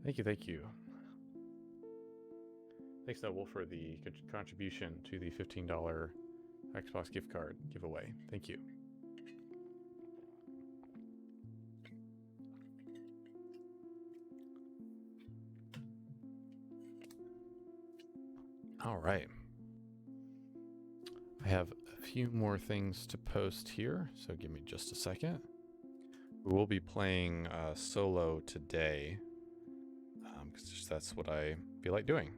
Thank you, thank you. Thanks, Noble, for the contribution to the $15 Xbox gift card giveaway. Thank you. All right. I have a few more things to post here, so give me just a second. We will be playing solo today, because that's what I feel like doing.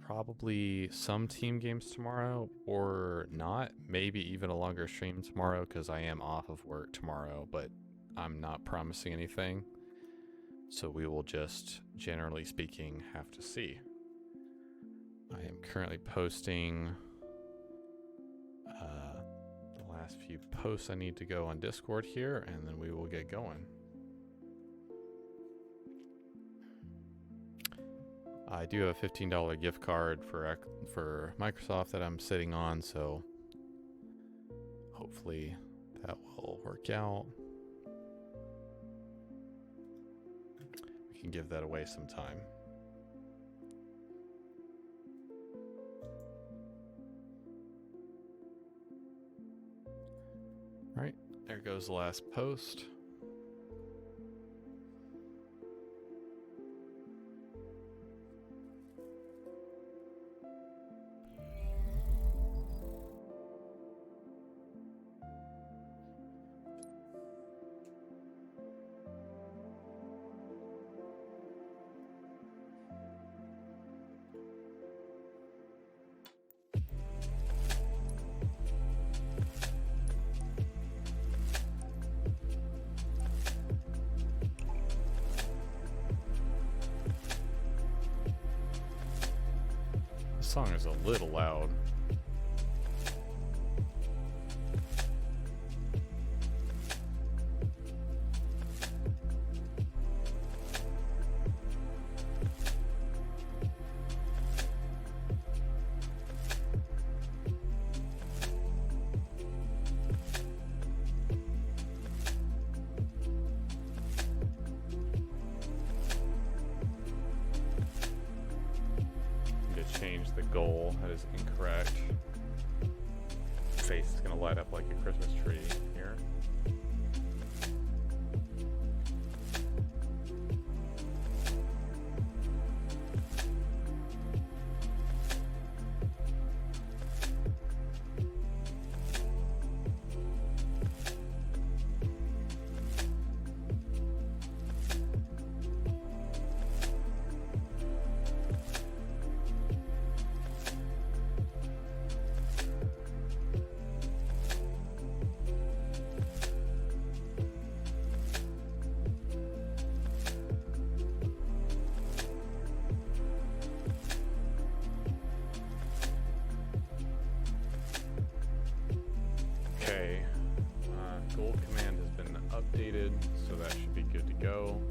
Probably some team games tomorrow, or not. Maybe even a longer stream tomorrow, because I am off of work tomorrow, but I'm not promising anything. So we will just, generally speaking, have to see. I am currently posting the last few posts I need to go on Discord here, and then we will get going. I do have a $15 gift card for Microsoft that I'm sitting on, so hopefully that will work out. We can give that away sometime. All right, there goes the last post. This song is a little loud. Change the goal. That is incorrect. Face is gonna light up like a Christmas tree here. Okay, gold command has been updated, so that should be good to go.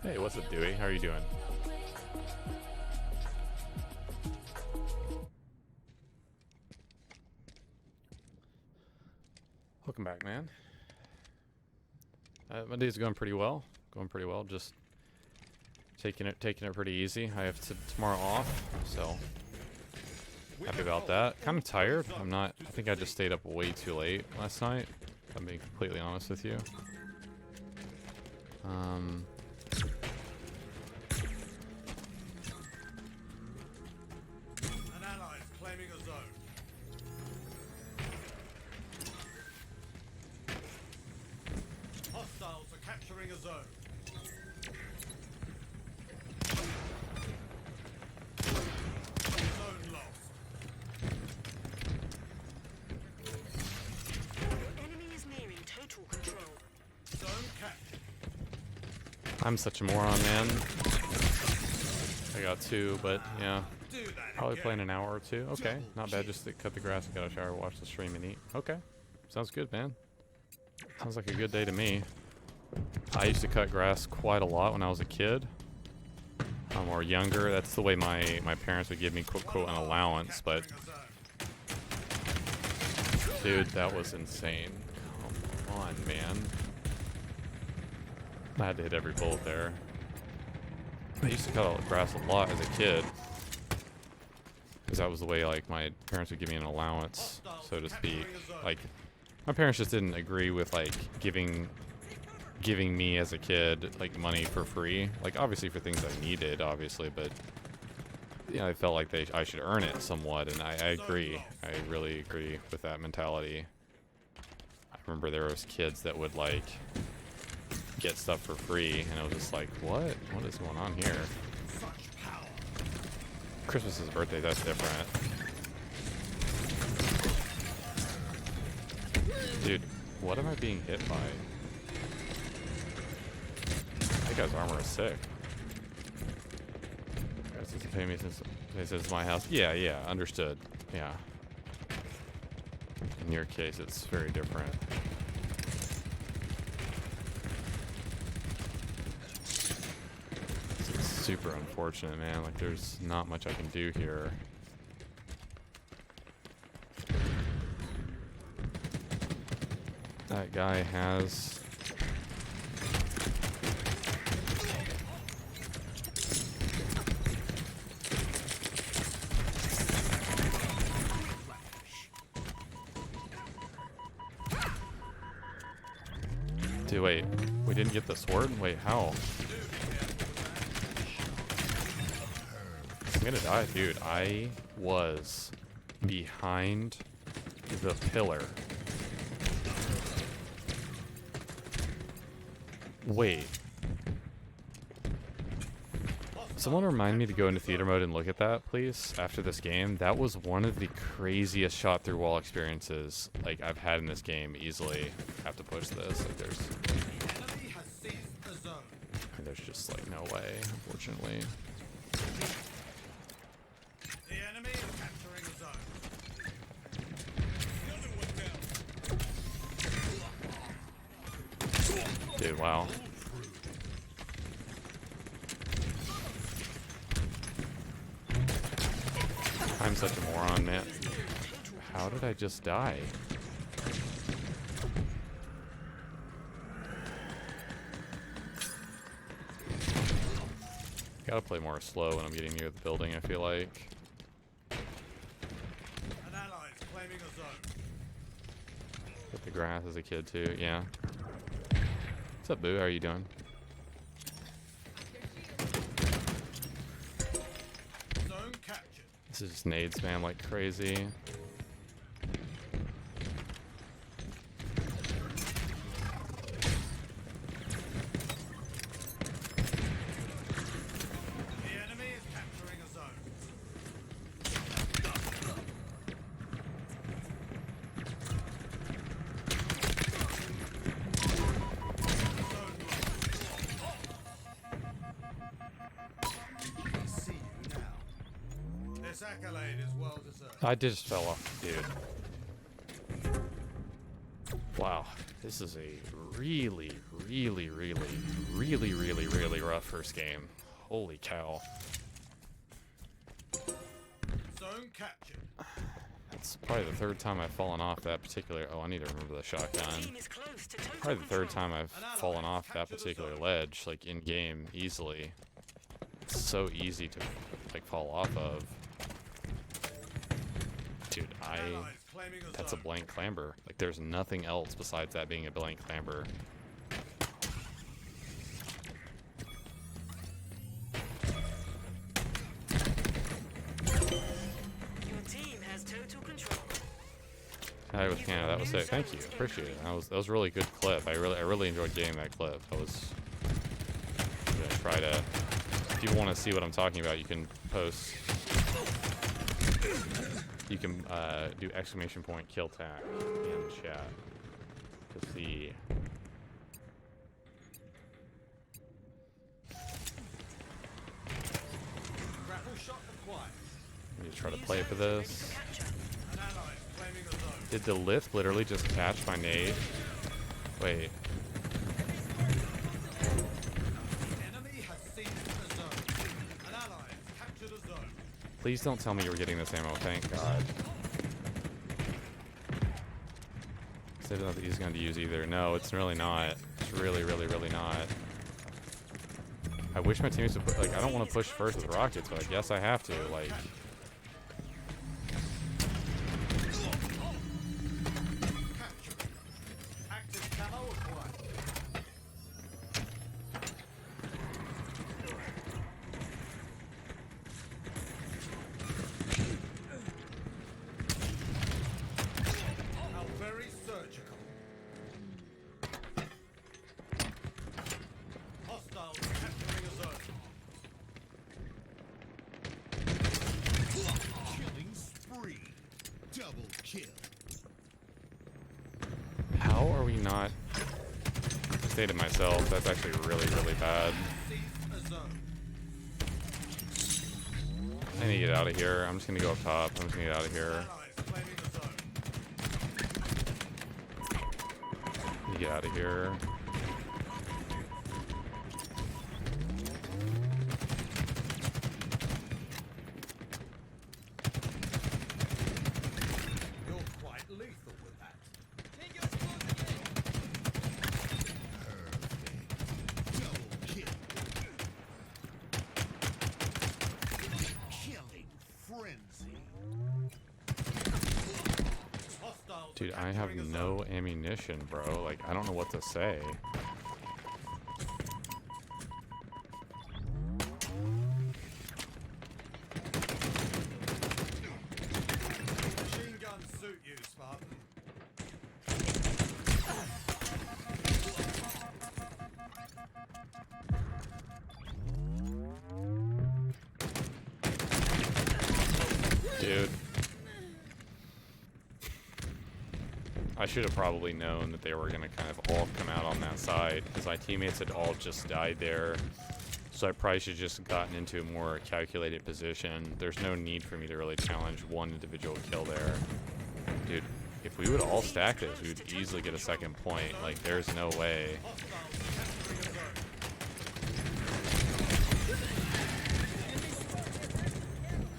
Hey, what's up, Dewey? How are you doing? Welcome back, man. My day's going pretty well. Just taking it pretty easy. I have tomorrow off, so happy about that. Kind of tired. I think I just stayed up way too late last night, if I'm being completely honest with you. An ally is claiming a zone. Hostiles are capturing a zone. Zone lost. Your enemy is nearing total control. Zone captured. I'm such a moron, man. I got 2, but yeah. Do that Probably again. playing an hour or 2. Okay, not bad. Just to cut the grass and get a shower, watch the stream, and eat. Okay, sounds good, man. Sounds like a good day to me. I used to cut grass quite a lot when I was a kid, or younger. That's the way my parents would give me quote an allowance. But Capturing a zone. dude, that was insane. Come on, man. I had to hit every bullet there. I used to cut grass a lot as a kid, because that was the way like my parents would give me an allowance, so to speak. Like my parents just didn't agree with like giving me as a kid like money for free. Like obviously for things I needed, obviously, but you know, I felt like I should earn it somewhat, and I agree. I really agree with that mentality. I remember there was kids that would like get stuff for free, and I was just like, what is going on here? Such power. Christmas is birthday, that's different. Dude, what am I being hit by? That guy's armor is sick. Guys, does it pay me since it's my house? Yeah, understood. Yeah. In your case, it's very different. It's super unfortunate, man. Like, there's not much I can do here. That guy has... Dude, wait. We didn't get the sword? Wait, how? I'm gonna die. Dude, I was behind the pillar. Wait. Someone remind me to go into theater mode and look at that, please, after this game. That was one of the craziest shot through wall experiences like I've had in this game easily. Have to push this. Like there's Enemy has seized the zone. there's just like no way, unfortunately. The enemy is capturing a zone. The other one down. Dude, wow. I'm such a moron, man. How did I just die? Gotta play more slow when I'm getting near the building, I feel like. An ally is claiming a zone. Hit the grass as a kid too, yeah. What's up, Boo? How are you doing? Zone captured. This is just nades spam like crazy. The enemy is capturing a zone. See you now. This accolade is well deserved. I just fell off, dude. Wow. This is a really, really, really, really, really, really rough first game. Holy cow. Zone captured. It's probably the third time I've fallen off that particular... Oh, I need to remember the shotgun. Team is close to total Probably the third control. time I've fallen off that particular ledge, like in-game, easily. It's so easy to, like, fall off of. Dude, Allies claiming a that's a zone. blank clamber. Like, there's nothing else besides that being a blank clamber. Your team has total control. Hi with Canada, that was sick. Thank you, appreciate it. That was a really good clip. I really enjoyed getting that clip. I was gonna try to. If you want to see what I'm talking about, you can post. You can do exclamation point kill tack in chat to see. Grapple shot acquired. Let me try to play for this. Capture. An ally is claiming a zone. Did the lift literally just catch my nade? Wait, The enemy has seized the zone. An ally has captured a zone. please don't tell me you were getting this ammo. Thank God. Said that he's going to use either. No, it's really not. It's really, really, really not. I wish my teammates would put, like, I don't want to push first with rockets, but I guess I have to. Like, Captured. Active camo acquired. How very surgical. Hostiles capturing a zone. Killing spree. Double kill. how are we not? I stated myself. That's actually really, really bad. Seize a zone. I need to get out of here. I'm just going to go up top. I'm just going to get out of here. Allies claiming a zone. Need to get out of here. You're quite lethal with that. Double kill. Killing frenzy. Hostiles Dude, are I have capturing a zone. no ammunition, bro. Like, I don't know what to say. Machine guns suit you, Spartan. Dude. I should have probably known that they were going to kind of all come out on that side, because my teammates had all just died there. So I probably should have just gotten into a more calculated position. There's no need for me to really challenge one individual kill there. Dude, if we would all stack this, we would easily get a second point. Like, there's no way. Hostiles capturing a zone.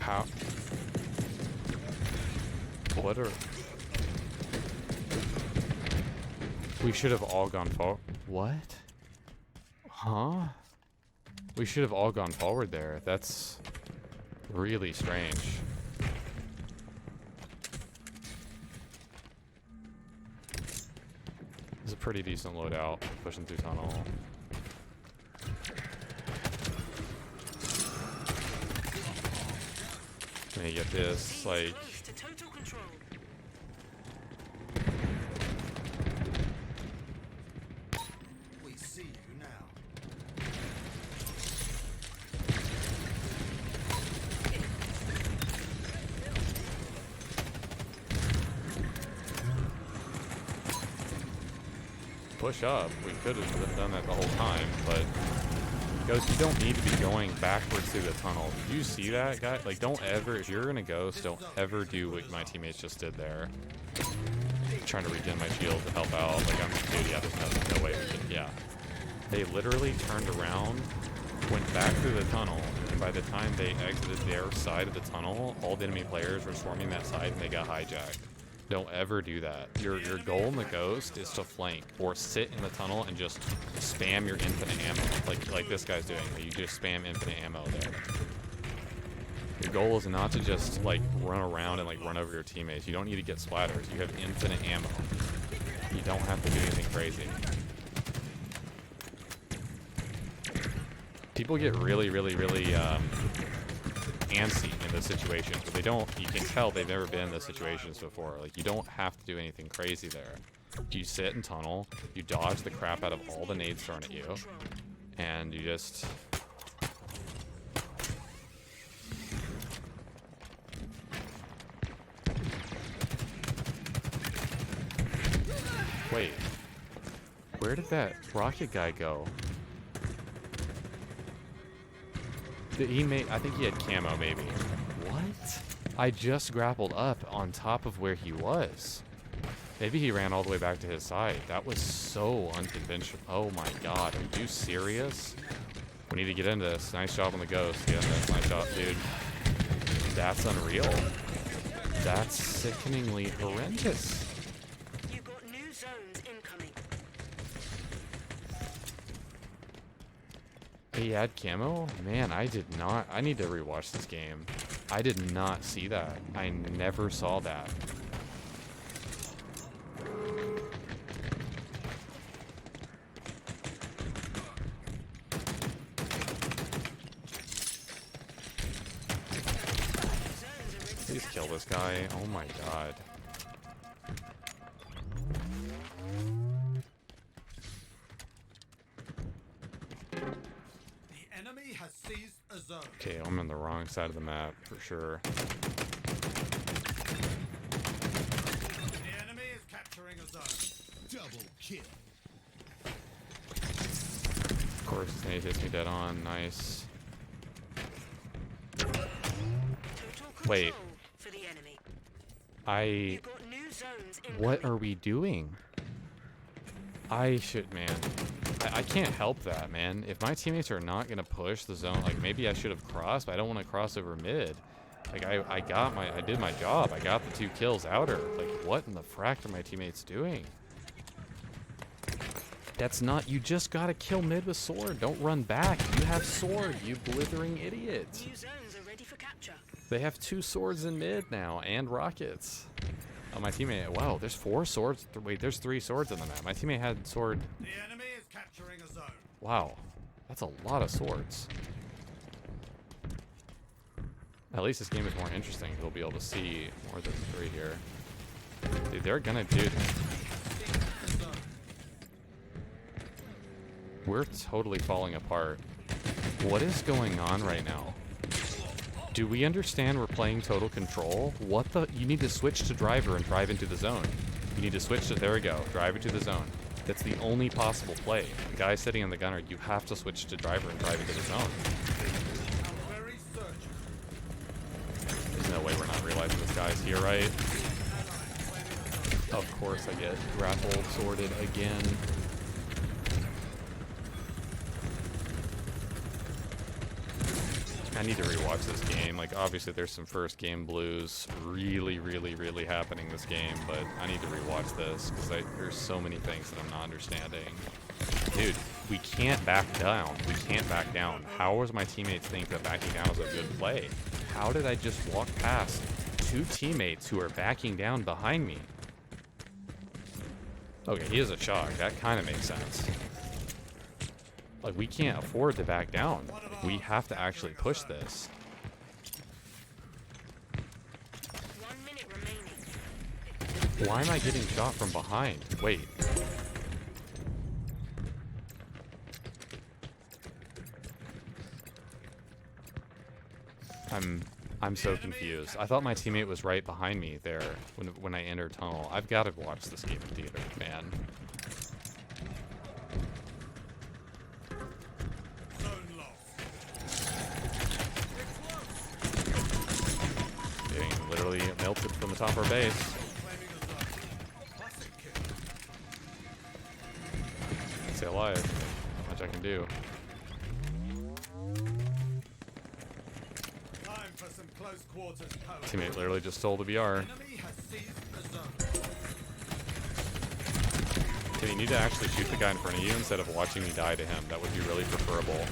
How? What are... We should have all gone forward. What? Huh? We should have all gone forward there. That's really strange. This is a pretty decent loadout, pushing through tunnel. Let me get this, Team is like... close to total control. We see you now. Push up. We could have done that the whole time, but Ghost, you don't need to be going backwards through the tunnel. Did you see that, guy? Like, don't ever, if you're gonna Ghost, don't ever do what my teammates just did there. trying to regen my shield to help out. Like, I'm dude, yeah, there's no way we can, yeah. They literally turned around, went back through the tunnel, and by the time they exited their side of the tunnel, all the enemy players were swarming that side and they got hijacked. Don't ever do that. Your goal in the Ghost is to flank or sit in the tunnel and just spam your infinite ammo, like this guy's doing. You just spam infinite ammo there. Your goal is not to just like run around and like run over your teammates. You don't need to get splatters. You have infinite ammo. You don't have to do anything crazy. People get really antsy in those situations, but they don't, you can tell they've never been in those situations before. Like, you don't have to do anything crazy there. You sit and tunnel, you dodge the crap out of all the nades thrown at you, and you just... Wait, where did that rocket guy go? Did he make, I think he had camo maybe. What? I just grappled up on top of where he was. Maybe he ran all the way back to his side. That was so unconventional. Oh my god, are you serious? We need to get into this. Nice job on the Ghost. Get into this. Nice job, dude. That's unreal. That's sickeningly horrendous. You've got new zones incoming. He had camo? Man, I did not. I need to rewatch this game. I did not see that. I never saw that. Please kill this guy. Oh my god. The enemy has seized a zone. Okay, I'm on the wrong side of the map for sure. The enemy is capturing a zone. Double kill. Of course, his nade hits me dead on. Nice. Total control Wait. for the enemy. You've got new zones What incoming. are we doing? I should, man. I can't help that, man. If my teammates are not gonna push the zone, like maybe I should have crossed, but I don't want to cross over mid. Like I did my job. I got the 2 kills outer. Like what in the frack are my teammates doing? That's not, you just gotta kill mid with sword. Don't run back. You have sword, you blithering idiot. New zones are ready for capture. They have 2 swords in mid now and rockets. Oh, my teammate, wow, there's 4 swords. Wait, there's 3 swords in the map. My teammate had sword. The enemy is capturing a zone. Wow, that's a lot of swords. At least this game is more interesting. We'll be able to see more than 3 here. Dude, they're gonna do. We're totally falling apart. What is going on right now? Do we understand we're playing Total Control? What the? You need to switch to driver and drive into the zone. You need to switch to, there we go, drive into the zone. That's the only possible play. The guy sitting in the gunner, you have to switch to driver and drive into the zone. I'm very certain. There's no way we're not realizing this guy's here, right? Of course I get grappled, sorted again. I need to rewatch this game. Like, obviously there's some first game blues really happening this game, but I need to rewatch this because there's so many things that I'm not understanding. Dude, we can't back down. We can't back down. How does my teammates think that backing down is a good play? How did I just walk past 2 teammates who are backing down behind me? Okay, he is a shock. That kind of makes sense. Like, we can't afford to back down. We have to actually push this. 1 minute remaining. Why am I getting shot from behind? Wait. I'm so confused. I thought my teammate was right behind me there when I entered tunnel. I've got to watch this game in theater, man. Zone lost. Getting literally melted from the top of our base. Claiming a zone. alive. Not much I can do. Time for some close quarters power. Teammate literally just stole the BR. Enemy has seized the zone. Okay, you need to actually shoot the guy in front of you instead of watching me die to him. That would be really preferable.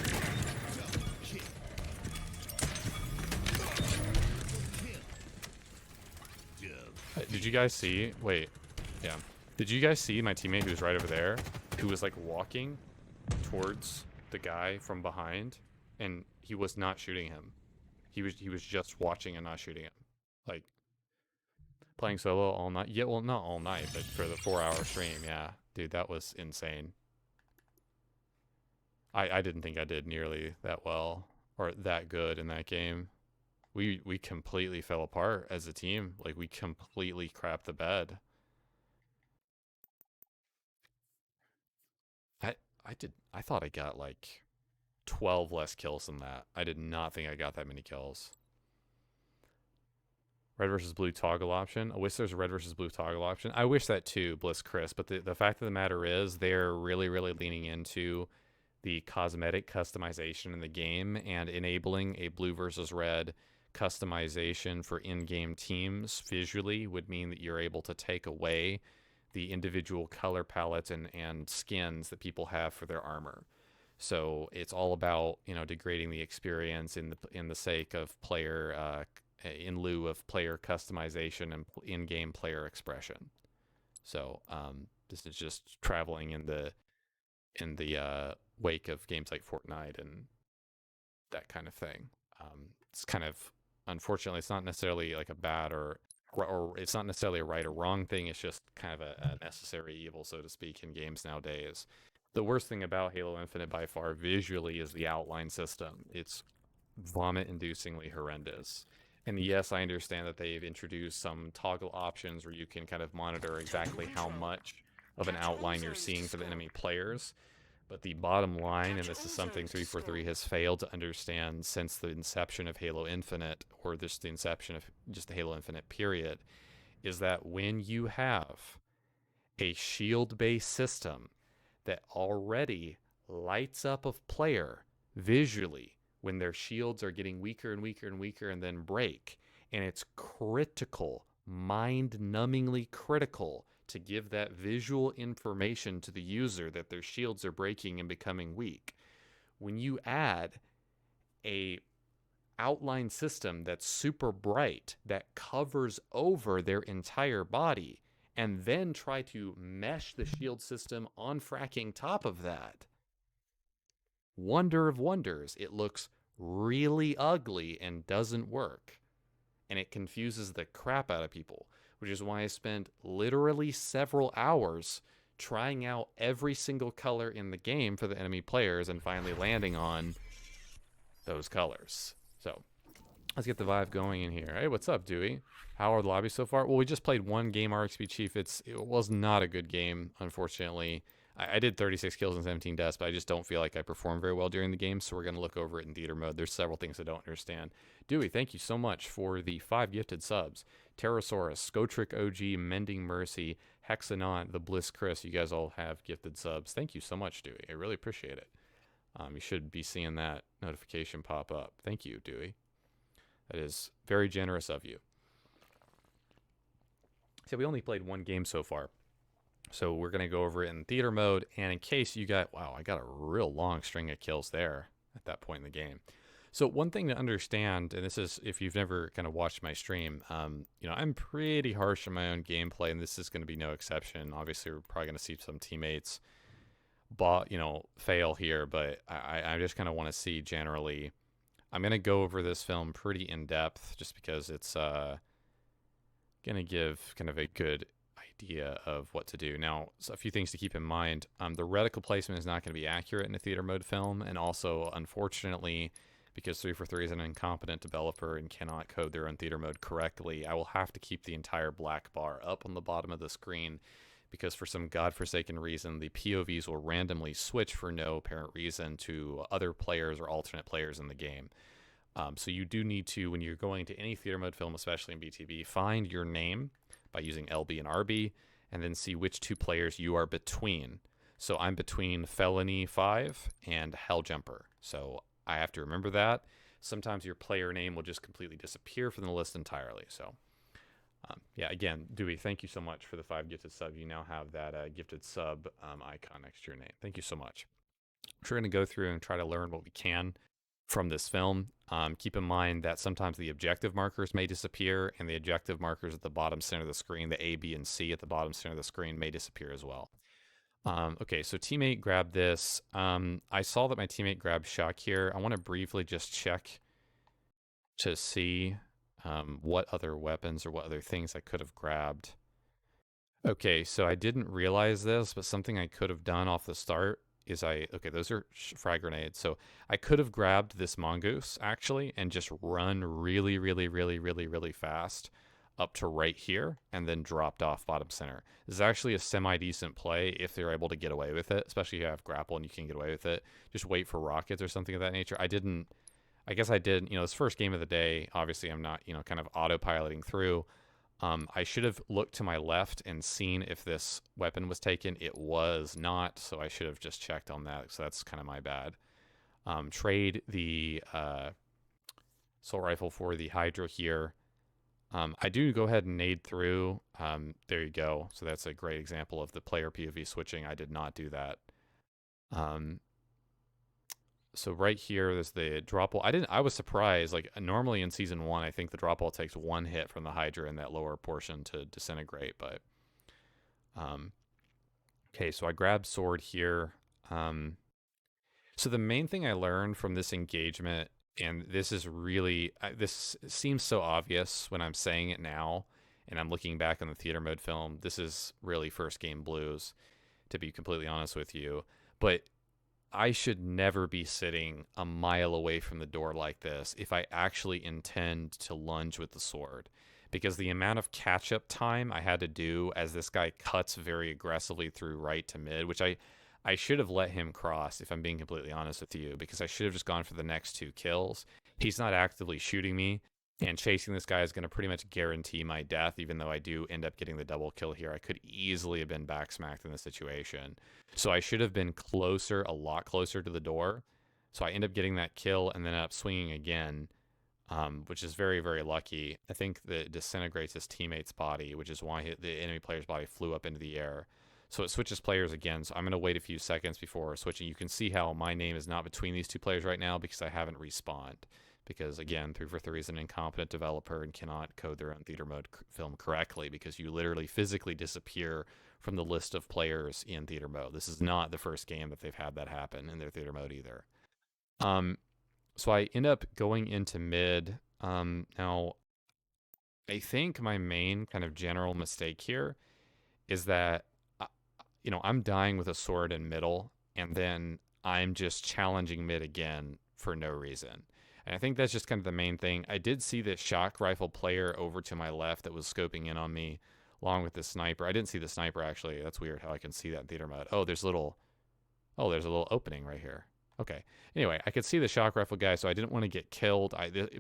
Double kill. Dub. Did you guys see? Wait. Yeah. Did you guys see my teammate who's right over there? Who was like walking towards the guy from behind, and he was not shooting him. He was just watching and not shooting him. Like playing solo all night. Yeah, well, not all night, but for the 4-hour stream, yeah. Dude, that was insane. I didn't think I did nearly that well or that good in that game. We completely fell apart as a team. Like, we completely crapped the bed. I thought I got like 12 less kills than that. I did not think I got that many kills. Red versus blue toggle option. I wish there's a red versus blue toggle option. I wish that too, Bliss Chris. But the fact of the matter is they're really, really leaning into the cosmetic customization in the game, and enabling a blue versus red customization for in-game teams visually would mean that you're able to take away the individual color palettes and skins that people have for their armor. So it's all about, you know, degrading the experience in the sake of player in lieu of player customization and in-game player expression. So this is just traveling in the wake of games like Fortnite and that kind of thing. It's kind of, unfortunately, it's not necessarily like a bad or it's not necessarily a right or wrong thing. It's just kind of a necessary evil, so to speak, in games nowadays. The worst thing about Halo Infinite by far visually is the outline system. It's vomit-inducingly horrendous. And yes, I understand that they've introduced some toggle options where you can kind of monitor exactly how much of an outline you're seeing for the enemy players. But the bottom line, and this is something 343 has failed to understand since the inception of Halo Infinite, or just the inception of just the Halo Infinite period, is that when you have a shield-based system that already lights up a player visually when their shields are getting weaker and weaker and weaker and then break, and it's critical, mind-numbingly critical, to give that visual information to the user that their shields are breaking and becoming weak. When you add a outline system that's super bright, that covers over their entire body, and then try to mesh the shield system on fracking top of that, wonder of wonders, it looks really ugly and doesn't work. And it confuses the crap out of people, which is why I spent literally several hours trying out every single color in the game for the enemy players and finally landing on those colors. So let's get the vibe going in here. Hey, what's up, Dewey? How are the lobbies so far? Well, we just played one game, RXP Chief. It was not a good game, unfortunately. I did 36 kills and 17 deaths, but I just don't feel like I performed very well during the game, so we're going to look over it in theater mode. There's several things I don't understand. Dewey, thank you so much for the 5 gifted subs. Pterosaurus, Scotric OG, Mending Mercy, Hexanon, The Bliss Chris, you guys all have gifted subs. Thank you so much, Dewey. I really appreciate it. You should be seeing that notification pop up. Thank you, Dewey. That is very generous of you. So we only played one game so far. So we're going to go over it in theater mode. And in case you got, wow, I got a real long string of kills there at that point in the game. So one thing to understand, and this is if you've never kind of watched my stream, you know, I'm pretty harsh on my own gameplay, and this is going to be no exception. Obviously, we're probably going to see some teammates, fail here, but I just kind of want to see generally. I'm going to go over this film pretty in depth, just because it's going to give kind of a good idea of what to do. Now, so a few things to keep in mind. The reticle placement is not going to be accurate in a theater mode film, and also, unfortunately, because 343 is an incompetent developer and cannot code their own theater mode correctly, I will have to keep the entire black bar up on the bottom of the screen, because for some godforsaken reason, the POVs will randomly switch for no apparent reason to other players or alternate players in the game. So you do need to, when you're going to any theater mode film, especially in BTB, find your name by using LB and RB, and then see which two players you are between. So I'm between Felony 5 and Helljumper. So I have to remember that. Sometimes your player name will just completely disappear from the list entirely. So yeah, again, Dewey, thank you so much for the 5 gifted sub. You now have that gifted sub icon next to your name. Thank you so much. We're going to go through and try to learn what we can from this film. Keep in mind that sometimes the objective markers may disappear, and the objective markers at the bottom center of the screen, the A, B, and C at the bottom center of the screen, may disappear as well. Okay, so teammate grabbed this. I saw that my teammate grabbed Shock here. I want to briefly just check to see what other weapons or what other things I could have grabbed. Okay, so I didn't realize this, but something I could have done off the start is okay, those are frag grenades. So I could have grabbed this mongoose actually and just run really, really, really, really, really fast up to right here and then dropped off bottom center. This is actually a semi-decent play if they're able to get away with it, especially if you have grapple and you can get away with it. Just wait for rockets or something of that nature. I guess I did, this first game of the day, obviously I'm not, kind of autopiloting through. I should have looked to my left and seen if this weapon was taken. It was not, so I should have just checked on that, so that's kind of my bad. Trade the assault rifle for the Hydra here. I do go ahead and nade through. There you go. So that's a great example of the player POV switching. I did not do that. So right here, there's the drop wall. I was surprised. Like normally in season 1, I think the drop wall takes 1 hit from the Hydra in that lower portion to disintegrate. But okay, so I grabbed sword here. So the main thing I learned from this engagement, and this is really this seems so obvious when I'm saying it now, and I'm looking back on the theater mode film. This is really first game blues, to be completely honest with you. But I should never be sitting a mile away from the door like this if I actually intend to lunge with the sword. Because the amount of catch-up time I had to do as this guy cuts very aggressively through right to mid, which I should have let him cross, if I'm being completely honest with you, because I should have just gone for the next 2 kills. He's not actively shooting me, and chasing this guy is going to pretty much guarantee my death, even though I do end up getting the double kill here. I could easily have been backsmacked in this situation. So I should have been closer, a lot closer to the door. So I end up getting that kill and then end up swinging again, which is very, very lucky. I think that it disintegrates his teammate's body, which is why the enemy player's body flew up into the air. So it switches players again. So I'm going to wait a few seconds before switching. You can see how my name is not between these 2 players right now because I haven't respawned. Because again, 343 is an incompetent developer and cannot code their own theater mode film correctly because you literally physically disappear from the list of players in theater mode. This is not the first game that they've had that happen in their theater mode either. So I end up going into mid. Now, I think my main kind of general mistake here is that, I'm dying with a sword in middle, and then I'm just challenging mid again for no reason. And I think that's just kind of the main thing. I did see this shock rifle player over to my left that was scoping in on me along with the sniper. I didn't see the sniper, actually. That's weird how I can see that in theater mode. Oh, there's a little opening right here. Okay. Anyway, I could see the shock rifle guy, so I didn't want to get killed.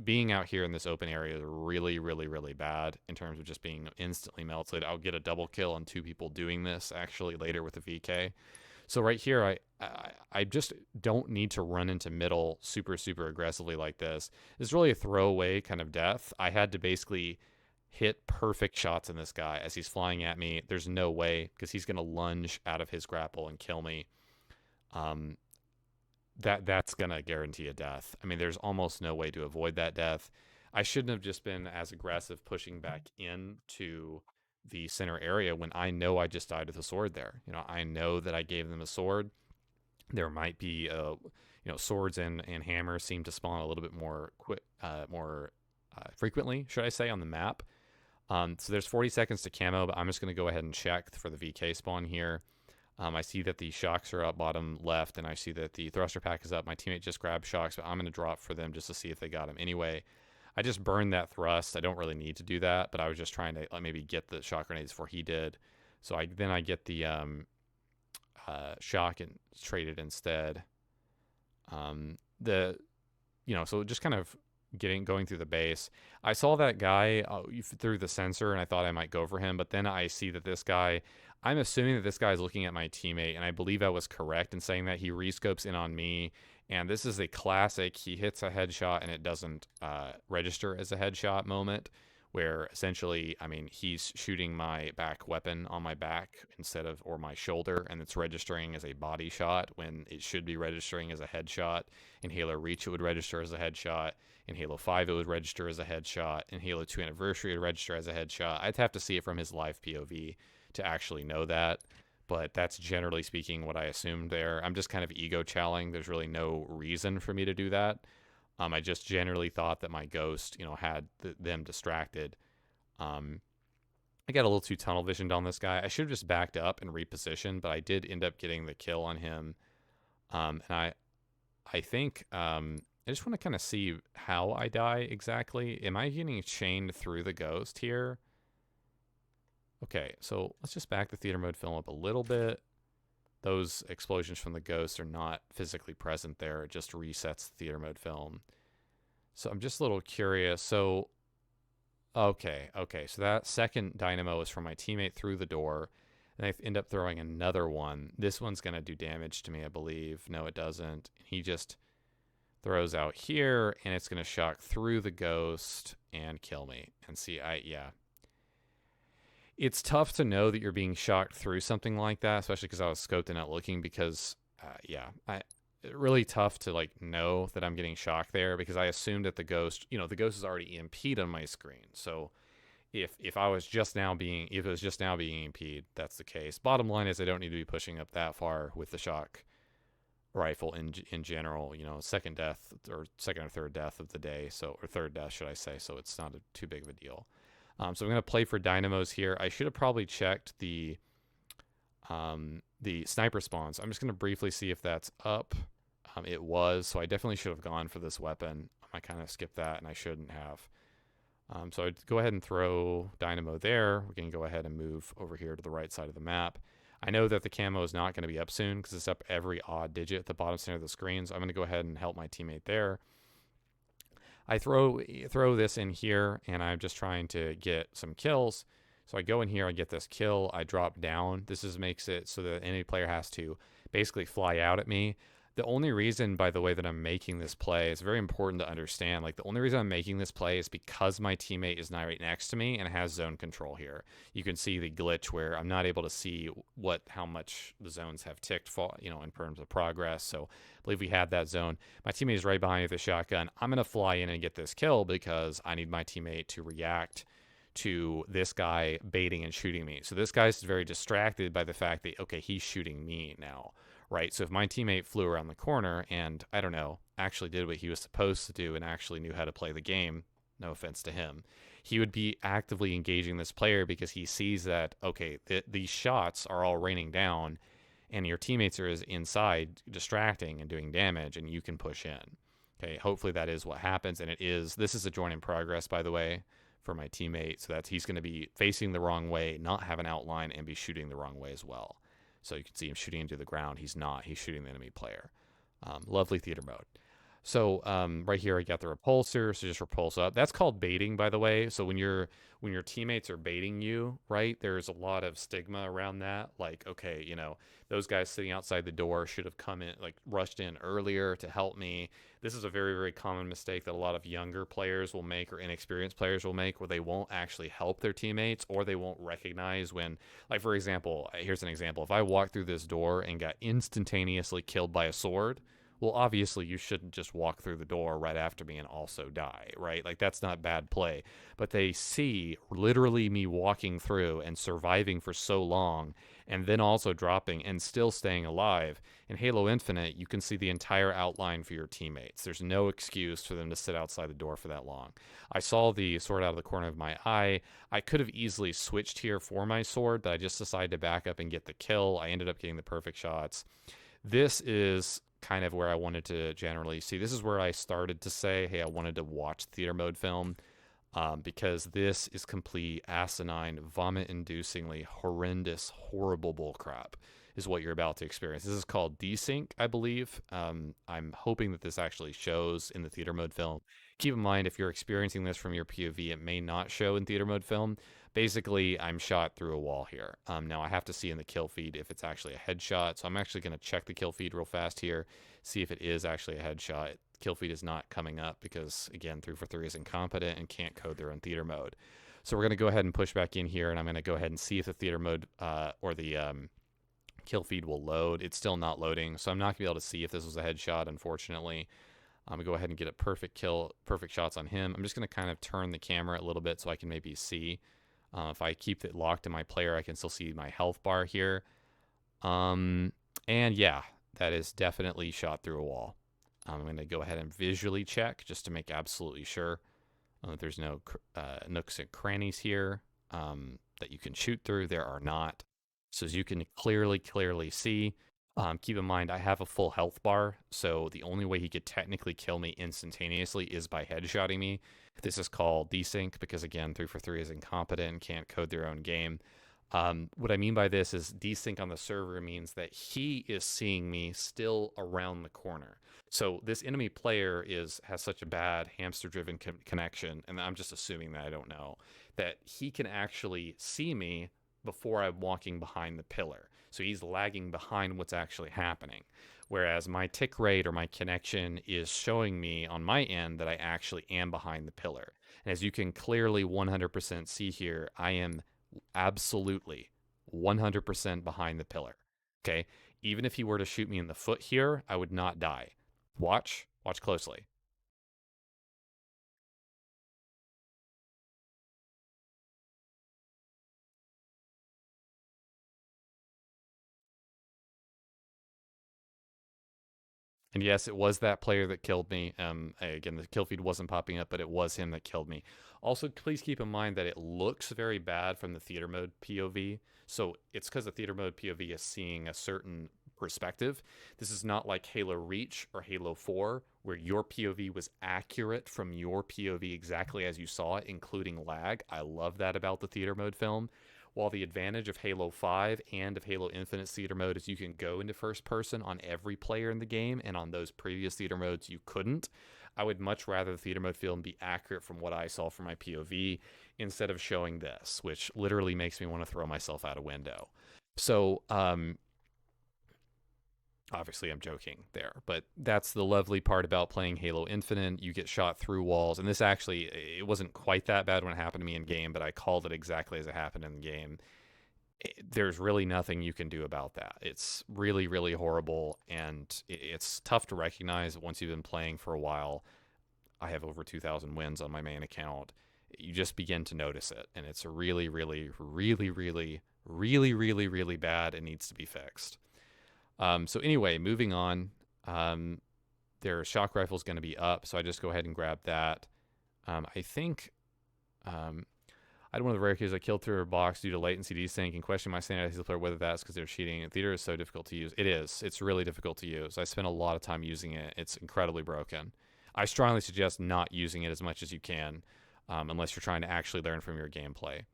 Being out here in this open area is really, really, really bad in terms of just being instantly melted. I'll get a double kill on 2 people doing this, actually, later with the VK. So right here, I just don't need to run into middle super, super aggressively like this. It's really a throwaway kind of death. I had to basically hit perfect shots in this guy as he's flying at me. There's no way, because he's going to lunge out of his grapple and kill me. That's going to guarantee a death. I mean, there's almost no way to avoid that death. I shouldn't have just been as aggressive pushing back into the center area when I know I just died with a sword there. I know that I gave them a sword. There might be, swords and hammers seem to spawn a little bit more frequently, should I say, on the map. So there's 40 seconds to camo, but I'm just going to go ahead and check for the VK spawn here. I see that the shocks are up bottom left, and I see that the thruster pack is up. My teammate just grabbed shocks, but I'm going to drop for them just to see if they got him anyway. I just burned that thrust. I don't really need to do that, but I was just trying to maybe get the shock grenades before he did. So I get the shock and traded instead. So just kind of going through the base. I saw that guy through the sensor, and I thought I might go for him, but then I see that this guy. I'm assuming that this guy is looking at my teammate, and I believe I was correct in saying that he rescopes in on me. And this is a classic. He hits a headshot, and it doesn't register as a headshot moment, where essentially, I mean, he's shooting my back weapon on my back or my shoulder, and it's registering as a body shot when it should be registering as a headshot. In Halo Reach, it would register as a headshot. In Halo 5, it would register as a headshot. In Halo 2 Anniversary, it would register as a headshot. I'd have to see it from his live POV to actually know that, but that's generally speaking what I assumed there. I'm just kind of ego chowing. There's really no reason for me to do that. I just generally thought that my ghost, had them distracted. I got a little too tunnel visioned on this guy. I should have just backed up and repositioned, but I did end up getting the kill on him. And I think I just want to kind of see how I die exactly. Am I getting chained through the ghost here? Okay, so let's just back the theater mode film up a little bit. Those explosions from the ghost are not physically present there. It just resets the theater mode film. So I'm just a little curious. So, okay. So that second dynamo is from my teammate through the door. And I end up throwing another one. This one's going to do damage to me, I believe. No, it doesn't. He just throws out here, and it's going to shock through the ghost and kill me. And see, yeah. It's tough to know that you're being shocked through something like that, especially because I was scoped and not looking because, really tough to know that I'm getting shocked there because I assumed that the ghost is already EMP'd on my screen. So if it was just now being EMP'd, that's the case. Bottom line is I don't need to be pushing up that far with the shock rifle in general, second death or second or third death of the day. Or third death, should I say. So it's not too big of a deal. So I'm going to play for dynamos here. I should have probably checked the sniper spawns. I'm just going to briefly see if that's up. It was, so I definitely should have gone for this weapon. I kind of skipped that, and I shouldn't have. So I'd go ahead and throw dynamo there. We can go ahead and move over here to the right side of the map. I know that the camo is not going to be up soon because it's up every odd digit at the bottom center of the screen. So I'm going to go ahead and help my teammate there. I throw this in here, and I'm just trying to get some kills. So I go in here, I get this kill, I drop down. This makes it so that any player has to basically fly out at me. The only reason, by the way, that I'm making this play is very important to understand. The only reason I'm making this play is because my teammate is not right next to me and has zone control here. You can see the glitch where I'm not able to see how much the zones have ticked, in terms of progress. So I believe we had that zone. My teammate is right behind me with a shotgun. I'm going to fly in and get this kill because I need my teammate to react to this guy baiting and shooting me. So this guy's very distracted by the fact that, okay, he's shooting me now. Right, so if my teammate flew around the corner and, I don't know, actually did what he was supposed to do and actually knew how to play the game, no offense to him, he would be actively engaging this player because he sees that, okay, these shots are all raining down and your teammates are inside distracting and doing damage and you can push in. Okay, hopefully that is what happens, and it is. This is a join in progress, by the way, for my teammate, so that he's going to be facing the wrong way, not have an outline, and be shooting the wrong way as well. So you can see him shooting into the ground. He's not. He's shooting the enemy player. Lovely theater mode. So right here I got the repulsor. So just repulse up. That's called baiting, by the way. So when your teammates are baiting you, right, there's a lot of stigma around that. Okay, those guys sitting outside the door should have come in, rushed in earlier to help me. This is a very, very common mistake that a lot of younger players will make or inexperienced players will make, where they won't actually help their teammates, or they won't recognize when, for example, here's an example. If I walk through this door and got instantaneously killed by a sword, well, obviously you shouldn't just walk through the door right after me and also die, right? That's not bad play. But they see literally me walking through and surviving for so long and then also dropping and still staying alive. In Halo Infinite, you can see the entire outline for your teammates. There's no excuse for them to sit outside the door for that long. I saw the sword out of the corner of my eye. I could have easily switched here for my sword, but I just decided to back up and get the kill. I ended up getting the perfect shots. This is kind of where I wanted to generally see. This is where I started to say, hey, I wanted to watch theater mode film because this is complete asinine, vomit-inducingly horrendous, horrible bullcrap. is what you're about to experience. This is called desync, I believe. I'm hoping that this actually shows in the theater mode film. Keep in mind, if you're experiencing this from your POV, it may not show in theater mode film. Basically, I'm shot through a wall here. Now, I have to see in the kill feed if it's actually a headshot, so I'm actually going to check the kill feed real fast here, see if it is actually a headshot. Kill feed is not coming up because, again, 343 is incompetent and can't code their own theater mode. So we're going to go ahead and push back in here, and I'm going to go ahead and see if the theater mode or the kill feed will load. It's still not loading, so I'm not going to be able to see if this was a headshot, unfortunately. I'm going to go ahead and get a perfect kill, perfect shots on him. I'm just going to kind of turn the camera a little bit so I can maybe see. If I keep it locked to my player, I can still see my health bar here. And yeah, that is definitely shot through a wall. I'm going to go ahead and visually check just to make absolutely sure there's no nooks and crannies here that you can shoot through. There are not. So as you can clearly see, keep in mind I have a full health bar, so the only way he could technically kill me instantaneously is by headshotting me. This is called desync because, again, 343 is incompetent and can't code their own game. What I mean by this is desync on the server means that he is seeing me still around the corner. So this enemy player has such a bad hamster-driven connection, and I'm just assuming that, I don't know, that he can actually see me before I'm walking behind the pillar. So he's lagging behind what's actually happening. Whereas my tick rate or my connection is showing me on my end that I actually am behind the pillar. And as you can clearly 100% see here, I am absolutely 100% behind the pillar. Okay? Even if he were to shoot me in the foot here, I would not die. Watch closely. And yes, it was that player that killed me. Again, the kill feed wasn't popping up, but it was him that killed me. Also, please keep in mind that it looks very bad from the theater mode POV. So it's because the theater mode POV is seeing a certain perspective. This is not like Halo Reach or Halo 4, where your POV was accurate from your POV exactly as you saw it, including lag. I love that about the theater mode film. While the advantage of Halo 5 and of Halo Infinite theater mode is you can go into first person on every player in the game, and on those previous theater modes you couldn't, I would much rather the theater mode film be accurate from what I saw from my POV instead of showing this, which literally makes me want to throw myself out a window. So, obviously, I'm joking there, but that's the lovely part about playing Halo Infinite. You get shot through walls, and this actually, it wasn't quite that bad when it happened to me in game, but I called it exactly as it happened in the game. There's really nothing you can do about that. It's really, really horrible, and it's tough to recognize once you've been playing for a while. I have over 2,000 wins on my main account. You just begin to notice it, and it's really, really, really, really, really, really, really bad and needs to be fixed. So anyway, moving on, their shock rifle is going to be up, so I just go ahead and grab that. I think I had one of the rare cases I killed through a box due to latency desync and question my sanity as a player whether that's because they're cheating. Theater is so difficult to use. It is. It's really difficult to use. I spent a lot of time using it. It's incredibly broken. I strongly suggest not using it as much as you can, unless you're trying to actually learn from your gameplay.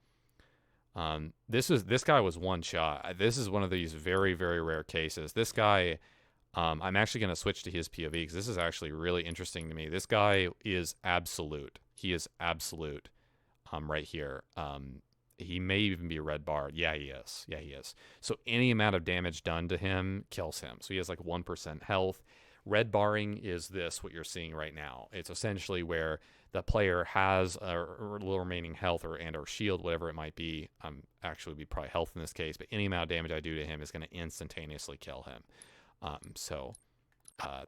This guy was one shot. This is one of these very, very rare cases. This guy, I'm actually going to switch to his POV because this is actually really interesting to me. This guy is absolute. He is absolute, right here. He may even be a red bar. Yeah, he is. Yeah, he is. So any amount of damage done to him kills him. So he has like 1% health. Red barring is this, what you're seeing right now. It's essentially where the player has a little remaining health or shield, whatever it might be. Actually would be probably health in this case, but any amount of damage I do to him is going to instantaneously kill him. So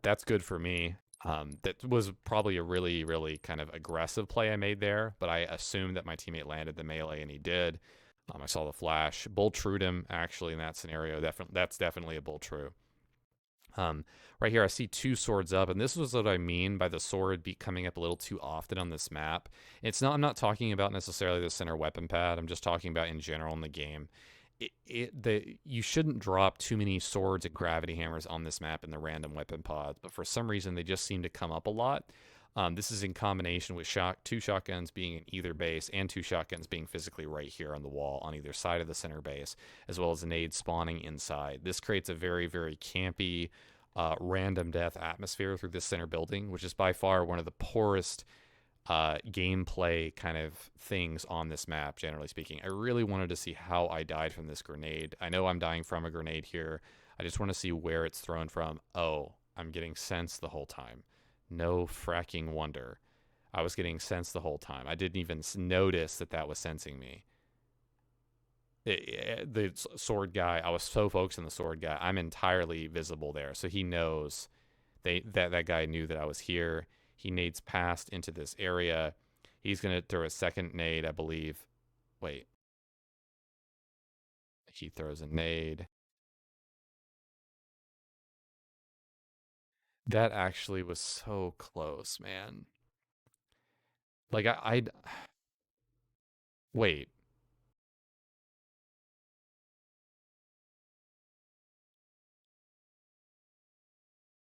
that's good for me. That was probably a really, really kind of aggressive play I made there, but I assumed that my teammate landed the melee, and he did. I saw the flash. Bull trued him, actually, in that scenario. That's definitely a bull true. Right here, I see two swords up, and this was what I mean by the sword coming up a little too often on this map. I'm not talking about necessarily the center weapon pad. I'm just talking about in general in the game. You shouldn't drop too many swords and gravity hammers on this map in the random weapon pods, but for some reason they just seem to come up a lot. This is in combination with two shotguns being in either base and two shotguns being physically right here on the wall on either side of the center base, as well as nades spawning inside. This creates a very, very campy, random death atmosphere through this center building, which is by far one of the poorest gameplay kind of things on this map, generally speaking. I really wanted to see how I died from this grenade. I know I'm dying from a grenade here. I just want to see where it's thrown from. Oh, I'm getting sensed the whole time. No fracking wonder. I was getting sensed the whole time. I didn't even notice that that was sensing me. The sword guy, I was so focused on the sword guy, I'm entirely visible there. So he knows that guy knew that I was here. He nades past into this area. He's going to throw a second nade, I believe. Wait. He throws a nade. That actually was so close, man. Like, I'd... Wait.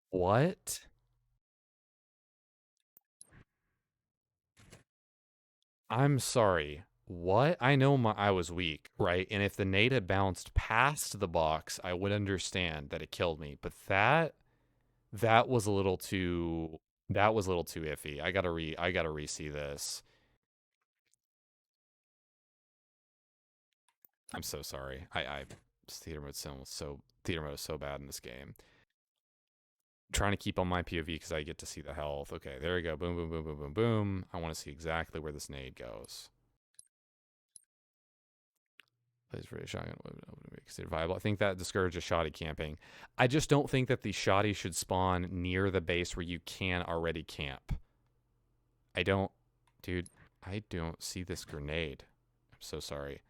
What? I'm sorry. What? I know I was weak, right? And if the nade had bounced past the box, I would understand that it killed me. But that was a little too iffy. I gotta re-see this. I'm so sorry. Theater mode is so bad in this game. I'm trying to keep on my POV because I get to see the health. Okay, there we go. Boom, boom, boom, boom, boom, boom. I want to see exactly where this nade goes. Plays for a shotgun would be considered viable. I think that discourages shoddy camping. I just don't think that the shoddy should spawn near the base where you can already camp. Dude, I don't see this grenade. I'm so sorry.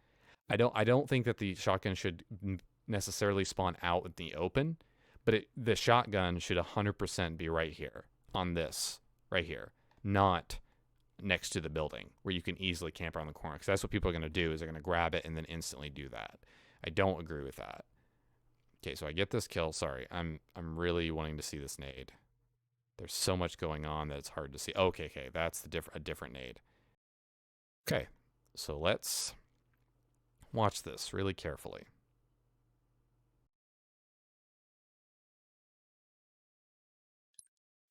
I don't think that the shotgun should necessarily spawn out in the open, but the shotgun should 100% be right here on this right here, not next to the building where you can easily camp around the corner, because that's what people are going to do, is they're going to grab it and then instantly do that. I don't agree with that. Okay, so I get this kill. Sorry, I'm really wanting to see this nade. There's so much going on that it's hard to see. Okay, that's a different nade. Okay, so let's watch this really carefully.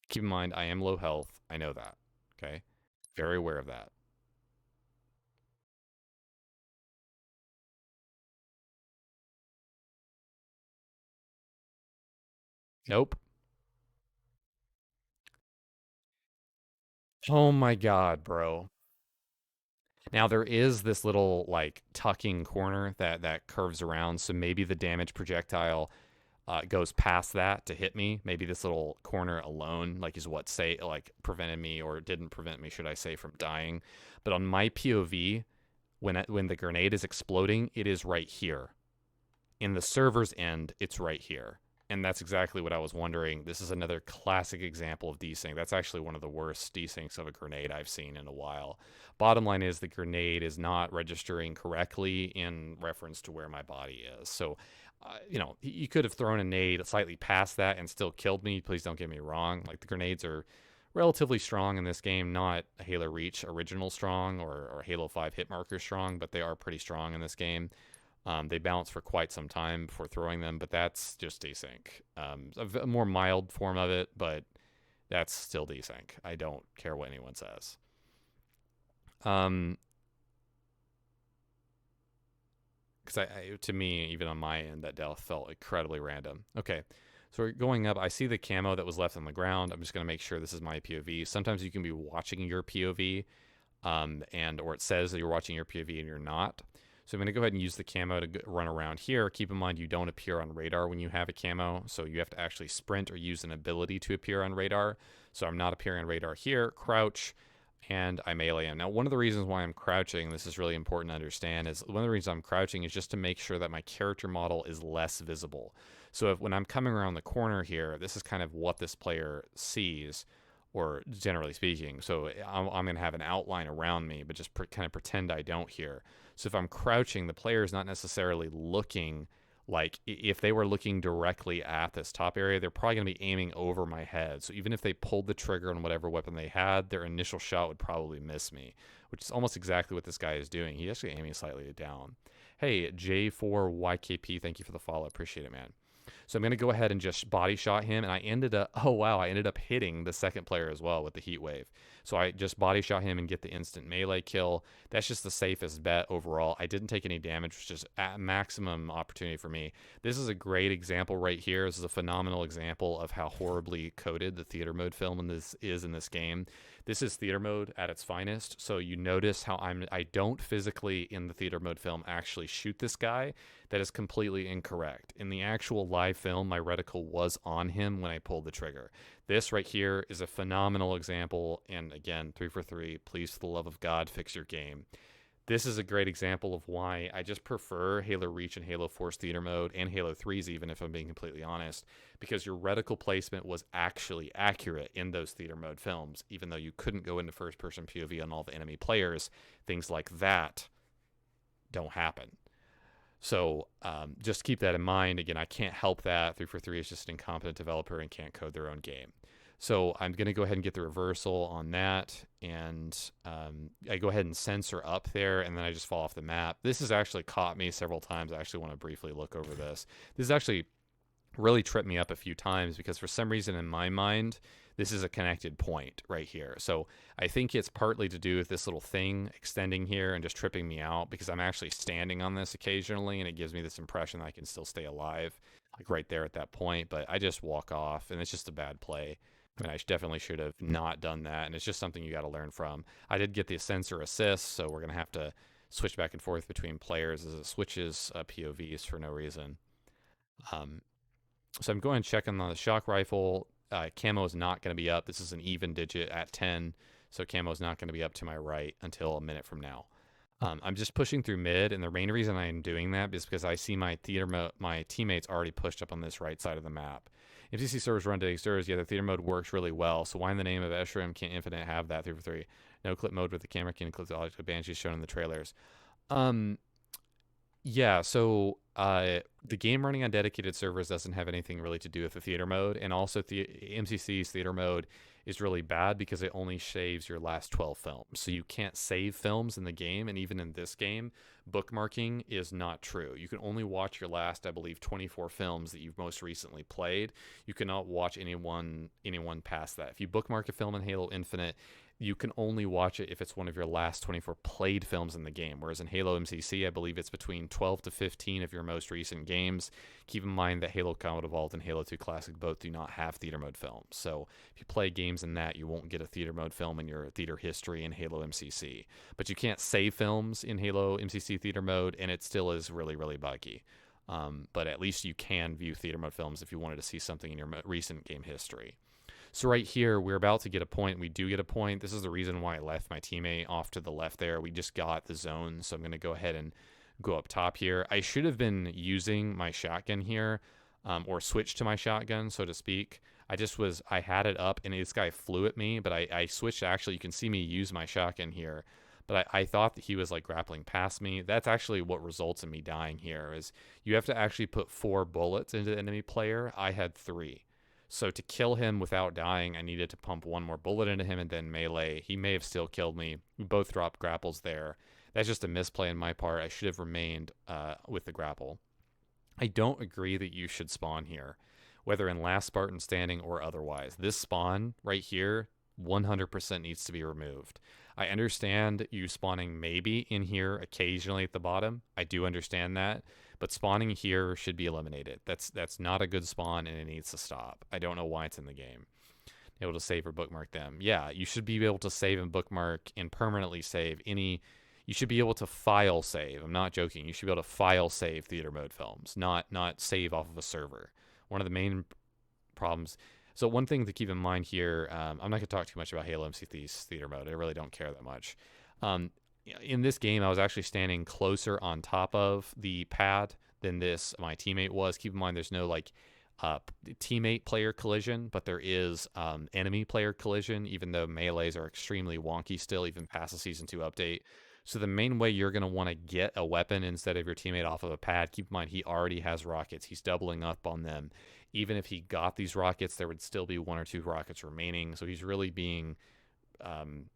Keep in mind, I am low health. I know that. Okay, very aware of that. Nope. Oh my god, bro. Now there is this little like tucking corner that curves around, so maybe the damage projectile goes past that to hit me. Maybe this little corner alone is what prevented me, or didn't prevent me, should I say, from dying. But on my POV, when the grenade is exploding, it is right here. In the server's end, it's right here. And that's exactly what I was wondering. This is another classic example of desync. That's actually one of the worst desyncs of a grenade I've seen in a while. Bottom line is the grenade is not registering correctly in reference to where my body is. So, you could have thrown a nade slightly past that and still killed me. Please don't get me wrong. Like, the grenades are relatively strong in this game, not Halo Reach original strong or Halo 5 hit marker strong, but they are pretty strong in this game. They bounce for quite some time before throwing them, but that's just desync. A more mild form of it, but that's still desync. I don't care what anyone says. Because to me, even on my end, that death felt incredibly random. Okay, so we're going up. I see the camo that was left on the ground. I'm just going to make sure this is my POV. Sometimes you can be watching your POV, or it says that you're watching your POV and you're not. So I'm going to go ahead and use the camo to run around here. Keep in mind, you don't appear on radar when you have a camo, so you have to actually sprint or use an ability to appear on radar. So I'm not appearing on radar here. Crouch, and I melee him. Now, one of the reasons why I'm crouching, this is really important to understand, is one of the reasons I'm crouching is just to make sure that my character model is less visible. So when I'm coming around the corner here, this is kind of what this player sees, or generally speaking. So I'm going to have an outline around me, but just kind of pretend I don't here. So if I'm crouching, the player is not necessarily looking Like, if they were looking directly at this top area, they're probably going to be aiming over my head. So even if they pulled the trigger on whatever weapon they had, their initial shot would probably miss me, which is almost exactly what this guy is doing. He's actually aiming slightly down. Hey, J4YKP, thank you for the follow. Appreciate it, man. So I'm going to go ahead and just body shot him, and I ended up hitting the second player as well with the heat wave. So I just body shot him and get the instant melee kill. That's just the safest bet overall. I didn't take any damage, which is at maximum opportunity for me. This is a great example right here. This is a phenomenal example of how horribly coded the theater mode film in this game. This is theater mode at its finest. So you notice how I don't physically in the theater mode film actually shoot this guy. That is completely incorrect. In the actual live film, my reticle was on him when I pulled the trigger. This right here is a phenomenal example. And again, 3 for 3, please, for the love of God, fix your game. This is a great example of why I just prefer Halo Reach and Halo Force Theater Mode and Halo 3's, even if I'm being completely honest, because your reticle placement was actually accurate in those theater mode films, even though you couldn't go into first-person POV on all the enemy players. Things like that don't happen. So just keep that in mind. Again, I can't help that. 3 for 3 is just an incompetent developer and can't code their own game. So I'm going to go ahead and get the reversal on that, and I go ahead and censor up there, and then I just fall off the map. This has actually caught me several times. I actually want to briefly look over this. This has actually really tripped me up a few times because for some reason in my mind, this is a connected point right here. So I think it's partly to do with this little thing extending here and just tripping me out because I'm actually standing on this occasionally, and it gives me this impression that I can still stay alive, like right there at that point. But I just walk off, and it's just a bad play. I mean, I definitely should have not done that, and it's just something you got to learn from. I did get the sensor assist, so we're going to have to switch back and forth between players as it switches POVs for no reason. So I'm going to check on the shock rifle. Camo is not going to be up. This is an even digit at 10, so camo is not going to be up to my right until a minute from now. I'm just pushing through mid, and the main reason I'm doing that is because I see my teammates already pushed up on this right side of the map. MCC servers run daily servers, yeah, the theater mode works really well. So why in the name of SRAM can't Infinite have that 3 for 3? No clip mode with the camera can clip the object of Banshee shown in the trailers. Yeah, so the game running on dedicated servers doesn't have anything really to do with the theater mode, and also MCC's theater mode is really bad because it only saves your last 12 films. So you can't save films in the game, and even in this game, bookmarking is not true. You can only watch your last, I believe, 24 films that you've most recently played. You cannot watch anyone past that. If you bookmark a film in Halo Infinite, you can only watch it if it's one of your last 24 played films in the game. Whereas in Halo MCC, I believe it's between 12 to 15 of your most recent games. Keep in mind that Halo Combat Evolved and Halo 2 Classic both do not have theater mode films. So if you play games in that, you won't get a theater mode film in your theater history in Halo MCC. But you can't save films in Halo MCC theater mode, and it still is really, really buggy. But at least you can view theater mode films if you wanted to see something in your recent game history. So right here, we're about to get a point. We do get a point. This is the reason why I left my teammate off to the left there. We just got the zone, so I'm going to go ahead and go up top here. I should have been using my shotgun here, or switch to my shotgun, so to speak. I had it up, and this guy flew at me, but I switched. Actually, you can see me use my shotgun here, but I thought that he was like grappling past me. That's actually what results in me dying here, is you have to actually put 4 bullets into the enemy player. I had 3. So to kill him without dying, I needed to pump 1 more bullet into him and then melee. He may have still killed me. We both dropped grapples there. That's just a misplay on my part. I should have remained with the grapple. I don't agree that you should spawn here, whether in Last Spartan Standing or otherwise. This spawn right here 100% needs to be removed. I understand you spawning maybe in here occasionally at the bottom. I do understand that. But spawning here should be eliminated. That's not a good spawn, and it needs to stop. I don't know why it's in the game. Able to save or bookmark them. Yeah, you should be able to save and bookmark and permanently save any. You should be able to file save. I'm not joking. You should be able to file save theater mode films, not save off of a server. One of the main problems. So one thing to keep in mind here, I'm not going to talk too much about Halo MCC's theater mode. I really don't care that much. In this game, I was actually standing closer on top of the pad than my teammate was. Keep in mind, there's no like teammate player collision, but there is enemy player collision, even though melees are extremely wonky still, even past the Season 2 update. So the main way you're going to want to get a weapon instead of your teammate off of a pad, keep in mind he already has rockets. He's doubling up on them. Even if he got these rockets, there would still be 1 or 2 rockets remaining. So he's really being, weapon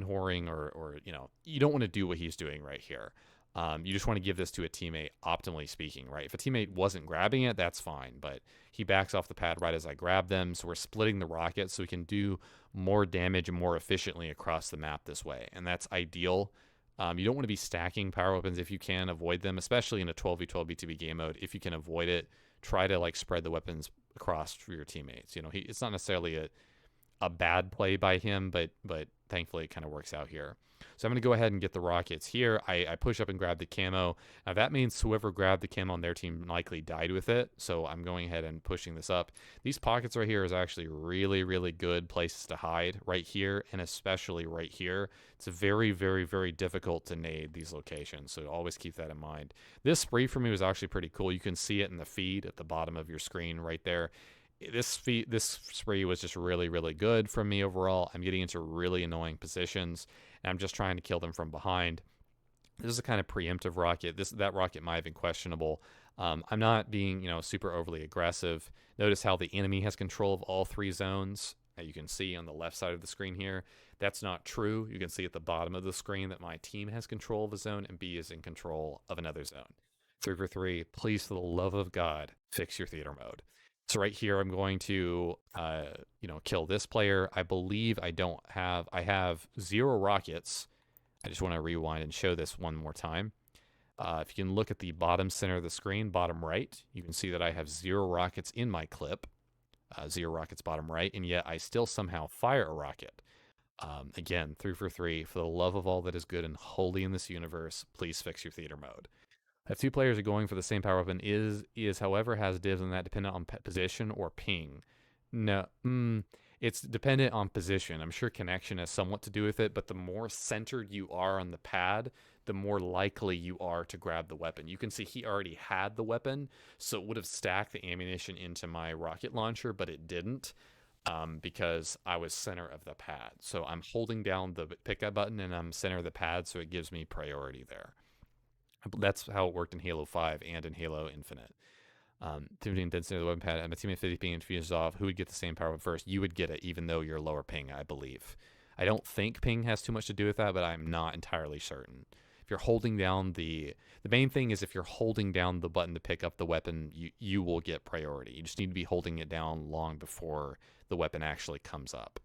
whoring, or you don't want to do what he's doing right here. You just want to give this to a teammate, optimally speaking, right? If a teammate wasn't grabbing it, that's fine. But he backs off the pad right as I grab them. So we're splitting the rockets so we can do more damage more efficiently across the map this way. And that's ideal. You don't want to be stacking power weapons if you can avoid them, especially in a 12v12 BTB game mode. If you can avoid it, try to like spread the weapons across for your teammates. It's not necessarily a bad play by him, but thankfully it kind of works out here. So I'm going to go ahead and get the rockets here. I push up and grab the camo. Now that means whoever grabbed the camo on their team likely died with it. So I'm going ahead and pushing this up. These pockets right here is actually really, really good places to hide, right here, and especially right here. It's very, very, very difficult to nade these locations. So always keep that in mind. This spree for me was actually pretty cool. You can see it in the feed at the bottom of your screen right there. This spree was just really, really good from me overall. I'm getting into really annoying positions, and I'm just trying to kill them from behind. This is a kind of preemptive rocket. That rocket might have been questionable. I'm not being, super overly aggressive. Notice how the enemy has control of all 3 zones. You can see on the left side of the screen here. That's not true. You can see at the bottom of the screen that my team has control of a zone and B is in control of another zone. 3 for 3. Please, for the love of God, fix your theater mode. So right here, I'm going to, kill this player. I believe I have 0 rockets. I just want to rewind and show this one more time. If you can look at the bottom center of the screen, bottom right, you can see that I have 0 rockets in my clip. 0 rockets bottom right, and yet I still somehow fire a rocket. Again, 3 for 3. For the love of all that is good and holy in this universe, please fix your theater mode. If 2 players are going for the same power weapon, is however has dibs on that dependent on position or ping? No, it's dependent on position. I'm sure connection has somewhat to do with it, but the more centered you are on the pad, the more likely you are to grab the weapon. You can see he already had the weapon, so it would have stacked the ammunition into my rocket launcher, but it didn't because I was center of the pad. So I'm holding down the pickup button and I'm center of the pad, so it gives me priority there. That's how it worked in Halo 5 and in Halo Infinite. Between density of the weapon pad and my teammate 50 ping and fuses off, who would get the same power first? You would get it, even though you're lower ping, I believe. I don't think ping has too much to do with that, but I'm not entirely certain. If you're holding down the main thing is if you're holding down the button to pick up the weapon, you will get priority. You just need to be holding it down long before the weapon actually comes up.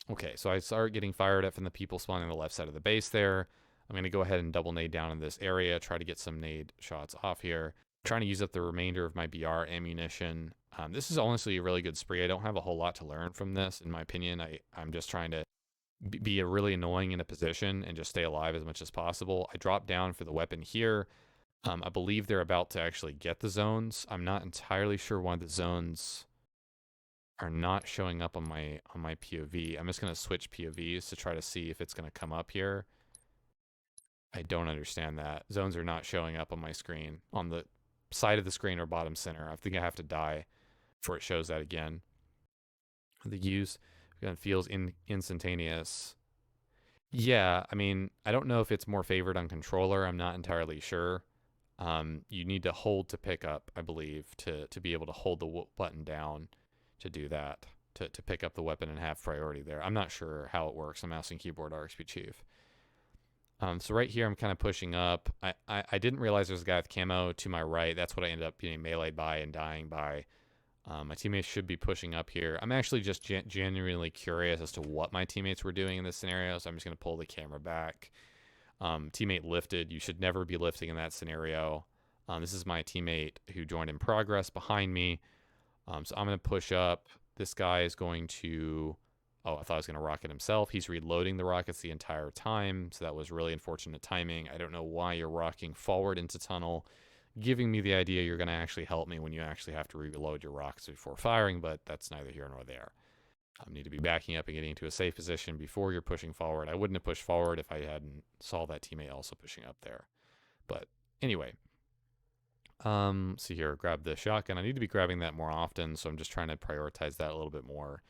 Okay, so I start getting fired at from the people spawning on the left side of the base there. I'm going to go ahead and double nade down in this area, try to get some nade shots off here. I'm trying to use up the remainder of my BR ammunition. This is honestly a really good spree. I don't have a whole lot to learn from this, in my opinion. I'm just trying to be really annoying in a position and just stay alive as much as possible. I drop down for the weapon here. I believe they're about to actually get the zones. I'm not entirely sure why the zones are not showing up on my POV. I'm just going to switch POVs to try to see if it's going to come up here. I don't understand that. Zones are not showing up on my screen, on the side of the screen or bottom center. I think I have to die before it shows that again. The use feels instantaneous. Yeah, I mean, I don't know if it's more favored on controller. I'm not entirely sure. You need to hold to pick up, I believe, to be able to hold the button down to do that, to pick up the weapon and have priority there. I'm not sure how it works on mouse and keyboard RXP Chief. So right here, I'm kind of pushing up. I didn't realize there's a guy with camo to my right. That's what I ended up getting meleeed by and dying by. My teammates should be pushing up here. I'm actually just genuinely curious as to what my teammates were doing in this scenario, so I'm just going to pull the camera back. Teammate lifted. You should never be lifting in that scenario. This is my teammate who joined in progress behind me. So I'm going to push up. This guy is going to... Oh, I thought I was going to rocket himself. He's reloading the rockets the entire time, so that was really unfortunate timing. I don't know why you're rocking forward into tunnel, giving me the idea you're going to actually help me when you actually have to reload your rockets before firing, but that's neither here nor there. Need to be backing up and getting into a safe position before you're pushing forward. I wouldn't have pushed forward if I hadn't saw that teammate also pushing up there. But anyway, see here, grab the shotgun. I need to be grabbing that more often, so I'm just trying to prioritize that a little bit more.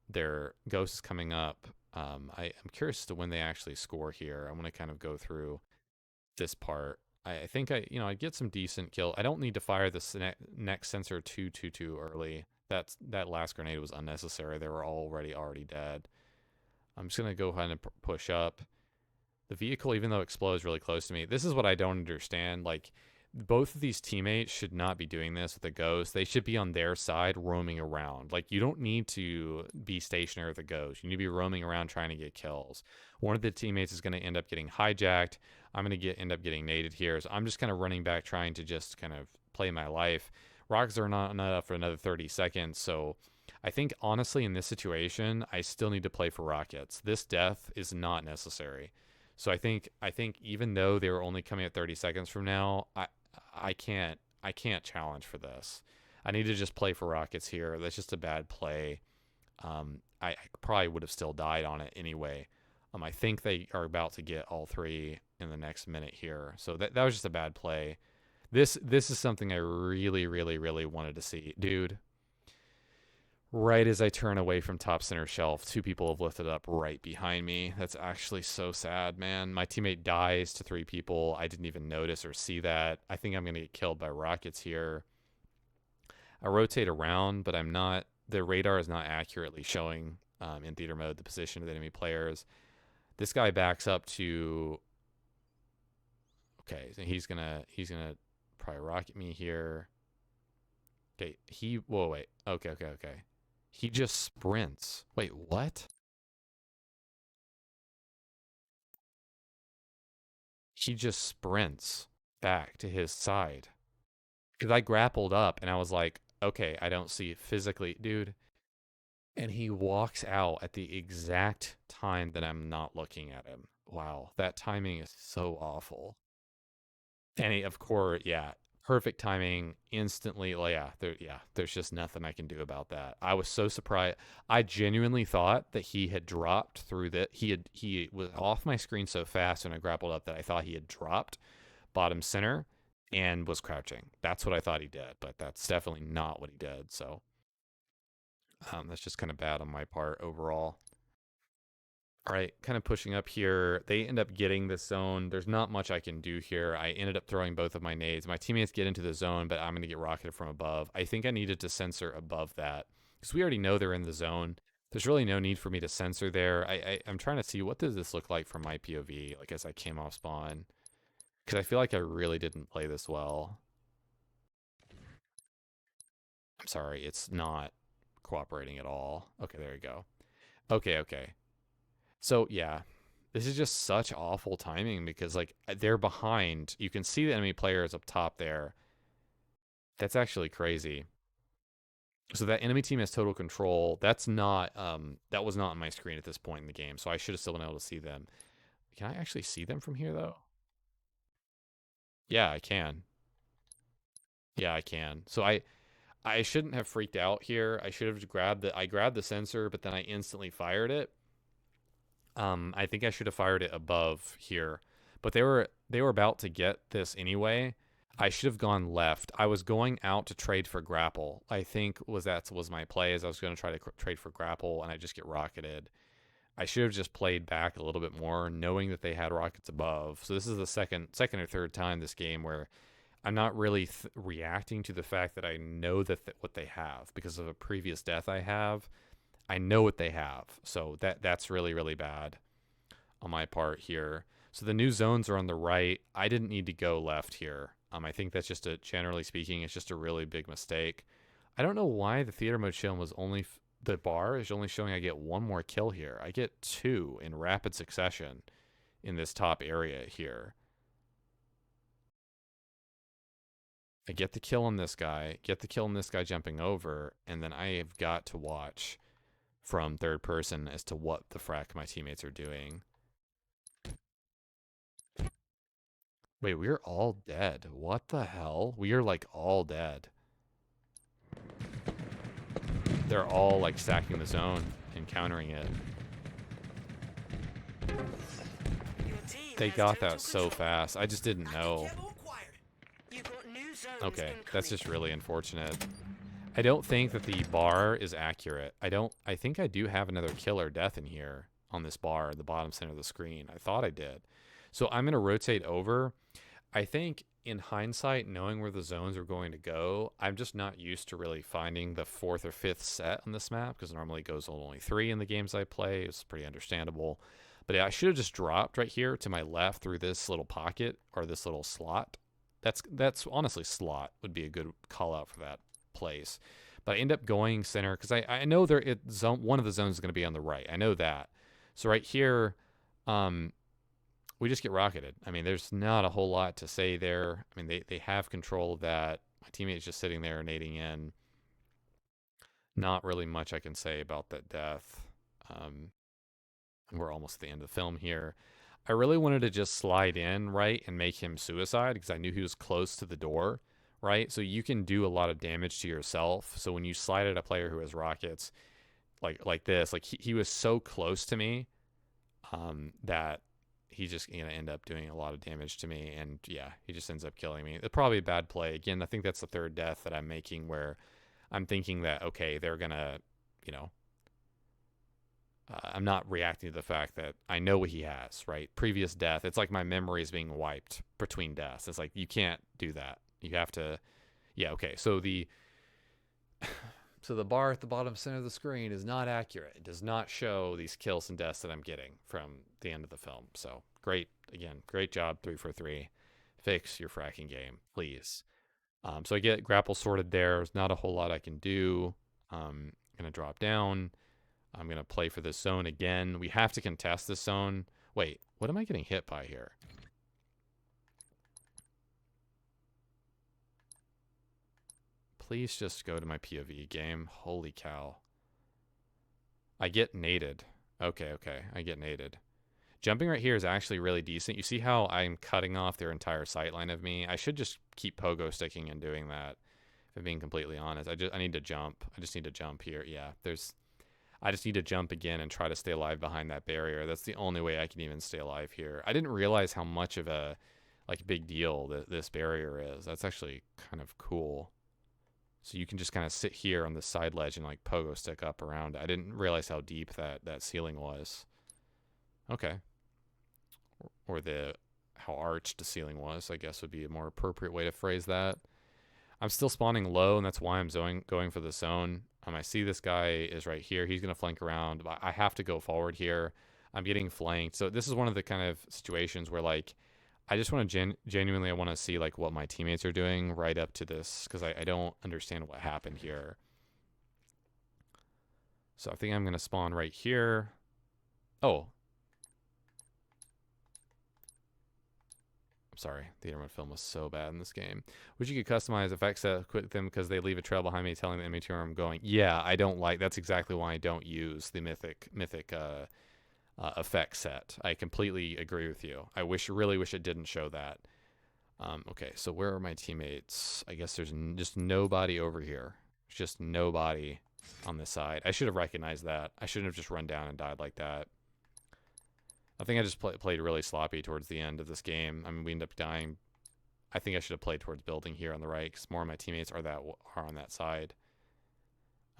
Their Ghost is coming up. I'm curious as to when they actually score here. I want to kind of go through this part. I think I get some decent kill. I don't need to fire this next sensor too early. That last grenade was unnecessary. They were already dead. I'm just gonna go ahead and push up. The vehicle, even though it explodes really close to me, this is what I don't understand. Like, both of these teammates should not be doing this with the Ghost. They should be on their side roaming around. Like, you don't need to be stationary with the Ghost. You need to be roaming around trying to get kills. One of the teammates is going to end up getting hijacked. I'm going to end up getting naded here. So I'm just kind of running back, trying to just kind of play my life. Rockets are not enough for another 30 seconds. So I think, honestly, in this situation, I still need to play for rockets. This death is not necessary. So I think even though they were only coming at 30 seconds from now, I can't challenge for this. I need to just play for rockets here. That's just a bad play. I probably would have still died on it anyway. I think they are about to get all three in the next minute here. So that was just a bad play. This is something I really wanted to see. Dude, right as I turn away from top center shelf, two people have lifted up right behind me. That's actually so sad, man. My teammate dies to three people. I didn't even notice or see that. I think I'm going to get killed by rockets here. I rotate around, but I'm not. The radar is not accurately showing in theater mode the position of the enemy players. This guy backs up to... Okay, so he's gonna probably rocket me here. Okay, whoa, wait. Okay. He just sprints. Wait, what? He just sprints back to his side. Because I grappled up and I was like, okay, I don't see it physically. Dude. And he walks out at the exact time that I'm not looking at him. Wow, that timing is so awful. And he, of course, yeah, perfect timing, instantly. There's just nothing I can do about that. I was so surprised. I genuinely thought that he had dropped through that. He was off my screen so fast when I grappled up that I thought he had dropped bottom center and was crouching. That's what I thought he did, but that's definitely not what he did. So that's just kind of bad on my part overall. All right, kind of pushing up here. They end up getting the zone. There's not much I can do here. I ended up throwing both of my nades. My teammates get into the zone, but I'm going to get rocketed from above. I think I needed to sensor above that because we already know they're in the zone. There's really no need for me to sensor there. I'm trying to see, what does this look like from my POV, like as I came off spawn? Because I feel like I really didn't play this well. I'm sorry, it's not cooperating at all. Okay, there you go. Okay. So, yeah, this is just such awful timing because, like, they're behind. You can see the enemy players up top there. That's actually crazy. So that enemy team has total control. That's not, that was not on my screen at this point in the game, so I should have still been able to see them. Can I actually see them from here, though? Yeah, I can. Yeah, I can. So I shouldn't have freaked out here. I should have grabbed the sensor, but then I instantly fired it. I think I should have fired it above here, but they were about to get this anyway. I should have gone left. I was going out to trade for grapple. I think was my play, as I was going to try to trade for grapple, and I just get rocketed. I should have just played back a little bit more, knowing that they had rockets above. So this is the second or third time this game where I'm not really reacting to the fact that I know that what they have because of a previous death I have. I know what they have, so that's really bad on my part here. So the new zones are on the right. I didn't need to go left here. I think that's just generally speaking, it's just a really big mistake. I don't know why the theater mode shown was only the bar is only showing I get one more kill here. I get 2 in rapid succession in this top area here. I get the kill on this guy, jumping over, and then I have got to watch from third person as to what the frack my teammates are doing. Wait, we're all dead. What the hell? We are like all dead. They're all like stacking the zone and countering it. They got that so fast. I just didn't know. Okay, that's just really unfortunate. I don't think that the bar is accurate. I think I do have another kill or death in here on this bar, the bottom center of the screen. I thought I did. So I'm going to rotate over. I think in hindsight, knowing where the zones are going to go, I'm just not used to really finding the 4th or 5th set on this map, because normally it goes only 3 in the games I play. It's pretty understandable. But I should have just dropped right here to my left through this little pocket or this little slot. That's honestly, slot would be a good call out for that place. But I end up going center because I know one of the zones is going to be on the right. I know that. So right here, we just get rocketed. I mean, there's not a whole lot to say there. I mean, they have control of that. My teammate's just sitting there nading in. Not really much I can say about that death. We're almost at the end of the film here. I really wanted to just slide in, right, and make him suicide because I knew he was close to the door, right? So you can do a lot of damage to yourself. So when you slide at a player who has rockets like this, like he was so close to me that he's just going to end up doing a lot of damage to me. And yeah, he just ends up killing me. It's probably a bad play. Again, I think that's the 3rd death that I'm making where I'm thinking that, okay, they're going to, you know, I'm not reacting to the fact that I know what he has, right? Previous death. It's like my memory is being wiped between deaths. It's like, you can't do that. You have to, yeah, okay. So the bar at the bottom center of the screen is not accurate. It does not show these kills and deaths that I'm getting from the end of the film. So great, again, great job, 343. Fix your fracking game, please. So I get grapple sorted there. There's not a whole lot I can do. I'm going to drop down. I'm going to play for this zone again. We have to contest this zone. Wait, what am I getting hit by here? Please just go to my POV game. Holy cow. I get naded. Okay. I get naded. Jumping right here is actually really decent. You see how I'm cutting off their entire sightline of me? I should just keep pogo sticking and doing that, if I'm being completely honest. I need to jump. I just need to jump here. Yeah, I just need to jump again and try to stay alive behind that barrier. That's the only way I can even stay alive here. I didn't realize how much of a big deal that this barrier is. That's actually kind of cool. So you can just kind of sit here on the side ledge and pogo stick up around it. I didn't realize how deep that ceiling was. Okay. Or how arched the ceiling was, I guess would be a more appropriate way to phrase that. I'm still spawning low, and that's why I'm going for the zone. I see this guy is right here. He's going to flank around. I have to go forward here. I'm getting flanked. So this is one of the kind of situations where, I just want to genuinely, I want to see, what my teammates are doing right up to this, because I don't understand what happened here. So I think I'm going to spawn right here. Oh. I'm sorry, the internet film was so bad in this game. Wish you could customize effects that quit them because they leave a trail behind me telling the enemy where I'm going. Yeah, I don't like. That's exactly why I don't use the mythic effect set. I completely agree with you. I really wish it didn't show that. Okay, so where are my teammates? I guess there's just nobody over here. There's just nobody on this side. I should have recognized that. I shouldn't have just run down and died like that. I think I just played really sloppy towards the end of this game. I mean, we ended up dying. I think I should have played towards building here on the right, because more of my teammates are on that side.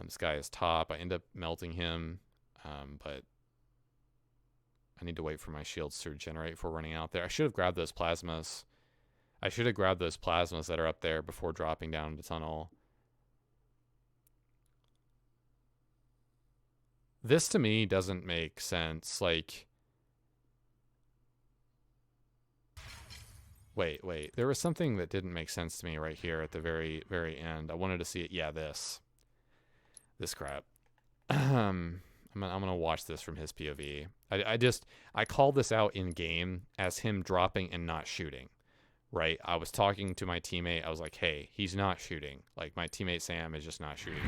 This guy is top. I end up melting him, but I need to wait for my shields to regenerate before running out there. I should have grabbed those plasmas. I should have grabbed those plasmas that are up there before dropping down the tunnel. This to me doesn't make sense. Wait. There was something that didn't make sense to me right here at the very, very end. I wanted to see it. Yeah, this crap. I'm gonna watch this from his POV. I called this out in game as him dropping and not shooting. Right? I was talking to my teammate. I was like, hey, he's not shooting. My teammate Sam is just not shooting.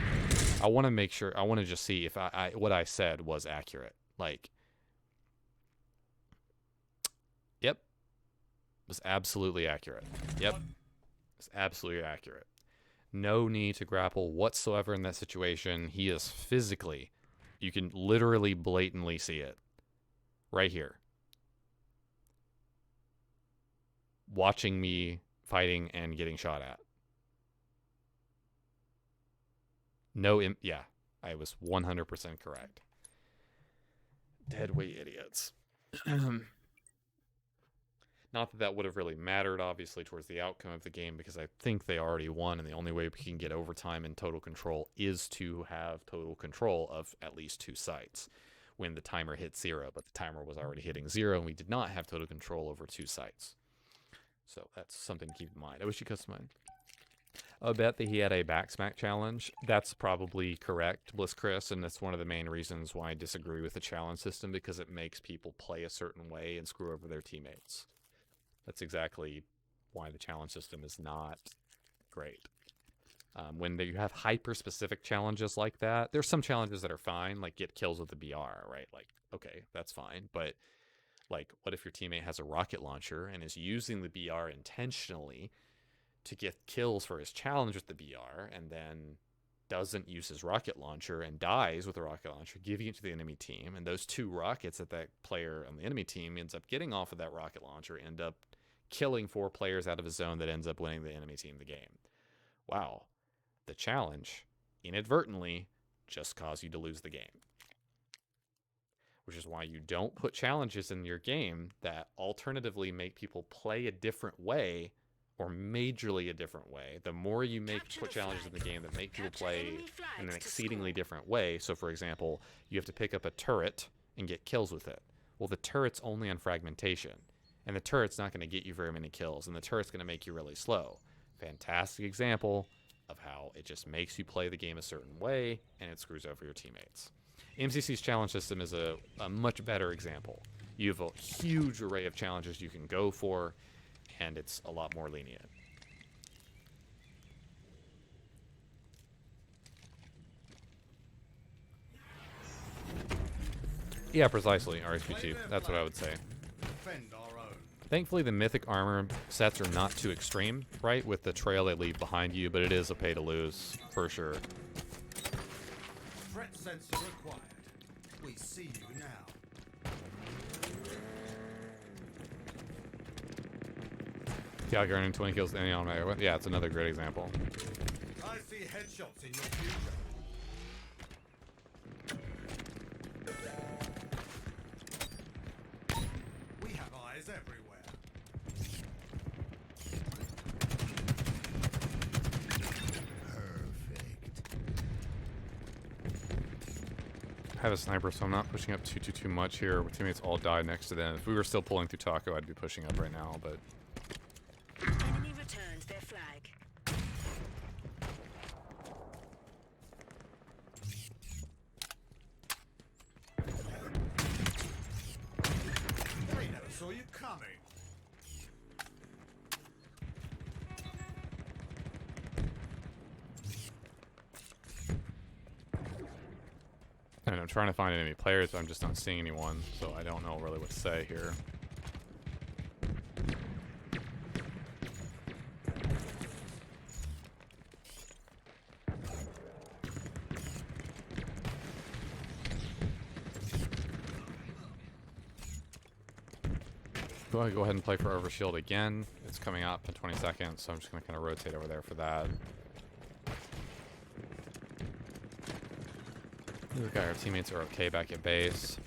I want to make sure. I want to just see if what I said was accurate. Yep. It was absolutely accurate. Yep. It's absolutely accurate. No need to grapple whatsoever in that situation. He is physically, you can literally blatantly see it. Right here. Watching me fighting and getting shot at. Yeah, I was 100% correct. Deadweight idiots. Not that that would have really mattered, obviously, towards the outcome of the game, because I think they already won, and the only way we can get overtime and total control is to have total control of at least 2 sites when the timer hits 0, but the timer was already hitting 0, and we did not have total control over 2 sites. So that's something to keep in mind. I wish you could mind. I bet that he had a backsmack challenge. That's probably correct, Bliss Chris, and that's one of the main reasons why I disagree with the challenge system, because it makes people play a certain way and screw over their teammates. That's exactly why the challenge system is not great. When you have hyper-specific challenges like that, there's some challenges that are fine, like get kills with the BR, right? Like, okay, that's fine. But, like, what if your teammate has a rocket launcher and is using the BR intentionally to get kills for his challenge with the BR, and then doesn't use his rocket launcher and dies with the rocket launcher, giving it to the enemy team, and those 2 rockets that that player on the enemy team ends up getting off of that rocket launcher end up killing 4 players out of his zone that ends up winning the enemy team the game. Wow. The challenge, inadvertently, just caused you to lose the game. Which is why you don't put challenges in your game that alternatively make people play a different way, or majorly a different way. The more you put challenges in the game that make people play in an exceedingly different way. So, for example, you have to pick up a turret and get kills with it. Well, the turret's only on fragmentation, and the turret's not going to get you very many kills, and the turret's going to make you really slow. Fantastic example of how it just makes you play the game a certain way, and it screws over your teammates. MCC's challenge system is a much better example. You have a huge array of challenges you can go for, and it's a lot more lenient. Yeah, precisely, RSP2. That's what I would say. Defend our own. Thankfully, the mythic armor sets are not too extreme, right, with the trail they leave behind you, but it is a pay to lose, for sure. Threat sensor required. We see you now. Tiago earning 20 kills any on Mega. Yeah, it's another great example. I see headshots in your future. We have eyes everywhere. Perfect. I have a sniper, so I'm not pushing up too much here. My teammates all died next to them. If we were still pulling through Taco, I'd be pushing up right now, but... Enemy returned their flag. We never saw you coming. And I'm trying to find enemy players, but I'm just not seeing anyone, so I don't know really what to say here. Go ahead and play for Overshield again. It's coming up in 20 seconds, so I'm just going to kind of rotate over there for that. Look, our teammates are okay back at base.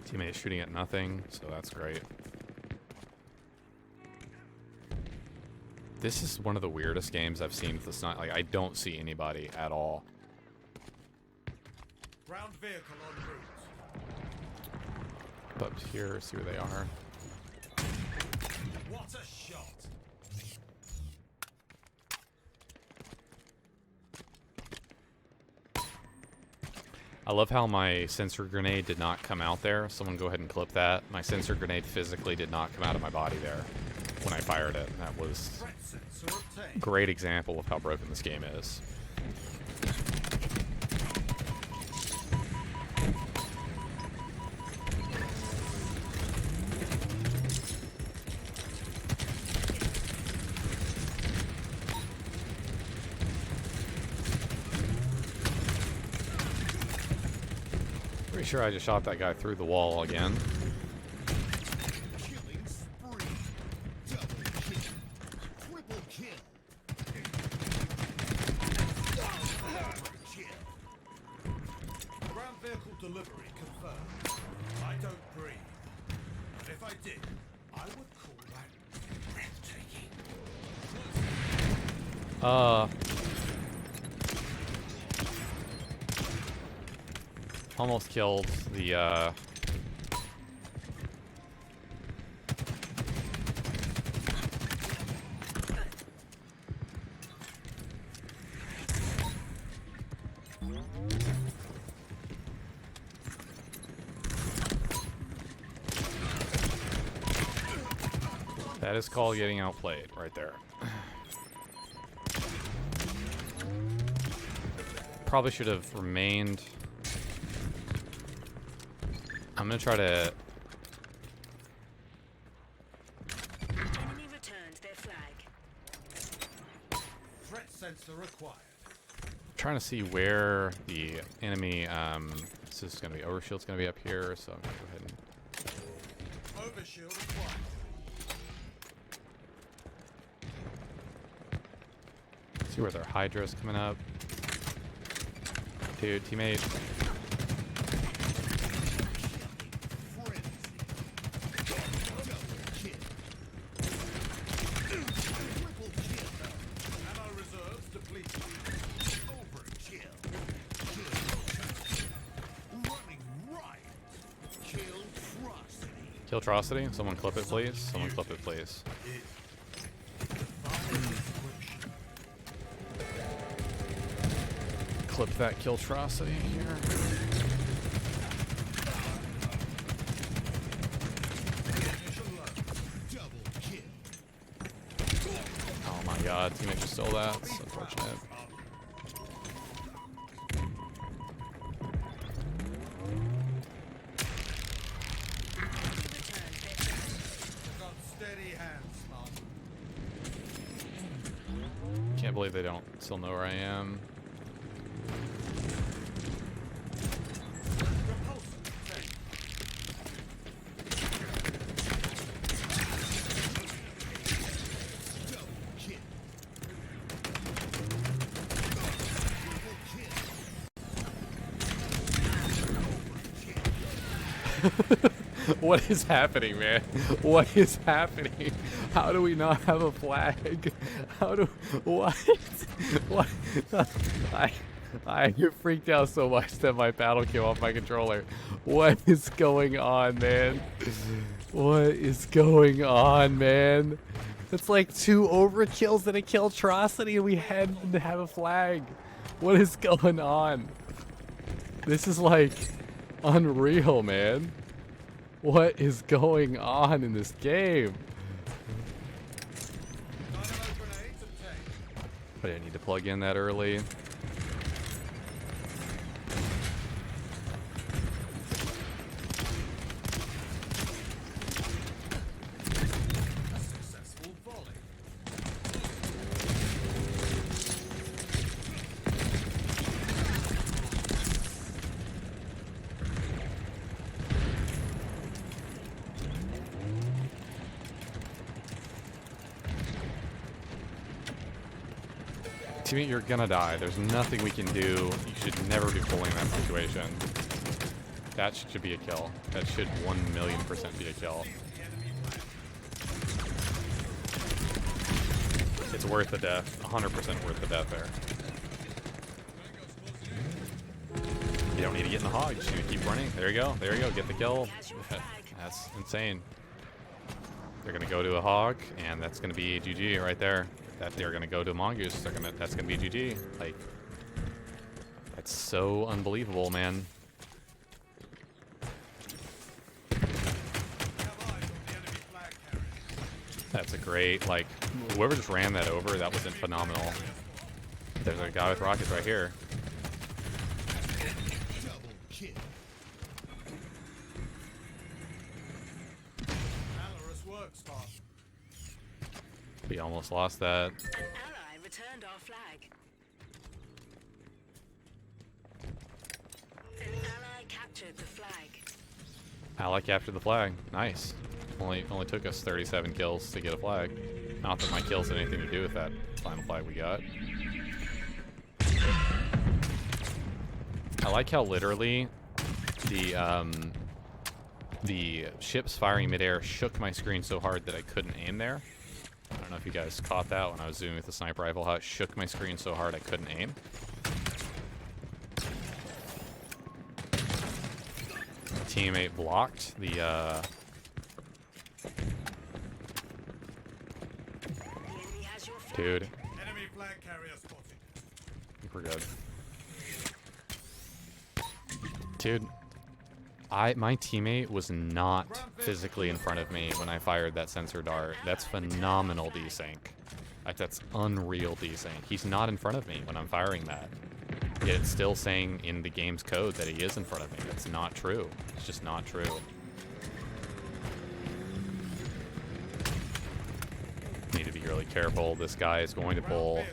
Teammate shooting at nothing, so that's great. This is one of the weirdest games I've seen with the sniper. Like, I don't see anybody at all. Ground vehicle en route. Up here, see where they are. What a shot! I love how my sensor grenade did not come out there. Someone go ahead and clip that. My sensor grenade physically did not come out of my body there when I fired it. That was Threat sensor a obtained. great example of how broken this game is. Pretty sure I just shot that guy through the wall again. Killing spree. Double kill. Triple kill. vehicle delivery confirmed. I don't breathe. But if I did, I would call that breathtaking. Almost killed the that is called getting outplayed right there. Probably should have remained. I'm gonna try to. Enemy returned their flag. Threat sensor required. Trying to see where the enemy. This is gonna be overshield's gonna be up here, so I'm gonna go ahead and. Overshield required. See where their Hydra's coming up. Dude, teammate. Ammo reserves depleted. Overkill. Running riot. Killtrocity. Killtrocity? Someone clip it, please. Someone clip it, please. Clip that Killtrocity here. Double kill. Oh my god, teammate just stole that. It's unfortunate. Got steady hands, Mark. Can't believe they don't still know where I am. Repulsor tank. Double kill. What is happening, man? What is happening? How do we not have a flag? How do what? What? I freaked out so much that my battle came off my controller. What is going on, man? What is going on, man? It's like 2 overkills and a Killtrocity, and we had to have a flag. What is going on? This is like unreal, man. What is going on in this game? Dynamo grenades obtained. But I need to plug in that early. A successful volley. Teammate, you're gonna die. There's nothing we can do. You should never be pulling that situation. That should be a kill. That should 1,000,000% be a kill. The enemy flag. It's worth the death. 100% worth the death there. You don't need to get in the hog. You just need to keep running. There you go. There you go. Get the kill. That's insane. They're gonna go to a hog, and that's gonna be GG right there. That they're gonna go to a mongoose. That's gonna be GG. Like, that's so unbelievable, man. We have eyes on the enemy flag carrier. That's a great, like, whoever just ran that over, that wasn't phenomenal. There's a guy with rockets right here. Double kill. Valorous work, Spartan. We almost lost that. An ally returned our flag. An ally captured the flag. Ally captured the flag. Nice. Only took us 37 kills to get a flag. Not that my kills had anything to do with that final flag we got. I like how literally The ships firing midair shook my screen so hard that I couldn't aim there. I don't know if you guys caught that when I was zooming with the sniper rifle, how it shook my screen so hard I couldn't aim. Teammate blocked the The enemy has your flag. dude. Enemy flag carrier spotted. I think we're good. Dude, my teammate was not physically in front of me when I fired that sensor dart. That's phenomenal desync. Like, that's unreal desync. He's not in front of me when I'm firing that. Yet it's still saying in the game's code that he is in front of me. That's not true. It's just not true. Need to be really careful. This guy is going to pull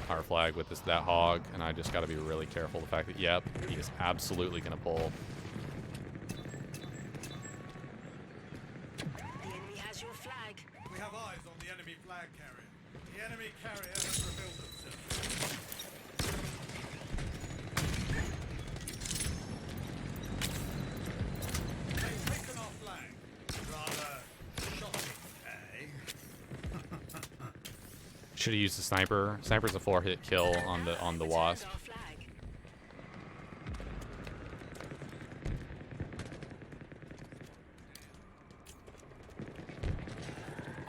our flag with that hog, and I just got to be really careful. The fact that, yep, he is absolutely going to pull. The enemy has your flag. We have eyes on the enemy flag carrier. The enemy carrier has revealed themselves. They've taken our flag. Rather shocking, eh? Should have used the sniper. Sniper's a 4-hit kill on the Returned wasp. our flag.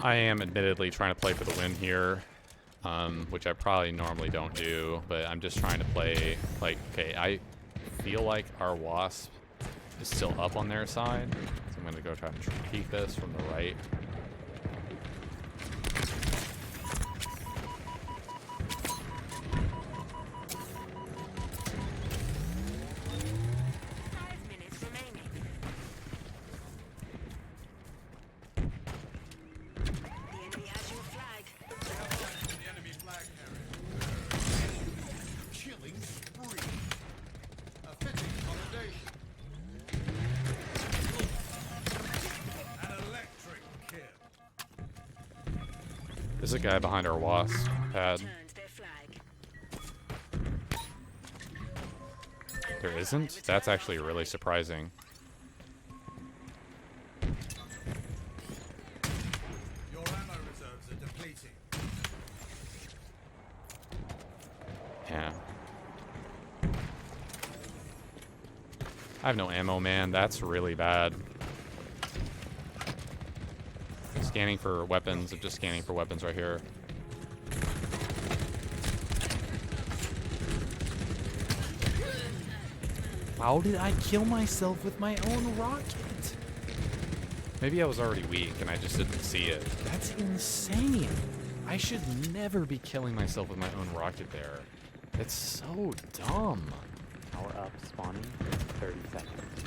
I am admittedly trying to play for the win here, which I probably normally don't do, but I'm just trying to play, like, okay, I feel like our wasp is still up on their side, so I'm going to go try to peek this from the right. The enemy has your flag. We have eyes on the enemy flag carrier. Killing spree. A fitting commendation. An electric kill. There's a guy behind our wasp pad. Returned their flag. There isn't? That's actually really surprising. Your ammo reserves are depleting. Yeah. I have no ammo, man. That's really bad. Scanning for weapons. I'm just scanning for weapons right here. How did I kill myself with my own rocket? Maybe I was already weak and I just didn't see it. That's insane. I should never be killing myself with my own rocket there. It's so dumb. Power up, spawning, 30 seconds.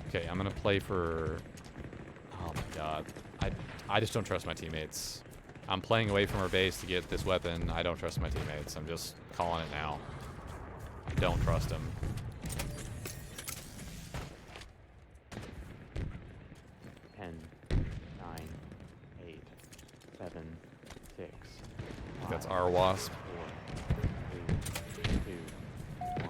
Okay, I'm gonna play for... Oh my god. I just don't trust my teammates. I'm playing away from our base to get this weapon. I don't trust my teammates. I'm just calling it now. I don't trust them. Ten, 9, 8, 7, 6. That's 5, our wasp. 4, 3, 2, 1.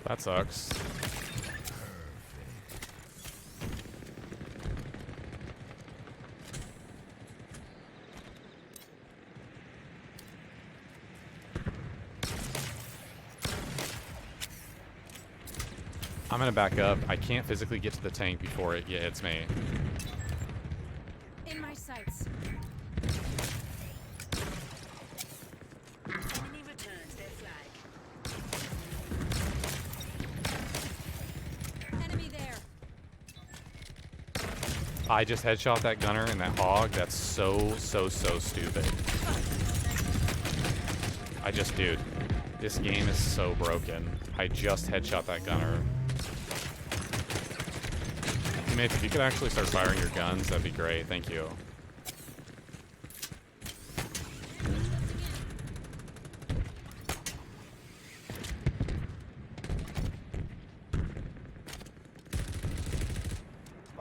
That sucks. I'm gonna back up. I can't physically get to the tank before it hits me. In my sights. Enemy returns their flag. Enemy there. I just headshot that gunner and that hog. That's so stupid. Dude, this game is so broken. I just headshot that gunner. Teammates, if you could actually start firing your guns, that'd be great. Thank you.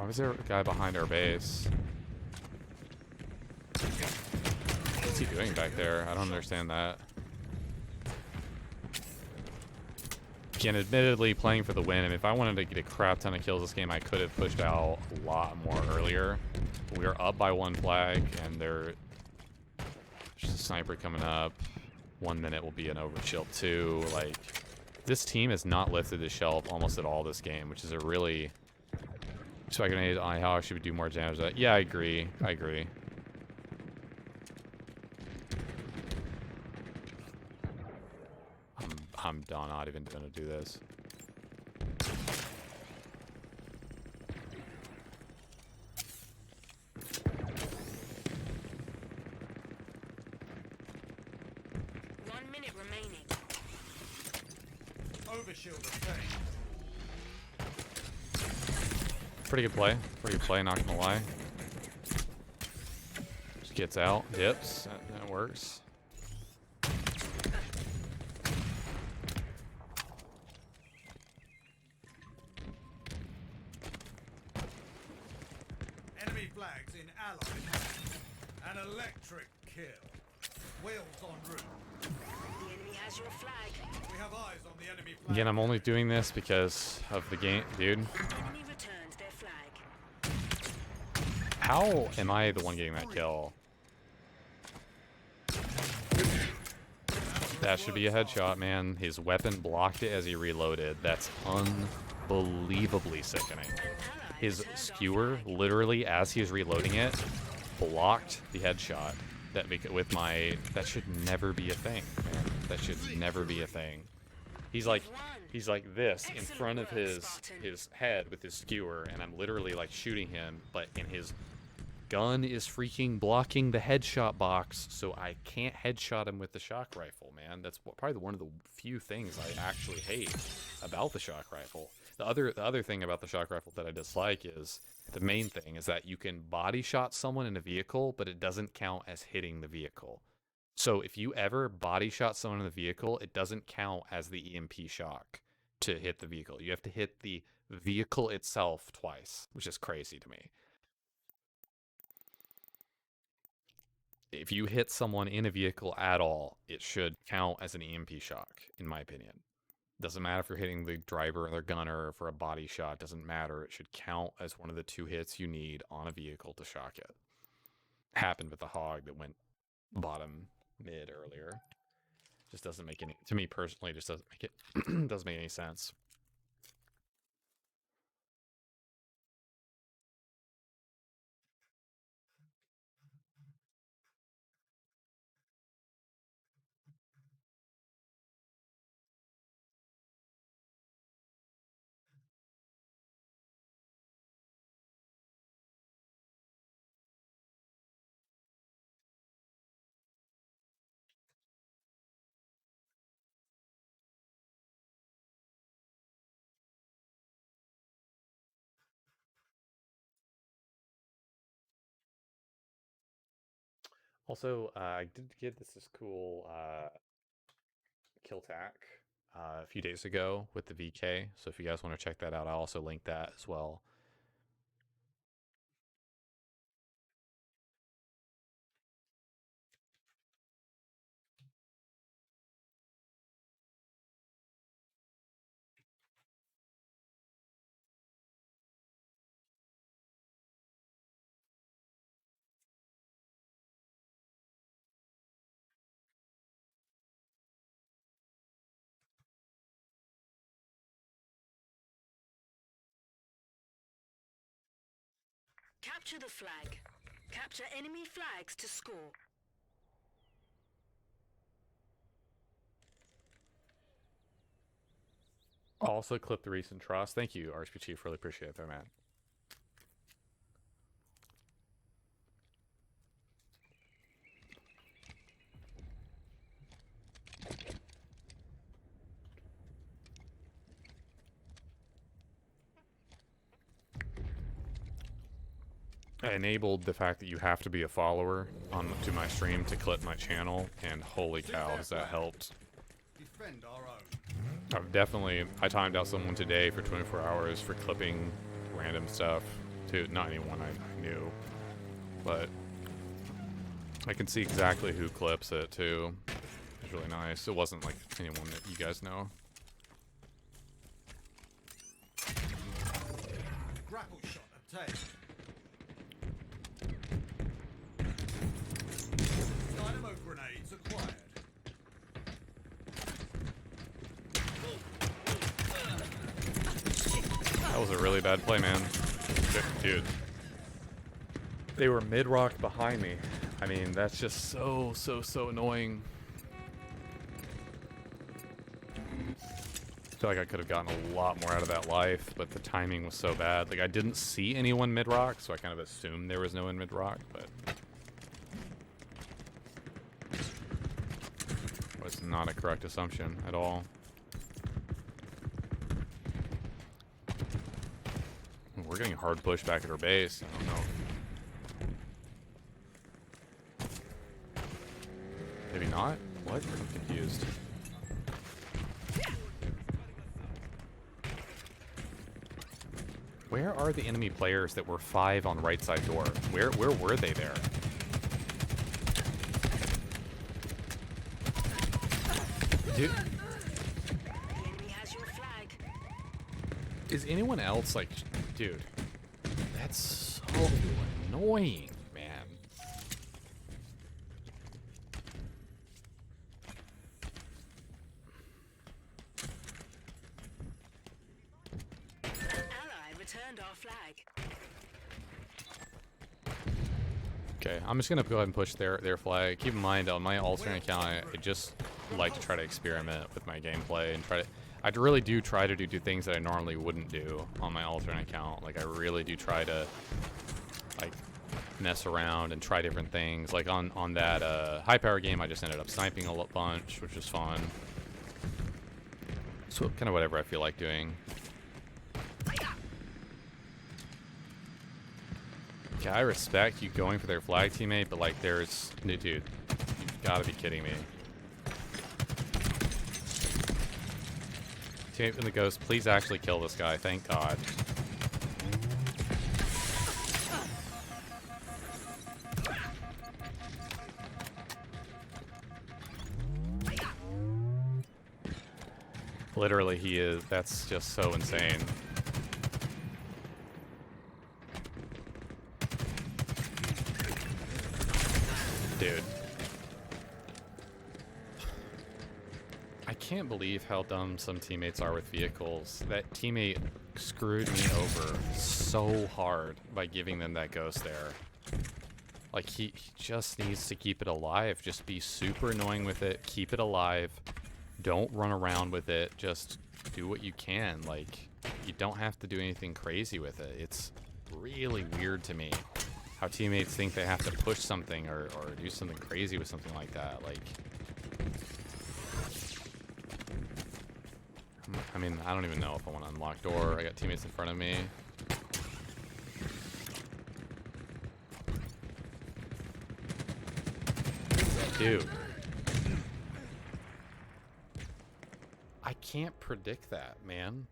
was there a guy behind our base? What's he doing back there? I don't understand that. Again, admittedly, playing for the win, and if I wanted to get a crap ton of kills this game, I could have pushed out a lot more earlier. We are up by 1 flag, and there's a sniper coming up. 1 minute will be an overshield 2. Like, this team has not lifted the shelf almost at all this game, which is a really... Spike grenade on how I should do more damage to that. Yeah, I agree. I agree. I'm done. Not even gonna do this. Remaining. Overshield obtained. Pretty good play. Pretty good play, not gonna lie. Just gets out, dips, that works. Enemy flags in allied. An electric kill. Wheels en route. The enemy has your flag. We have eyes on the enemy flag. Again, I'm only doing this because of the game, dude. Enemy returns their flag. How am I the one getting that kill? That should be a headshot, man. His weapon blocked it as he reloaded. That's unbelievably sickening. His skewer, literally, as he was reloading it, blocked the headshot. That should never be a thing, man. That should never be a thing. He's like this in front of his head with his skewer, and I'm literally like shooting him, but in his gun is freaking blocking the headshot box, so I can't headshot him with the shock rifle, man. That's probably one of the few things I actually hate about the shock rifle. The other thing about the shock rifle that I dislike is, the main thing is that you can body shot someone in a vehicle, but it doesn't count as hitting the vehicle. So if you ever body shot someone in the vehicle, it doesn't count as the EMP shock to hit the vehicle. You have to hit the vehicle itself twice, which is crazy to me. If you hit someone in a vehicle at all, it should count as an EMP shock, in my opinion. Doesn't matter if you're hitting the driver or the gunner for a body shot. Doesn't matter. It should count as one of the 2 hits you need on a vehicle to shock it. Happened with the hog that went bottom mid earlier. Just doesn't make any, to me personally, just doesn't make it doesn't make any sense. Also, I did get this cool kill tack a few days ago with the VK. So if you guys want to check that out, I'll also link that as well. Capture the flag. Capture enemy flags to score. Also clip the recent trust. Thank you, RSP Chief. Really appreciate that, man. I enabled the fact that you have to be a follower to my stream to clip my channel, and holy cow, has that helped. Defend our own. I timed out someone today for 24 hours for clipping random stuff. too. Not anyone I knew, but I can see exactly who clips it too. It's really nice. It wasn't like anyone that you guys know. Grapple shot obtained. Dynamo grenades acquired. That was a really bad play, man. Dude. They were mid-rock behind me. I mean, that's just so annoying. I feel like I could have gotten a lot more out of that life, but the timing was so bad. Like, I didn't see anyone mid-rock, so I kind of assumed there was no one mid-rock, but was not a correct assumption at all. We're getting hard push back at our base. I don't know. Maybe not? What? I'm confused. Where are the enemy players that were 5 on right side door? Where were they there? Dude, The enemy has your flag. is anyone else like, dude, that's so annoying, man. An ally returned our flag. Okay, I'm just gonna go ahead and push their flag. Keep in mind, on my alternate account, I just like to try to experiment with my gameplay and try to. I really do try to do things that I normally wouldn't do on my alternate account. Like, I really do try to, like, mess around and try different things. Like, on that high power game, I just ended up sniping a bunch, which was fun. So, kind of whatever I feel like doing. Okay, I respect you going for their flag, teammate, but, like, there's... Dude, you've gotta be kidding me. Teammate from the Ghost, please actually kill this guy, thank God. Literally, he is. That's just so insane. Dude. I can't believe how dumb some teammates are with vehicles. That teammate screwed me over so hard by giving them that ghost there. Like, he just needs to keep it alive. Just be super annoying with it. Keep it alive. Don't run around with it. Just do what you can. Like, you don't have to do anything crazy with it. It's really weird to me how teammates think they have to push something or do something crazy with something like that. Like, I mean, I don't even know if I want to unlock door. I got teammates in front of me. Dude. I can't predict that, man.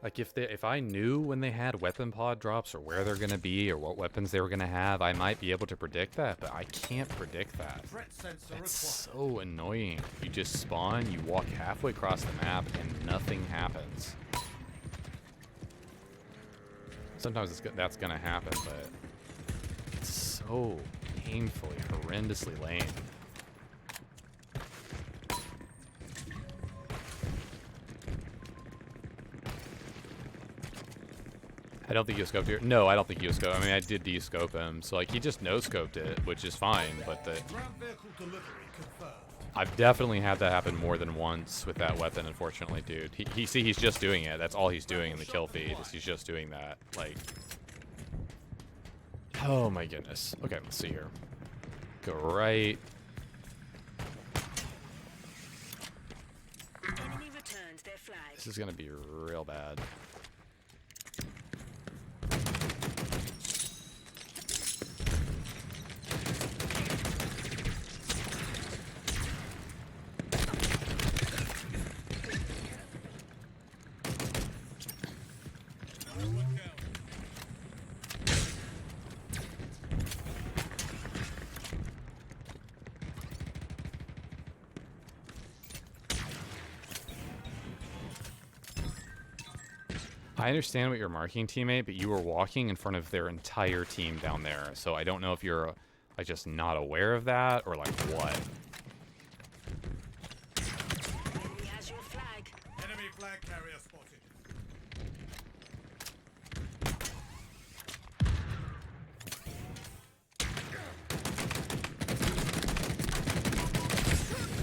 Like, if I knew when they had weapon pod drops or where they're gonna be or what weapons they were gonna have, I might be able to predict that, but I can't predict that. Threat sensor It's required. so annoying. You just spawn, you walk halfway across the map, and nothing happens. Sometimes that's gonna happen, but it's so painfully, horrendously lame. I don't think you scoped here. No, I don't think you scoped. I mean, I did de-scope him, so like he just no-scoped it, which is fine. But Ground vehicle delivery confirmed. I've definitely had that happen more than once with that weapon. Unfortunately, dude. He's just doing it. That's all he's doing in the kill feed. Is he's just doing that. Like, oh my goodness. Okay, let's see here. Go right. Enemy returns their flag. This is gonna be real bad. I understand what you're marking, teammate, but you were walking in front of their entire team down there. So I don't know if you're like just not aware of that or like what. Enemy has your flag. Enemy flag carrier spotted.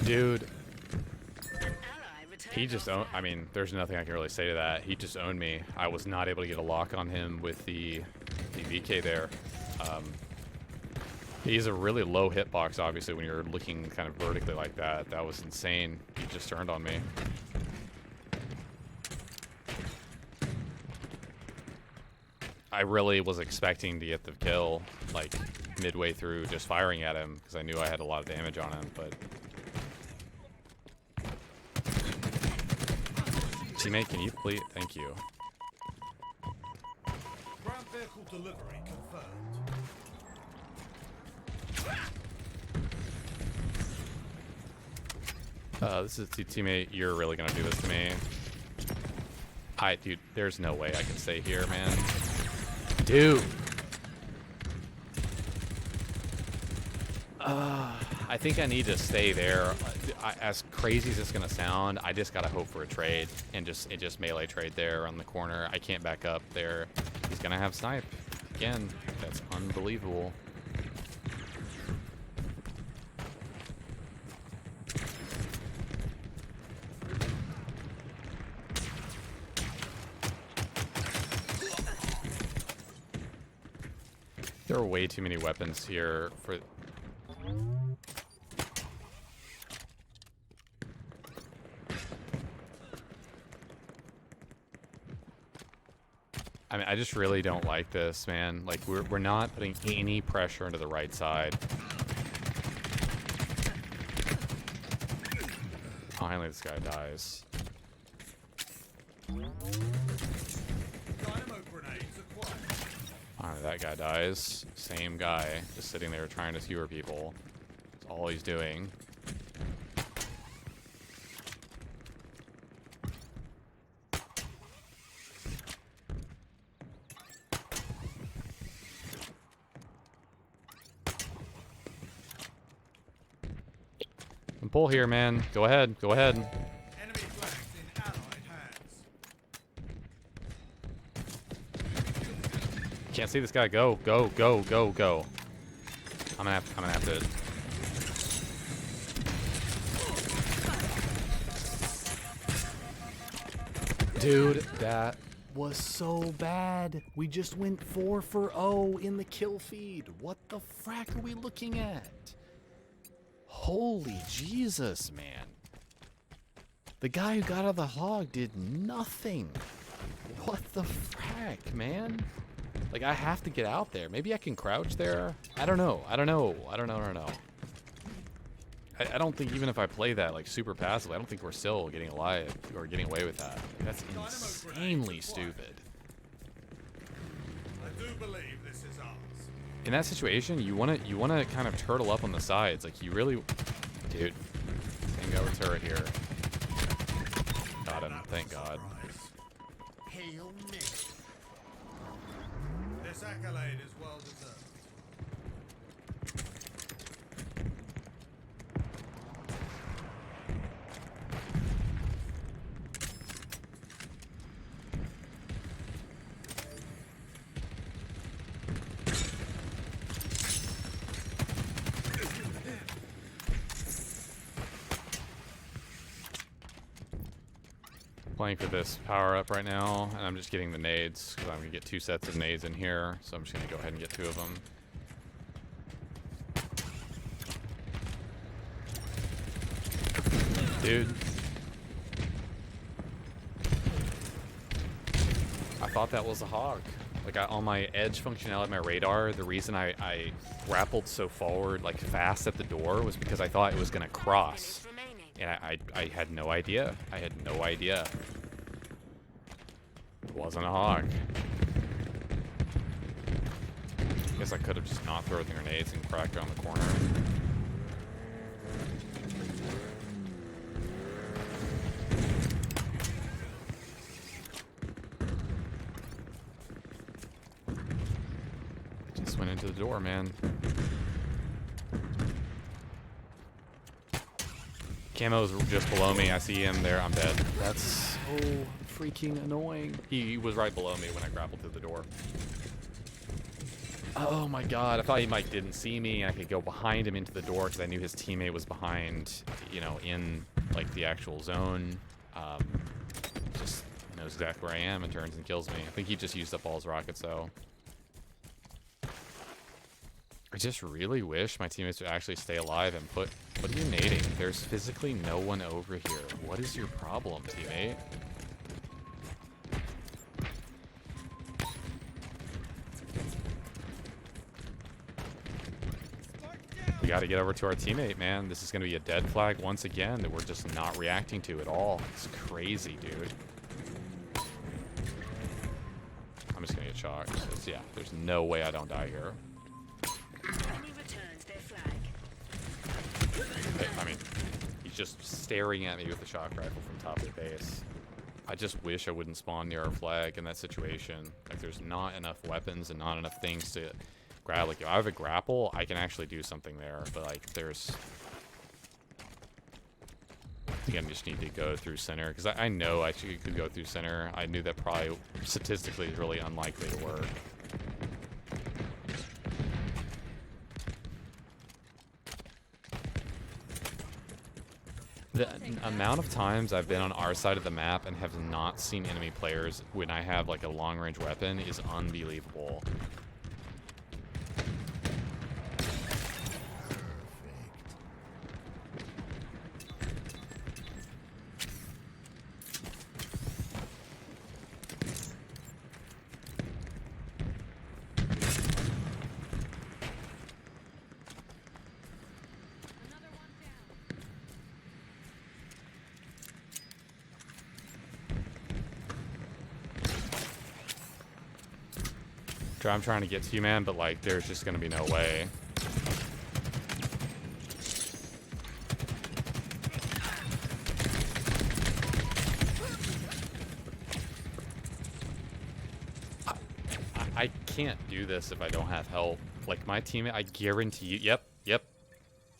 Dude, An ally returned he just our owned. flag. I mean, there's nothing I can really say to that. He just owned me. I was not able to get a lock on him with the VK there. He's a really low hitbox, obviously, when you're looking kind of vertically like that. That was insane. He just turned on me. I really was expecting to get the kill, like, midway through just firing at him, because I knew I had a lot of damage on him, but... Teammate, can you please... Thank you. Ground vehicle delivery confirmed. This is teammate, you're really gonna do this to me. Dude, there's no way I can stay here, man. Dude. I think I need to stay there. As crazy as it's gonna sound, I just gotta hope for a trade and just melee trade there on the corner. I can't back up there. He's gonna have snipe. Again, that's unbelievable. There are way too many weapons here for... I mean, I just really don't like this, man. Like, we're not putting any pressure into the right side. Finally, this guy dies. Dynamo grenades acquired. Finally, that guy dies. Same guy, just sitting there trying to skewer people. That's all he's doing. Pull here, man. Go ahead. Go ahead. Enemy flags in allied hands. Can't see this guy. Go, go, go, go, go. I'm gonna have to. Dude, that was so bad. We just went 4 for 0 in the kill feed. What the frack are we looking at? Holy Jesus, man. The guy who got out of the hog did nothing. What the frack, man? Like, I have to get out there. Maybe I can crouch there? I don't know. I don't know. I don't know. I don't think even if I play that, like, super passively, I don't think we're still getting alive or getting away with that. That's insanely stupid. I do believe this is ours. In that situation, you wanna kind of turtle up on the sides. Like, you really... Dude. Same guy with turret here. Got him. Thank God. Hail Mary. This accolade is well deserved. Playing for this power up right now, and I'm just getting the nades because I'm gonna get 2 sets of nades in here, so I'm just gonna go ahead and get 2 of them. Dude, I thought that was a hog. Like, on my edge functionality, my radar, the reason I grappled so forward, like fast at the door, was because I thought it was gonna cross. remaining. And I had no idea. I had no idea. It wasn't a hog. Guess I could have just not thrown the grenades and cracked around the corner. into the door, man. Camo's just below me. I see him there. I'm dead. That's so freaking annoying. He was right below me when I grappled through the door. Oh my god. I thought he like didn't see me. I could go behind him into the door because I knew his teammate was behind, you know, in like the actual zone. Just knows exactly where I am and turns and kills me. I think he just used up all his rockets though. I just really wish my teammates would actually stay alive and what are you nading? There's physically no one over here. What is your problem, teammate? We gotta get over to our teammate, man. This is gonna be a dead flag once again that we're just not reacting to at all. It's crazy, dude. I'm just gonna get shocked. Yeah, there's no way I don't die here. Enemy returns their flag. I mean, he's just staring at me with the shock rifle from top of the base. I just wish I wouldn't spawn near our flag in that situation. Like, there's not enough weapons and not enough things to grab. Like, if I have a grapple, I can actually do something there. But, like, there's... Again, just need to go through center. Because I know I could go through center. I knew that probably statistically is really unlikely to work. The amount of times I've been on our side of the map and have not seen enemy players when I have like a long-range weapon is unbelievable. I'm trying to get to you, man, but like there's just gonna be no way. I can't do this if I don't have help. Like my teammate, I guarantee you. Yep.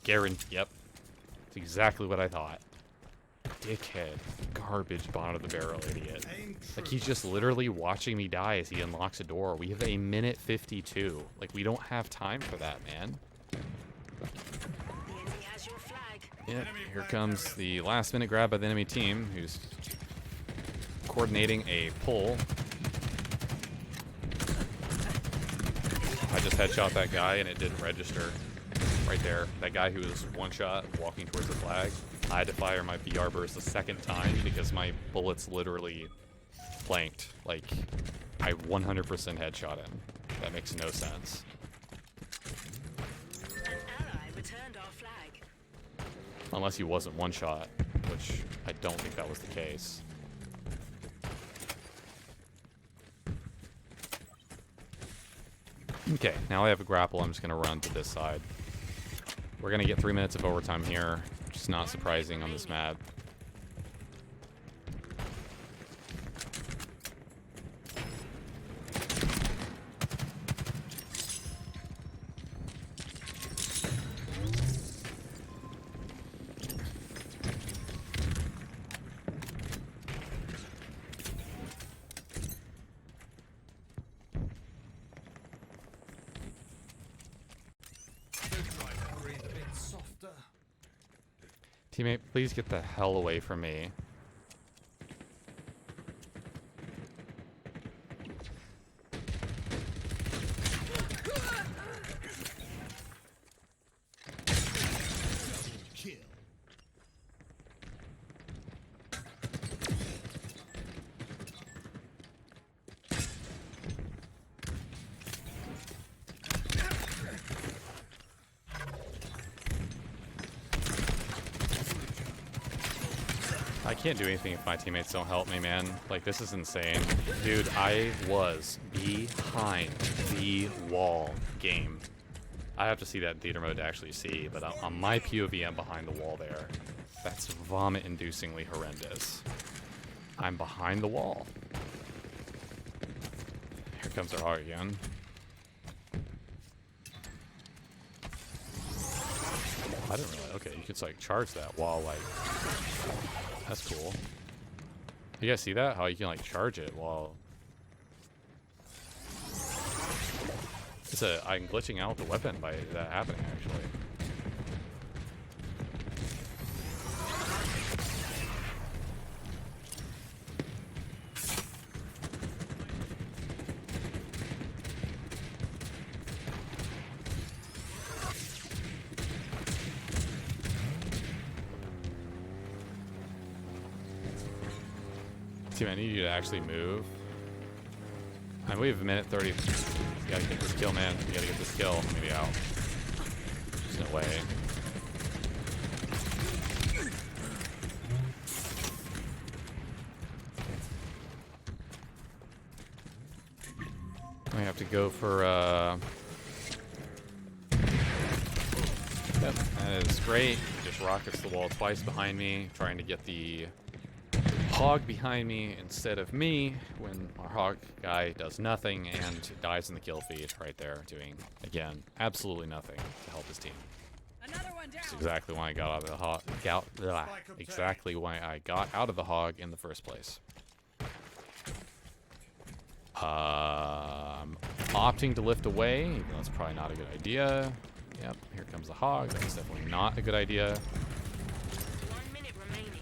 Guarantee. Yep. It's exactly what I thought. Dickhead. Garbage bottom of the barrel idiot. Like he's just literally watching me die as he unlocks a door. We have a minute 52. Like we don't have time for that, man. The enemy has your flag. Yep, here comes the last minute grab by the enemy team who's coordinating a pull. I just headshot that guy and it didn't register. Right there. That guy who was one shot walking towards the flag. I had to fire my BR burst the second time because my bullets literally blanked. Like, I 100% headshot him. That makes no sense. An ally returned our flag. Unless he wasn't one shot, which I don't think that was the case. Okay, now I have a grapple. I'm just going to run to this side. We're going to get 3 minutes of overtime here. Which is not surprising on this map. Teammate, please get the hell away from me. Kill. I can't do anything if my teammates don't help me, man. Like, this is insane. Dude, I was behind the wall game. I have to see that in theater mode to actually see, but on my POV, I'm behind the wall there. That's vomit-inducingly horrendous. I'm behind the wall. Here comes our R again. I didn't really. Okay, you could like charge that while like. That's cool. You guys see that? How you can like charge it while. I'm glitching out the weapon by that happening actually. Team, I need you to actually move. And we have a minute 30. You gotta get this kill, man. You gotta get this kill. I'm gonna be out. There's no way. I have to go for, Yep, that is great. He just rockets the wall twice behind me, trying to get the hog behind me instead of me when our hog guy does nothing and dies in the kill feed right there, doing, again, absolutely nothing to help his team. Another one down. That's exactly why I got out of the hog. Exactly why I got out of the hog in the first place. I'm opting to lift away, even though that's probably not a good idea. Yep, here comes the hog. That's definitely not a good idea. 1 minute remaining.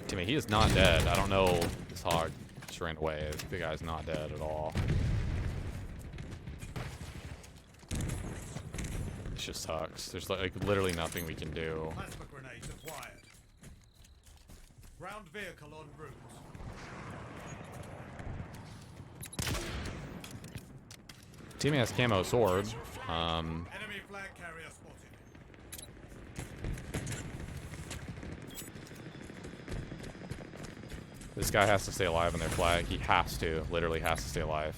Timmy, he is not dead. I don't know. This hog just ran away. The guy's not dead at all. This just sucks. There's like literally nothing we can do. Plasma grenades acquired. Ground vehicle en route. Timmy has camo sword. Enemy flag carrier spotted. This guy has to stay alive on their flag. He has to. Literally has to stay alive.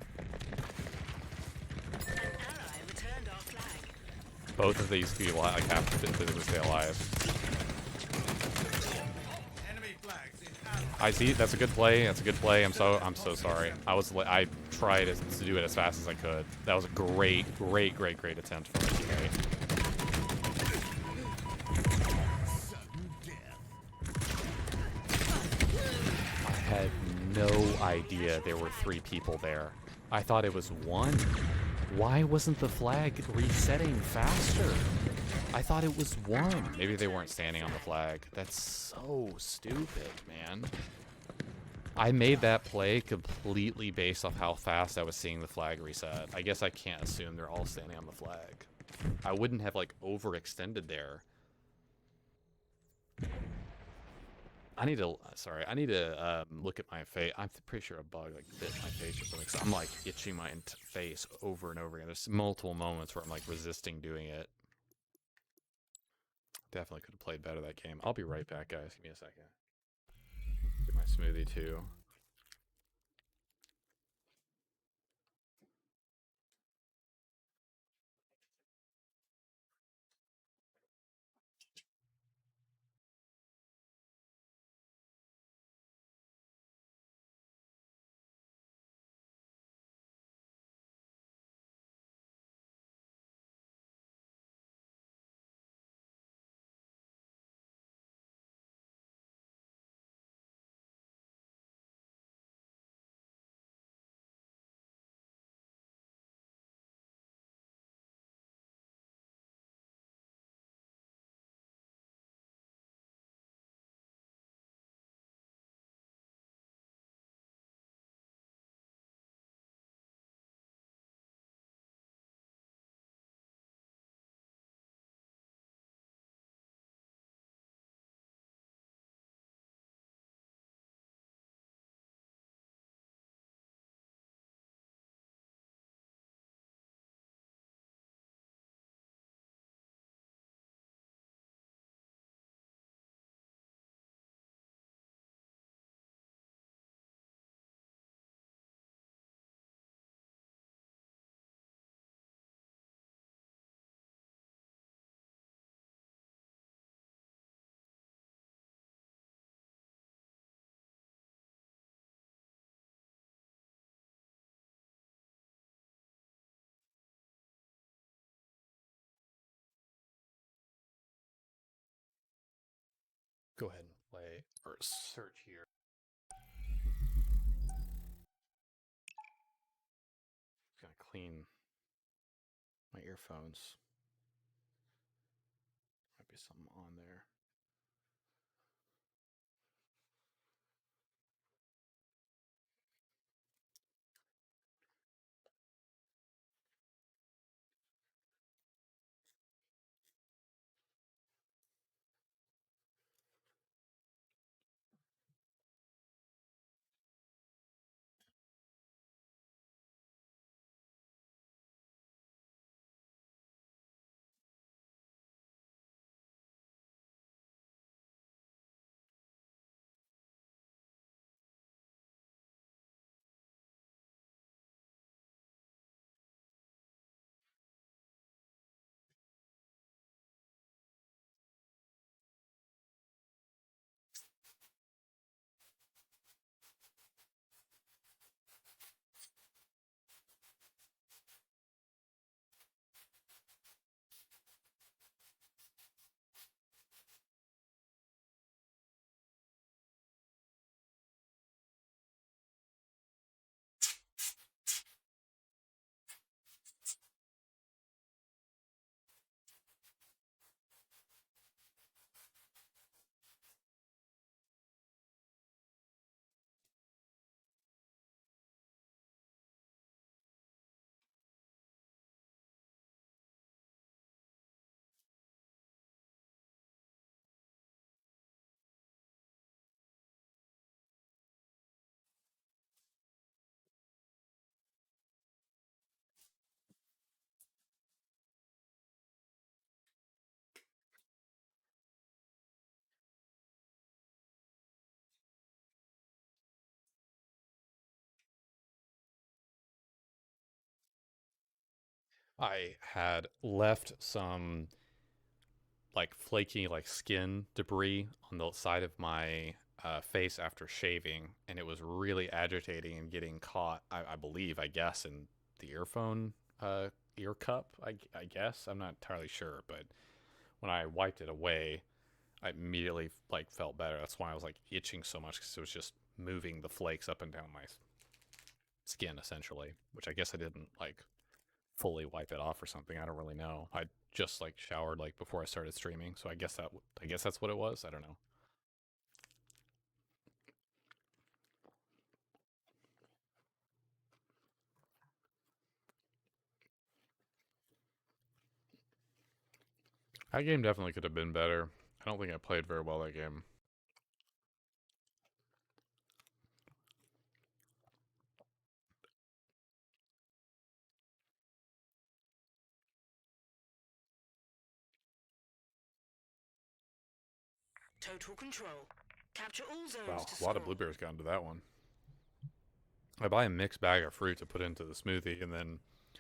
An ally returned our flag. Both of these people like have to physically stay alive. Enemy flags in ally. I see. That's a good play. That's a good play. I'm so sorry. I tried to do it as fast as I could. That was a great attempt from my teammate. I had no idea there were 3 people there. I thought it was 1. Why wasn't the flag resetting faster? I thought it was 1. Maybe they weren't standing on the flag. That's so stupid, man. I made that play completely based off how fast I was seeing the flag reset. I guess I can't assume they're all standing on the flag. I wouldn't have, like, overextended there. I need to look at my face. I'm pretty sure a bug, like, bit my face or something. So I'm, like, itching my face over and over again. There's multiple moments where I'm, like, resisting doing it. Definitely could have played better that game. I'll be right back, guys. Give me a second. Get my smoothie, too. go ahead and play or search here. Just gonna clean my earphones. Might be something on there. I had left some like flaky like skin debris on the side of my face after shaving, and it was really agitating and getting caught. I believe, I guess, in the earphone ear cup. I guess I'm not entirely sure, but when I wiped it away, I immediately like felt better. That's why I was like itching so much, because it was just moving the flakes up and down my skin essentially, which I guess I didn't like fully wipe it off or something. I don't really know. I just like showered like before I started streaming, so I guess that's what it was. I don't know. That game definitely could have been better. I don't think I played very well that game. Total control. Capture all zones Wow, to a lot of score. blueberries got into that one. I buy a mixed bag of fruit to put into the smoothie, and then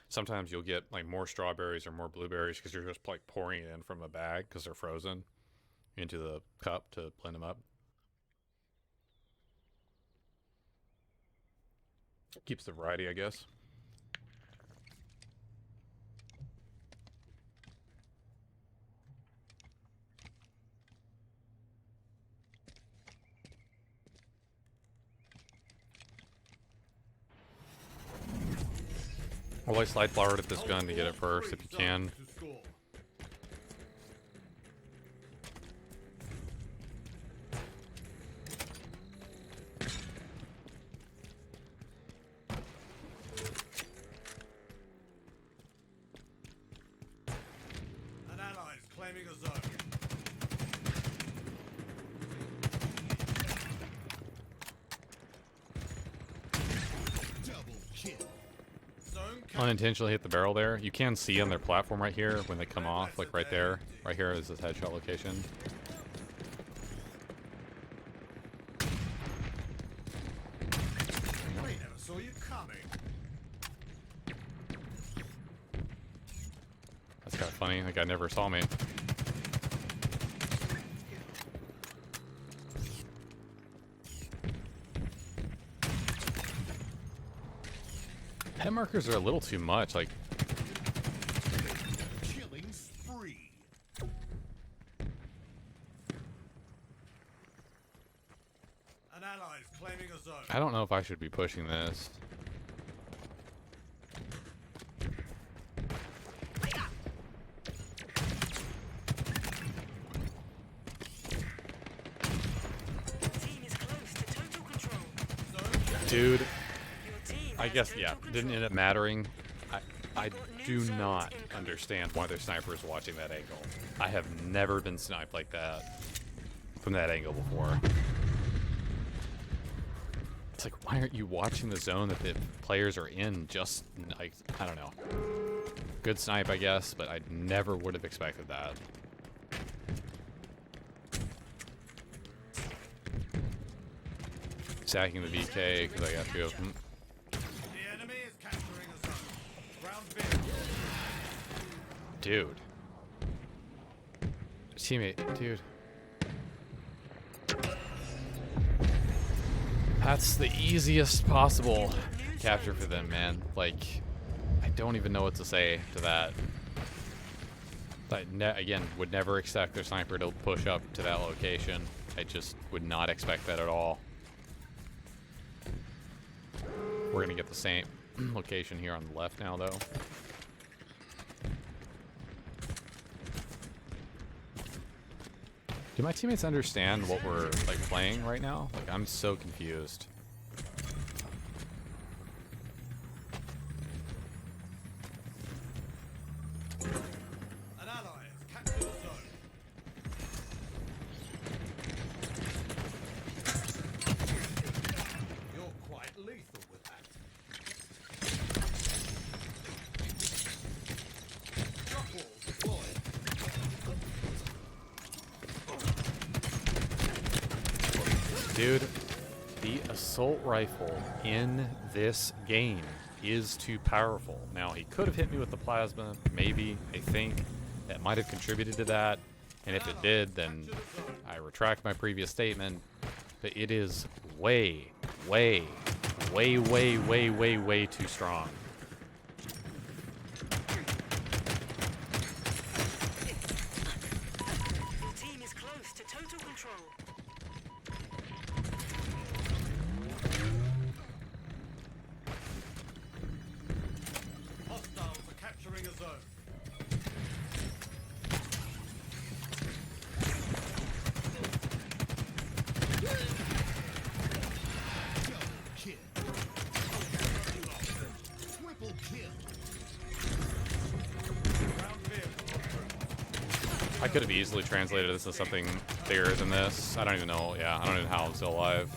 sometimes you'll get like more strawberries or more blueberries because you're just like pouring it in from a bag because they're frozen into the cup to blend them up. Keeps the variety, I guess. Always slide forward at this gun to get it first if you can. To score. An ally is claiming a zone. Double kill. Zone Unintentionally hit the barrel there. You can see on their platform right here when they come off, like right there. Right here is this headshot location. We never saw you coming. That's kind of funny. That guy never saw me. Pet markers are a little too much. Like, Killing spree. ally's claiming a zone. I don't know if I should be pushing this. Team is close to total control. Dude, Your team I has guess, total yeah, control. didn't end up mattering. I do not understand why their snipers watching that angle. I have never been sniped like that from that angle before. It's like, why aren't you watching the zone that the players are in? Just, like, I don't know. Good snipe, I guess, but I never would have expected that. Sacking the VK because I got two of them. The enemy is capturing a zone. Round B. Dude. Teammate, dude. That's the easiest possible capture for them, man. Like, I don't even know what to say to that. Again, would never expect their sniper to push up to that location. I just would not expect that at all. We're gonna get the same location here on the left now, though. Do my teammates understand what we're like playing right now? Like, I'm so confused. An ally has captured a zone. You're quite lethal with that. Shock wall deployed. Dude, the assault rifle in this game is too powerful. Now, he could have hit me with the plasma, maybe, I think. That might have contributed to that. And if it did, then I retract my previous statement. But it is way, way, way, way, way, way, way too strong. Your team is close to total control. Hostiles are capturing a zone. Triple kill. Round vehicle. I could have easily translated this to something bigger than this. I don't even know. Yeah, I don't even know how I'm still alive.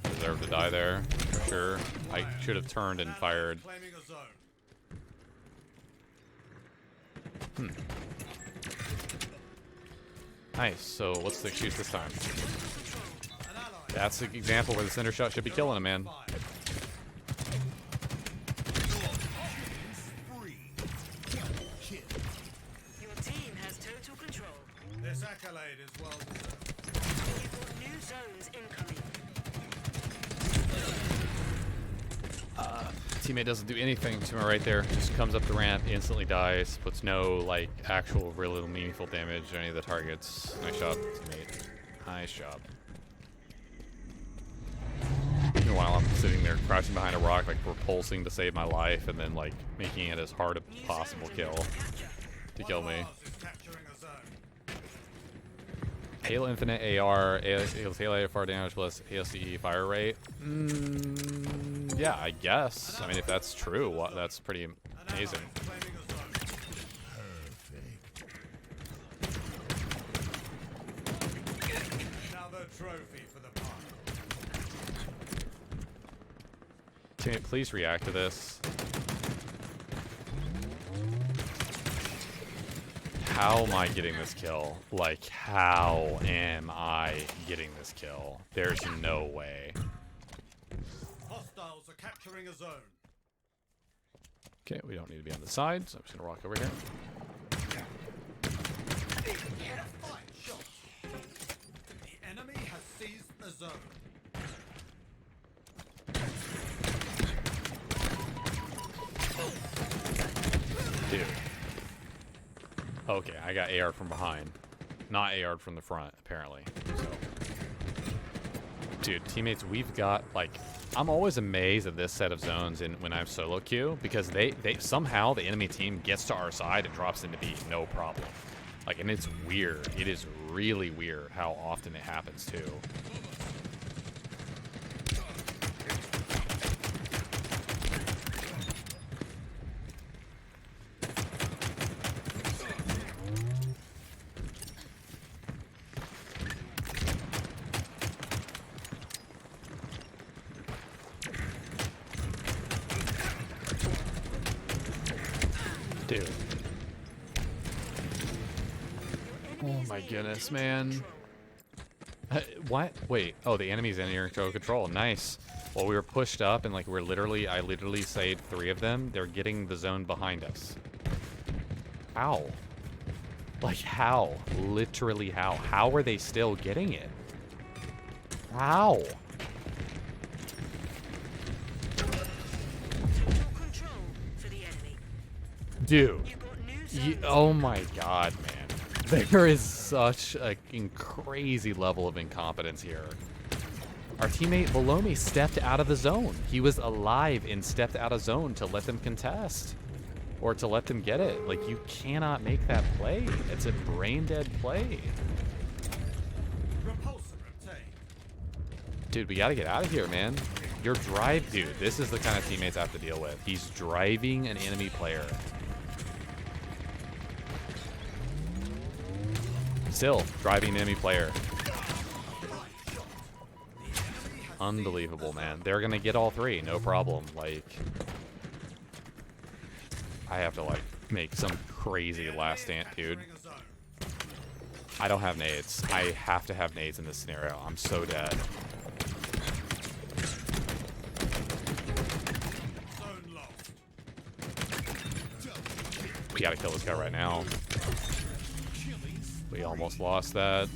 Deserve to die there, for sure. I should have turned and fired. Claiming a zone. Nice, so what's the excuse this time? An ally. That's the example where the center shot should be killing him, man. Fire. Spree. Double kill. Your team has total control. This accolade is well deserved. You've got new zones incoming. Teammate doesn't do anything to me right there. Just comes up the ramp, instantly dies, puts no, like, actual, real meaningful damage to any of the targets. Nice job, teammate. Nice job. Meanwhile, I'm sitting there crouching behind a rock, like, repulsing to save my life, and then, like, making it as hard a possible kill to kill me. One of ours is capturing a zone. Halo Infinite AR, Halo AFR damage plus ASCE fire rate. Yeah, I guess. I mean, if that's true, that's pretty amazing. Claiming a zone. Another trophy for the party. Teammate, please react to this. How am I getting this kill? Like, how am I getting this kill? There's no way. Hostiles are capturing a zone. Okay, we don't need to be on the side, so I'm just gonna walk over here. Fine shot. The enemy has seized the zone. Dude. Okay, I got AR from behind. Not AR from the front, apparently. So. Dude, teammates, we've got, like, I'm always amazed at this set of zones when I'm solo queue, because they somehow the enemy team gets to our side and drops into B, no problem. Like, and it's weird. It is really weird how often it happens, too. Dude. Oh my goodness, man. What? Wait. Oh, the enemy's in your control. Nice. Well, we were pushed up and like I literally saved 3 of them. They're getting the zone behind us. How? Like how? Literally how? How are they still getting it? How? Control for the enemy. Dude. You got new zones. Oh my god, man. There is such a crazy level of incompetence here. Our teammate below me stepped out of the zone. He was alive and stepped out of zone to let them contest. Or to let them get it. Like, you cannot make that play. It's a brain-dead play. Repulsor obtained. Dude, we gotta get out of here, man. Your drive, dude, this is the kind of teammates I have to deal with. He's driving an enemy player. Still driving an enemy player. Unbelievable, man. They're gonna get all 3, no problem. Like, I have to like make some crazy last stand, dude. Entering a zone. I don't have nades. I have to have nades in this scenario. I'm so dead. Zone lost. We gotta kill this guy right now. We almost lost that.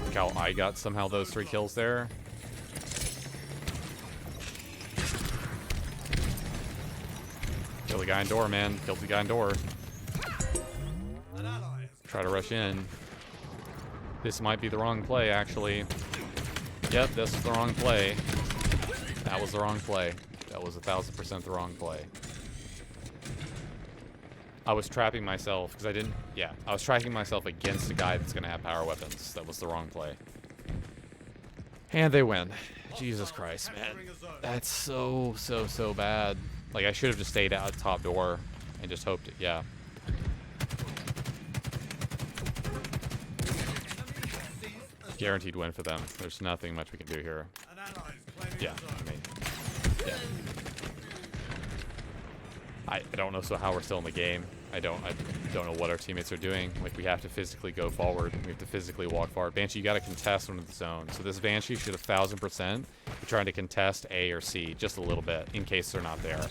Look how I got somehow those 3 kills there. Kill the guy in door, man. Kill the guy in door. An ally has Try to rush in. This might be the wrong play, actually. Yep, this is the wrong play. That was the wrong play. That was 1000% the wrong play. I was trapping myself because I didn't. Yeah, I was tracking myself against a guy that's gonna have power weapons. That was the wrong play. And they win. Jesus Christ, man. entering a zone. That's so bad. Like, I should have just stayed out top door and just hoped it. Yeah. Guaranteed win for them. There's nothing much we can do here. An ally is claiming Yeah, a zone. I mean, yeah. I don't know how we're still in the game. I don't know what our teammates are doing. Like, we have to physically go forward. We have to physically walk forward. Banshee, you got to contest one of the zones. So this Banshee should 1000% be trying to contest A or C just a little bit in case they're not there.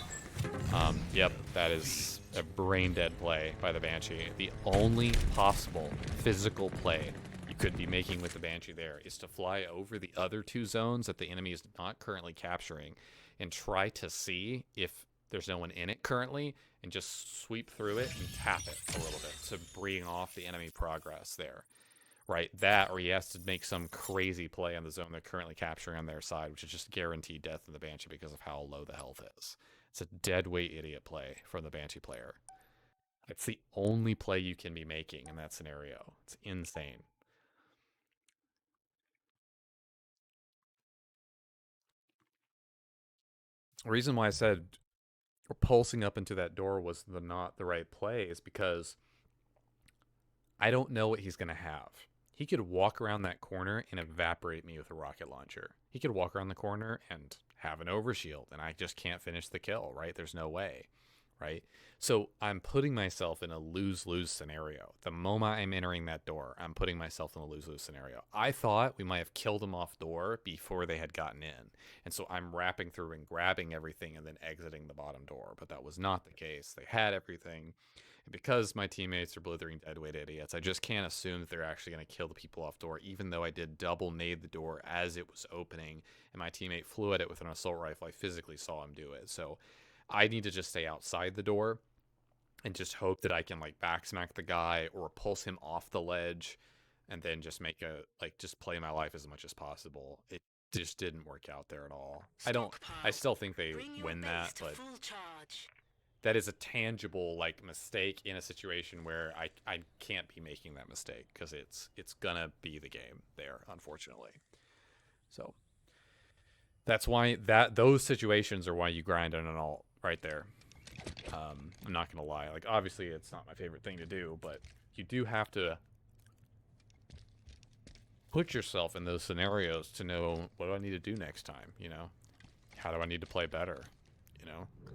Yep, that is a brain-dead play by the Banshee. The only possible physical play you could be making with the Banshee there is to fly over the other 2 zones that the enemy is not currently capturing and try to see if there's no one in it currently and just sweep through it and tap it a little bit to bring off the enemy progress there. Right, that, or he has to make some crazy play on the zone they're currently capturing on their side, which is just guaranteed death in the Banshee because of how low the health is. It's a dead weight idiot play from the Banshee player. It's the only play you can be making in that scenario. It's insane. The reason why I said pulsing up into that door was not the right play is because I don't know what he's going to have. He could walk around that corner and evaporate me with a rocket launcher. He could walk around the corner and have an overshield, and I just can't finish the kill, right? There's no way, right? So I'm putting myself in a lose-lose scenario. The moment I'm entering that door, I'm putting myself in a lose-lose scenario. I thought we might have killed him off door before they had gotten in, and so I'm wrapping through and grabbing everything and then exiting the bottom door, but that was not the case. They had everything. And because my teammates are blithering deadweight idiots, I just can't assume that they're actually going to kill the people off door, even though I did double nade the door as it was opening, and my teammate flew at it with an assault rifle. I physically saw him do it. So I need to just stay outside the door and just hope that I can, like, backsmack the guy or pulse him off the ledge and then just make a just play my life as much as possible. It just didn't work out there at all. I Stockpile. still think they Bring your win base that, to but full charge. that is a tangible mistake in a situation where I can't be making that mistake because it's gonna be the game there, unfortunately. So that's why those situations are why you grind on an alt right there. I'm not gonna lie, obviously it's not my favorite thing to do, but you do have to put yourself in those scenarios to know what do I need to do next time, how do I need to play better,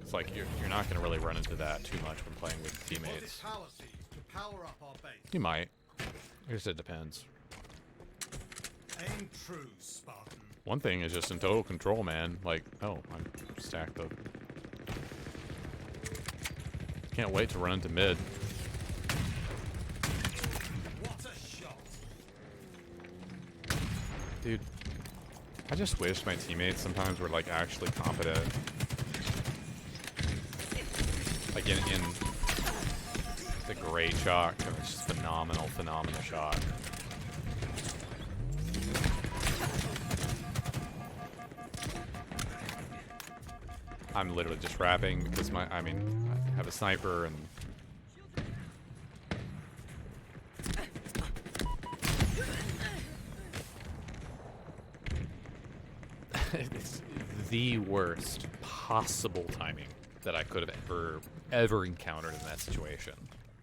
it's you're not going to really run into that too much when playing with teammates. Power seeds to power up our base. You might. I guess it depends. Aim true, Spartan. One thing is just in total control, man. Oh, I'm stacked up. Can't wait to run into mid. What a shot! Dude, I just wish my teammates sometimes were actually competent. In the great shot, it's just phenomenal shot. I'm literally just rapping because I have a sniper and it's the worst possible timing that I could have ever encountered in that situation.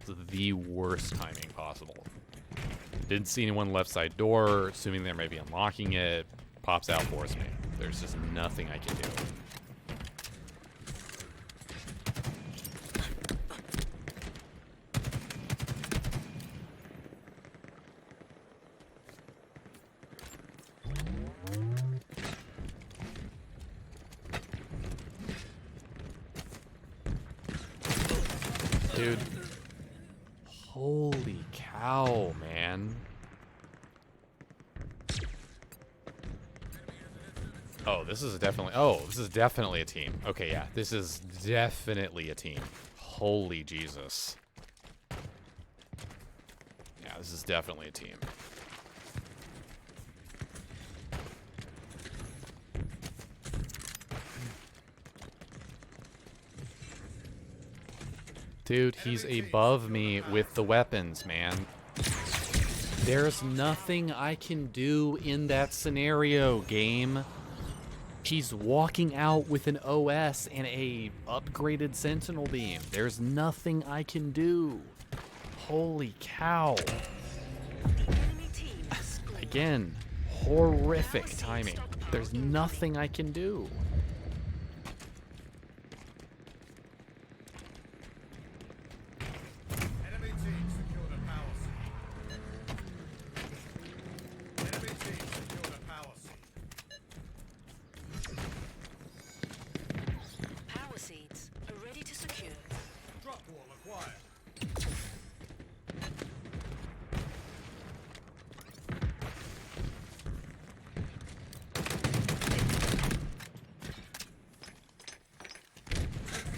It's the worst timing possible. Didn't see anyone left side door, assuming they may be unlocking it. Pops out, force me. There's just nothing I can do. Dude. Holy cow, man. Oh, this is definitely a team. Okay, yeah, this is definitely a team. Holy Jesus. Yeah, this is definitely a team. Dude, he's above me with the weapons, man. There's nothing I can do in that scenario, game. He's walking out with an OS and a upgraded Sentinel beam. There's nothing I can do. Holy cow. The enemy team has scored. Again, horrific timing. There's nothing I can do. Enemy team secured a power seed. Enemy team secured a power seed. Power seeds are ready to secure. Drop wall acquired.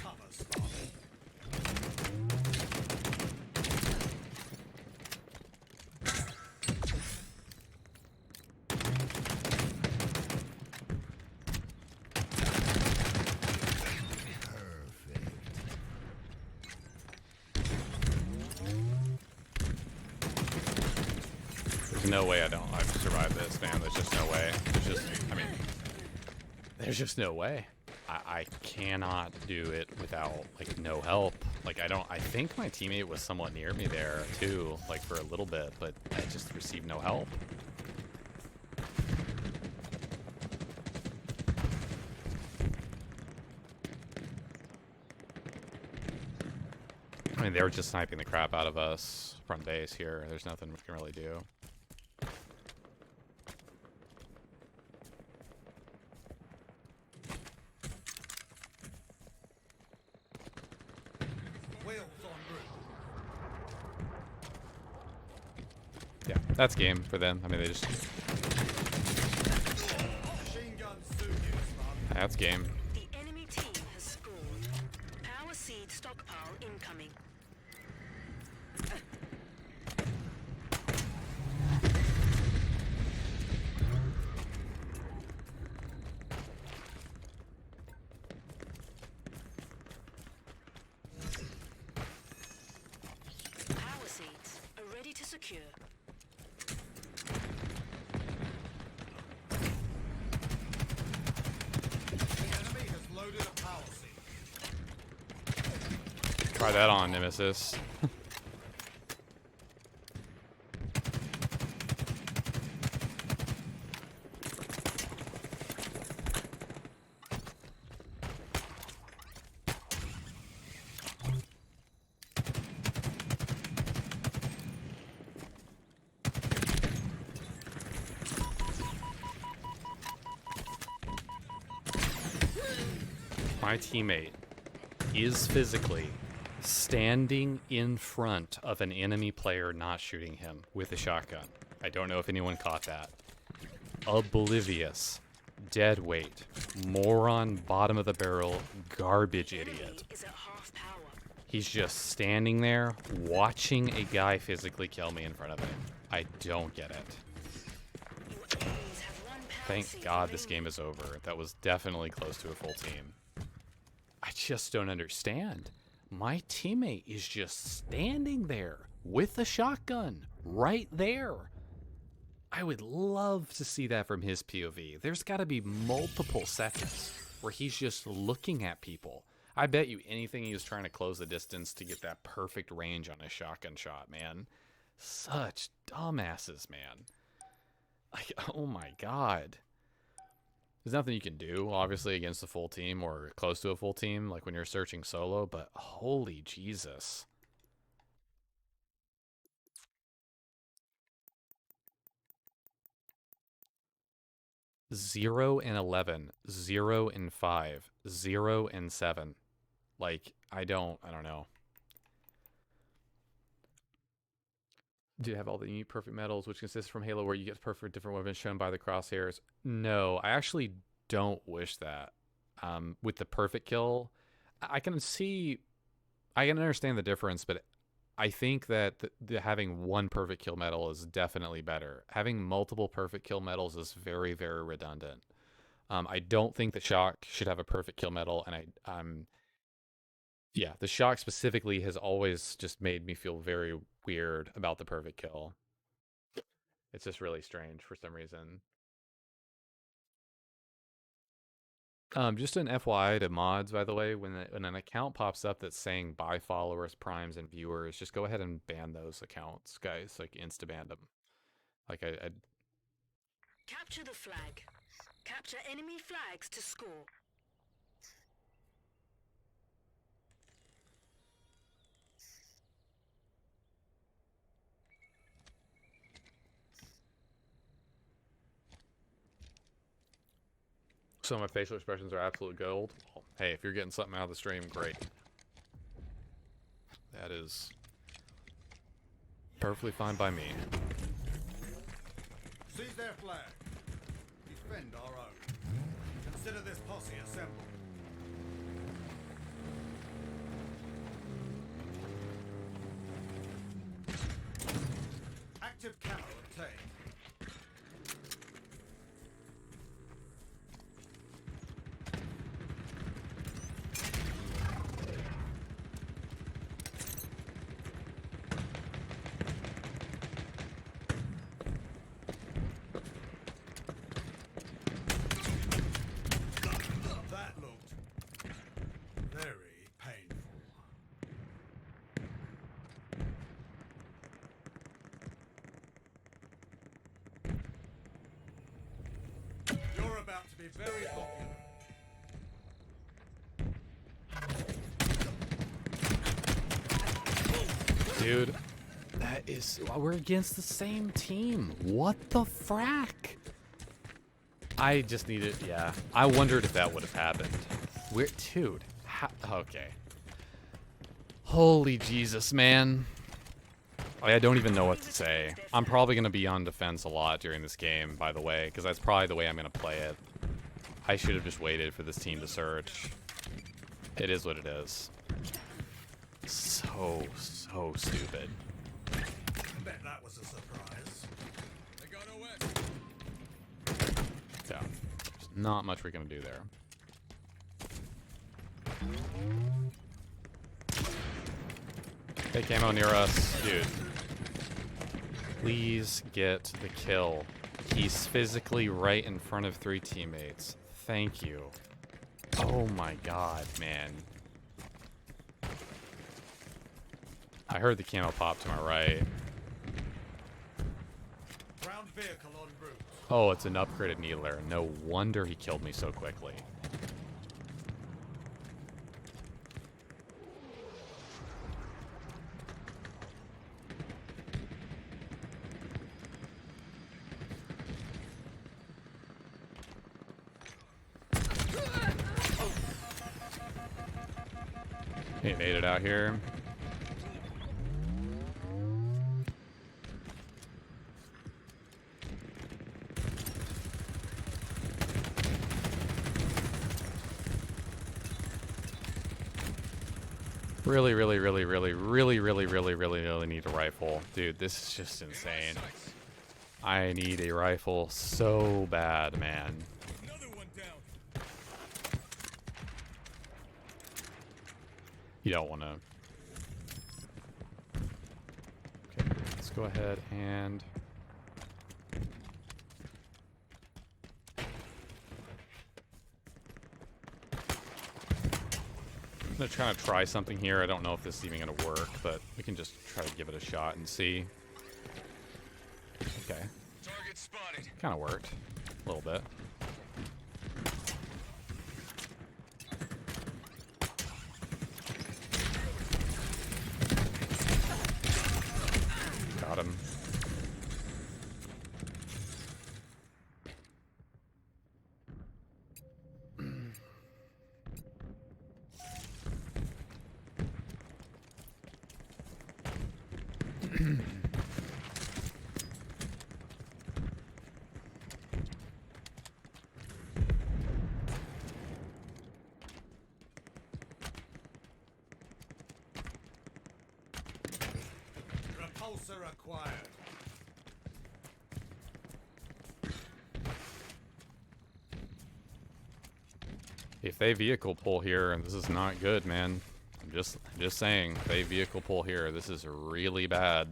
Cover, Spartan. There's no way I've survived this, man. There's just no way. There's just no way. I cannot do it without, no help. I think my teammate was somewhat near me there, too, for a little bit, but I just received no help. They were just sniping the crap out of us from base here. There's nothing we can really do. Wheels en route. Yeah, that's game for them. They just... Machine gun soon here, Spartan. That's game. The enemy team has scored. Power seed stockpile incoming. secure. The enemy has loaded a power seat. Try that on, Nemesis. My teammate is physically standing in front of an enemy player not shooting him with a shotgun. I don't know if anyone caught that. Oblivious, dead weight, moron, bottom of the barrel, garbage Enemy idiot. is at half power. He's just standing there watching a guy physically kill me in front of him. I don't get it. Your enemies have one power Thank seat God this remaining. game is over. That was definitely close to a full team. I just don't understand. My teammate is just standing there with a shotgun right there. I would love to see that from his POV. There's got to be multiple seconds where he's just looking at people. I bet you anything he was trying to close the distance to get that perfect range on his shotgun shot, man. Such dumbasses, man. Like, oh my God. There's nothing you can do, obviously, against a full team or close to a full team, like when you're searching solo, but holy Jesus. Zero and 11, 0 and 5, 0 and 7. Like, I don't know. Do you have all the unique perfect medals, which consists from Halo, where you get perfect different weapons shown by the crosshairs? No, I actually don't wish that. With the perfect kill, I can understand the difference, but I think that having one perfect kill medal is definitely better. Having multiple perfect kill medals is very, very redundant. I don't think the Shock should have a perfect kill medal, and yeah, the Shock specifically has always just made me feel very weird about the perfect kill. It's just really strange for some reason. Just an FYI to mods, by the way, when an account pops up that's saying buy followers, primes, and viewers, just go ahead and ban those accounts, guys. Like, insta-ban them. Like, I Capture the flag. Capture enemy flags to score. So my facial expressions are absolute gold. Well, hey, if you're getting something out of the stream, great. That is perfectly fine by me. Seize their flag. Defend our own. Consider this posse assembled. Active camo obtained. That looked very painful. You're about to be very popular. Dude, that is... We're against the same team. What the frack? I just needed... Yeah. I wondered if that would have happened. Dude. Okay. Holy Jesus, man. I don't even know what to say. I'm probably going to be on defense a lot during this game, by the way, because that's probably the way I'm going to play it. I should have just waited for this team to search. It is what it is. So stupid. Bet that was a surprise. They got away. Yeah. There's not much we can do there. Hey, camo near us. Dude. Please get the kill. He's physically right in front of 3 teammates. Thank you. Oh my god, man. I heard the camo pop to my right. Ground vehicle en route. Oh, it's an upgraded needler. No wonder he killed me so quickly. He made it out here. Really need a rifle. Dude, this is just insane. I need a rifle so bad, man. Another one down. You don't want to. Okay, let's go ahead and... I'm gonna try to try something here. I don't know if this is even gonna work, but we can just try to give it a shot and see. Okay. Target spotted. Kind of worked. A little bit. Got him. Repulsor acquired. If they vehicle pull here, and this is not good, man. I'm just saying, if they vehicle pull here, this is really bad.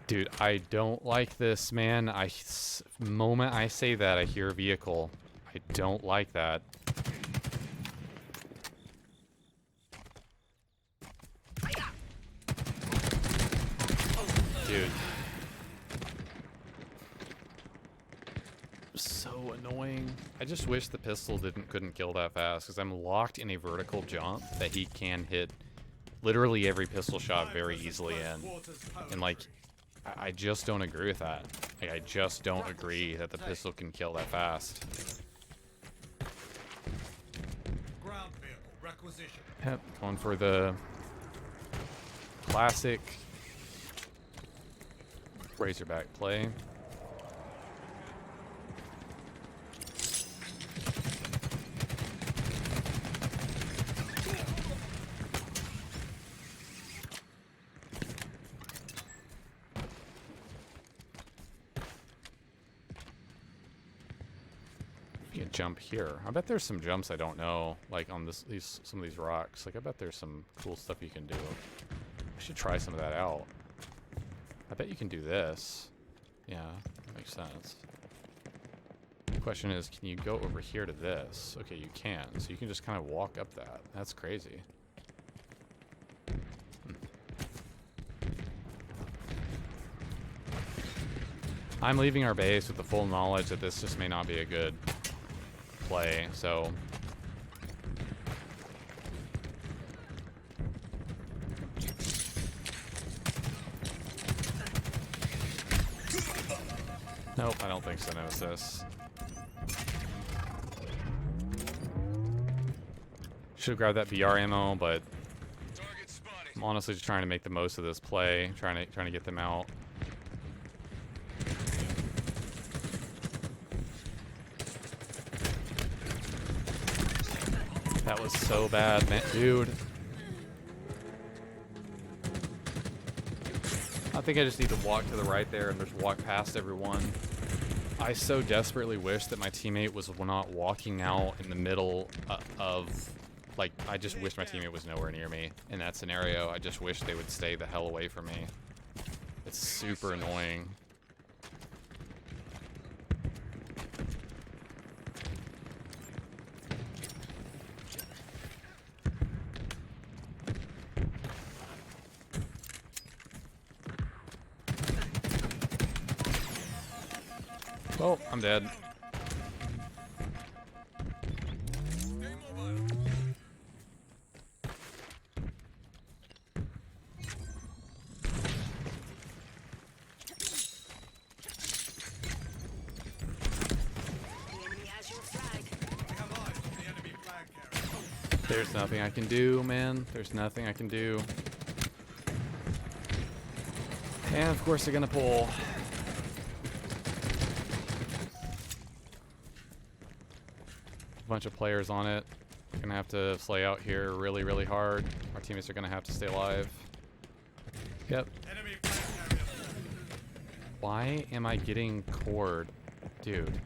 Dude, I don't like this, man. Moment I say that, I hear vehicle. I don't like that. Dude. So annoying. I just wish the pistol couldn't kill that fast, because I'm locked in a vertical jump that he can hit literally every pistol shot very easily in. And like, I just don't agree with that. Like, I just don't agree that the pistol can kill that fast. Ground vehicle requisition. Yep, going for the classic Razorback play. You can jump here. I bet there's some jumps I don't know, like on some of these rocks. Like, I bet there's some cool stuff you can do. I should try some of that out. I bet you can do this. Yeah, that makes sense. The question is, can you go over here to this? Okay, you can. So you can just kind of walk up that. That's crazy. I'm leaving our base with the full knowledge that this just may not be a good play, so... Nope, I don't think so, Nemesis. Should've grabbed that BR ammo, but I'm honestly just trying to make the most of this play, trying to get them out. That was so bad, man, dude. I think I just need to walk to the right there and just walk past everyone. I so desperately wish that my teammate was not walking out in the middle of, like, I just wish my teammate was nowhere near me in that scenario. I just wish they would stay the hell away from me. It's super annoying. Oh, I'm dead. The enemy has your flag. We have eyes on the enemy flag carrier. There's nothing I can do, man. There's nothing I can do. And of course they're gonna pull. A bunch of players on it. Gonna have to slay out here really, really hard. Our teammates are gonna have to stay alive. Yep. Enemy flag carrier. Why am I getting cored? Dude.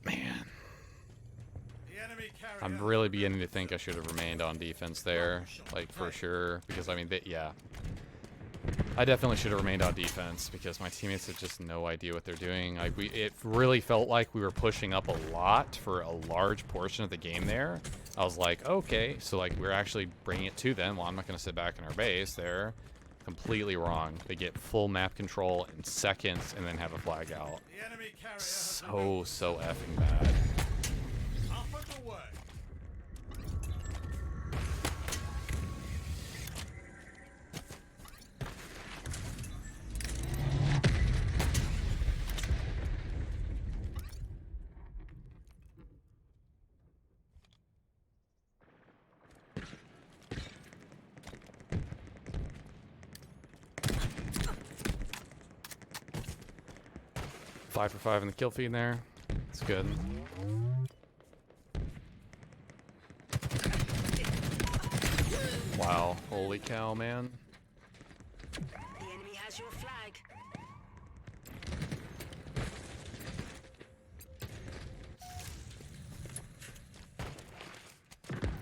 Man. The enemy carrier. I'm really beginning to think I should have remained on defense there. Like, for sure. Because, I mean, yeah. I definitely should have remained on defense because my teammates had just no idea what they're doing. Like, it really felt like we were pushing up a lot for a large portion of the game there. I was like, okay, so like we're actually bringing it to them. Well, I'm not going to sit back in our base. They're completely wrong. They get full map control in seconds and then have a flag out. The enemy carrier has So effing bad. up and away. 5 for 5 in the kill feed there. It's good. Wow, holy cow, man. The enemy has your flag.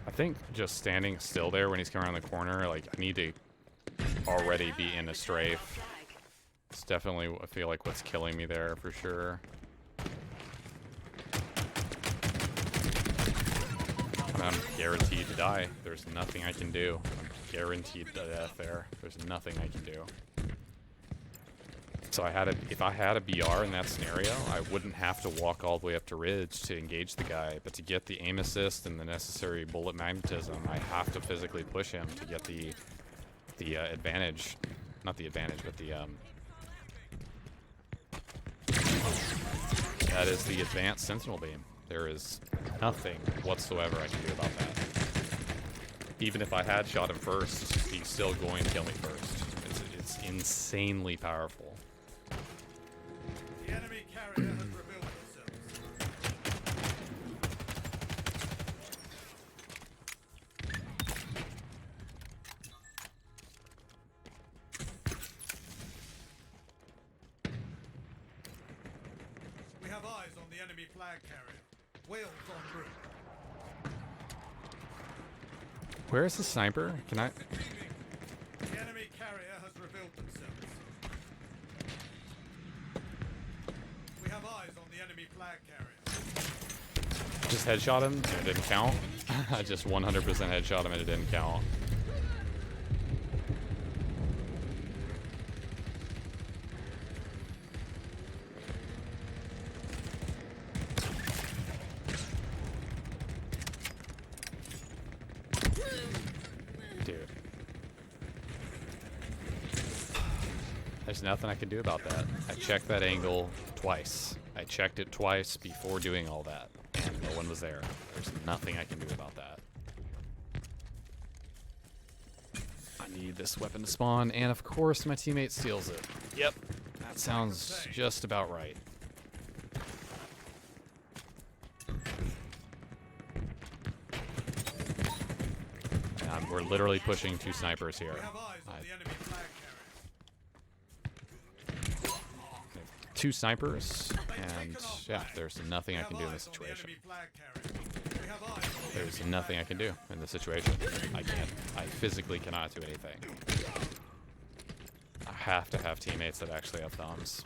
I think just standing still there when he's coming around the corner, like, I need to already be in a strafe. Flag. It's definitely, I feel like, what's killing me there for sure. I'm guaranteed to die. There's nothing I can do. I'm guaranteed to death there. There's nothing I can do. So if I had a BR in that scenario, I wouldn't have to walk all the way up to Ridge to engage the guy. But to get the aim assist and the necessary bullet magnetism, I have to physically push him to get the advantage. Not the advantage, but the that is the advanced sentinel beam. There is nothing whatsoever I can do about that. Even if I had shot him first, he's still going to kill me first. It's insanely powerful. The enemy carrier has revealed themselves. We have eyes on the enemy flag carrier. Whales en route. Where is the sniper? Can I? The enemy carrier has revealed themselves. We have eyes on the enemy flag carrier. Just headshot him and it didn't count? I just 100% headshot him and it didn't count. Dude. There's nothing I can do about that. I checked that angle twice. I checked it twice before doing all that. And no one was there. There's nothing I can do about that. I need this weapon to spawn, and of course my teammate steals it. Yep, that sounds just about right. And we're literally pushing 2 snipers here. the enemy flag carrier. Two snipers, and yeah, there's nothing I can do in this Eyes on the situation. enemy flag carrier. We have eyes on the There's enemy nothing I flag can do in this situation. I physically cannot do anything. I have to have teammates that actually have thumbs.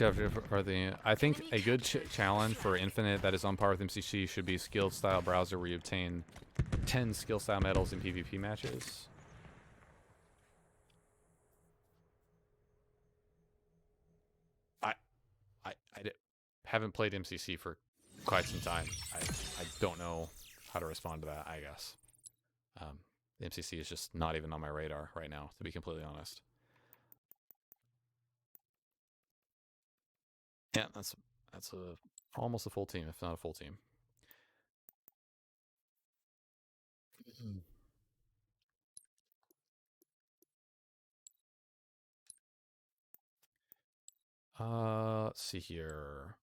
Are the I think a good challenge for Infinite that is on par with MCC should be Skill Style Browser, where you obtain 10 skill style medals in PvP matches. Haven't played MCC for quite some time. I don't know how to respond to that, I guess. The MCC is just not even on my radar right now, to be completely honest. Yeah, that's almost a full team, if not a full team. Let's see here.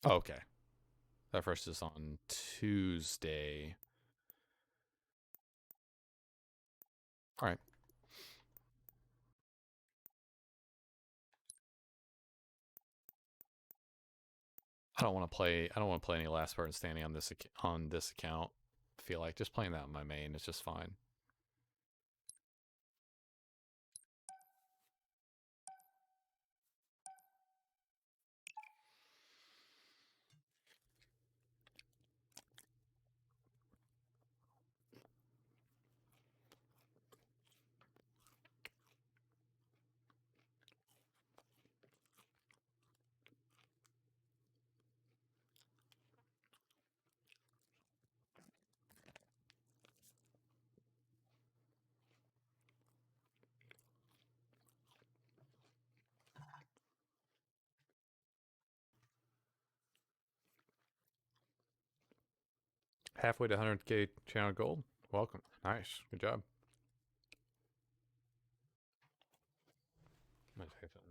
Oh, okay. That first is on Tuesday. All right. I don't want to play any Last Person Standing on this account. I feel like just playing that on my main is just fine. Halfway to 100K channel gold. Welcome. Nice. Good job. I'm gonna say something.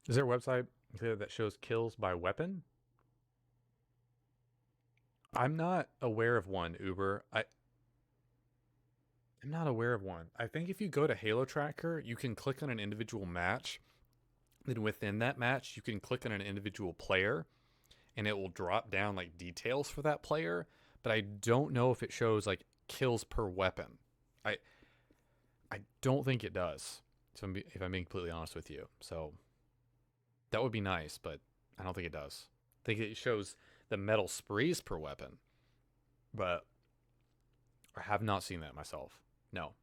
Is there a website that shows kills by weapon? I'm not aware of one, Uber. I'm not aware of one. I think if you go to Halo Tracker, you can click on an individual match. Then within that match, you can click on an individual player, and it will drop down like details for that player. But I don't know if it shows like kills per weapon. I don't think it does. So if I'm being completely honest with you, so that would be nice, but I don't think it does. I think it shows the metal sprees per weapon, but I have not seen that myself. No.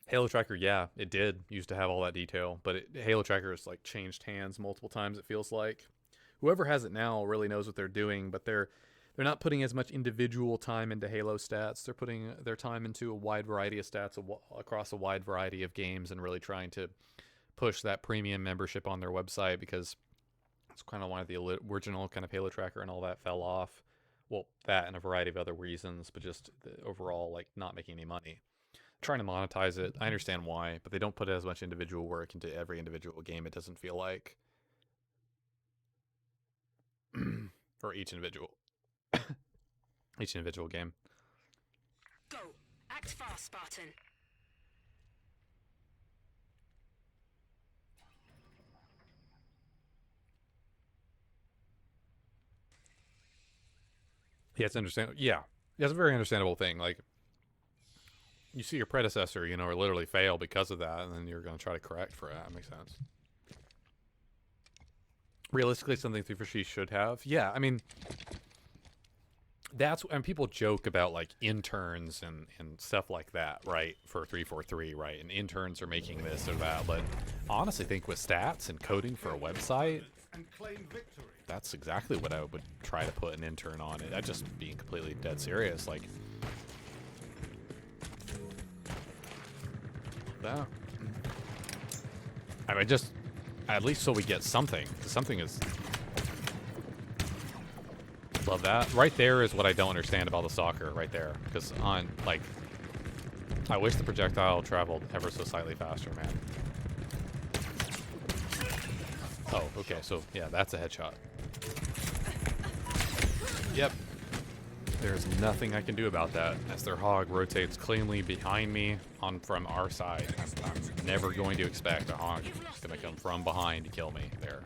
Halo Tracker, yeah, it did used to have all that detail, but Halo Tracker has like changed hands multiple times. It feels like whoever has it now really knows what they're doing, but they're not putting as much individual time into Halo stats. They're putting their time into a wide variety of stats across a wide variety of games, and really trying to push that premium membership on their website, because it's kind of why the original kind of Halo Tracker and all that fell off. Well, that and a variety of other reasons, but just the overall like not making any money. Trying to monetize it, I understand why, but they don't put as much individual work into every individual game. It doesn't feel like, or each individual game. Go. Act fast, Spartan. Yeah, it's understandable. Yeah, it's a very understandable thing. Like, you see your predecessor, you know, or literally fail because of that, and then you're going to try to correct for it. That makes sense. Realistically, something 343 should have. Yeah, I mean, that's, and people joke about like interns and stuff like that, right? For 343, right? And interns are making this or that, but honestly, think with stats and coding for a website, And claim victory. that's exactly what I would try to put an intern on it. I just being completely dead serious, like that. I mean, just at least so we get something. 'Cause something is. Love that. Right there is what I don't understand about the soccer. Right there, because on like, I wish the projectile traveled ever so slightly faster, man. Oh, okay. So yeah, that's a headshot. Yep. There's nothing I can do about that as their hog rotates cleanly behind me from our side. I'm never going to expect a hog is going to come from behind to kill me there.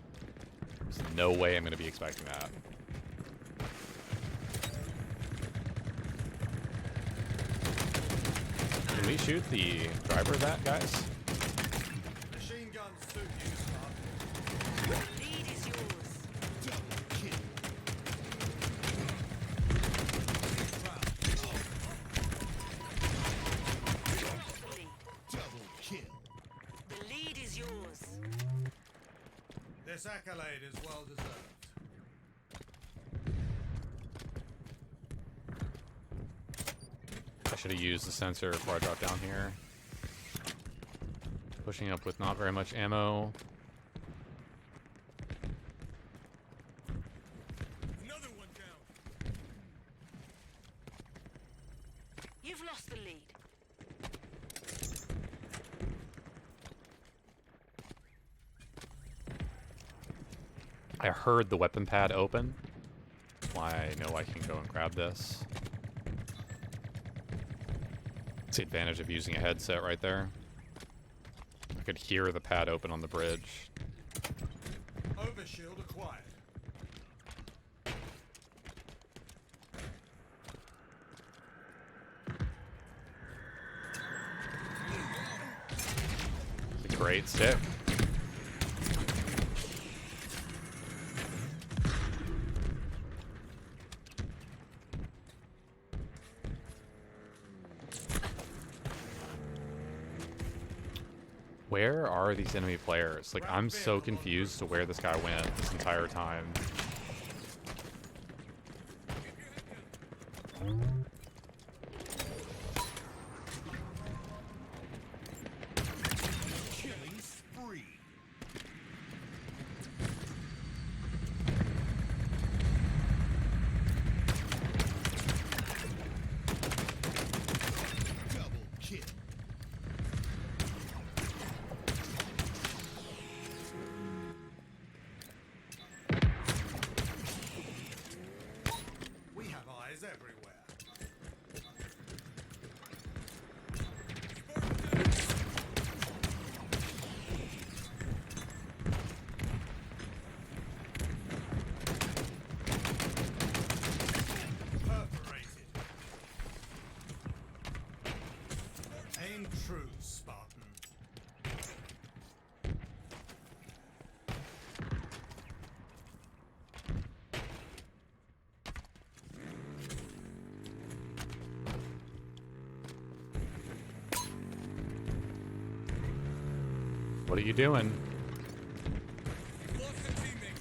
There's no way I'm going to be expecting that. Can we shoot the driver of that, guys? Machine guns suit you, Spartan. Lead is yours. Double kill. Lead. Double kill. The lead is yours. This accolade is well deserved. I should have used the sensor before I dropped down here. Pushing up with not very much ammo. Another one down. You've lost the lead. I heard the weapon pad open. That's why I know I can go and grab this. It's the advantage of using a headset right there. I could hear the pad open on the bridge. Overshield acquired. It's a great stick. Where are these enemy players? Like, I'm so confused to where this guy went this entire time. Killing spree. Double kill. We have eyes everywhere. Perforated. Aim true, Spartan. What are you doing? Lost a teammate.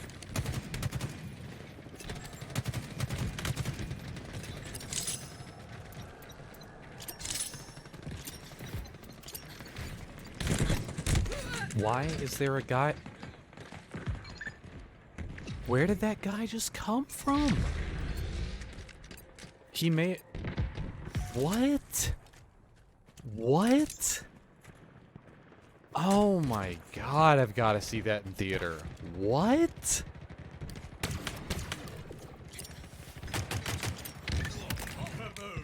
Why is there a guy? Where did that guy just come from? He may. What? What? Oh my god, I've got to see that in theater. What? Kaboom.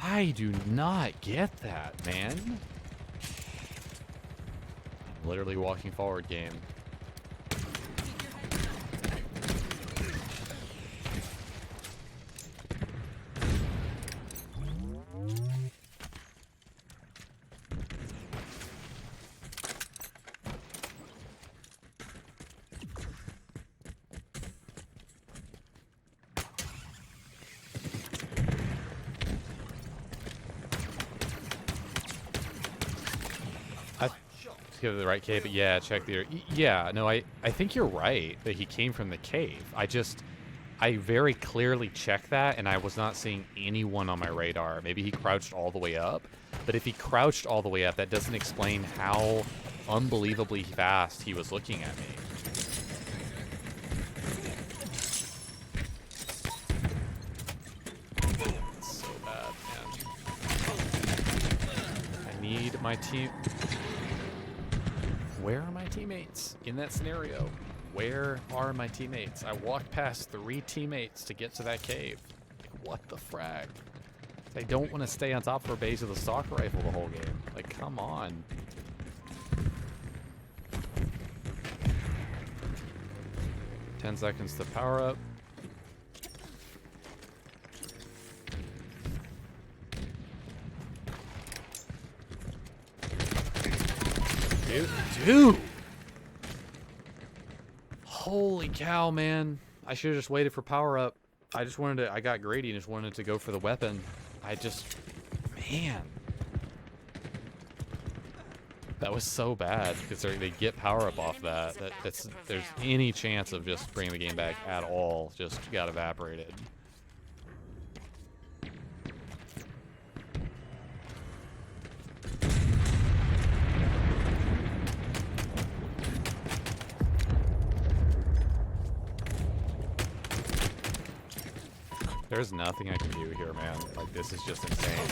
I do not get that, man. I'm literally walking forward, game. I give it the right cave, but yeah, check the. Yeah, no, I think you're right that he came from the cave. I very clearly checked that, and I was not seeing anyone on my radar. Maybe he crouched all the way up, but if he crouched all the way up, that doesn't explain how unbelievably fast he was looking at me. It's so bad, man. I need my team. Where are my teammates in that scenario? Where are my teammates? I walked past 3 teammates to get to that cave. Like, what the frag? They don't want to stay on top of our base with a stock rifle the whole game. Like, come on. Ten seconds to power up. Dude! Holy cow, man. I should have just waited for power up. I got greedy and just wanted to go for the weapon. Man. That was so bad, because they get power up off that. There's any chance of just bringing the game back at all, just got evaporated. There's nothing I can do here, man. Like, this is just insane.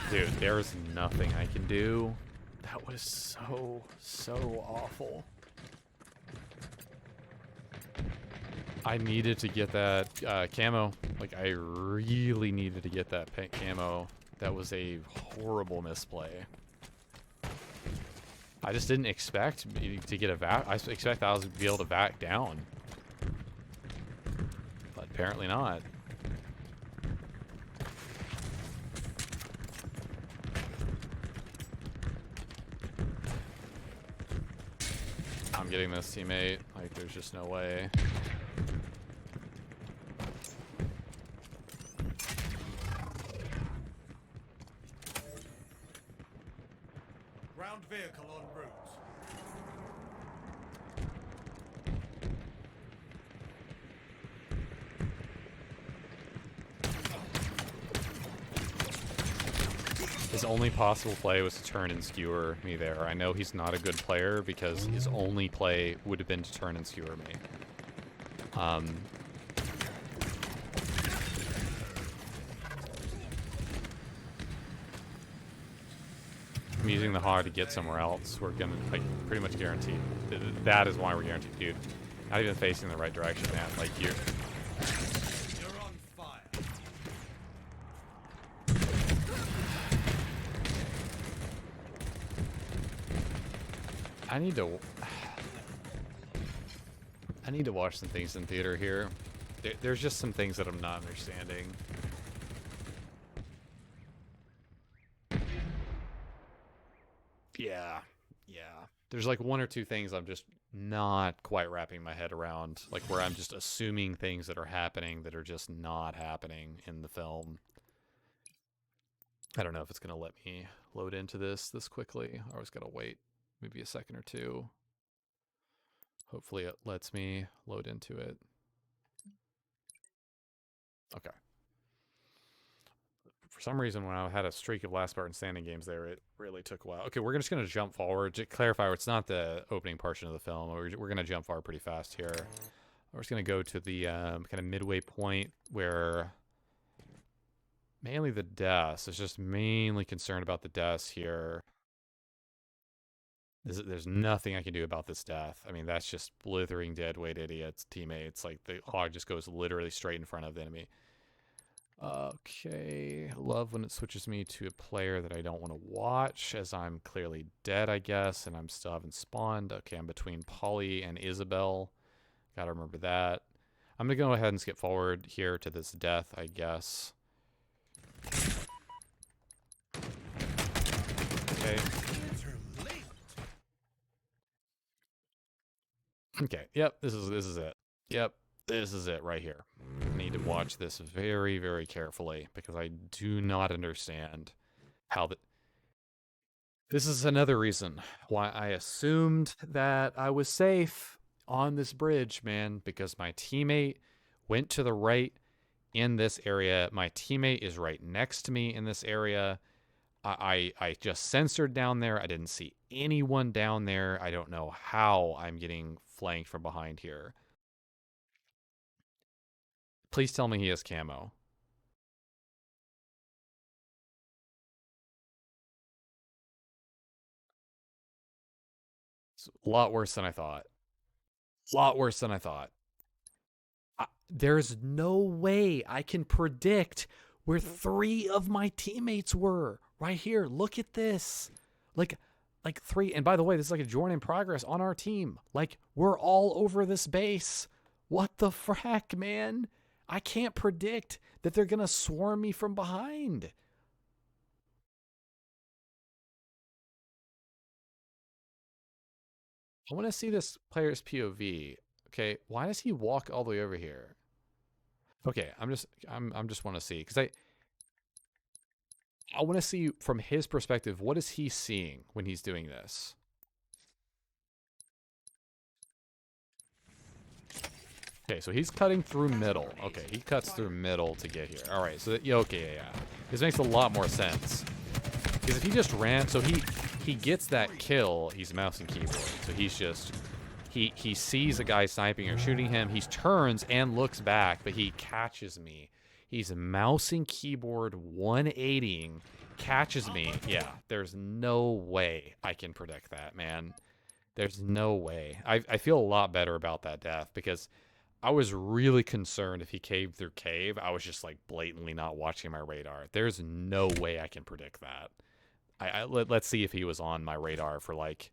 Dude, there's nothing I can do. That was so awful. I needed to get that camo. Like, I really needed to get that pink camo. That was a horrible misplay. I just didn't expect to get a vac. I expect I was going to be able to vac down. But apparently not. I'm getting this, teammate. Like, there's just no way. Ground vehicle en route. His only possible play was to turn and skewer me there. I know he's not a good player because his only play would have been to turn and skewer me. I'm using the hog to get somewhere else. We're gonna, like, pretty much guaranteed. That is why we're guaranteed, dude. Not even facing the right direction, man. Like, You're on fire. I need to watch some things in theater here. There's just some things that I'm not understanding. Yeah. There's like 1 or 2 things I'm just not quite wrapping my head around. Like, where I'm just assuming things that are happening that are just not happening in the film. I don't know if it's going to let me load into this quickly. I was going to wait maybe a second or 2. Hopefully it lets me load into it. Okay. For some reason, when I had a streak of Last Spartan Standing games there, it really took a while. Okay, we're just going to jump forward. To clarify, it's not the opening portion of the film. We're going to jump forward pretty fast here. We're just going to go to the kind of midway point where mainly the deaths. It's just mainly concerned about the deaths here. There's nothing I can do about this death. I mean, that's just blithering deadweight idiots, teammates. Like, the hog just goes literally straight in front of the enemy. Okay. Love when it switches me to a player that I don't want to watch, as I'm clearly dead, I guess, and I'm still haven't spawned. Okay, I'm between Polly and Isabel. Gotta remember that. I'm gonna go ahead and skip forward here to this death, I guess. Okay. Okay, yep, this is it. Yep, this is it right here. I need to watch this very, very carefully because I do not understand how This is another reason why I assumed that I was safe on this bridge, man, because my teammate went to the right in this area. My teammate is right next to me in this area. I just censored down there. I didn't see anyone down there. I don't know how I'm getting flanked from behind here. Please tell me he has camo. It's a lot worse than I thought. A lot worse than I thought. There's no way I can predict where 3 of my teammates were. Right here. Look at this. Like 3. And by the way, this is like a join in progress on our team. Like, we're all over this base. What the frack, man? I can't predict that they're going to swarm me from behind. I want to see this player's POV. Okay, why does he walk all the way over here? Okay, I'm just want to see, because I want to see from his perspective, what is he seeing when he's doing this? Okay, so he's cutting through middle. Okay, he cuts through middle to get here. All right, so that, yeah, okay, yeah. This makes a lot more sense. Because if he just ran, so he gets that kill, he's mouse and keyboard. So he's just, he sees a guy sniping or shooting him, he turns and looks back, but he catches me. He's mouse and keyboard 180ing, catches me. Yeah, there's no way I can predict that, man. There's no way. I feel a lot better about that death, because I was really concerned if he caved through cave. I was just like blatantly not watching my radar. There's no way I can predict that. Let's see if he was on my radar for like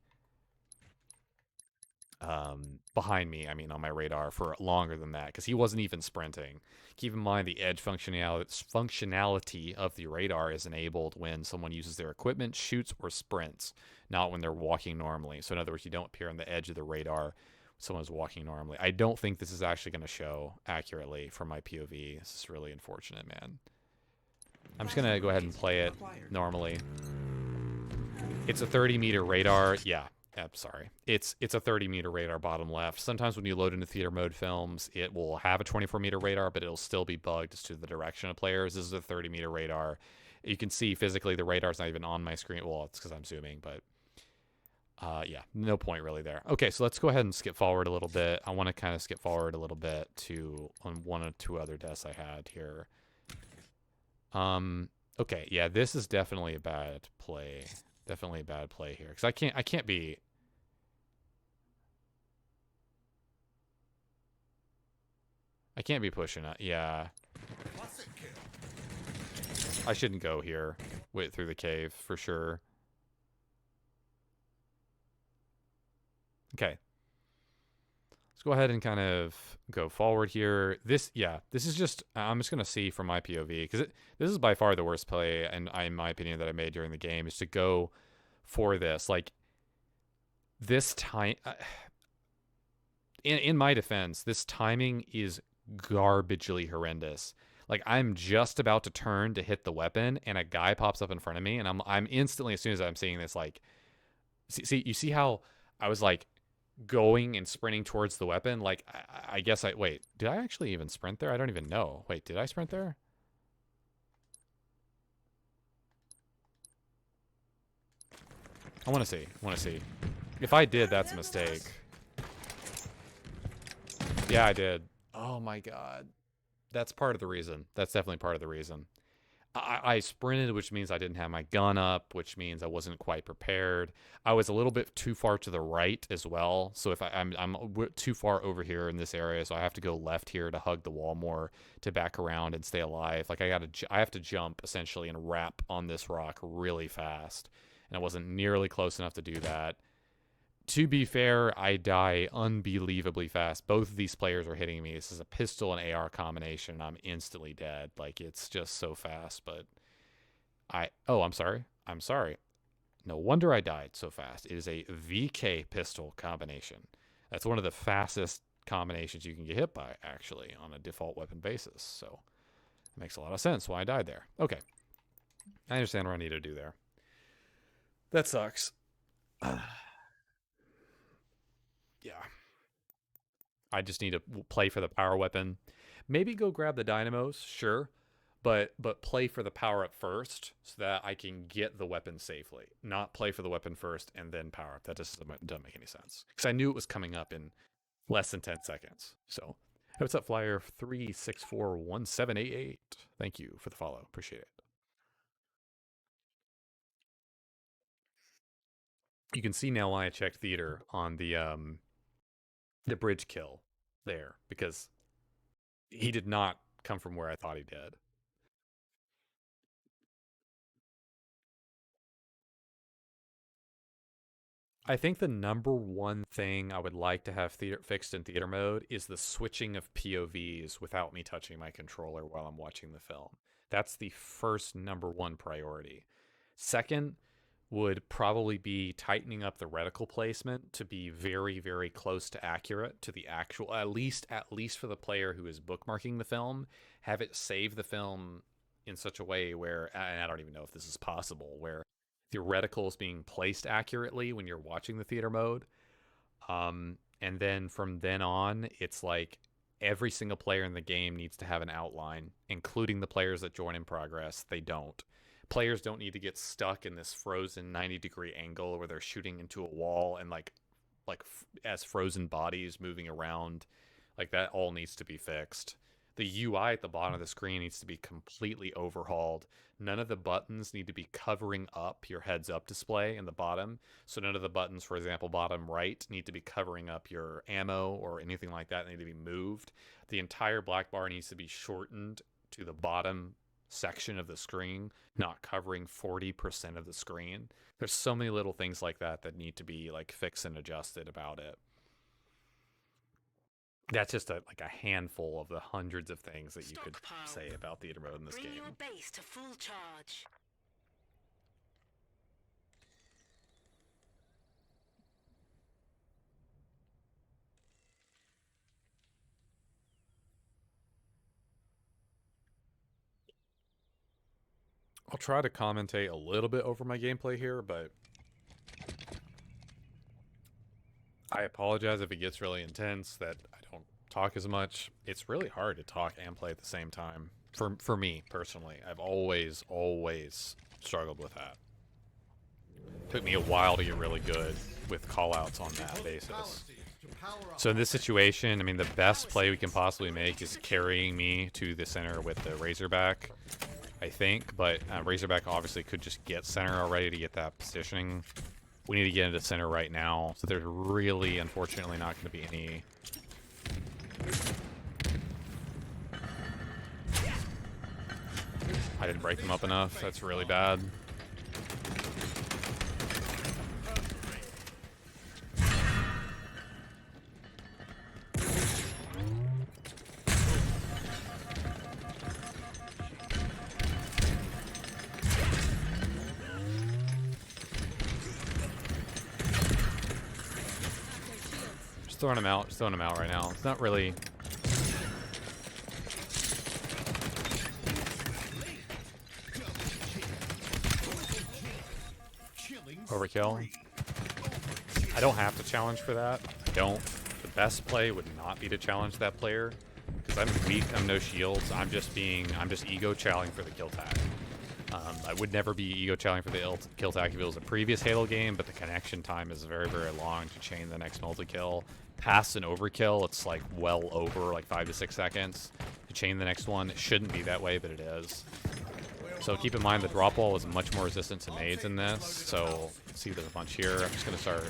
behind me, I mean on my radar for longer than that, because he wasn't even sprinting. Keep in mind the edge functionality of the radar is enabled when someone uses their equipment, shoots, or sprints, not when they're walking normally. So in other words, you don't appear on the edge of the radar when someone's walking normally. I don't think this is actually going to show accurately from my POV. This is really unfortunate, man. I'm just going to go ahead and play it normally. It's a 30-meter radar. Yeah, sorry. It's a 30-meter radar bottom left. Sometimes when you load into theater mode films, it will have a 24-meter radar, but it'll still be bugged as to the direction of players. This is a 30-meter radar. You can see physically the radar's not even on my screen. Well, it's because I'm zooming, but yeah, no point really there. Okay, so let's go ahead and skip forward a little bit. I want to kind of skip forward a little bit to on 1 or 2 other deaths I had here. Okay, yeah, this is definitely a bad play. Definitely a bad play here, because I can't be. I can't be pushing it. Yeah. I shouldn't go here. Wait through the cave for sure. Okay. Let's go ahead and kind of go forward here. This is just, I'm just going to see from my POV, because this is by far the worst play, and in my opinion, that I made during the game, is to go for this. Like, this time, in my defense, this timing is garbagely horrendous. Like, I'm just about to turn to hit the weapon, and a guy pops up in front of me, and I'm instantly, as soon as I'm seeing this, like, you see how I was like going and sprinting towards the weapon? Like, I guess wait, did I actually even sprint there? I don't even know. Wait, did I sprint there? I want to see. If I did, that's a mistake. Yeah, I did. Oh my god. That's part of the reason. That's definitely part of the reason. I sprinted, which means I didn't have my gun up, which means I wasn't quite prepared. I was a little bit too far to the right as well. So if I'm too far over here in this area, so I have to go left here to hug the wall more to back around and stay alive. Like, I have to jump essentially and wrap on this rock really fast, and I wasn't nearly close enough to do that. To be fair, I die unbelievably fast. Both of these players are hitting me. This is a pistol and AR combination. I'm instantly dead. Like, it's just so fast, but I'm sorry. I'm sorry. No wonder I died so fast. It is a VK pistol combination. That's one of the fastest combinations you can get hit by, actually, on a default weapon basis. So it makes a lot of sense why I died there. Okay. I understand what I need to do there. That sucks. Yeah. I just need to play for the power weapon. Maybe go grab the dynamos, sure. But play for the power up first so that I can get the weapon safely. Not play for the weapon first and then power up. That just doesn't make any sense. Because I knew it was coming up in less than 10 seconds. So, hey, what's up, Flyer 3641788? Thank you for the follow. Appreciate it. You can see now why I checked theater on the bridge kill there, because he did not come from where I thought he did. I think the number one thing I would like to have fixed in theater mode is the switching of POVs without me touching my controller while I'm watching the film. That's the first number one priority. Second would probably be tightening up the reticle placement to be very, very close to accurate to the actual, at least for the player who is bookmarking the film, have it save the film in such a way where, and I don't even know if this is possible, where the reticle is being placed accurately when you're watching the theater mode. And then from then on, it's like every single player in the game needs to have an outline, including the players that join in progress. They don't. Players don't need to get stuck in this frozen 90-degree angle where they're shooting into a wall and like as frozen bodies moving around. Like, that all needs to be fixed. The UI at the bottom of the screen needs to be completely overhauled. None of the buttons need to be covering up your heads up display in the bottom. So none of the buttons, for example, bottom right, need to be covering up your ammo or anything like that. They need to be moved. The entire black bar needs to be shortened to the bottom section of the screen, not covering 40% of the screen. There's so many little things like that that need to be like fixed and adjusted about it. That's just like a handful of the hundreds of things that you could say about theater mode in this game. Bring your base to full charge. I'll try to commentate a little bit over my gameplay here, but I apologize if it gets really intense that I don't talk as much. It's really hard to talk and play at the same time. For me, personally. I've always struggled with that. Took me a while to get really good with callouts on that basis. So in this situation, I mean, the best play we can possibly make is carrying me to the center with the Razorback, I think. But Razorback obviously could just get center already to get that positioning. We need to get into center right now, so there's really, unfortunately, not going to be any... I didn't break them up enough. That's really bad. Just throwing him out right now. It's not really... Overkill. I don't have to challenge for that. I don't. The best play would not be to challenge that player, because I'm weak, I'm no shields, I'm just ego challenging for the kill tag. I would never be ego challenging for the kill tag if it was a previous Halo game, but the connection time is very, very long to chain the next multi-kill. Past an overkill, it's like well over like 5 to 6 seconds to chain the next one. It shouldn't be that way, but it is. So keep in mind the drop wall is much more resistant to nades in this. So see there's a bunch here. I'm just gonna start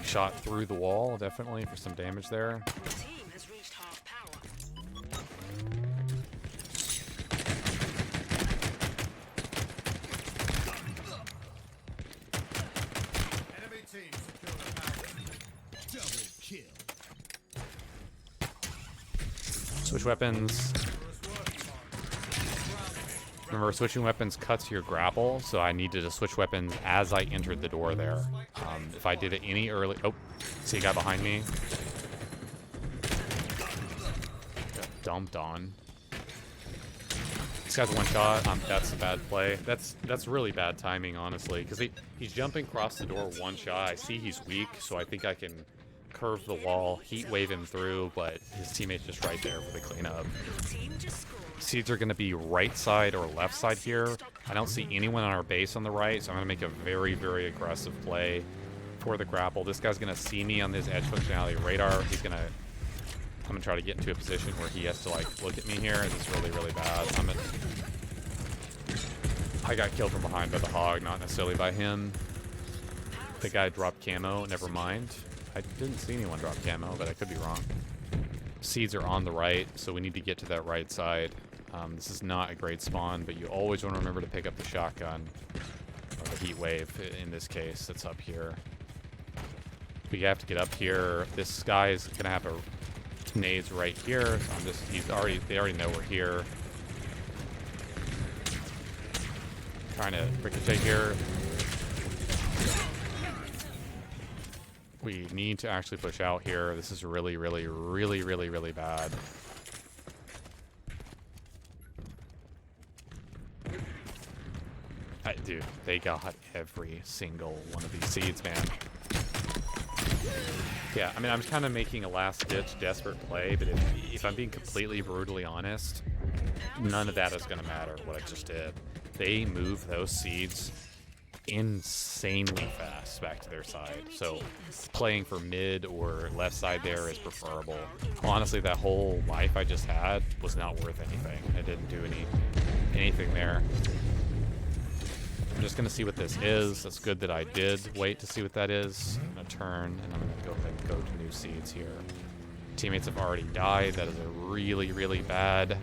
shot through the wall, definitely for some damage there. The team has reached half power. Enemy team secure the power. Double kill. Switch weapons. Remember, switching weapons cuts your grapple, so I needed to switch weapons as I entered the door there. If I did it any early... Oh, see a guy behind me. dumped on. This guy's one shot. That's a bad play. That's really bad timing, honestly, because he's jumping across the door one shot. I see he's weak, so I think I can curve the wall, heat wave him through, but his teammate's just right there for the cleanup. Seeds are going to be right side or left side here. I don't see anyone on our base on the right, so I'm going to make a very, very aggressive play for the grapple. This guy's going to see me on this edge functionality radar. I'm going to try to get into a position where he has to, like, look at me here. This is really, really bad. I got killed from behind by the hog, not necessarily by him. The guy dropped camo. Never mind. I didn't see anyone drop camo, but I could be wrong. Seeds are on the right, so we need to get to that right side. This is not a great spawn, but you always want to remember to pick up the shotgun. Or the heat wave, in this case. It's up here. We have to get up here. This guy is going to have a nades right here. So they already know we're here. Trying to ricochet here. We need to actually push out here. This is really, really, really, really, really bad. Dude, they got every single one of these seeds, man. Yeah, I mean, I'm kind of making a last-ditch desperate play, but if I'm being completely brutally honest, none of that is going to matter, what I just did. They move those seeds insanely fast back to their side, so playing for mid or left side there is preferable. Honestly, that whole life I just had was not worth anything. I didn't do anything there. I'm just going to see what this is. That's good that I did wait to see what that is. I'm going to turn, and I'm going to go ahead and go to new seeds here. Teammates have already died. That is a really, really bad.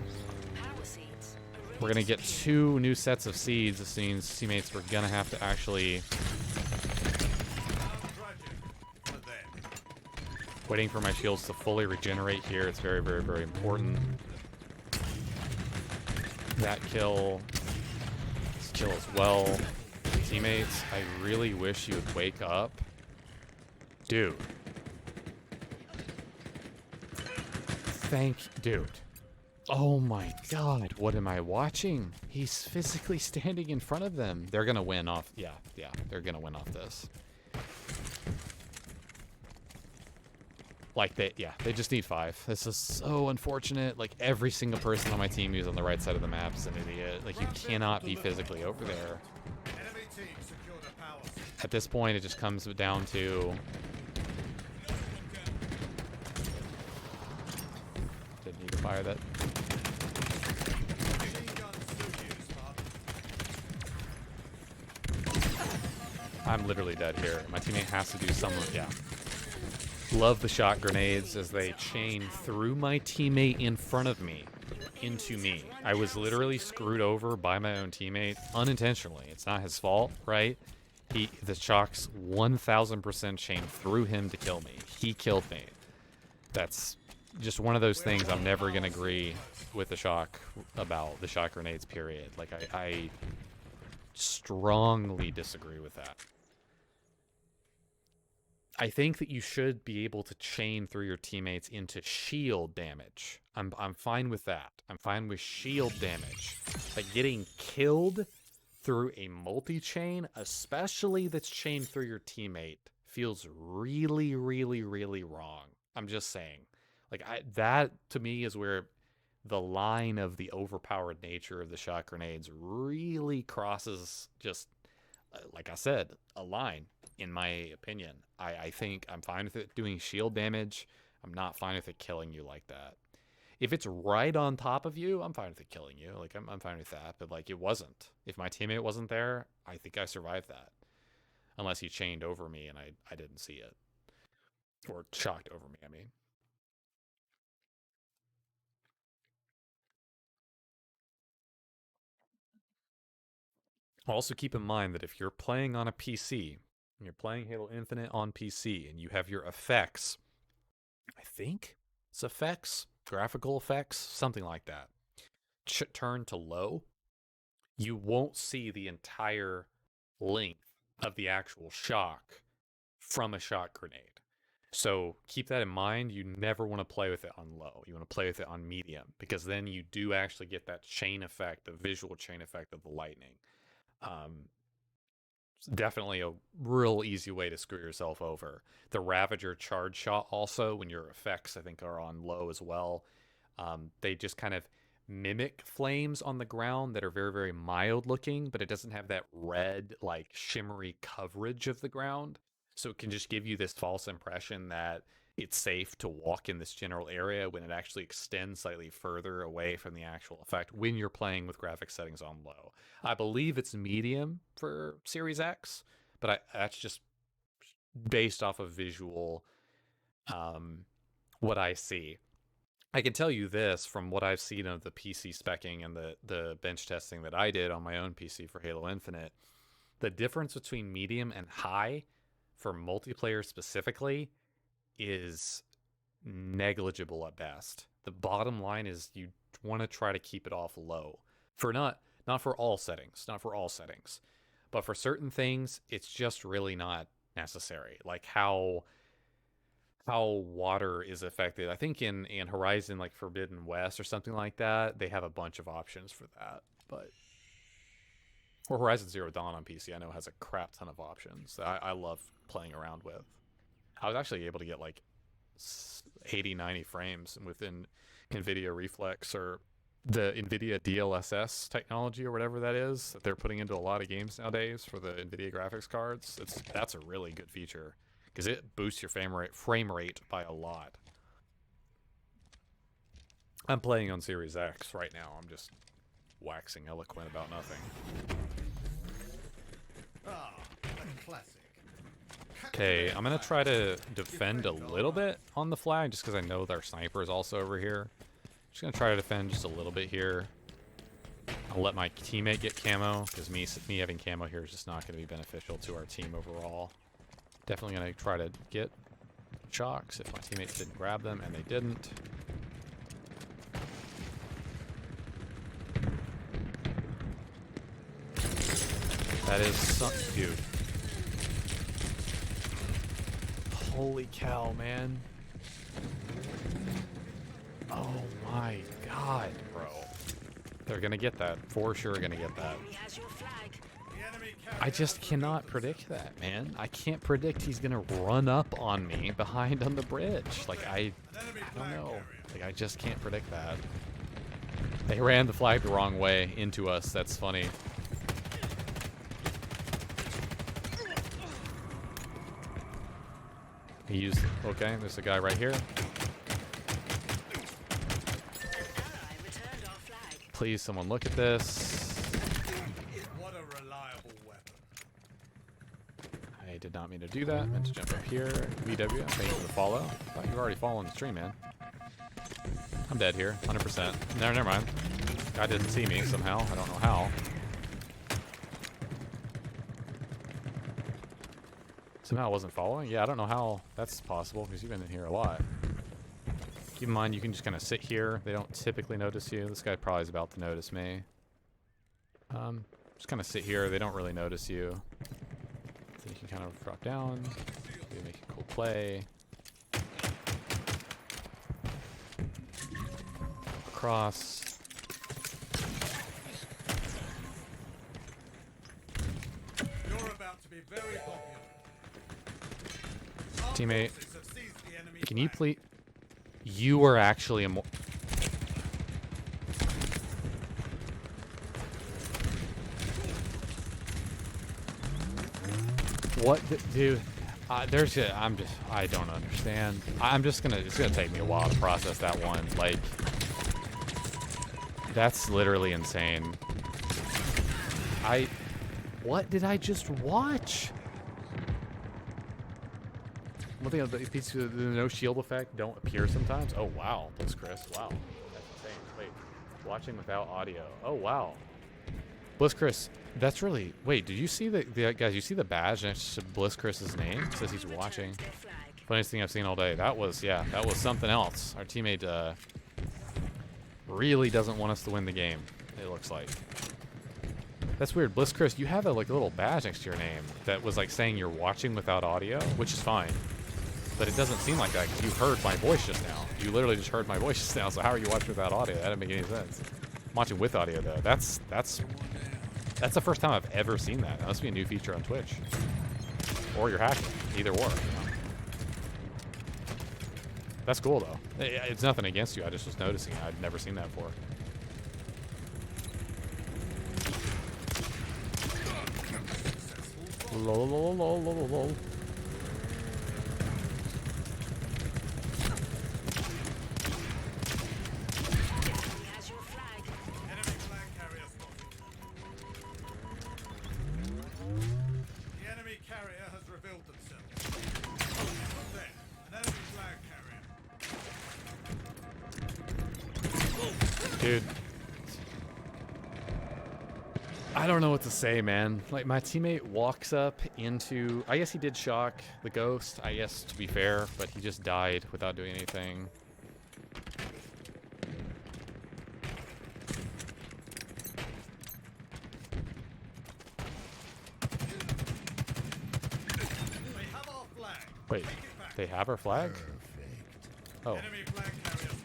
We're going to get 2 new sets of seeds. This means teammates we're going to have to actually... Waiting for my shields to fully regenerate here. It's very, very, very important. That kill... Kill as well. Teammates, I really wish you would wake up. Dude. Dude. Oh my god, what am I watching? He's physically standing in front of them. They're gonna win off. Yeah, they're gonna win off this. Like, they just need 5. This is so unfortunate. Like, every single person on my team who's on the right side of the map is an idiot. Like, you cannot be physically over there. At this point, it just comes down to... Didn't need to fire that. I'm literally dead here. My teammate has to do some... Yeah. Love the shot grenades as they chain through my teammate in front of me into me. I was literally screwed over by my own teammate unintentionally. It's not his fault, right? The shocks 1000% chained through him to kill me. He killed me. That's just one of those things I'm never going to agree with the shock about, the shot grenades, period. Like, I strongly disagree with that. I think that you should be able to chain through your teammates into shield damage. I'm fine with that. I'm fine with shield damage. But getting killed through a multi-chain, especially that's chained through your teammate, feels really, really, really wrong. I'm just saying. Like, that to me is where the line of the overpowered nature of the shot grenades really crosses, just like I said, a line. In my opinion, I think I'm fine with it doing shield damage. I'm not fine with it killing you like that. If it's right on top of you, I'm fine with it killing you. Like, I'm fine with that. But, like, it wasn't. If my teammate wasn't there, I think I survived that. Unless he chained over me and I didn't see it. Or shocked over me, I mean. Also keep in mind that if you're playing on a PC, and you're playing Halo Infinite on PC, and you have your effects, I think it's effects, graphical effects, something like that, turn to low, you won't see the entire length of the actual shock from a shot grenade. So keep that in mind. You never want to play with it on low. You want to play with it on medium, because then you do actually get that chain effect, the visual chain effect of the lightning. It's definitely a real easy way to screw yourself over. The Ravager charge shot also, when your effects I think are on low as well, they just kind of mimic flames on the ground that are very, very mild looking, but it doesn't have that red, like shimmery coverage of the ground. So it can just give you this false impression that it's safe to walk in this general area when it actually extends slightly further away from the actual effect when you're playing with graphics settings on low. I believe it's medium for Series X, but that's just based off of visual, what I see. I can tell you this from what I've seen of the PC specking and the bench testing that I did on my own PC for Halo Infinite. The difference between medium and high for multiplayer specifically is negligible at best. The bottom line is you want to try to keep it off low. For not for all settings, but for certain things it's just really not necessary. Like how water is affected. I think in Horizon, like Forbidden West or something like that, they have a bunch of options for that. But or Horizon Zero Dawn on PC, I know has a crap ton of options that I love playing around with. I was actually able to get like 80, 90 frames within NVIDIA Reflex, or the NVIDIA DLSS technology, or whatever that is, that they're putting into a lot of games nowadays for the NVIDIA graphics cards. That's a really good feature, because it boosts your frame rate by a lot. I'm playing on Series X right now. I'm just waxing eloquent about nothing. Ah, a classic. Okay, I'm gonna try to defend a little bit on the flag, just because I know their sniper is also over here. Just gonna try to defend just a little bit here. I'll let my teammate get camo, because me having camo here is just not gonna be beneficial to our team overall. Definitely gonna try to get shocks if my teammates didn't grab them, and they didn't. That is dude. Holy cow, man. Oh my god, bro. They're gonna get that. For sure gonna get that. Enemy has your flag. The enemy carrier I just cannot predict that, man. I can't predict he's gonna run up on me behind on the bridge. Like, I don't know. Like, I just can't predict that. They ran the flag the wrong way into us. That's funny. He used... Okay, there's a guy right here. An ally returned our flag. Please, someone look at this. What a reliable weapon. I did not mean to do that. I meant to jump up here. VW, thank you for the follow. Thought you were already following the stream, man. I'm dead here, 100%. No, never mind. Guy didn't see me somehow. I don't know how. Somehow I wasn't following? Yeah, I don't know how that's possible, because you've been in here a lot. Keep in mind, you can just kind of sit here. They don't typically notice you. This guy probably is about to notice me. Just kind of sit here. They don't really notice you. So you can kind of drop down. Maybe make a cool play. Across. You're about to be very popular. Teammate, Forces have seized the enemy can you flag. please... You are actually a more... What, dude? There's a... I don't understand. It's gonna take me a while to process that one. Like, that's literally insane. What did I just watch? One thing, the no shield effect don't appear sometimes. Oh wow, that's Chris. Wow, that's insane. Wait, watching without audio. Oh wow, Bliss Chris. That's really. Wait, did you see the guys? You see the badge next to Bliss Chris's name? It says he's watching. Returned their flag. Funniest thing I've seen all day. That was something else. Our teammate really doesn't want us to win the game. It looks like. That's weird. Bliss Chris, you have a little badge next to your name that was like saying you're watching without audio, which is fine. But it doesn't seem like that because you heard my voice just now. You literally just heard my voice just now. So how are you watching without audio? That didn't make any sense. I'm watching with audio though. That's the first time I've ever seen that. That must be a new feature on Twitch. Or you're hacking. Either or. You know? That's cool though. It's nothing against you. I just was noticing it. I'd never seen that before. Lol, lol, lol, lol, lol. He has your flag. Enemy flag carrier spotted. The enemy carrier has revealed themselves. Look there, an enemy flag carrier. Dude. I don't know what to say, man. Like, my teammate walks up into... I guess he did shock the ghost, I guess, to be fair, but he just died without doing anything. They have our flag. Wait, Take it back. they have our flag? Oh. Enemy flag carrier spotted.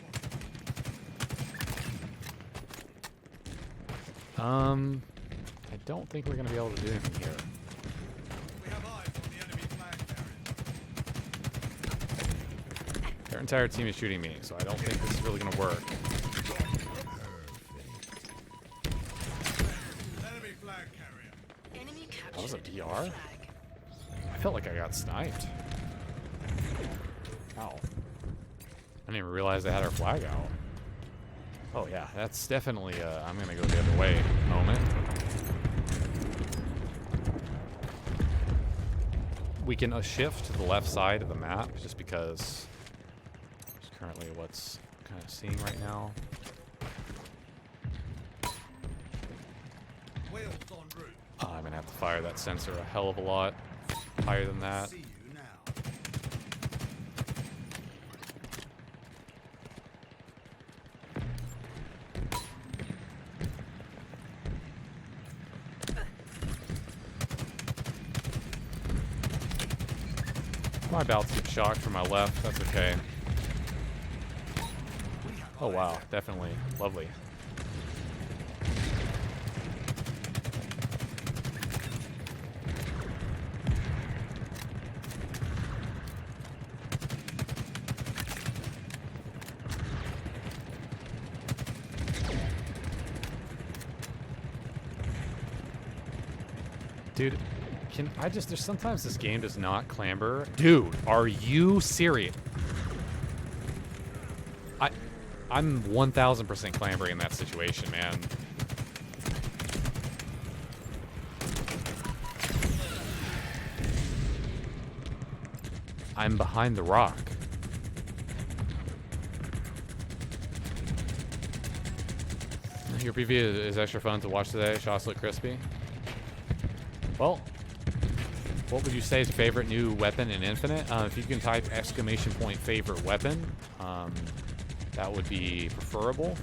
I don't think we're going to be able to do anything here. We have eyes on the enemy flag carrier. Their entire team is shooting me, so I don't think this is really going to work. Enemy flag carrier. Enemy captured. That was a the DR? flag. I felt like I got sniped. Ow. I didn't even realize they had our flag out. Oh yeah, that's definitely I'm gonna go the other way moment. We can shift to the left side of the map just because it's currently what's kind of seeing right now. Wheels en route. I'm gonna have to fire that sensor a hell of a lot higher than that. See you now. I'm about to get shocked from my left. That's okay. Oh wow, definitely lovely. Dude, can I just, there's sometimes this game does not clamber. Dude, are you serious? I'm 1000% clambering in that situation, man. I'm behind the rock. Your PV is extra fun to watch today. Shots look crispy. Well, what would you say is favorite new weapon in Infinite? If you can type !_ favorite weapon, that would be preferable.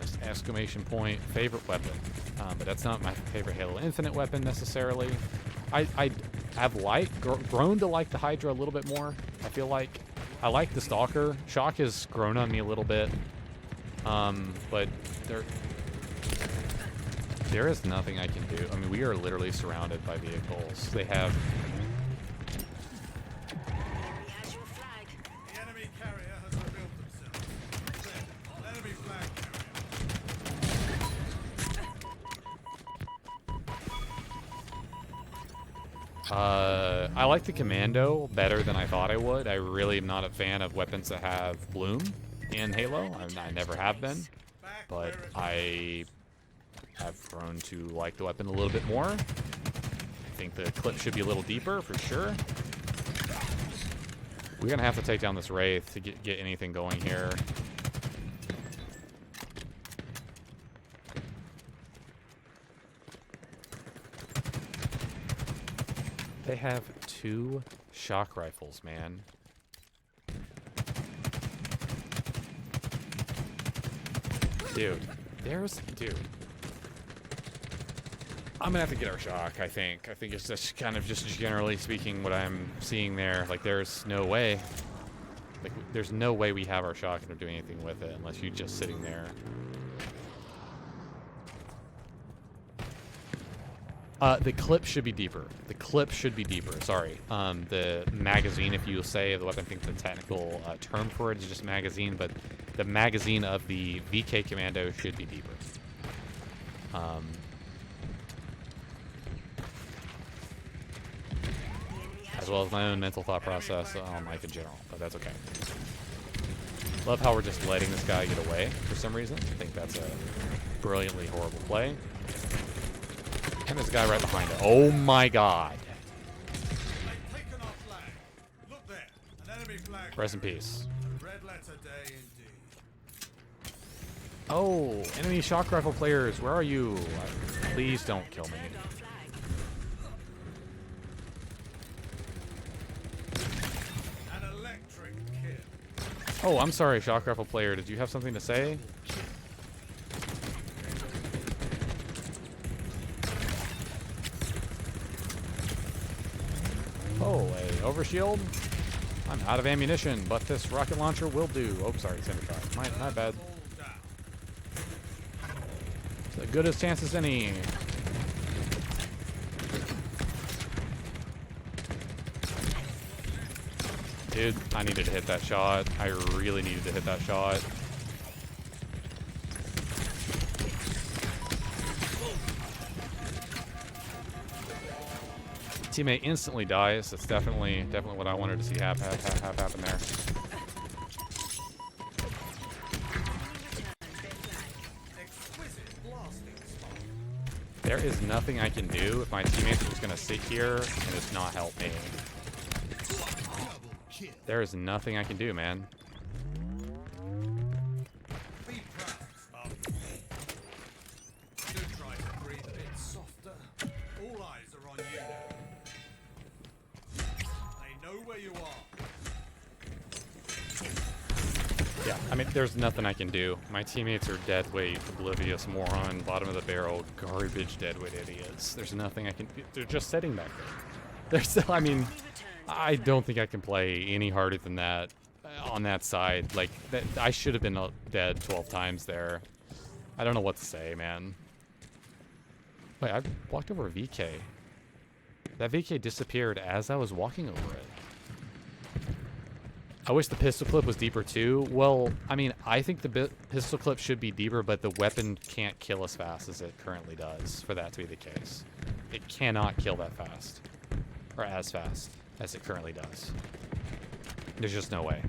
It's ! favorite weapon. But that's not my favorite Halo Infinite weapon necessarily. I have grown to like the Hydra a little bit more. I feel like I like the Stalker. Shock has grown on me a little bit. But there is nothing I can do. I mean, we are literally surrounded by vehicles. They have... He has your flag. The enemy carrier has revealed themselves. There, an enemy flag carrier. I like the Commando better than I thought I would. I really am not a fan of weapons that have Bloom in Halo. I never have been. Back But where it I have grown to like the weapon a little bit more. I think the clip should be a little deeper for sure. We're gonna have to take down this Wraith to get anything going here. They have 2 shock rifles, man. Dude. I'm gonna have to get our shock, I think. I think it's just kind of just generally speaking what I'm seeing there. Like, there's no way. Like, there's no way we have our shock and are doing anything with it unless you're just sitting there. The clip should be deeper. The clip should be deeper, sorry. The magazine, if you say, the weapon, I think the technical term for it is just magazine, but the magazine of the VK Commando should be deeper. As well as my own mental thought process on life in general, but that's okay. Love how we're just letting this guy get away for some reason. I think that's a brilliantly horrible play. And there's a guy right behind it. Oh my god. They've taken our flag. Look there, an enemy flag. Rest in peace. A red letter day indeed. Oh, enemy shock rifle players, where are you? Please don't kill me. Turned our flag. An electric kill. Oh, I'm sorry, shock rifle player. Did you have something to say? Oh, a overshield? I'm out of ammunition, but this rocket launcher will do. Oh, sorry, center shot. My bad. All down. It's as good as chance as any. Dude, I needed to hit that shot. I really needed to hit that shot. Teammate instantly dies. That's definitely what I wanted to see happen there. Exquisite blasting spot. There is nothing I can do if my teammates are just gonna sit here and just not help me. Double kill. There is nothing I can do, man. Be proud, Spartan. Do try to breathe a bit softer. All eyes are on you now. They know where you are. Yeah, I mean, there's nothing I can do. My teammates are deadweight, oblivious, moron, bottom of the barrel, garbage, deadweight idiots. There's nothing I can. They're just sitting back there. There's, I mean, I don't think I can play any harder than that on that side. Like, that, I should have been dead 12 times there. I don't know what to say, man. Wait, I walked over a VK. That VK disappeared as I was walking over it. I wish the pistol clip was deeper too. Well, I mean, I think the pistol clip should be deeper, but the weapon can't kill as fast as it currently does for that to be the case. It cannot kill that fast. Or as fast as it currently does. There's just no way.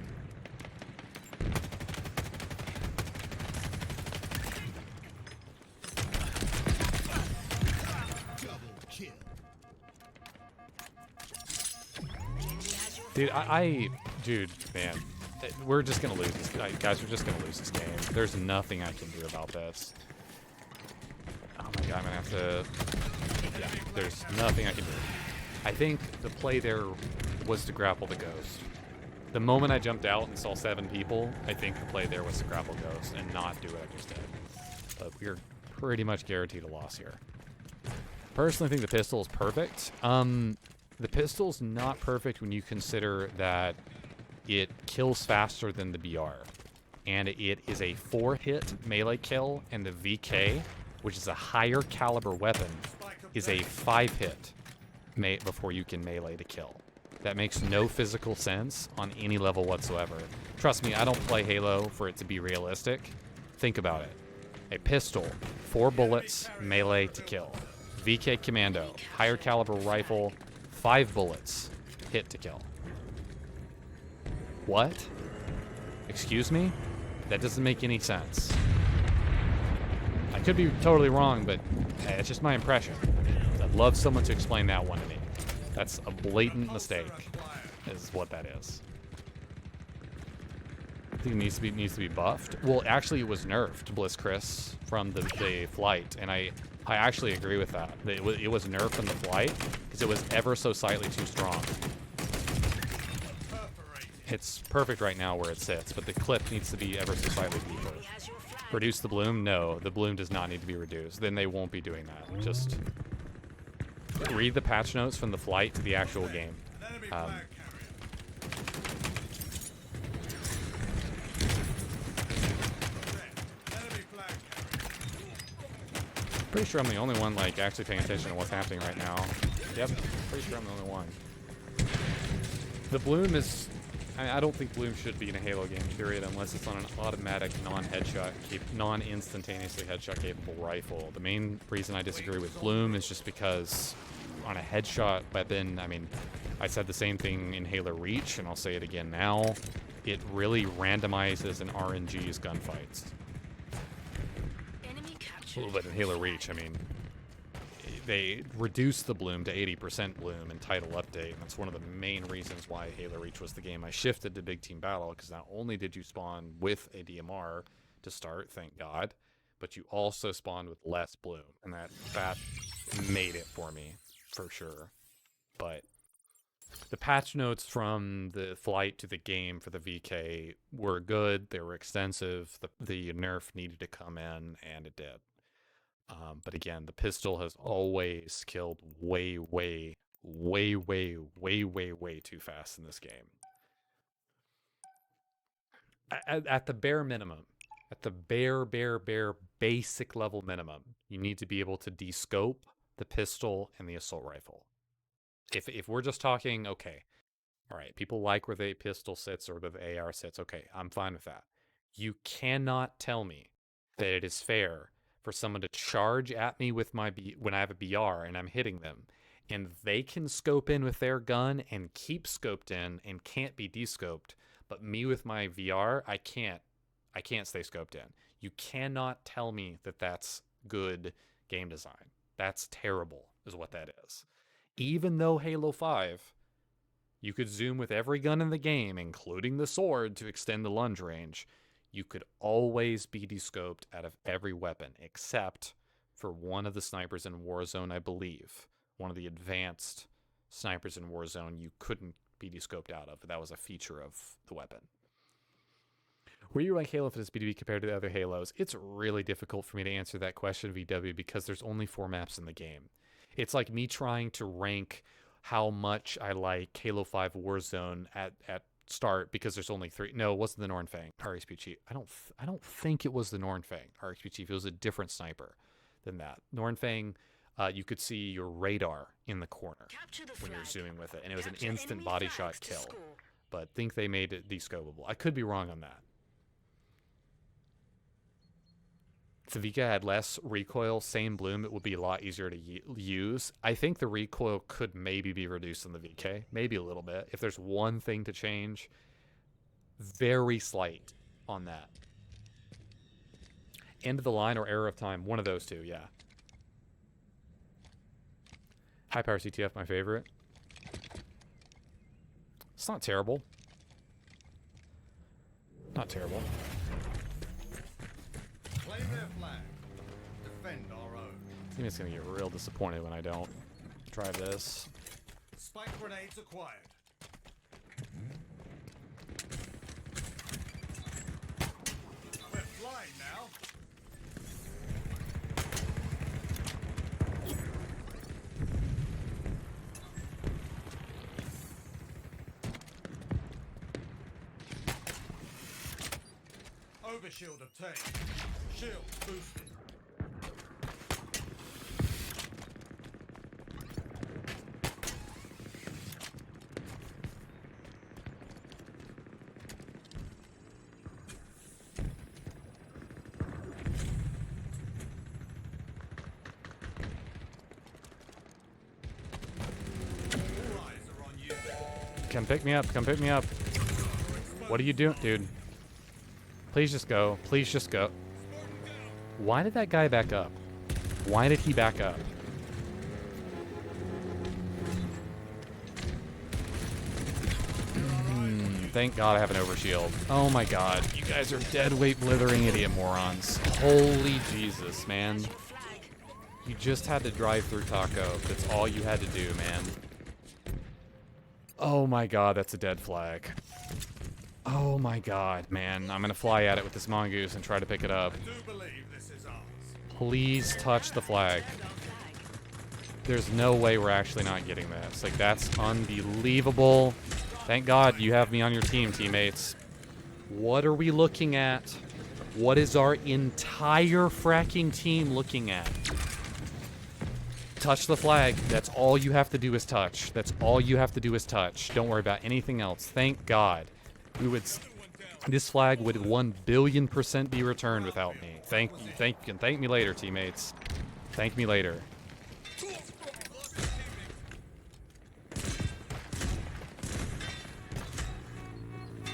Double kill. Dude, dude, man, we're just gonna lose this. Guys, we're just gonna lose this game. There's nothing I can do about this. Oh my god, I'm gonna have to. Yeah, there's nothing I can do. I think the play there was to grapple the ghost. The moment I jumped out and saw 7 people, I think the play there was to grapple ghost and not do what I just did. But we're pretty much guaranteed a loss here. Personally, I think the pistol is perfect. The pistol's not perfect when you consider that it kills faster than the BR. And it is a 4-hit melee kill, and the VK, which is a higher caliber weapon, is a 5-hit before you can melee to kill. That makes no physical sense on any level whatsoever. Trust me, I don't play Halo for it to be realistic. Think about it. A pistol, 4 bullets, melee to kill. VK Commando, higher caliber rifle, 5 bullets, hit to kill. What? Excuse me? That doesn't make any sense. I could be totally wrong, but it's just my impression. I'd love someone to explain that one to me. That's a blatant mistake, is what that is. I think it needs to be buffed. Well, actually, it was nerfed, Bliss Chris, from the flight, and I actually agree with that. It was nerfed from the flight because it was ever so slightly too strong. It's perfect right now where it sits, but the clip needs to be ever so slightly deeper. Reduce the bloom? No, the bloom does not need to be reduced. Then they won't be doing that. Just read the patch notes from the flight to the actual game. An enemy Um, flag carrier. Enemy flag carrier. Pretty sure I'm the only one like actually paying attention to what's happening right now. Yep, pretty sure I'm the only one. The bloom is, I don't think bloom should be in a Halo game, period, unless it's on an automatic non-headshot, non-instantaneously headshot capable rifle. The main reason I disagree with bloom is just because on a headshot weapon, I mean, I said the same thing in Halo Reach, and I'll say it again now. It really randomizes and RNGs gunfights. Enemy A captured. little bit in Halo Reach, I mean, they reduced the bloom to 80% bloom in title update, and that's one of the main reasons why Halo Reach was the game I shifted to Big Team Battle, because not only did you spawn with a DMR to start, thank God, but you also spawned with less bloom, and that made it for me, for sure. But the patch notes from the flight to the game for the VK were good, they were extensive, the nerf needed to come in, and it did. But again, the pistol has always killed way too fast in this game. At the bare minimum, at the bare basic level minimum, you need to be able to descope the pistol and the assault rifle. If we're just talking, okay, all right, people like where the pistol sits or where the AR sits, okay, I'm fine with that. You cannot tell me that it is fair for someone to charge at me with my when I have a BR and I'm hitting them, and they can scope in with their gun and keep scoped in and can't be descoped, but me with my VR, I can't stay scoped in. You cannot tell me that that's good game design. That's terrible, is what that is. Even though Halo 5, you could zoom with every gun in the game, including the sword, to extend the lunge range, you could always be descoped out of every weapon, except for one of the snipers in Warzone, I believe. One of the advanced snipers in Warzone you couldn't be descoped out of. That was a feature of the weapon. Where you rank Halo for this BDB compared to the other Halos? It's really difficult for me to answer that question, VW, because there's only 4 maps in the game. It's like me trying to rank how much I like Halo 5 Warzone at start, because there's only 3. No, it wasn't the Nornfang RXP Chief. I don't think it was the Nornfang RXP Chief. It was a different sniper than that. Nornfang, you could see your radar in the corner Capture the when you're flag. zooming with it, and it was an Capture instant enemy body flags shot to kill. score. But think they made it descopable. I could be wrong on that. If the Vika had less recoil, same bloom, it would be a lot easier to use. I think the recoil could maybe be reduced in the VK, maybe a little bit. If there's one thing to change, very slight on that. End of the line or error of time, one of those two, yeah. High power CTF, my favorite. It's not terrible. Not terrible. Claim their flag. Defend our own. I think it's gonna get real disappointed when I don't try this. Spike grenades acquired. We're flying now. Overshield obtained. Shield boosted. All eyes are on you. Come pick me up, come pick me up. What are you doing, dude? Please just go. Please just go. Why did that guy back up? Why did he back up? Thank God I have an overshield. Oh my God. You guys are dead weight blithering idiot morons. Holy Jesus, man. Capture the flag. You just had to drive through Taco. That's all you had to do, man. Oh my God, that's a dead flag. Oh my God, man. I'm gonna fly at it with this mongoose and try to pick it up. I do believe this is ours. Please touch the flag. Defend our flag. There's no way we're actually not getting this. Like, that's unbelievable. Thank God you have me on your team, teammates. What are we looking at? What is our entire fracking team looking at? Touch the flag. That's all you have to do is touch. That's all you have to do is touch. Don't worry about anything else. Thank God. This flag would 1,000,000,000% be returned without me. Thank me later, teammates. Thank me later.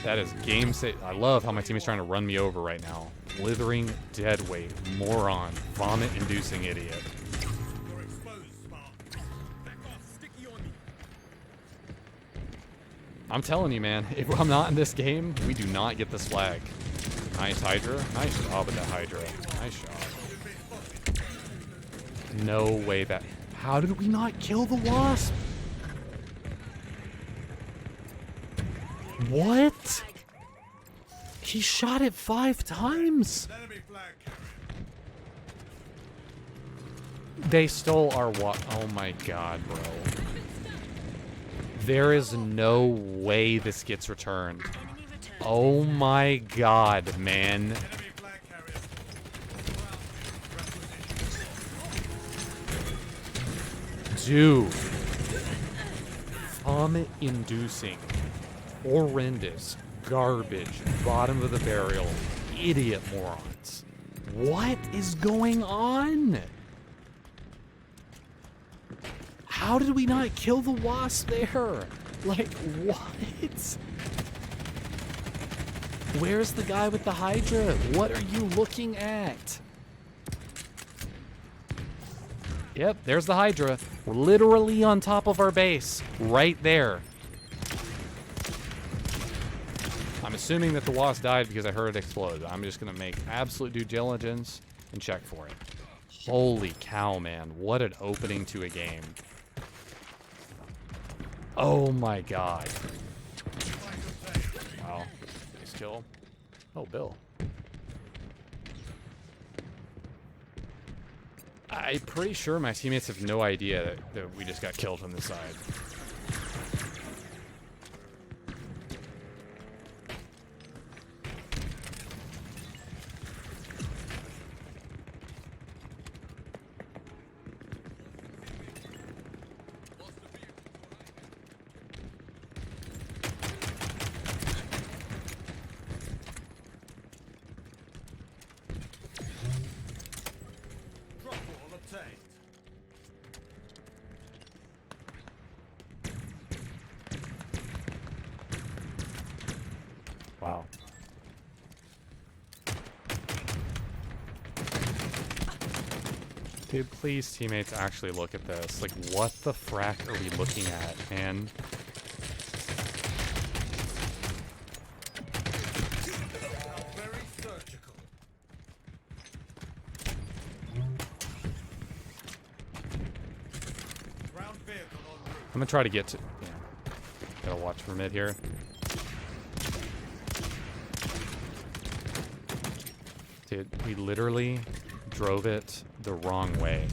That is game set. I love how my team is trying to run me over right now. Blithering deadweight, moron, vomit-inducing idiot. You're exposed, Spartan. Back off, sticky on me. I'm telling you, man, if I'm not in this game, we do not get this flag. Nice Hydra. Nice job with that Hydra. Nice job. No way that... How did we not kill the Wasp? What? He shot it 5 times. Enemy flag carrier. They stole our Oh my God, bro. There is no way this gets returned. Enemy return. Oh my God, man. Enemy flag carrier. Requisition. Dude. Vomit-inducing. Horrendous. Garbage. Bottom of the barrel. Idiot morons. What is going on? How did we not kill the Wasp there? Like, what? Where's the guy with the Hydra? What are you looking at? Yep, there's the Hydra. We're literally on top of our base. Right there. I'm assuming that the Wasp died because I heard it explode. I'm just going to make absolute due diligence and check for it. Holy cow, man. What an opening to a game. Oh my God. Wow. Nice kill. Oh, Bill. I'm pretty sure my teammates have no idea that we just got killed from the side. Drop ball obtained. Wow. Dude, please, teammates, actually look at this. Like, what the frack are we looking at, man? Very surgical. Ground vehicle en route. I'm gonna try to get to... Yeah. Gotta watch for mid here. Dude, we literally drove it the wrong way.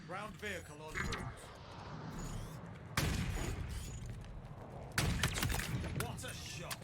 Ground vehicle en route. What a shot!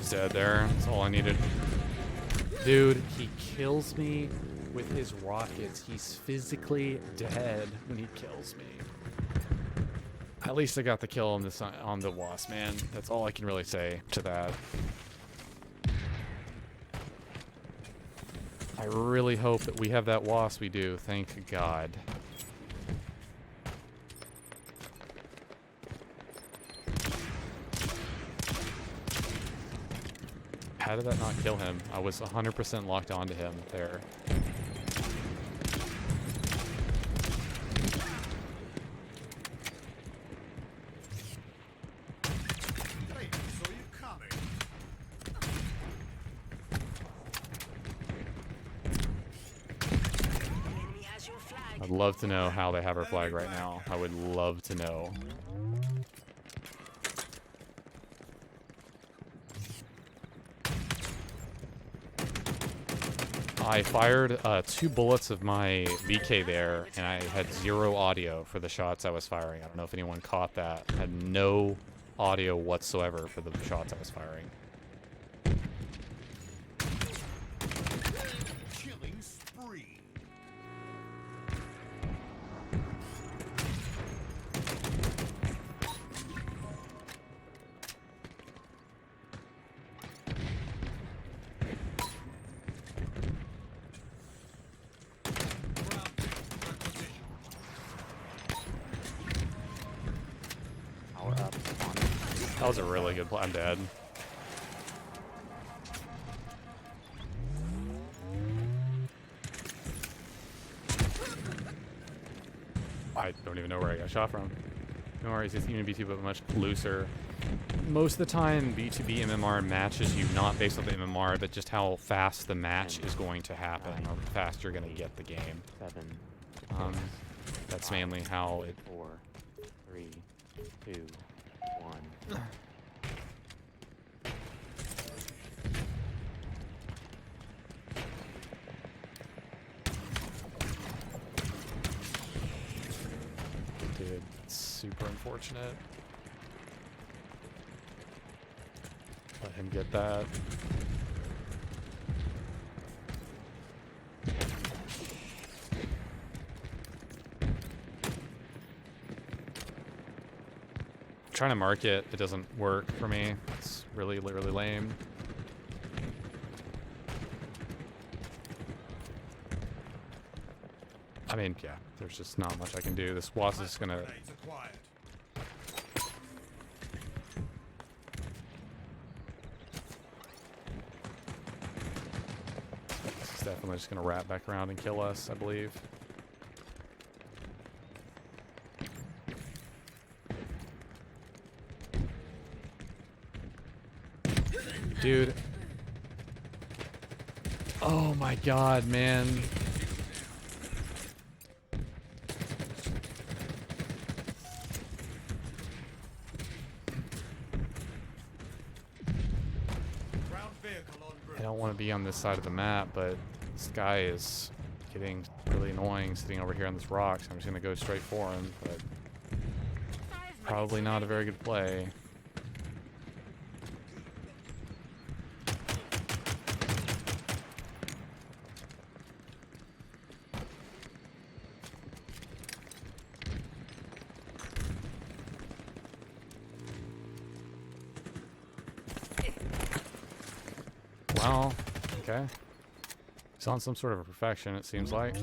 Dead there. That's all I needed. Dude, he kills me with his rockets. He's physically dead when he kills me. At least I got the kill on the Wasp, man. That's all I can really say to that. I really hope that we have that wasp. We do. Thank God. How did that not kill him? I was 100% locked onto him there. Hey, saw you coming. Enemy has your flag. I'd love to know how they have our flag right now. I would love to know. I fired 2 bullets of my VK there, and I had 0 audio for the shots I was firing. I don't know if anyone caught that. I had no audio whatsoever for the shots I was firing. Killing spree. Power up, spawning. That was a really good play. I'm dead. I don't even know where I got shot from. No worries, it's even B2, but much looser. Most of the time, B2B MMR matches you not based on the MMR, but just how fast the match is going to happen, or how fast you're going to get the game. 7, That's mainly how it... 4, 3, 2, 1. Dude, it's super unfortunate. Let him get that. Trying to mark it, it doesn't work for me. It's really, really lame. I mean, yeah, there's just not much I can do. This wasp is gonna... Grenades acquired. This is definitely just gonna wrap back around and kill us, I believe. Dude. Oh my god, man. Ground vehicle en route. I don't want to be on this side of the map, but this guy is getting really annoying sitting over here on this rock, so I'm just going to go straight for him, but 5 probably minutes not a very good play. Well, okay. He's on some sort of a perfection, it seems like.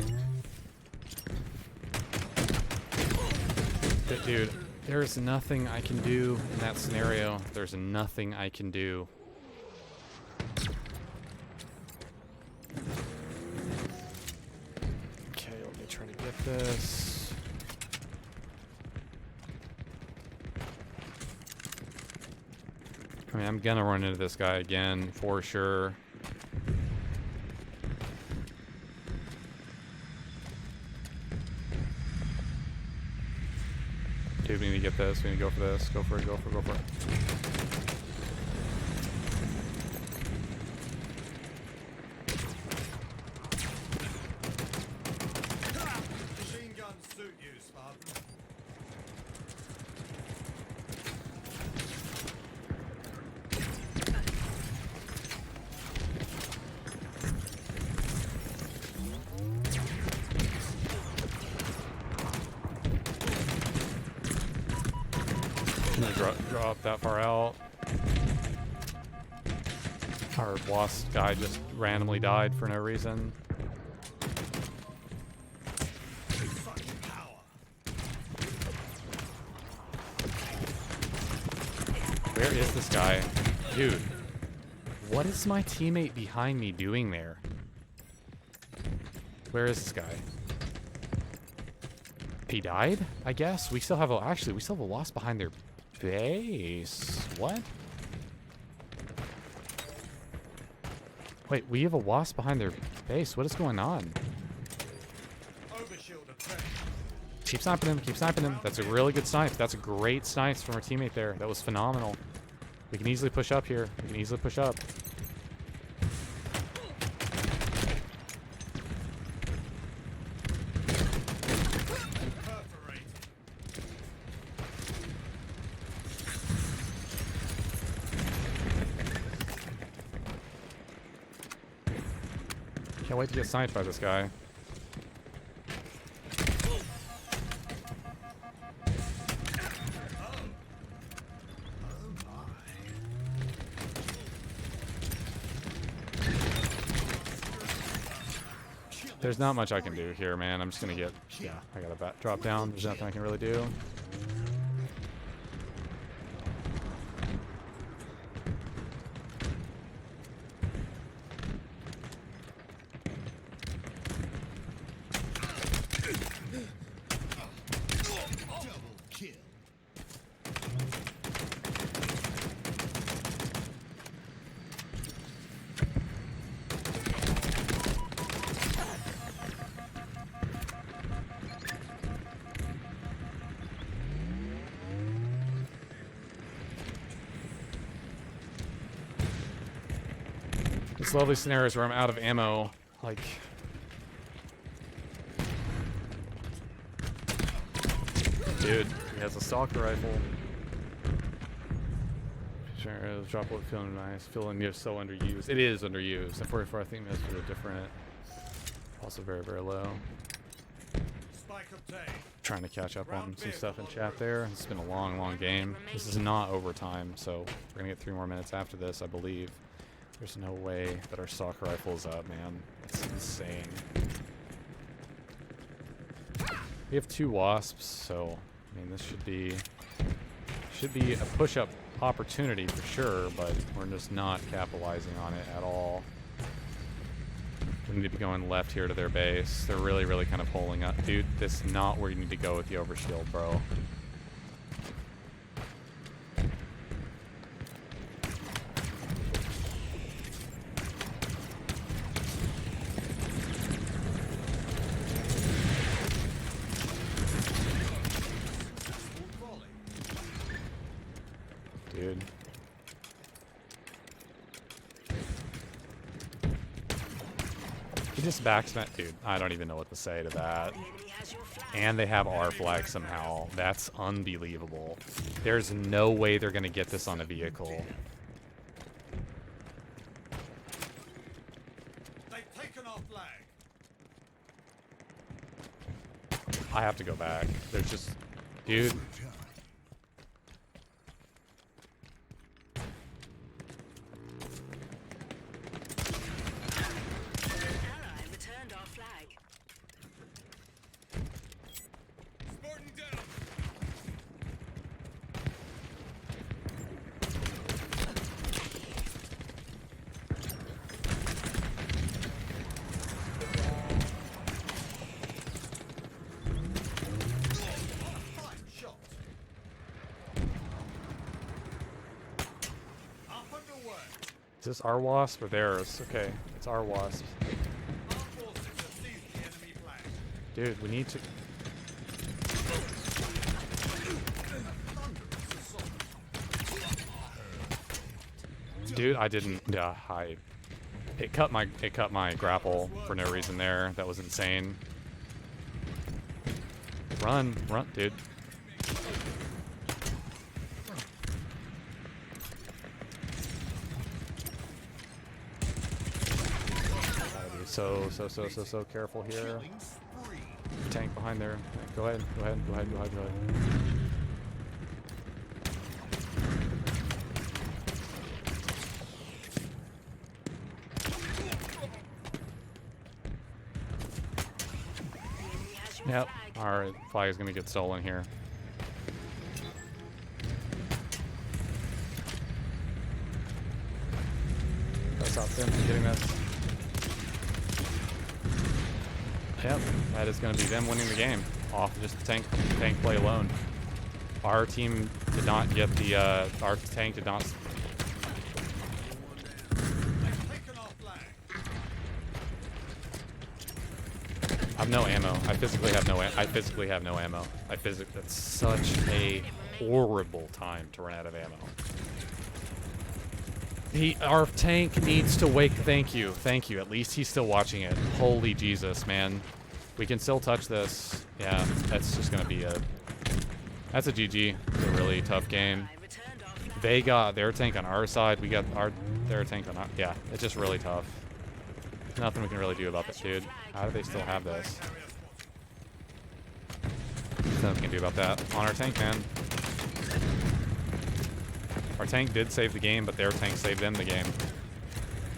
But dude, there's nothing I can do in that scenario. There's nothing I can do. Okay, let me try to get this. I mean, I'm gonna run into this guy again for sure. Dude, we need to get this. We need to go for this. Go for it. Go for it. Go for it. Machine gun suit you, Spartan. I'm gonna drop that far out. Our wasp guy just randomly died for no reason. Where is this guy? Dude, what is my teammate behind me doing there? Where is this guy? He died, I guess. We still have a, actually, we still have a wasp behind their base. What? Wait, we have a wasp behind their base. What is going on? Overshield obtained. Keep sniping him. Keep sniping him. That's a really good snipe. That's a great snipe from our teammate there. That was phenomenal. We can easily push up here. We can easily push up. Perforated. Can't wait to get sniped by this guy. There's not much I can do here, man. I'm just gonna get, yeah, I gotta drop down. There's nothing I can really do. Double kill. This lovely scenarios where I'm out of ammo, like. Dude, he has a stalker rifle. Sure, drop load feeling nice. Feeling you're so underused. It is underused. The 44 I think is for a different. Also very, very low. Spike obtained. Trying to catch up on some stuff in chat there. It's been a long, long game. This is not overtime, so we're gonna get 3 more minutes after this, I believe. There's no way that our stalker rifle is up, man. It's insane. We have 2 wasps, so I mean this should be a push-up opportunity for sure, but we're just not capitalizing on it at all. We need to be going left here to their base. They're really, really kind of pulling up. Dude, this is not where you need to go with the overshield, bro. Volley. Dude. He just backsmacked, dude. I don't even know what to say to that. The enemy has your flag. And they have our flag somehow. That's unbelievable. There's no way they're gonna get this on a vehicle. They've taken our flag. I have to go back. There's just, dude. Ally returned our flag. Spartan down. Fine shot. Up and away. Is this our wasp or theirs? Okay, it's our wasp. Our forces have seized the enemy flag. Dude, we need to. Dude, I didn't. Yeah, it cut my grapple for no reason there. That was insane. Run, dude. Gotta be so careful here. Killing spree. Tank behind there. Go ahead. The enemy has your Yep. flag. Our flag is gonna get stolen here. stop them from getting this. Yep, that is going to be them winning the game off just the tank play alone. Our team did not get the, our tank did not. Taken our flag. I have no ammo. I physically have no. Ammo. That's such a horrible time to run out of ammo. Our tank needs to wake. Thank you. At least he's still watching it. Holy Jesus, man. We can still touch this. Yeah, that's just gonna be that's a GG. It's a really tough game. They got their tank on our side. We got their tank on our. Yeah, it's just really tough. There's nothing we can really do about this, dude. How do they still have this? There's nothing we can do about that. On our tank, man. Our tank did save the game, but their tank saved them the game.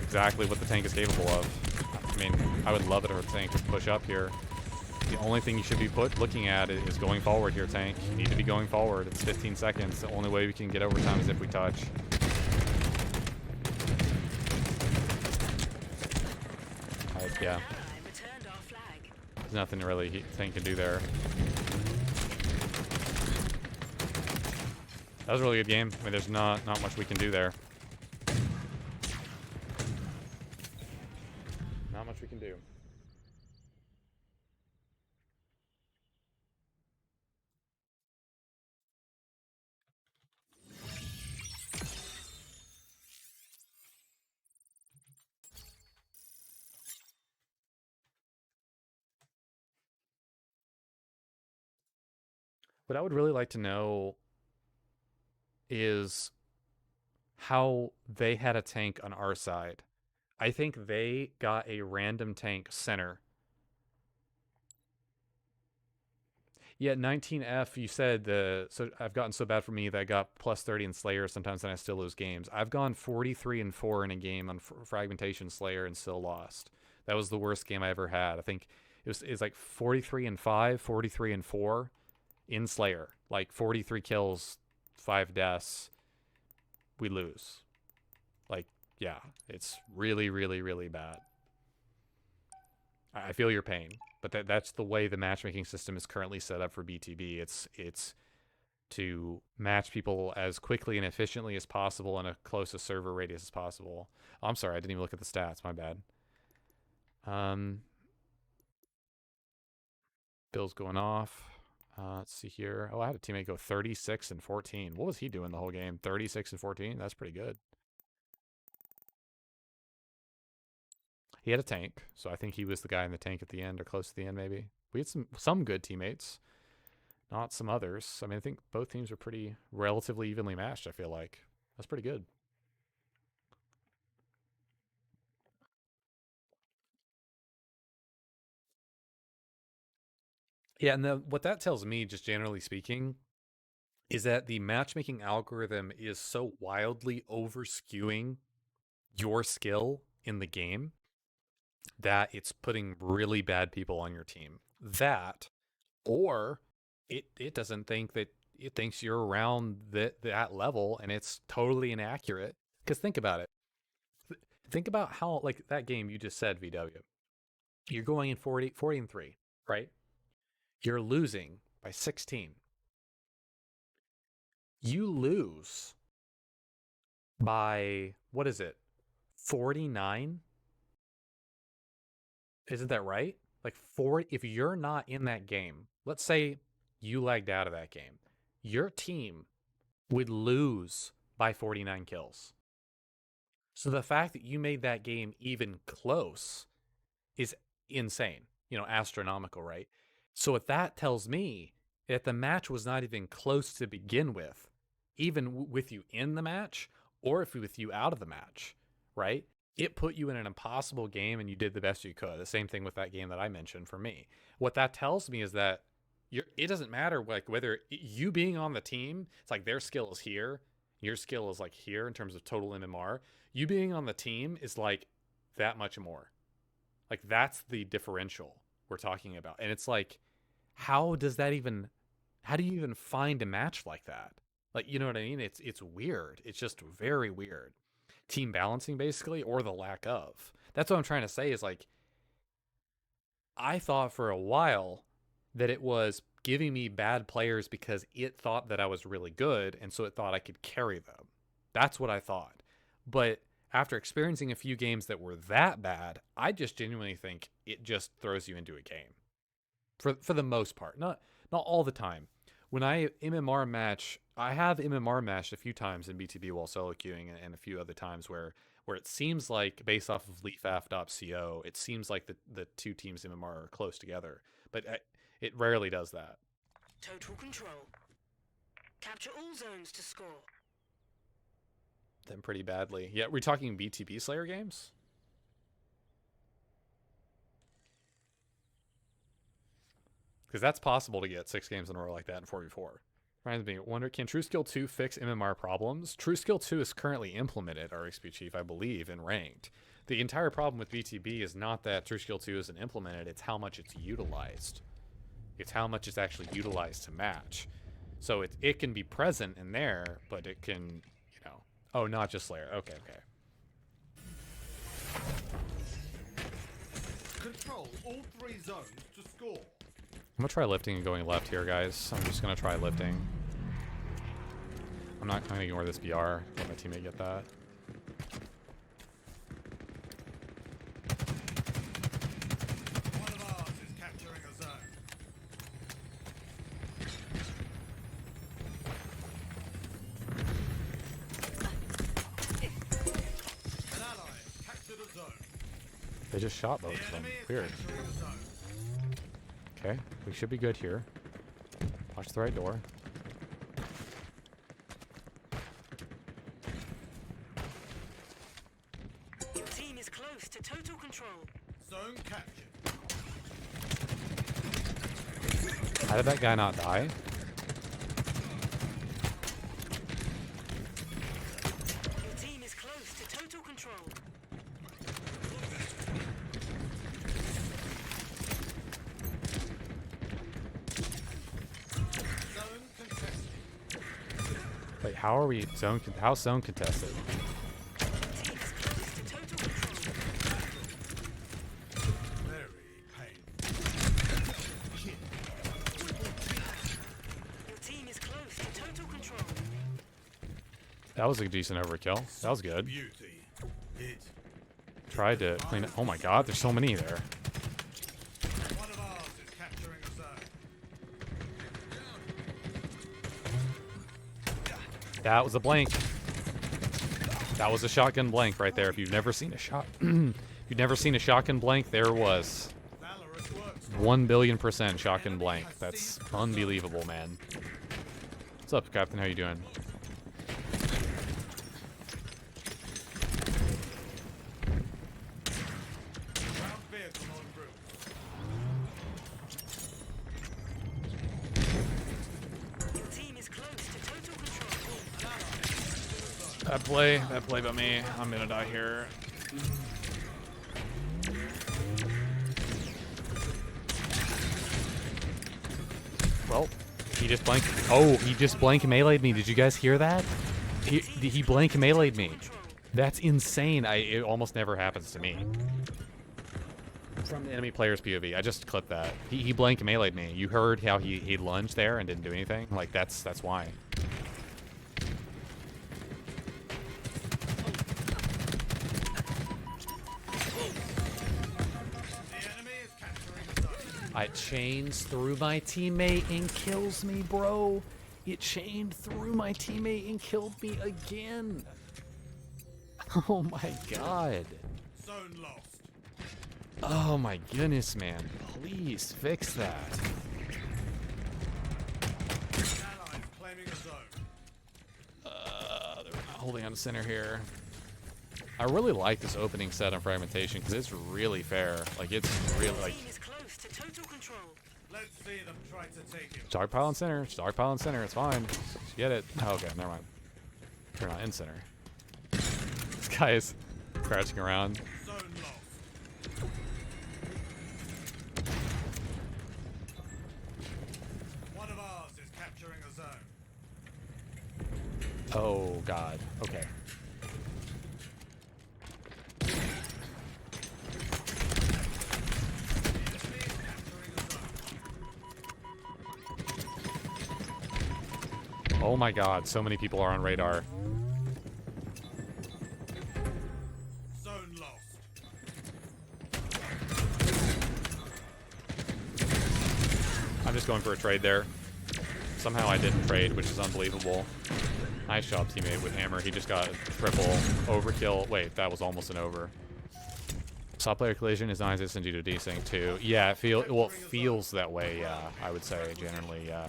Exactly what the tank is capable of. I mean, I would love it if our tank could push up here. The only thing you should be looking at is going forward here, tank. You need to be going forward. It's 15 seconds. The only way we can get overtime is if we touch. Yeah. There's nothing really tank can do there. That was a really good game. I mean, there's not much we can do there. Not much we can do. What I would really like to know is how they had a tank on our side. I think they got a random tank center. Yeah, 19F, you said so I've gotten so bad for me that I got plus 30 in Slayer sometimes, and I still lose games. I've gone 43-4 in a game on Fragmentation Slayer and still lost. That was the worst game I ever had. I think it's like 43-5, 43-4 in Slayer. Like 43 kills, 5 deaths. We lose. Like, yeah, it's really, really, really bad. I feel your pain, but that's the way the matchmaking system is currently set up for BTB. It's to match people as quickly and efficiently as possible in a closest server radius as possible. Oh, I'm sorry, I didn't even look at the stats. My bad. Bill's going off. Let's see here. Oh, I had a teammate go 36-14. What was he doing the whole game? 36-14? That's pretty good. He had a tank, so I think he was the guy in the tank at the end or close to the end, maybe. We had some good teammates, not some others. I mean, I think both teams were pretty relatively evenly matched, I feel like. That's pretty good. Yeah, and what that tells me, just generally speaking, is that the matchmaking algorithm is so wildly over-skewing your skill in the game that it's putting really bad people on your team. That, or it doesn't think that it thinks you're around that level, and it's totally inaccurate. Because think about it. Think about how, like, that game you just said, VW. You're going in 40-3, right? You're losing by 16. You lose by, what is it, 49? Isn't that right? Like, if you're not in that game, let's say you lagged out of that game, your team would lose by 49 kills. So the fact that you made that game even close is insane, astronomical, right? So what that tells me that the match was not even close to begin with, even with you in the match or if with you out of the match, right? It put you in an impossible game and you did the best you could. The same thing with that game that I mentioned for me. What that tells me is that it doesn't matter like whether you being on the team, it's like their skill is here, your skill is like here in terms of total MMR. You being on the team is like that much more. Like that's the differential we're talking about. And it's like, how do you even find a match like that? Like, you know what I mean? It's weird. It's just very weird. team balancing basically, or the lack of. That's what I'm trying to say is like, I thought for a while that it was giving me bad players because it thought that I was really good, and so it thought I could carry them. That's what I thought. But after experiencing a few games that were that bad, I just genuinely think it just throws you into a game. For the most part. Not all the time. When I MMR match, I have MMR matched a few times in BTB while solo queuing, and a few other times where it seems like, based off of leafaf.co, it seems like the two teams MMR are close together. But it rarely does that. Total control. Capture all zones to score. Them pretty badly. Yeah, we're talking BTB Slayer games? Because that's possible to get 6 games in a row like that in 4v4. Reminds me, wonder, can TrueSkill 2 fix MMR problems? TrueSkill 2 is currently implemented, RXP Chief, I believe, in Ranked. The entire problem with BTB is not that TrueSkill 2 isn't implemented, it's how much it's utilized. It's how much it's actually utilized to match. So it can be present in there, but it can, you know... Oh, not just Slayer. Okay. Control all 3 zones to score. I'm gonna try lifting and going left here, guys. I'm just gonna try lifting. I'm not gonna ignore this BR. Let my teammate get that. One of ours is capturing a zone. An ally has captured a zone. They just shot both The of them. enemy is Weird. capturing a zone. Okay, we should be good here. Watch the right door. Your team is close to total control. Zone captured. How did that guy not die? Your team is close to total control. Zone contested. Wait, how are we zone? How's zone contested? Your team is close to total control. Very painful. Your team is close to total control. That was a decent overkill. That was good. Beauty. It. Tried to clean it. Oh my god, there's so many there. One of ours is capturing a zone. That was a blank. That was a shotgun blank right there. If you've never seen a shotgun blank, there was. Valorous works. 1,000,000,000% shotgun blank. That's unbelievable, man. What's up, Captain? How you doing? Ground vehicle en route. Your team is close to total control. Bad play by me. I'm gonna die here. Well, he just blank. Oh, he just blank melee'd me. Did you guys hear that? He blank melee'd me. That's insane. It almost never happens to me. From the enemy player's POV, I just clipped that. He blank melee'd me. You heard how he lunged there and didn't do anything? Like that's why. The enemy is capturing a zone. It chains through my teammate and kills me, bro. It chained through my teammate and killed me again. Oh my god. Zone lost. Oh my goodness, man. Please fix that. Allies claiming a zone. They're not holding on to center here. I really like this opening set on fragmentation because it's really fair. Like it's really like Team is close to total control. Let's see them try to take him. dogpile in center. Dogpile in center. It's fine. Just get it. Oh, okay, never mind. You're not in center. This guy is crouching around. Zone lost. One of ours is capturing a zone. Oh god. Okay. Oh my god, so many people are on radar. Zone lost. I'm just going for a trade there. Somehow I didn't trade, which is unbelievable. Nice job, teammate, with Hammer. He just got a triple overkill. Wait, that was almost an over. Saw player collision is not existent due to desync too. Yeah, it feels that way. Yeah, I would say generally. Yeah,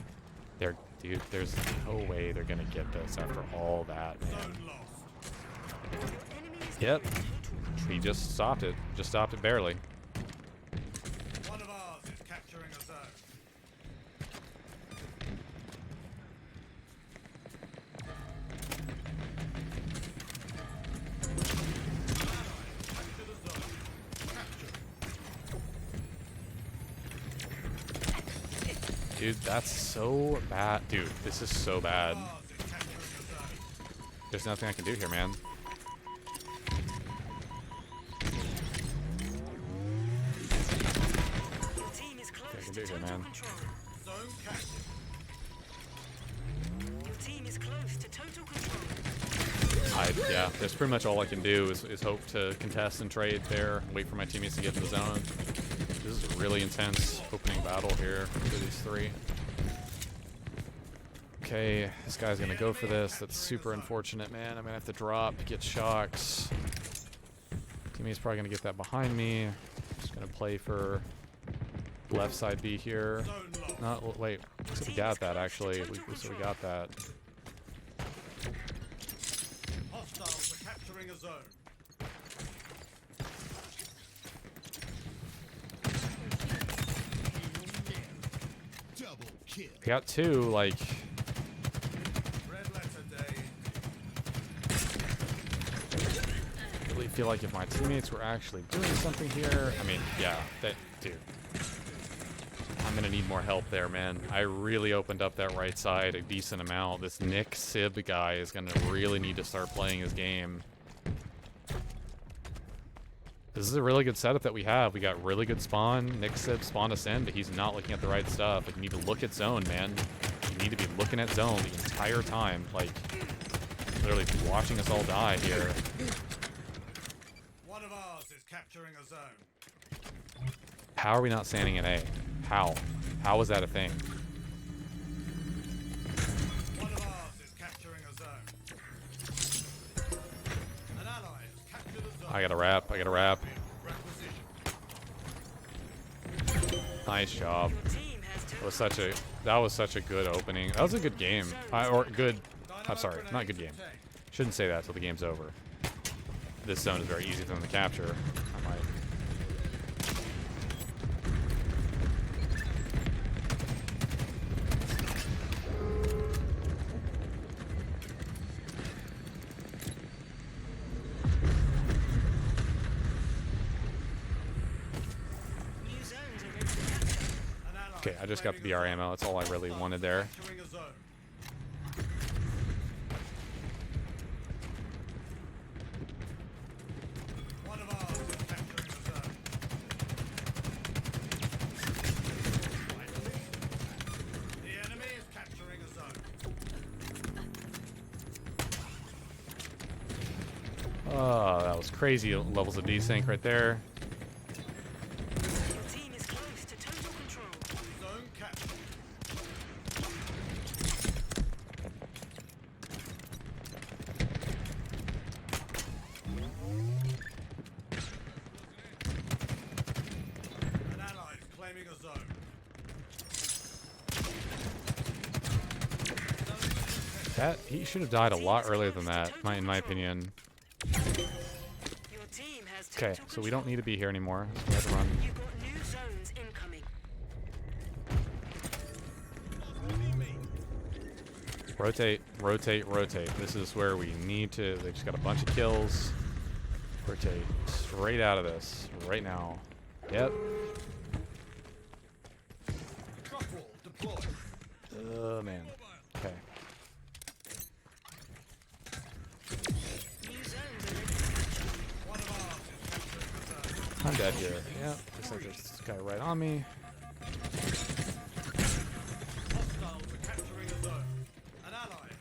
dude. There's no way they're gonna get this after all that, man. Zone lost. Yep. He just stopped it. Just stopped it barely. One of ours is capturing a zone. Capture the zone. Capture. Dude, that's so bad. Dude, this is so bad. Ours is capturing a zone. There's nothing I can do here, man. Your team is close can to do here, total man. control. Zone captured. Your team is close to total control. Yeah, that's pretty much all I can do is hope to contest and trade there. Wait for my teammates to get in the zone. This is a really intense opening battle here for these three. Okay, this guy's gonna go for this. That's super unfortunate, man. I'm gonna have to drop, get shocks. Teammate's probably gonna get that behind me. Just gonna play for left side B here. Zone lost. Not wait. So we got that actually. So we got that. Hostiles are capturing a zone. Double kill. We got two. Like, Red letter day. really feel like if my teammates were actually doing something here. I mean, yeah, dude. I'm gonna need more help there, man. I really opened up that right side a decent amount. This Nick Sib guy is gonna really need to start playing his game. This is a really good setup that we have. We got really good spawn. Nick Sib spawned us in, but he's not looking at the right stuff. Like, you need to look at zone, man. You need to be looking at zone the entire time. Like, literally watching us all die here. One of ours is capturing a zone. How are we not standing in A? How? How is that a thing? One of ours is capturing a zone. An ally has captured a zone. I gotta wrap. I gotta wrap. Requisition. Nice job. Your team has total That was such a good opening. That was a good game. Or good. I'm sorry, not good game. Shouldn't say that till the game's over. This zone is very easy for them to capture. I might. new zones are ready to capture. An ally Okay, I just got the BR ammo. That's all I really wanted there. capturing a zone. One of ours is capturing a zone. The enemy is capturing a zone. Oh, that was crazy levels of desync right there. Your team is close to total control. Zone captured. An ally is claiming a zone. That he should have died a lot earlier than that, in my opinion. Your team has Okay, total so we don't control. need to be here anymore. Let's go ahead and run. You've got new zones incoming. Rotate, rotate, rotate. This is where we need to. They just got a bunch of kills. Rotate straight out of this right now. Yep. Truck wall deployed. Oh man. Okay. New zones are ready to capture. One of ours is capturing a zone. I'm dead here. Yep. Looks like there's this guy right on me. Hostiles are capturing a zone. An ally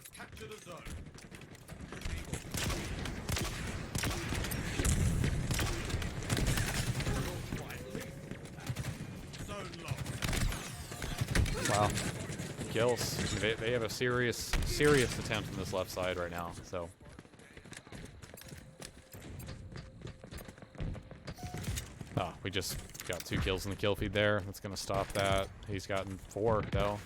Wow. Kills. They have a serious attempt on this left side right now, so. Oh, we just got 2 kills in the kill feed there. That's gonna stop that. He's gotten 4 though.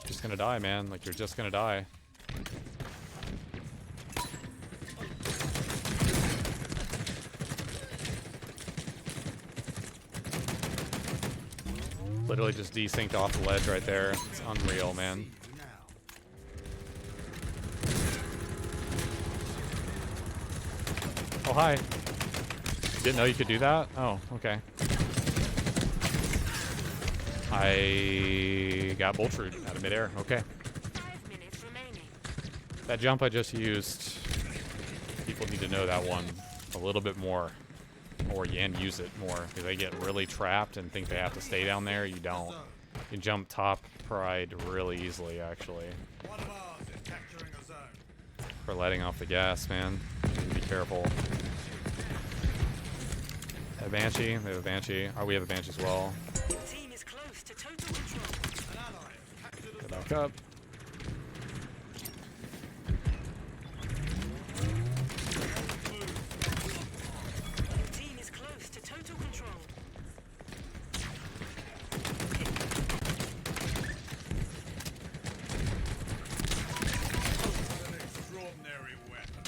Just gonna die, man. Like, you're just gonna die. Literally just desynced off the ledge right there. It's unreal, man. Oh, hi. Didn't know you could do that? Oh, okay. I got Boltrud out of midair. Okay. 5 minutes remaining. That jump I just used, people need to know that one a little bit more. Or and use it more. Because they get really trapped and think they have to stay down there. You don't. You can jump top pride really easily, actually. One of ours is capturing a zone. For letting off the gas, man. Be careful. A Banshee. They have a Banshee. Oh, we have a Banshee as well. The team is close to total control. An ally has captured a Get zone. back up. The team is close to total control. An extraordinary weapon.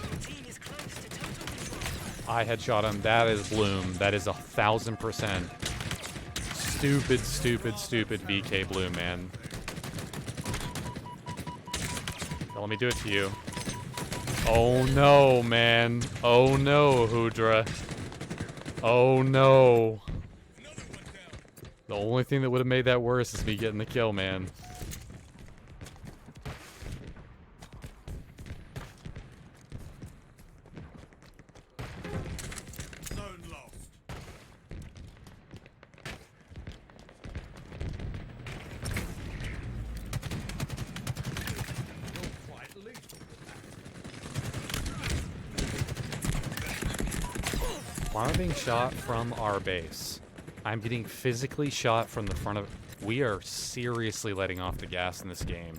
The team is close to total control. I headshot him. That is Bloom. That is 1000%. Stupid, stupid, stupid VK Bloom, man. Don't let me do it to you. Oh no, man. Oh no, Hoodra. Oh no. The only thing that would have made that worse is me getting the kill, man. Zone lost. You're quite lethal with that. Why am I being shot from our base? I'm getting physically shot from the front of... We are seriously letting off the gas in this game.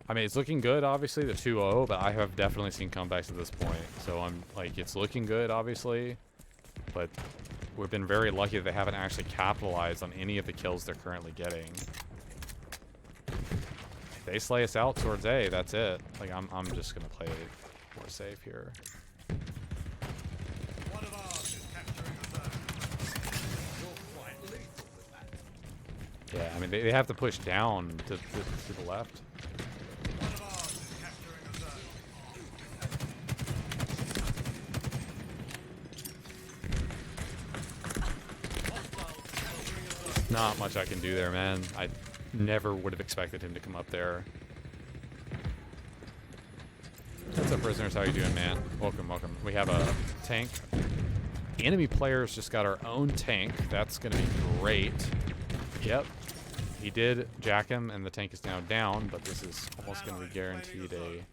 I mean, it's looking good, obviously, the 2-0, but I have definitely seen comebacks at this point. So I'm like, it's looking good, obviously, but we've been very lucky that they haven't actually capitalized on any of the kills they're currently getting. If they slay us out towards A, that's it. Like, I'm just gonna play more safe here. One of ours is capturing a zone. You're quite lethal with that. Yeah, I mean, they have to push down to the left. One of ours is capturing a zone. Not much I can do there, man. I never would have expected him to come up there. What's up, prisoners? How you doing, man? Welcome, welcome. We have a tank. The enemy players just got our own tank. That's going to be great. Yep. He did jack him, and the tank is now down, but this is almost going to be guaranteed a...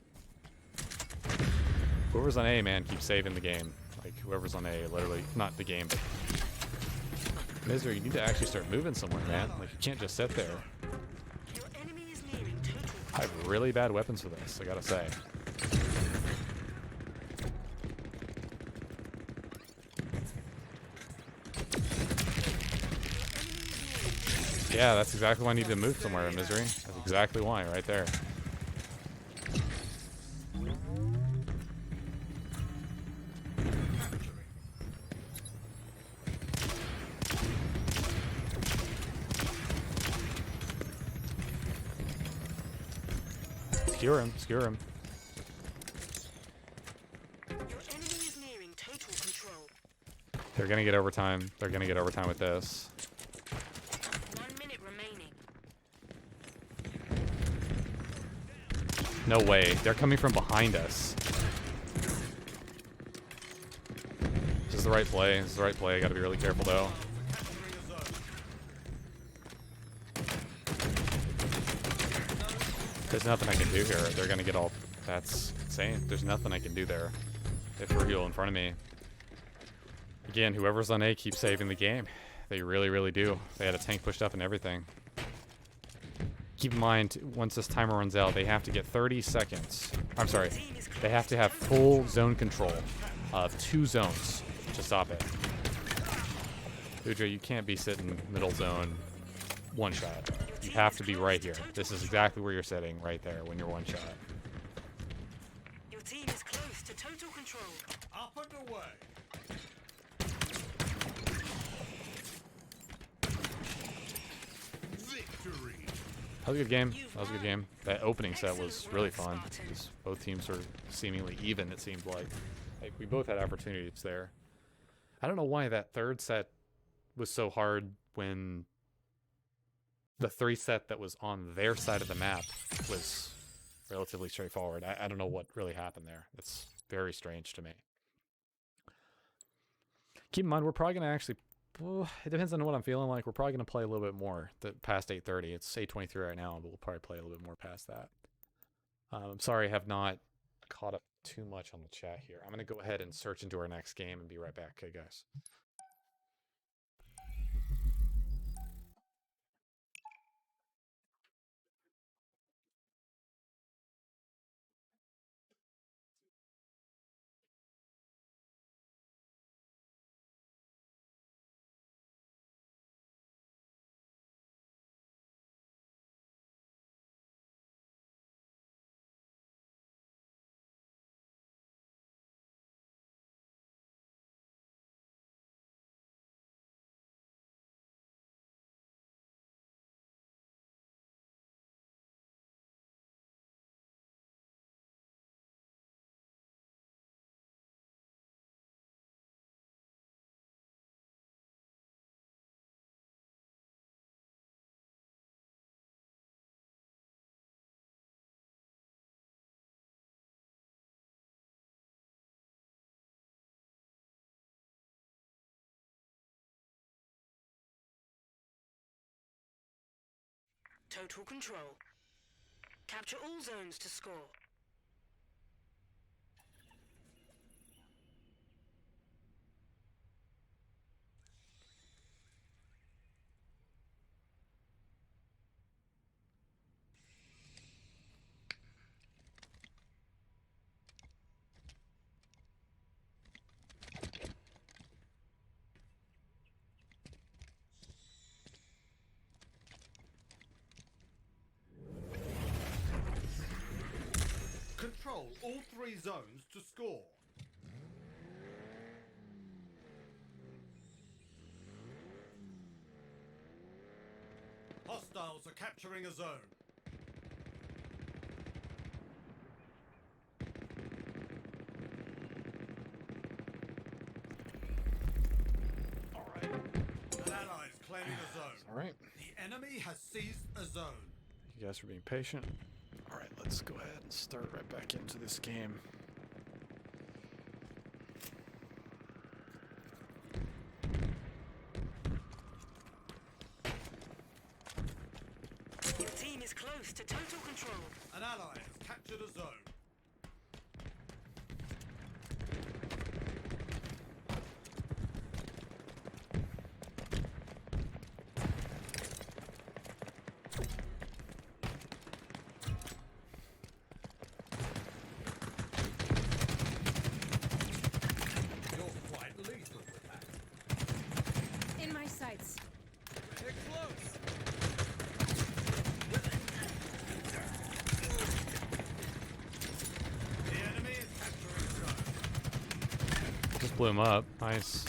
Whoever's on A, man, keep saving the game. Like, whoever's on A, literally, not the game, but... Misery, you need to actually start moving somewhere, man. Like, you can't just sit there. Your enemy is nearing total I have really bad weapons for this, I gotta say. Yeah, that's exactly why I need to move somewhere, Misery. That's exactly why, right there. Skewer him, skewer him. Your enemy is nearing total control. They're gonna get overtime. They're gonna get overtime with this. 1 minute remaining. no way. They're coming from behind us. This is the right play. This is the right play. I gotta be really careful though. There's nothing I can do here. They're gonna get all... That's insane. There's nothing I can do there. They have Raheel in front of me. Again, whoever's on A keeps saving the game. They really, really do. They had a tank pushed up and everything. Keep in mind, once this timer runs out, they have to get 30 seconds. I'm sorry. They have to have full zone control of 2 zones to stop it. Udra, you can't be sitting middle zone one shot. You have to be right here. This is exactly where you're sitting, right there, when you're one shot. Your team is close to total control. Up and away. Victory. That was a good game. That was a good game. That opening set was really fun. Because both teams were seemingly even, it seemed like. Like, we both had opportunities there. I don't know why that third set was so hard when the 3 set that was on their side of the map was relatively straightforward. I don't know what really happened there. It's very strange to me. Keep in mind, we're probably going to actually... Well, it depends on what I'm feeling like. We're probably going to play a little bit more past 8:30. It's 8:23 right now, but we'll probably play a little bit more past that. I'm sorry I have not caught up too much on the chat here. I'm going to go ahead and search into our next game and be right back. Okay, guys. Total control. Capture all zones to score. Control all 3 zones to score. Hostiles are capturing a zone. All right. An ally is claiming a zone. All right. The enemy has seized a zone. You guys are being patient. All right, let's go ahead and start right back into this game. Your team is close to total control. An ally has captured a zone. You're quite lethal with that. In my sights. Get close. The enemy is capturing a zone. Just blew him up. Nice.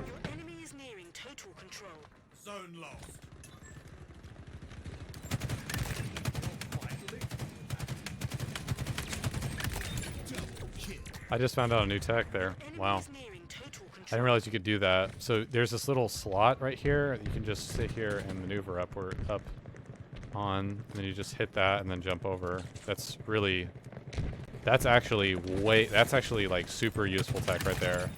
Your enemy is nearing total control. Zone lost. I just found out a new tech there. Enemy Wow. is nearing total control. didn't realize you could do that. So there's this little slot right here. You can just sit here and maneuver upward, up, on, and then you just hit that and then jump over. That's really, that's actually like super useful tech right there.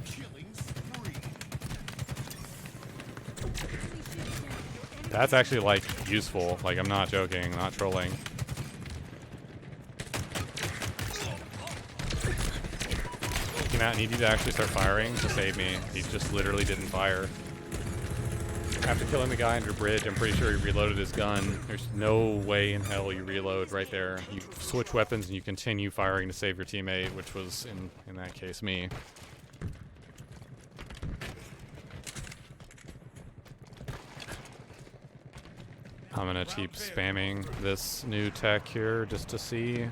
That's actually like useful. Like I'm not joking, not trolling. Came out and he needed to actually start firing to save me. He just literally didn't fire. After killing the guy under bridge, I'm pretty sure he reloaded his gun. There's no way in hell you reload right there. You switch weapons and you continue firing to save your teammate, which was, in that case, me. I'm gonna keep spamming this new tech here just to see.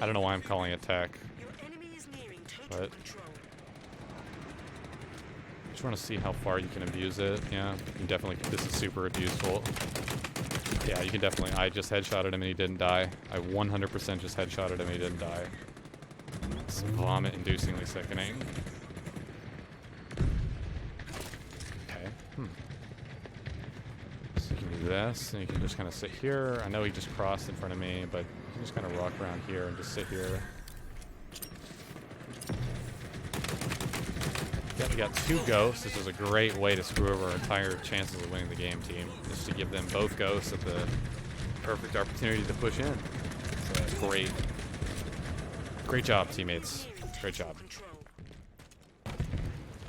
I don't know why I'm calling it tech, Your enemy is nearing total but control. just want to see how far you can abuse it. Yeah, you can definitely. This is super abuseful. Yeah, you can definitely. I just headshotted him and he didn't die. I 100% just headshotted him and he didn't die. It's vomit-inducingly sickening. Okay. So you can do this, and you can just kind of sit here. I know he just crossed in front of me, but you can just kind of walk around here and just sit here. Yeah, we got 2 ghosts. This is a great way to screw over our entire chances of winning the game, team. Just to give them both ghosts at the perfect opportunity to push in. So great job, teammates. Great job.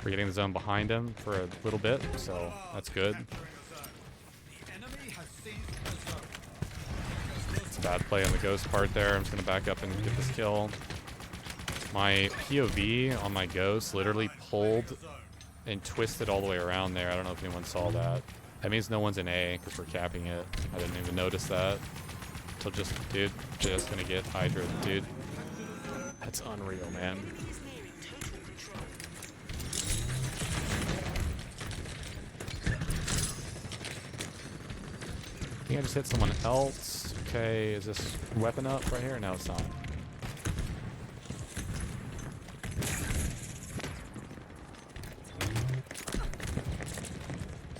We're getting the zone behind him for a little bit, so that's good. It's a bad play on the ghost part there. I'm just gonna back up and get this kill. My POV on my ghost literally pulled and twisted all the way around there. I don't know if anyone saw that. That means no one's in A because we're capping it. I didn't even notice that. So just gonna get Hydra, dude. That's unreal, man. I think I just hit someone else. Okay, is this weapon up right here? No, it's not.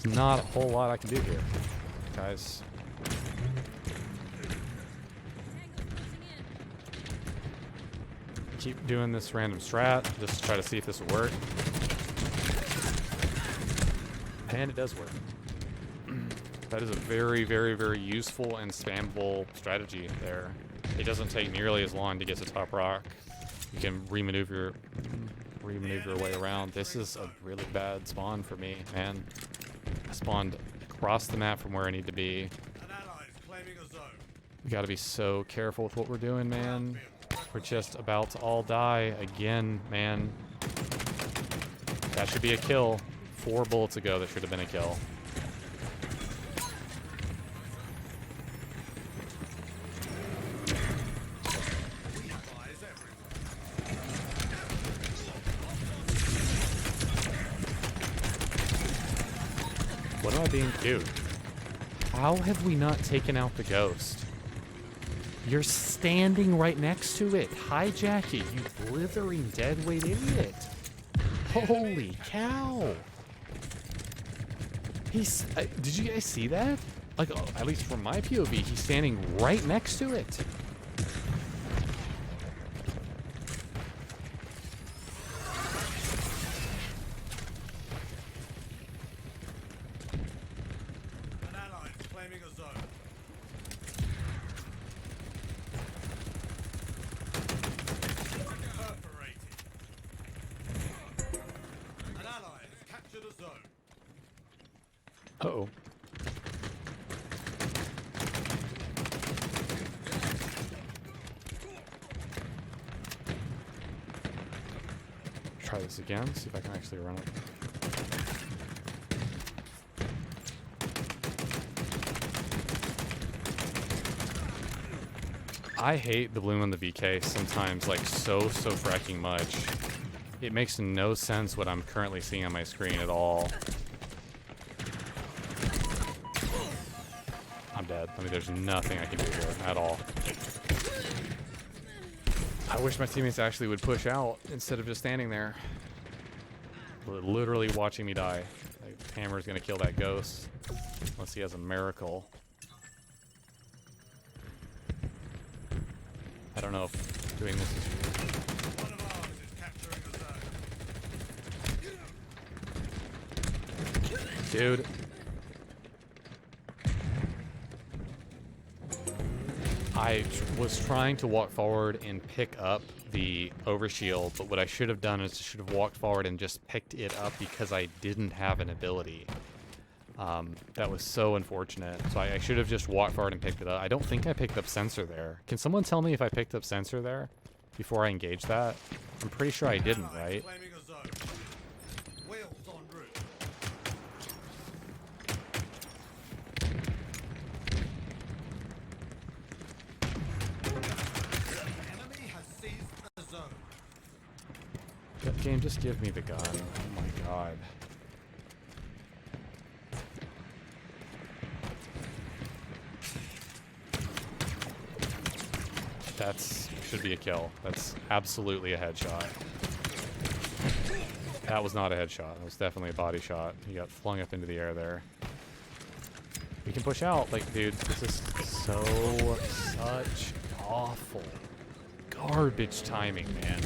There's not a whole lot I can do here, guys. Keep doing this random strat, just to try to see if this will work. And it does work. That is a very, very, very useful and spammable strategy there. It doesn't take nearly as long to get to top rock. You can remaneuver your way around. This is a really bad spawn for me, man. I spawned across the map from where I need to be. An ally is claiming a zone. We gotta be so careful with what we're doing, man. We're just about to all die again, man. That should be a kill. 4 bullets ago, that should have been a kill. What am I being, dude? How have we not taken out the ghost? You're standing right next to it. Hijack it, you blithering deadweight idiot. Holy cow. He's, did you guys see that? Like, at least from my POV, he's standing right next to it. An ally is claiming a zone. Perforated. An ally has captured a zone. Uh-oh. Try this again, see if I can actually run it. I hate the bloom on the BK sometimes, like, so fracking much. It makes no sense what I'm currently seeing on my screen at all. I'm dead. I mean, there's nothing I can do here at all. I wish my teammates actually would push out instead of just standing there. Literally watching me die. Like, Hammer's gonna kill that ghost. Unless he has a miracle. I don't know if doing this is... One of ours is capturing a zone. Dude. I was trying to walk forward and pick up the overshield, but what I should have done is I should have walked forward and just picked it up because I didn't have an ability. That was so unfortunate. So I should have just walked forward and picked it up. I don't think I picked up sensor there. Can someone tell me if I picked up sensor there before I engaged that? I'm pretty sure I didn't, right? Claiming a zone. Wheels en route. The enemy has seized the zone. Game, just give me the gun. Oh my god. That's should be a kill. That's absolutely a headshot. That was not a headshot. That was definitely a body shot. He got flung up into the air there. We can push out. Like, dude, this is such awful garbage timing, man.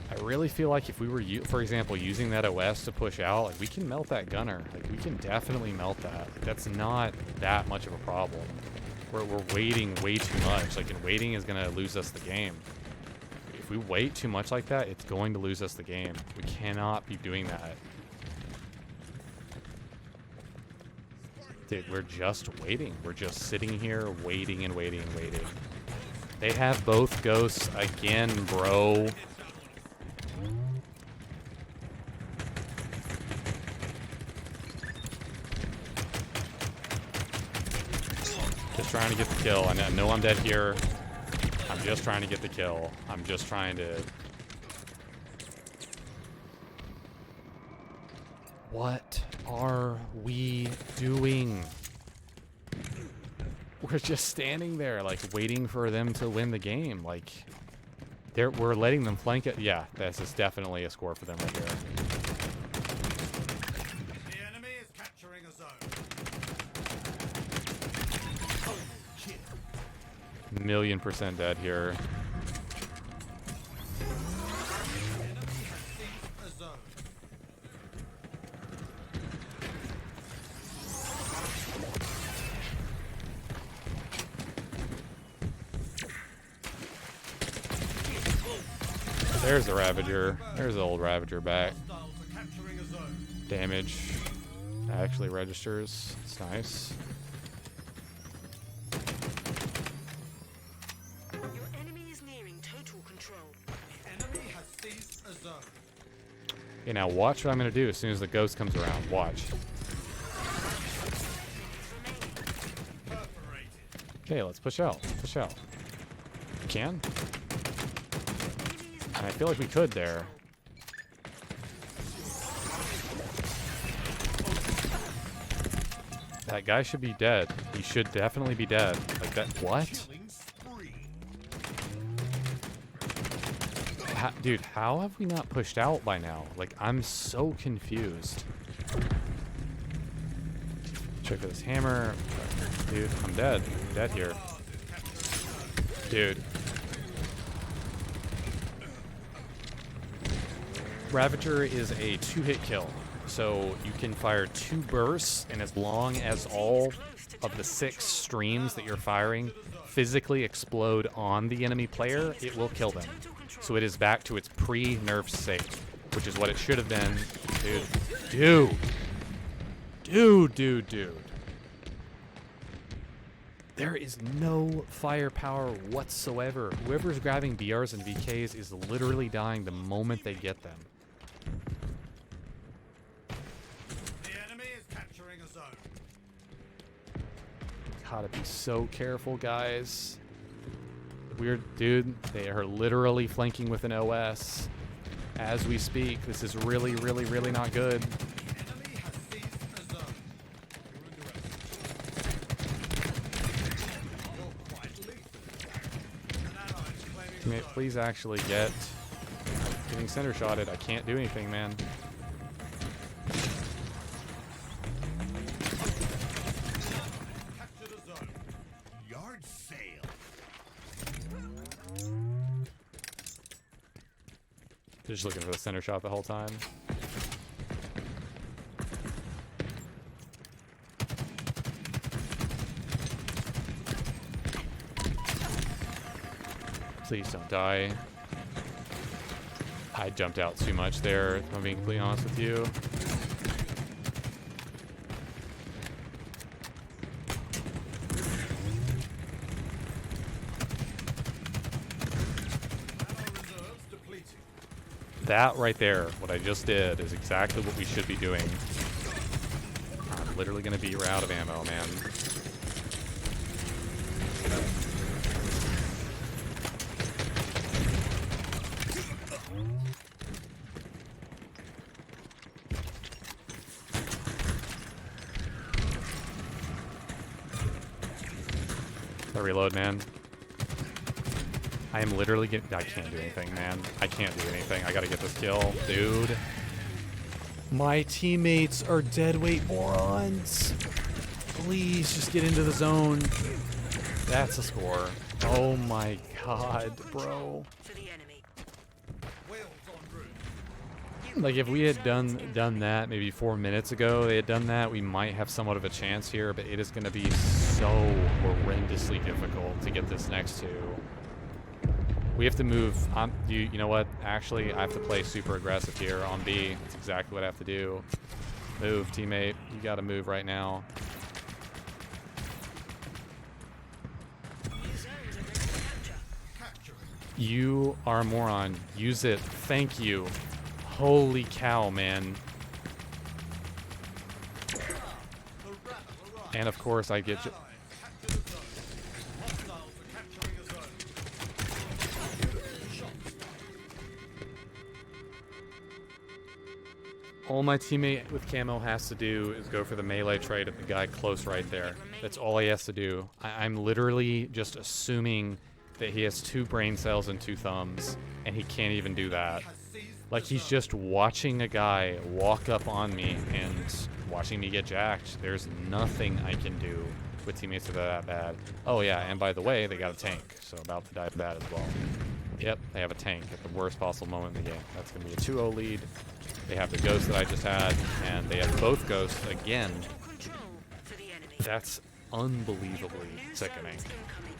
I really feel like if we were, for example, using that OS to push out, like, we can melt that gunner. Like, we can definitely melt that. Like, that's not that much of a problem. We're waiting way too much. Like, and waiting is going to lose us the game. If we wait too much like that, it's going to lose us the game. We cannot be doing that. Dude, we're just waiting. We're just sitting here waiting and waiting and waiting. They have both ghosts again, bro. Just trying to get the kill. I know I'm dead here. I'm just trying to get the kill. I'm just trying to... What are we doing? We're just standing there, like, waiting for them to win the game. Like, we're letting them flank it. Yeah, this is definitely a score for them right here. The enemy is capturing a zone. $1,000,000% dead here. The enemy has seized a zone. There's the Ravager. There's the old Ravager back. Hostiles are capturing a zone. Damage actually registers. It's nice. Your enemy is nearing total control. The enemy has seized a zone. Okay, now watch what I'm going to do as soon as the ghost comes around. Watch. Perforated. Okay, let's push out. Push out. We can? And I feel like we could there. That guy should be dead. He should definitely be dead. Like that. What? Killing spree. Dude, how have we not pushed out by now? Like, I'm so confused. Check for this hammer. Dude, I'm dead. I'm dead here. Dude. Ravager is a 2-hit kill. So you can fire 2 bursts, and as long as all of the 6 streams that you're firing physically explode on the enemy player, it will kill them. So it is back to its pre-nerf state, which is what it should have been. Dude. There is no firepower whatsoever. Whoever's grabbing BRs and VKs is literally dying the moment they get them. The enemy is capturing a zone. Gotta be so careful, guys. Dude, they are literally flanking with an OS as we speak. This is really, really, really not good. The enemy has seized a zone. You're quite lethal. An ally is claiming a Can we zone. please actually get getting center shotted. I can't do anything, man. Capture the zone. Yard sale. Just looking for the center shot the whole time. Please don't die. I jumped out too much there, if I'm being completely honest with you. Ammo reserves depleting. That right there, what I just did, is exactly what we should be doing. I'm literally going to beat her out of ammo, man. I reload, man. I am literally getting... I can't do anything, man. I can't do anything. I gotta get this kill. Dude. My teammates are deadweight morons. Please, just get into the zone. That's a score. Oh my god, bro. For the enemy. Whales en route. Like, if we had done that maybe 4 minutes ago, they had done that, we might have somewhat of a chance here, but it is going to be so horrendously difficult to get this next two. We have to move. You know what? Actually, I have to play super aggressive here on B. That's exactly what I have to do. Move, teammate. You got to move right now. New zones are ready to capture. Capture it. You are a moron. Use it. Thank you. Holy cow, man. The rat have arrived. And of course, I get... Allies, capture the zone. Hostiles are capturing a zone. Shots. All my teammate with camo has to do is go for the melee trade at the guy close right there. That's all he has to do. I'm literally just assuming that he has 2 brain cells and 2 thumbs, and he can't even do that. Has seized Like, the he's zone. just watching a guy walk up on me and watching me get jacked. There's nothing I can do with teammates that are that bad. Oh yeah, and by the way, they got a tank, so about to die of that as well. Yep, they have a tank at the worst possible moment in the game. That's going to be a 2-0 lead. They have the ghost that I just had, and they have both ghosts again. Total control for the enemy. That's unbelievably New sickening. zones incoming.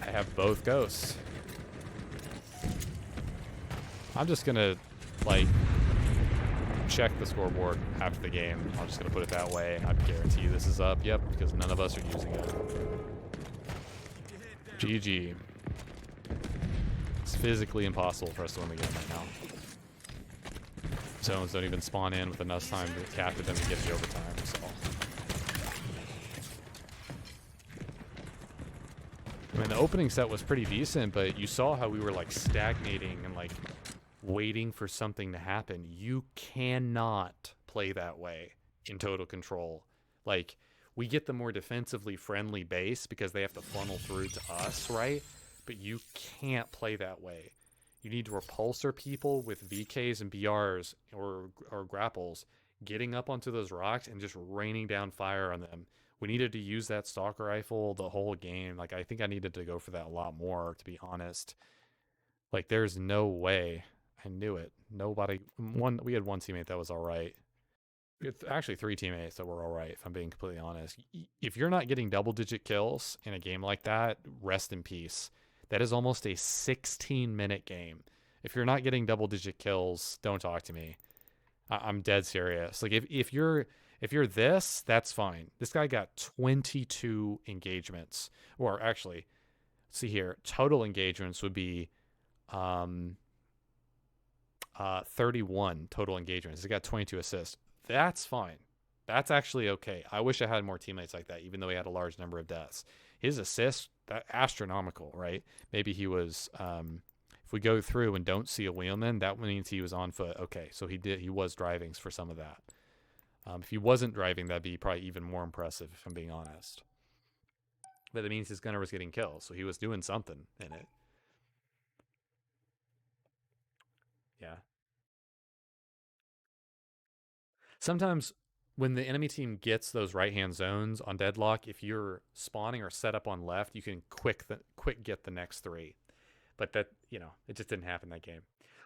I have both ghosts. I'm just gonna, like, check the scoreboard after the game. I'm just gonna put it that way. I guarantee you this is up. Yep, because none of us are using it. GG. It's physically impossible for us to win the game right now. Zones don't even spawn in with enough time to capture them and get the overtime, so. I mean, the opening set was pretty decent, but you saw how we were, like, stagnating and, like, waiting for something to happen. You cannot play that way in Total Control. Like, we get the more defensively friendly base because they have to funnel through to us, right? But you can't play that way. You need to repulsor people with VKs and BRs or grapples, getting up onto those rocks and just raining down fire on them. We needed to use that stalker rifle the whole game. Like, I think I needed to go for that a lot more, to be honest. Like, there's no way. I knew it. Nobody... We had one teammate that was alright. It's actually 3 teammates that were alright, if I'm being completely honest. If you're not getting double-digit kills in a game like that, rest in peace. That is almost a 16-minute game. If you're not getting double-digit kills, don't talk to me. I'm dead serious. Like, if you're this, that's fine. This guy got 22 engagements. Or actually, let's see here. Total engagements would be 31 total engagements. He got 22 assists. That's fine. That's actually okay. I wish I had more teammates like that, even though he had a large number of deaths. His assists, that astronomical, right? Maybe he was, if we go through and don't see a wheelman, that means he was on foot. Okay, so he was driving for some of that. If he wasn't driving, that'd be probably even more impressive, if I'm being honest. But it means his gunner was getting kills, so he was doing something in it. Yeah. Sometimes when the enemy team gets those right-hand zones on deadlock, if you're spawning or set up on left, you can quick get the next 3. But that, it just didn't happen that game.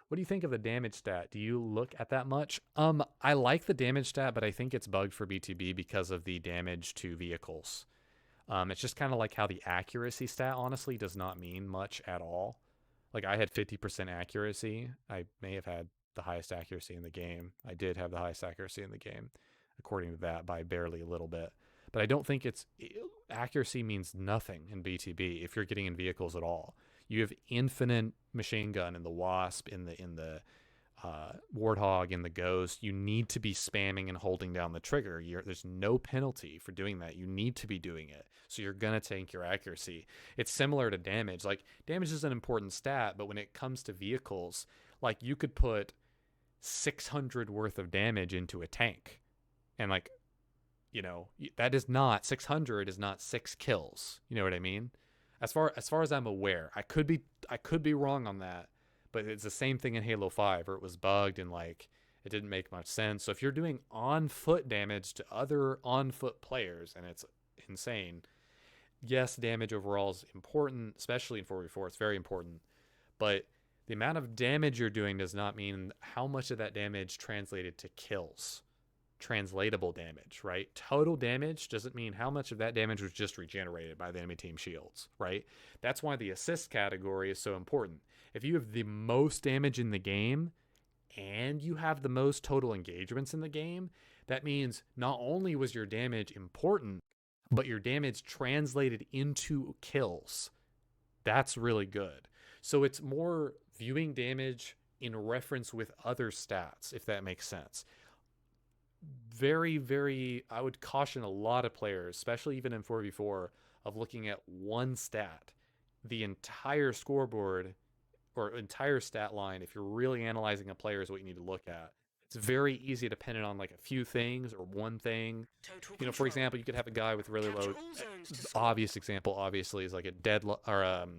What do you think of the damage stat? Do you look at that much? I like the damage stat, but I think it's bugged for BTB because of the damage to vehicles. It's just kind of like how the accuracy stat honestly does not mean much at all. Like I had 50% accuracy. I may have had the highest accuracy in the game. I did have the highest accuracy in the game, according to that, by barely a little bit. But I don't think accuracy means nothing in BTB if you're getting in vehicles at all. You have infinite machine gun in the Wasp, in the Warthog, in the Ghost. You need to be spamming and holding down the trigger. There's no penalty for doing that. You need to be doing it. So you're going to tank your accuracy. It's similar to damage. Like, damage is an important stat, but when it comes to vehicles, like, you could put 600 worth of damage into a tank. And, like, that is not, 600 is not 6 kills. You know what I mean? As far as I'm aware, I could be wrong on that, but it's the same thing in Halo 5 where it was bugged and like it didn't make much sense. So if you're doing on foot damage to other on foot players and it's insane, yes, damage overall is important, especially in 4v4. It's very important, but the amount of damage you're doing does not mean how much of that damage translated to kills. Translatable damage, right? Total damage doesn't mean how much of that damage was just regenerated by the enemy team shields, right? That's why the assist category is so important. If you have the most damage in the game and you have the most total engagements in the game, that means not only was your damage important, but your damage translated into kills. That's really good. So it's more viewing damage in reference with other stats, if that makes sense. Very, very, I would caution a lot of players, especially even in 4v4, of looking at one stat. The entire scoreboard or entire stat line, if you're really analyzing a player, is what you need to look at. It's very easy to pin it on like a few things or one thing. For example, you could have a guy with really low, obvious example, obviously, is like a oddball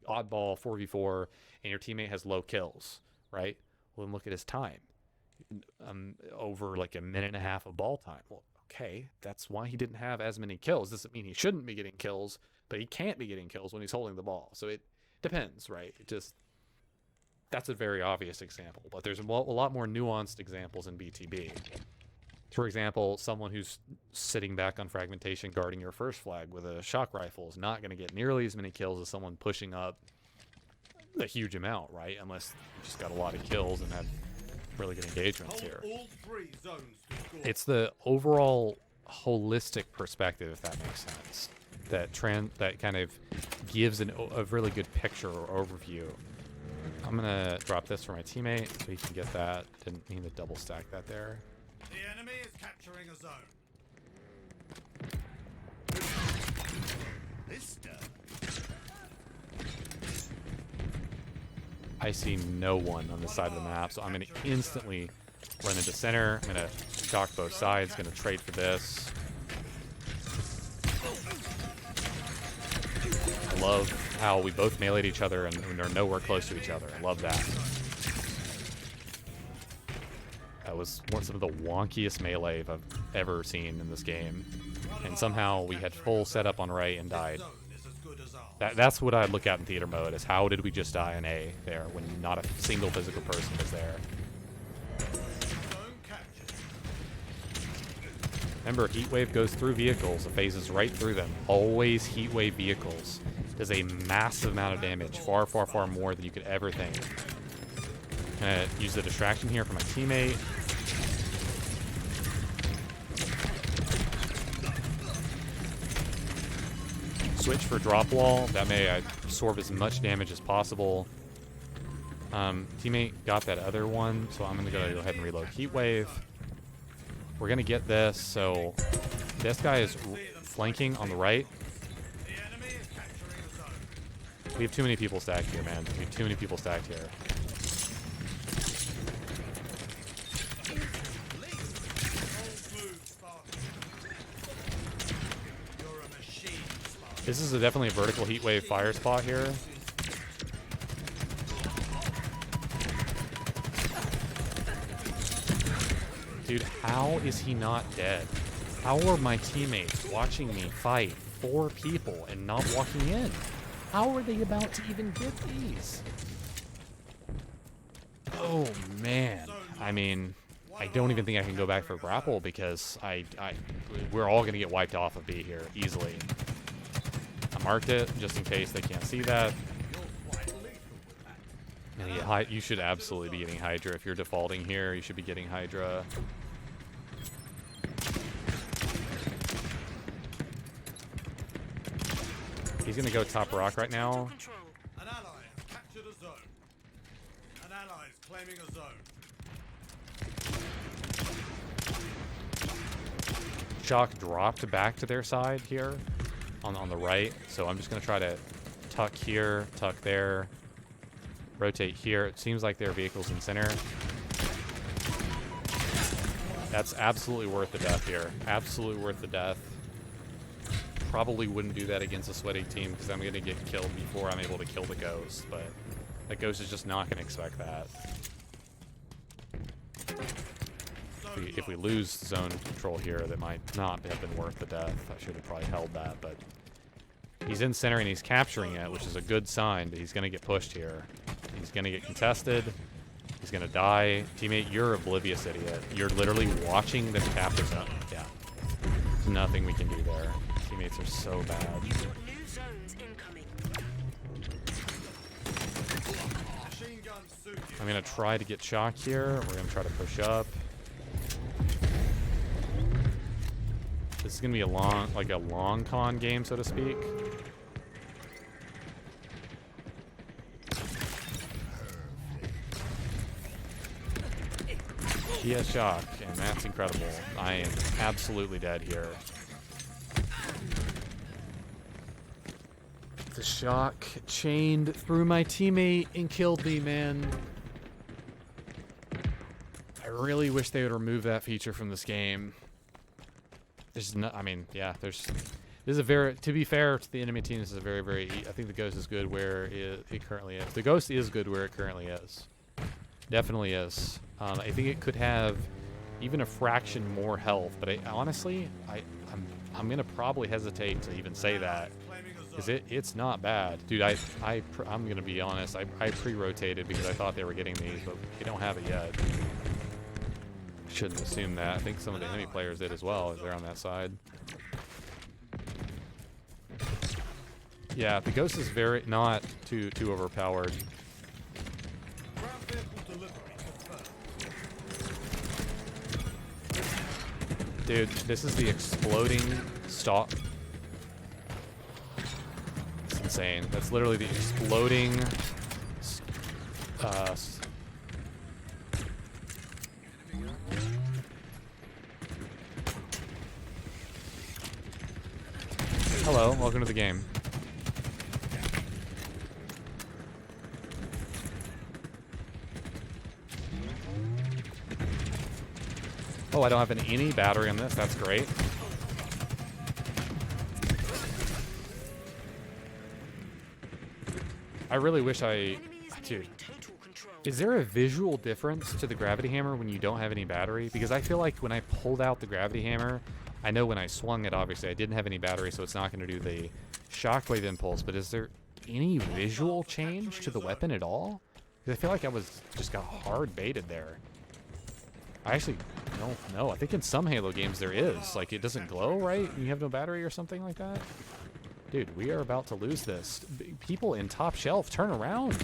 4v4, and your teammate has low kills, right? Well, then look at his time. Over like a minute and a half of ball time. Well, okay, that's why he didn't have as many kills. Doesn't mean he shouldn't be getting kills, but he can't be getting kills when he's holding the ball. So it depends, right? That's a very obvious example, but there's a lot more nuanced examples in BTB. For example, someone who's sitting back on fragmentation guarding your first flag with a shock rifle is not going to get nearly as many kills as someone pushing up a huge amount, right? Unless you just got a lot of kills and have really good engagements here. It's the overall holistic perspective, if that makes sense, that kind of gives a really good picture or overview. I'm gonna drop this for my teammate so he can get that. Didn't mean to double stack that there. The enemy is capturing a zone. This stuff. I see no one on this side of the map, so I'm going to instantly run into center. I'm going to shock both sides, going to trade for this. I love how we both meleeed each other and we're nowhere close to each other. I love that. That was some of the wonkiest melee I've ever seen in this game. And somehow we had full setup on right and died. That's what I look at in theater mode, is how did we just die in A there when not a single physical person was there. Remember, Heatwave goes through vehicles. It phases right through them. Always Heatwave vehicles. Does a massive amount of damage. Far, far, far more than you could ever think. Gonna use the distraction here for my teammate. Switch for drop wall. That may absorb as much damage as possible. Teammate got that other one, so I'm going to go ahead and reload Heatwave. We're going to get this, so this guy is flanking on the right. We have too many people stacked here, man. We have too many people stacked here. This is definitely a vertical Heatwave fire spot here. Dude, how is he not dead? How are my teammates watching me fight 4 people and not walking in? How are they about to even get these? Oh, man. I mean, I don't even think I can go back for grapple because we're all going to get wiped off of B here easily. I marked it just in case they can't see that. And you should absolutely be getting Hydra. If you're defaulting here, you should be getting Hydra. He's going to go top rock right now. Control. An ally has captured a zone. An ally is claiming a zone. Shock dropped back to their side here on the right. So I'm just going to try to tuck here, tuck there, rotate here. It seems like their vehicle's in center. That's absolutely worth the death here. Absolutely worth the death. Probably wouldn't do that against a sweaty team because I'm going to get killed before I'm able to kill the ghost, but the ghost is just not going to expect that. If we lose zone control here, that might not have been worth the death. I should have probably held that, but he's in center and he's capturing it, which is a good sign, but he's going to get pushed here. He's going to get contested. He's going to die. Teammate, you're oblivious, idiot. You're literally watching them capture zone. Yeah. There's nothing we can do there. Teammates are so bad. You've got new zones incoming. Machine gun suit you. I'm going to try to get Shock here. We're going to try to push up. This is going to be a long con game, so to speak. He has Shock, and that's incredible. I am absolutely dead here. The Shock chained through my teammate and killed me, man. I really wish they would remove that feature from this game. There's no, I mean, yeah, this is a very, to be fair to the enemy team, this is a very, I think the Ghost is good where it currently is. The Ghost is good where it currently is. Definitely is. I think it could have even a fraction more health, but honestly, I'm gonna probably hesitate to even say that. Because it's not bad. Dude, I'm going to be honest. I pre-rotated because I thought they were getting these, but they don't have it yet. Shouldn't assume that. I think some of the enemy players did as well, as they're on that side. Yeah, the Ghost is not too overpowered. Ground vehicle delivery confirmed. Dude, this is the exploding stop. Insane. That's literally the exploding hello, welcome to the game. Oh, I don't have any battery on this. That's great. I really wish Enemies dude, nearing total control. is there a visual difference to the gravity hammer when you don't have any battery? Because I feel like when I pulled out the gravity hammer, I know when I swung it, obviously I didn't have any battery, so it's not going to do the shockwave impulse, but is there any visual change to the weapon at all? Because I feel like I just got hard baited there. I actually don't know. I think in some Halo games there is. Like, it doesn't glow, right? And you have no battery or something like that? Dude, we are about to lose this. People in top shelf, turn around.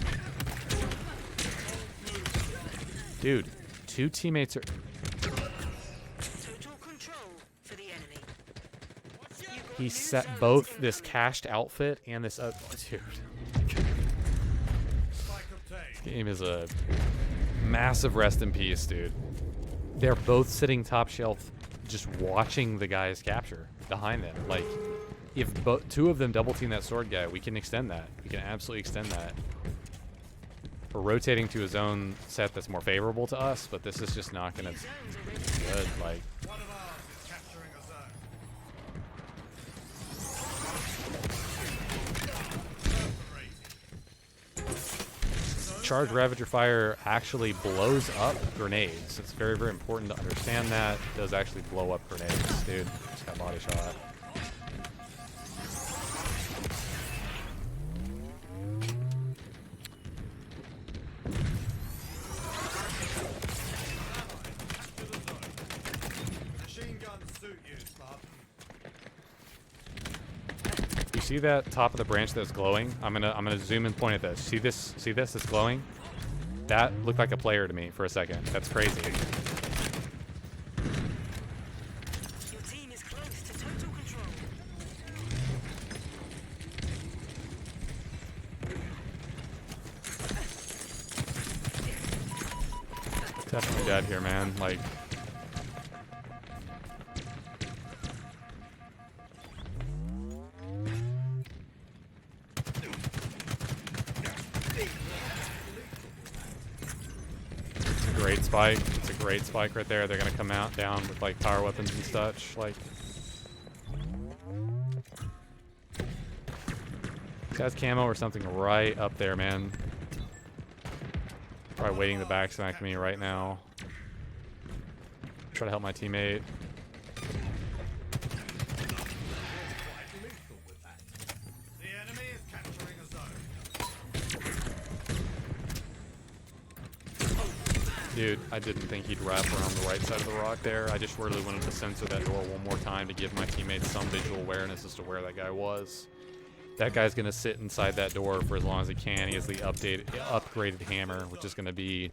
Dude, 2 teammates are... Total control for the enemy. He set both this cached outfit and this... dude. Spike obtained. This game is a massive rest in peace, dude. They're both sitting top shelf just watching the guys capture behind them. Like... If 2 of them double team that sword guy, we can extend that. We can absolutely extend that. We're rotating to a zone set that's more favorable to us, but this is just not going to be good. Like, One of ours is capturing a zone. Charge Ravager Fire actually blows up grenades. It's very, very important to understand that. It does actually blow up grenades, dude. Just got body shot. Machine guns suit you, Spartan. You see that top of the branch that's glowing? I'm gonna zoom and point at this. See this? See this? It's glowing. That looked like a player to me for a second. That's crazy. Your team is close to total control. Definitely dead here, man. Like. Great spike. It's a great spike right there. They're gonna come out down with like power weapons and such. Like, this guy's camo or something right up there, man. Probably waiting to backsmack me right now. Try to help my teammate. Quite lethal with that. The enemy is capturing a zone. Dude, I didn't think he'd wrap around the right side of the rock there. I just really wanted to censor that door one more time to give my teammates some visual awareness as to where that guy was. That guy's gonna sit inside that door for as long as he can. He has the upgraded hammer, which is gonna be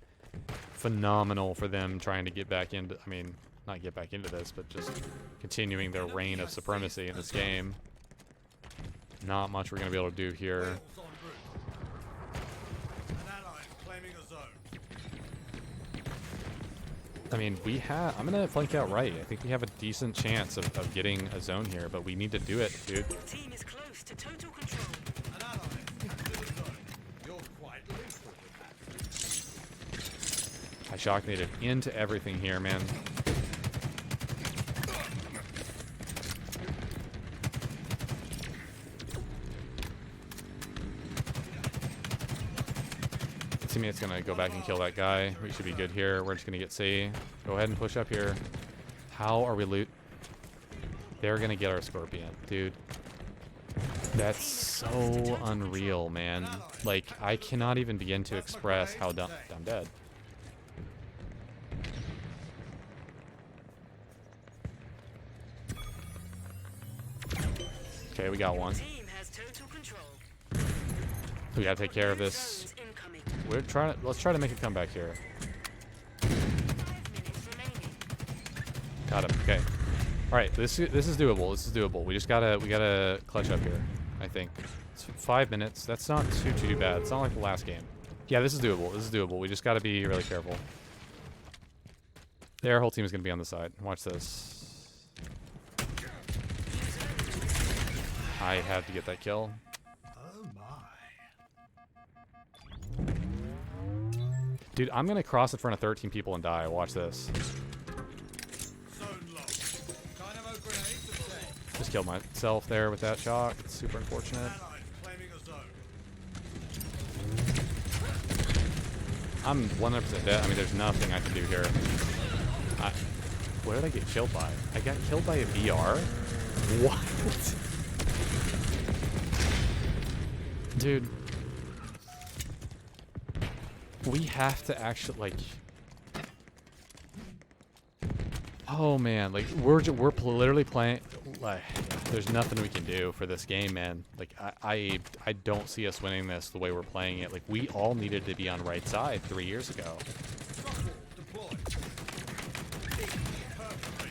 phenomenal for them trying to get back into, I mean, not get back into this, but just continuing their reign of supremacy in this game. Not much we're gonna be able to do here. Wales en route. An ally is claiming a zone. I mean, I'm gonna flank out right. I think we have a decent chance of getting a zone here, but we need to do it, dude. Your team is close to total control. An ally has captured a zone. You're quite lethal with that. I shock naded into everything here, man. Teammate's gonna go back and kill that guy. We should be good here. We're just gonna get C. Go ahead and push up here. How are we loot? They're gonna get our Scorpion, dude. That's so unreal, man. Like, I cannot even begin to express how dumb I'm dead. Okay, we got one. Team has total control. We gotta take care of New this. zones incoming. Let's try to make a comeback here. 5 minutes remaining. Got him. Okay. All right. This is doable. This is doable. We gotta clutch up here. I think it's 5 minutes. That's not too bad. It's not like the last game. Yeah, this is doable. This is doable. We just gotta be really careful. Their whole team is gonna be on the side. Watch this. I had to get that kill. Oh my. Dude, I'm gonna cross in front of 13 people and die. Watch this. Zone locked. Dynamo grenades deployed. Just killed myself there with that shock. It's super unfortunate. An ally claiming a zone. I'm 100% dead. I mean, there's nothing I can do here. What did I get killed by? I got killed by a VR? What? Dude. We have to actually, like... Oh, man. Like, we're literally playing... Like, there's nothing we can do for this game, man. Like, I don't see us winning this the way we're playing it. Like, we all needed to be on right side 3 years ago. Shuttle deployed. Perfectly.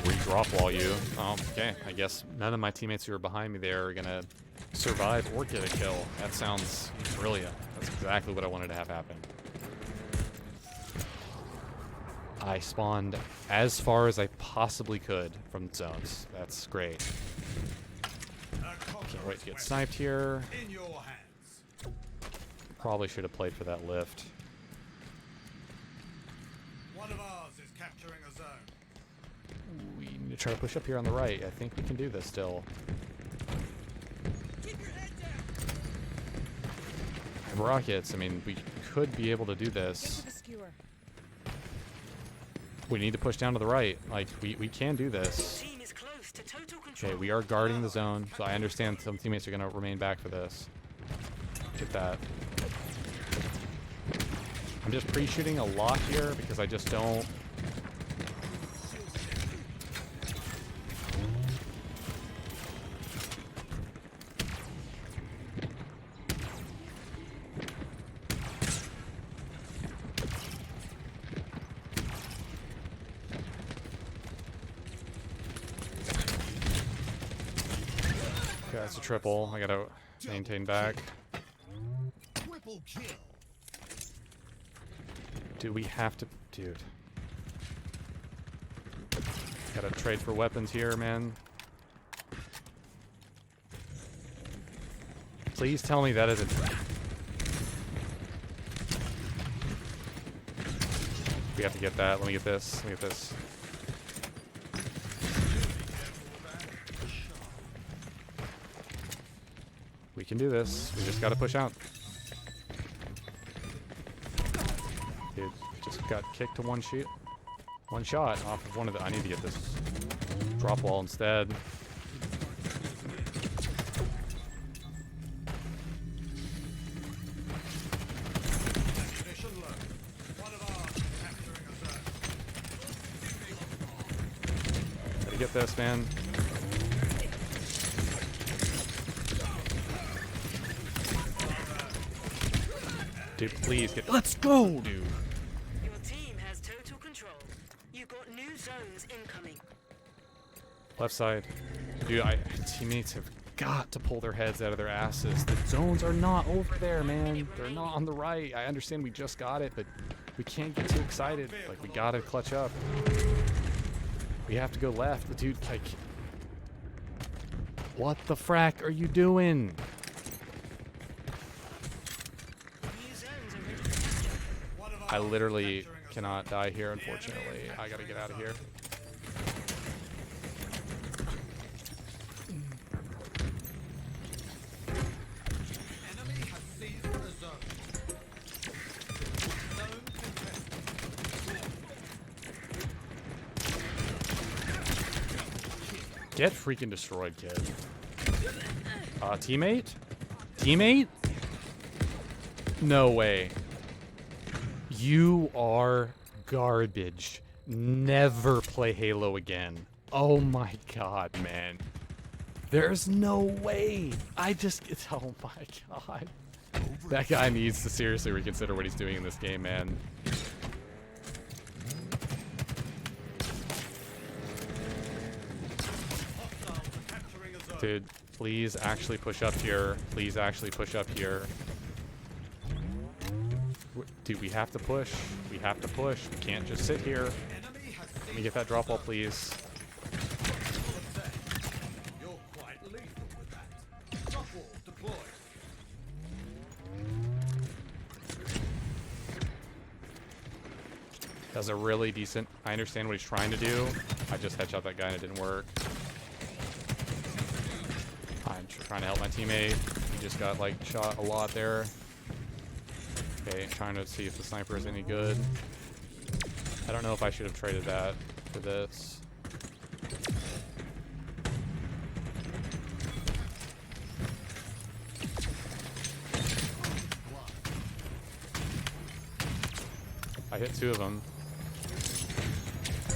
Re-drop wall you. Oh, okay. I guess none of my teammates who are behind me there are gonna survive or get a kill. That sounds brilliant. That's exactly what I wanted to have happen. I spawned as far as I possibly could from the zones. That's great. Can't wait to get sniped here. In your hands. Probably should have played for that lift. One of ours is capturing a zone. We need to try to push up here on the right. I think we can do this still. have rockets. I mean, we could be able to do Get this. to the skewer. We need to push down to the right. Like, we can do this. Team is close to total control. Okay, we are guarding the zone, so I understand some teammates are going to remain back for this. Get that. I'm just pre-shooting a lot here because I just don't... Okay, that's a triple. I gotta maintain back. Triple kill. Do we have to... Dude. Gotta trade for weapons here, man. Please tell me that isn't... We have to get that. Let me get this. Let me get this. We can do this. We just gotta push out. Dude, just got kicked to one shot off of one of the... I need to get this drop wall instead. Mission low. One of ours capturing a zone. Gotta get this, man. Dude, please get... Let's go, dude! Your team has total control. You got new zones incoming. Left side. Dude, teammates have got to pull their heads out of their asses. The zones are not over there, man. They're not on the right. I understand we just got it, but we can't get too excited. Like, we gotta clutch up. We have to go left. The dude, like... What the frack are you doing? New zones are ready for capture. One of I ours literally capturing a cannot die here, unfortunately. I gotta get out of here. enemy has seized the zone. Zone contested. Get freaking destroyed, kid. Teammate? Teammate? No way. You are garbage. Never play Halo again. Oh my god, man. There's no way. Oh my god. That guy needs to seriously reconsider what he's doing in this game, man. Hostiles are capturing a zone. Dude, please actually push up here. Please actually push up here. Dude, we have to push. We have to push. We can't just sit here. Enemy has Let me seized get that drop wall, please. You're quite lethal with that. Drop wall deployed. That's a really decent... I understand what he's trying to do. I just headshot that guy and it didn't work. I'm trying to help my teammate. He just got, like, shot a lot there. Okay, trying to see if the sniper is any good. I don't know if I should have traded that for this. I hit two of them.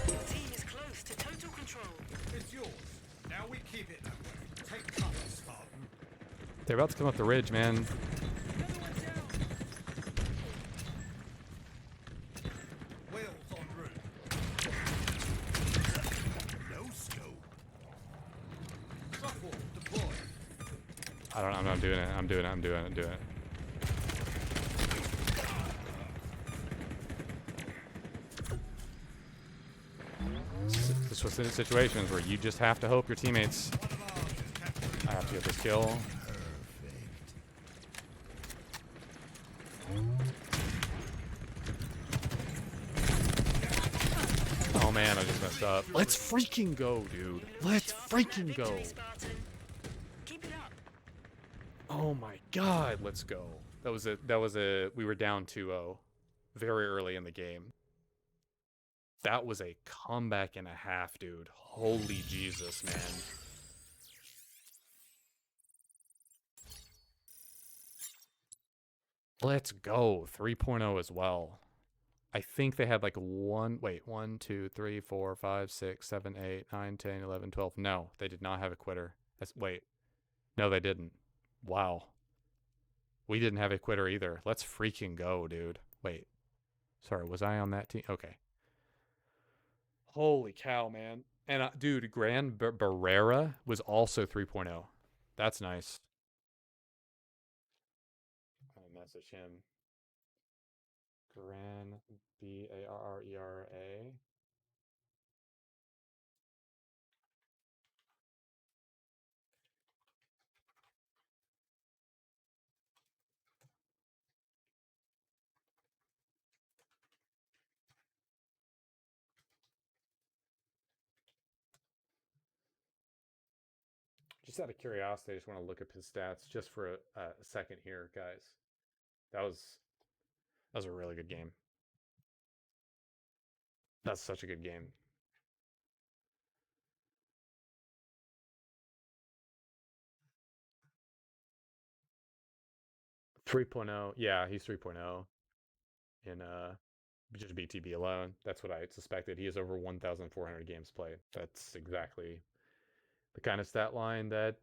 Your team is close to total control. It's yours. Now we keep it that way. Take cover, Spartan. They're about to come up the ridge, man. Wheels en route. No scope. Drop wall deployed. I'm not doing it. I'm doing it. I'm doing it. I'm doing it. This was in situations where you just have to hope your teammates... One of ours is capturing I have to get this kill. Oh man, I just messed up. Let's freaking go, dude. Let's freaking go. Spartan. Keep it up. Oh my god, let's go. We were down 2-0 very early in the game. That was a comeback and a half, dude. Holy Jesus, man. Let's go. 3.0 as well. I think they had like 1, 2, 3, 4, 5, 6, 7, 8, 9, 10, 11, 12. No, they did not have a quitter. No, they didn't. Wow. We didn't have a quitter either. Let's freaking go, dude. Wait. Sorry, was I on that team? Okay. Holy cow, man. And dude, Gran Barrera was also 3.0. That's nice. I'll message him. Gran Barrera. Just out of curiosity, I just want to look up his stats just for a second here, guys. That was a really good game. That's such a good game. Yeah, he's 3.0 in just BTB alone. That's what I suspected. He has over 1,400 games played. That's exactly the kind of stat line that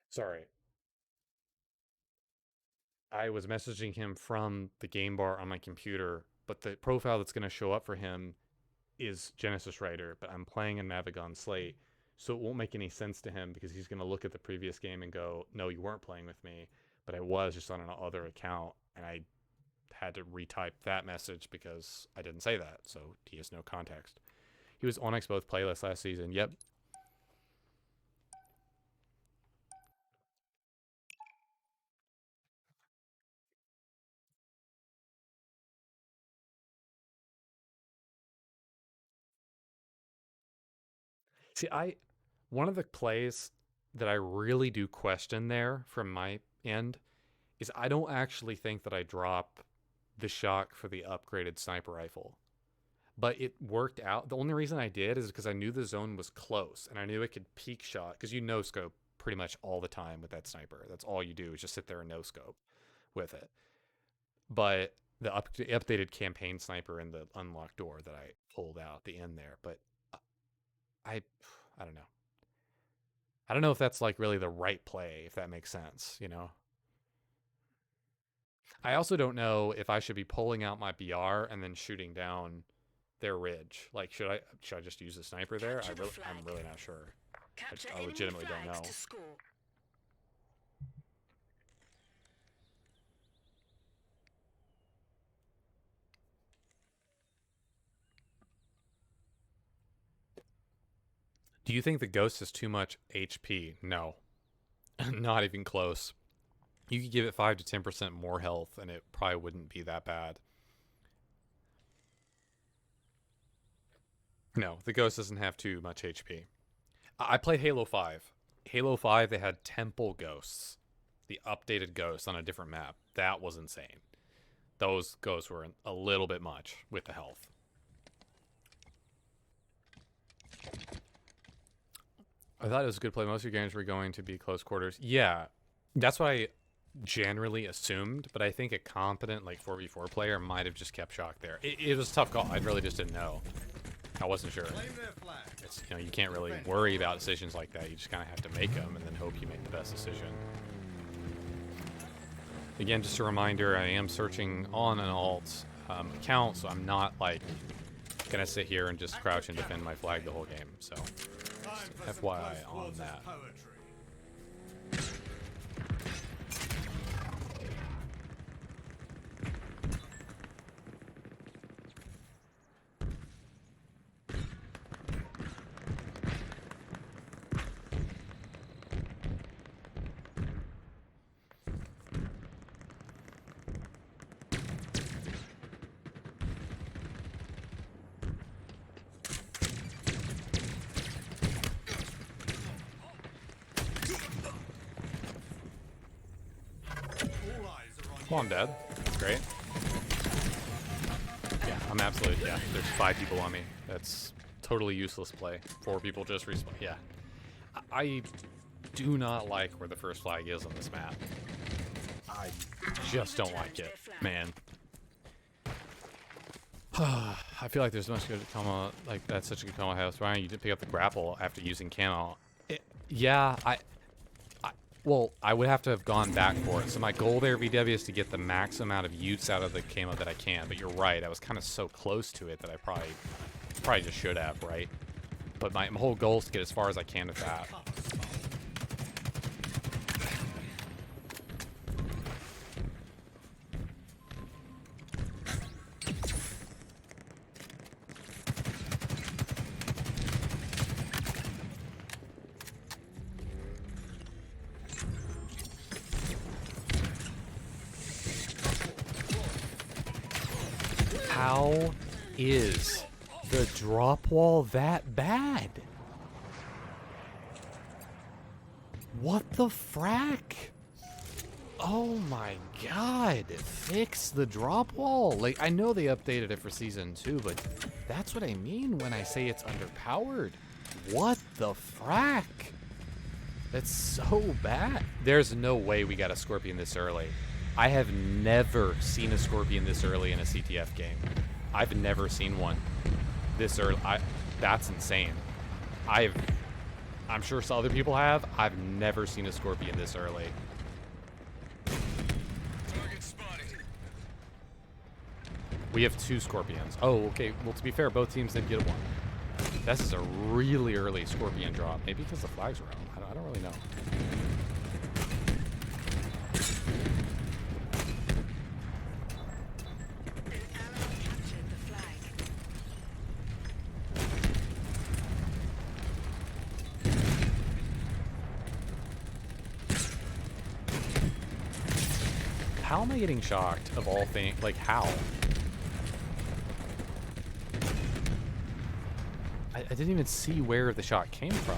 sorry. I was messaging him from the game bar on my computer, but the profile that's going to show up for him is Genesis Writer, but I'm playing a Navigon slate, so it won't make any sense to him because he's going to look at the previous game and go, no, you weren't playing with me, but I was just on another account, and I had to retype that message because I didn't say that, so he has no context. He was on both playlists last season. Yep. See, one of the plays that I really do question there from my end is I don't actually think that I drop the shock for the upgraded sniper rifle. But it worked out. The only reason I did is because I knew the zone was close and I knew it could peek shot because you no scope pretty much all the time with that sniper. That's all you do is just sit there and no scope with it. But the updated campaign sniper in the unlocked door that I pulled out at the end there, but I don't know. I don't know if that's like really the right play, if that makes sense, you know? I also don't know if I should be pulling out my BR and then shooting down their ridge. Like, should I just use a sniper there? I'm really not sure. I legitimately don't know. Do you think the Ghost has too much HP? No. Not even close. You could give it 5 to 10% more health and it probably wouldn't be that bad. No, the Ghost doesn't have too much HP. I played Halo 5. Halo 5, they had Temple Ghosts. The updated Ghosts on a different map. That was insane. Those Ghosts were a little bit much with the health. I thought it was a good play. Most of your games were going to be close quarters. Yeah, that's what I generally assumed, but I think a competent like 4v4 player might have just kept shock there. It was a tough call. I really just didn't know. I wasn't sure. It's, you know, you can't really worry about decisions like that. You just kind of have to make them and then hope you make the best decision. Again, just a reminder, I am searching on an alt account, so I'm not like gonna sit here and just crouch and defend my flag the whole game. So FYI on that. Well, I'm dead. That's great. Yeah, I'm absolutely, yeah. There's 5 people on me. That's totally useless play. 4 people just respawn. Yeah. I do not like where the first flag is on this map. I just don't like it, man. I feel like there's much good camo, like that's such a good camo house. Ryan, you did pick up the grapple after using camo. Yeah, well, I would have to have gone back for it. So my goal there, VW, is to get the max amount of use out of the camo that I can. But you're right, I was kind of so close to it that I probably just should have, right? But my whole goal is to get as far as I can with that. How is the drop wall that bad? What the frack? Oh my god, fix the drop wall. Like, I know they updated it for season 2, but that's what I mean when I say it's underpowered. What the frack? That's so bad. There's no way we got a Scorpion this early. I have never seen a Scorpion this early in a CTF game. I've never seen one this early. That's insane. I'm sure some other people have. I've never seen a Scorpion this early. Target spotted. We have 2 Scorpions. Oh, okay. Well, to be fair, both teams did get one. This is a really early Scorpion drop. Maybe because the flags were out. I don't really know. How am I getting shocked of all things? Like, how? I didn't even see where the shot came from.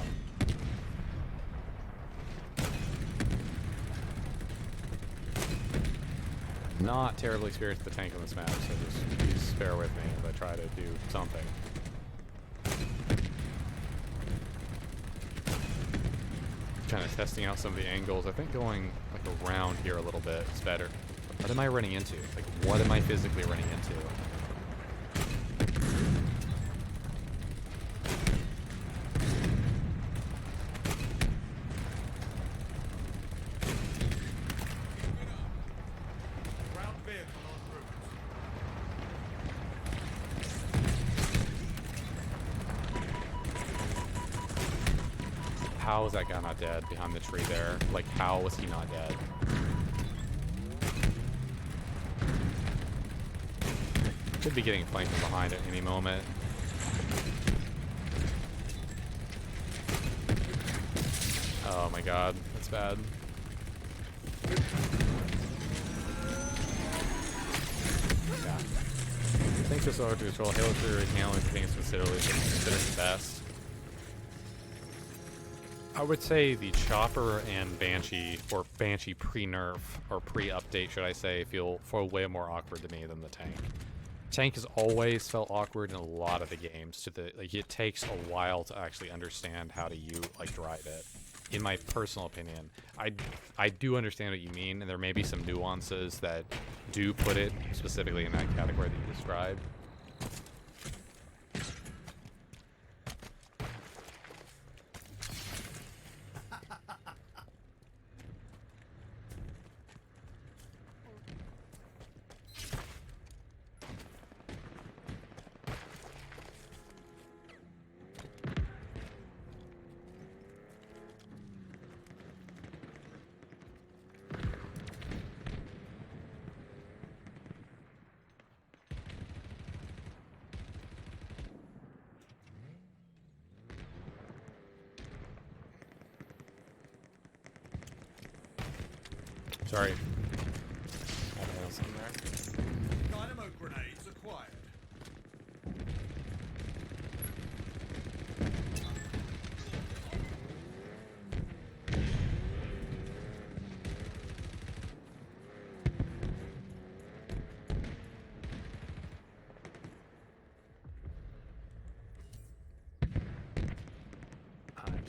Not terribly experienced with the tank on this map, so just please bear with me as I try to do something. Kind of testing out some of the angles. I think going like around here a little bit is better. What am I running into? Like, what am I physically running into? Ground vehicle en route. How is that guy not dead behind the tree there? Like, how was he not dead? Could be getting flanked from behind at any moment. Oh my god, that's bad. Yeah. Thanks for so hard to control. Halo 3 is handling things considered the best. I would say the Chopper and Banshee, or Banshee pre-nerf, or pre-update, should I say, feel way more awkward to me than the tank. Tank has always felt awkward in a lot of the games. Like, it takes a while to actually understand how to drive it. In my personal opinion, I do understand what you mean, and there may be some nuances that do put it specifically in that category that you described. Sorry. Dynamo grenades acquired.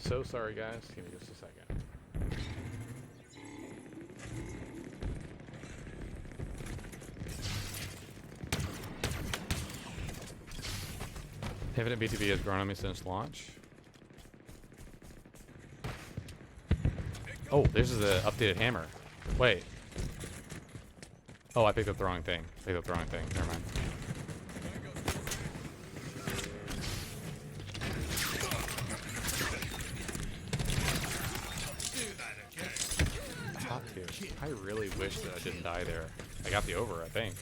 so sorry, guys. Give me just a second. Infinite BTB has grown on me since launch. Oh, this is the updated hammer. Wait. Oh, I picked up the wrong thing. Never mind. Top tier. I really wish that I didn't die there. I got the over, I think.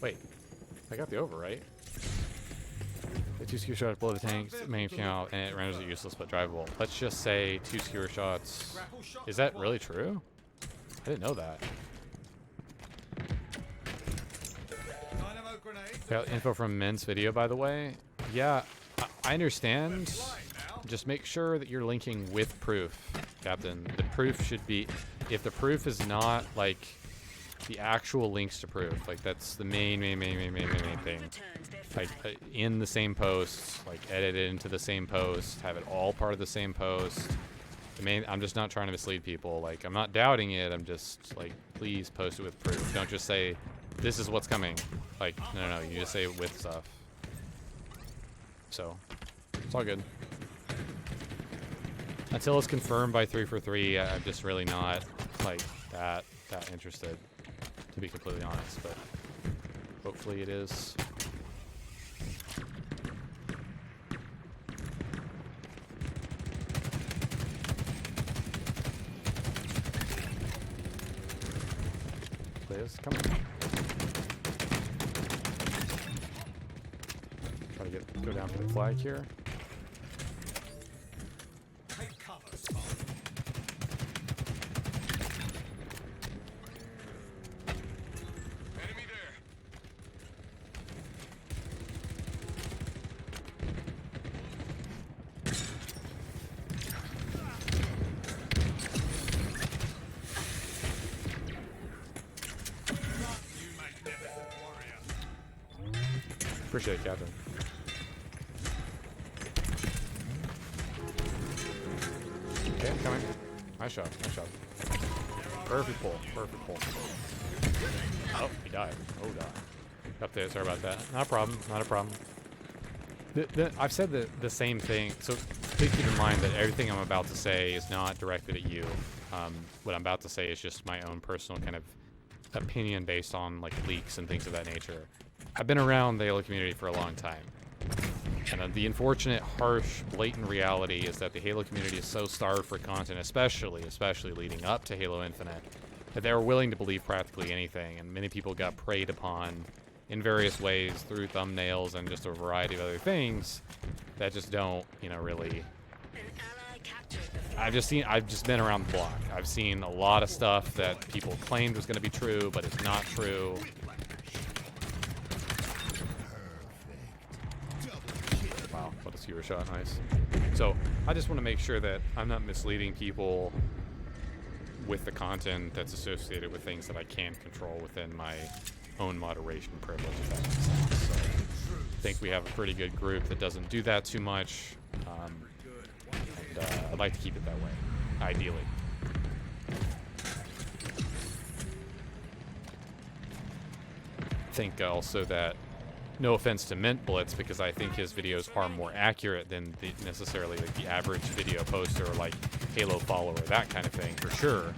Wait. I got the over, right? The 2 skewer shots blow the tank's main channel and it renders it useless but drivable. Let's just say 2 skewer shots. Is that really true? I didn't know that. Dynamo grenades. Got info from Min's video, by the way. Yeah, I understand. Just make sure that you're linking with proof, Captain. The proof should be, if the proof is not like the actual links to proof, like that's the main thing. Like in the same post, like edit it into the same post, have it all part of the same post. I'm just not trying to mislead people. Like, I'm not doubting it. I'm just like, please post it with proof. Don't just say, this is what's coming. Like, no, you just say it with stuff. So, it's all good. Until it's confirmed by 343, I'm just really not like that interested, to be completely honest. But hopefully it is. Come on. Try to go down to the flag here. Take cover, Spawn. Enemy there. Appreciate it, Captain. Okay, I'm coming. Nice shot. Perfect pull. Oh, he died. Oh, God. Up there, sorry about that. Not a problem. I've said the same thing, so please keep in mind that everything I'm about to say is not directed at you. What I'm about to say is just my own personal kind of opinion based on like leaks and things of that nature. I've been around the Halo community for a long time. And the unfortunate, harsh, blatant reality is that the Halo community is so starved for content, especially leading up to Halo Infinite, that they were willing to believe practically anything. And many people got preyed upon in various ways through thumbnails and just a variety of other things that just don't, really... I've just been around the block. I've seen a lot of stuff that people claimed was going to be true, but it's not true. Wow, what a skewer shot, nice. So, I just want to make sure that I'm not misleading people with the content that's associated with things that I can't control within my own moderation privilege, if that makes sense. So, I think we have a pretty good group that doesn't do that too much. And I'd like to keep it that way, ideally. I think also that, no offense to Mint Blitz, because I think his videos are more accurate than necessarily like the average video poster or like Halo follower, that kind of thing, for sure.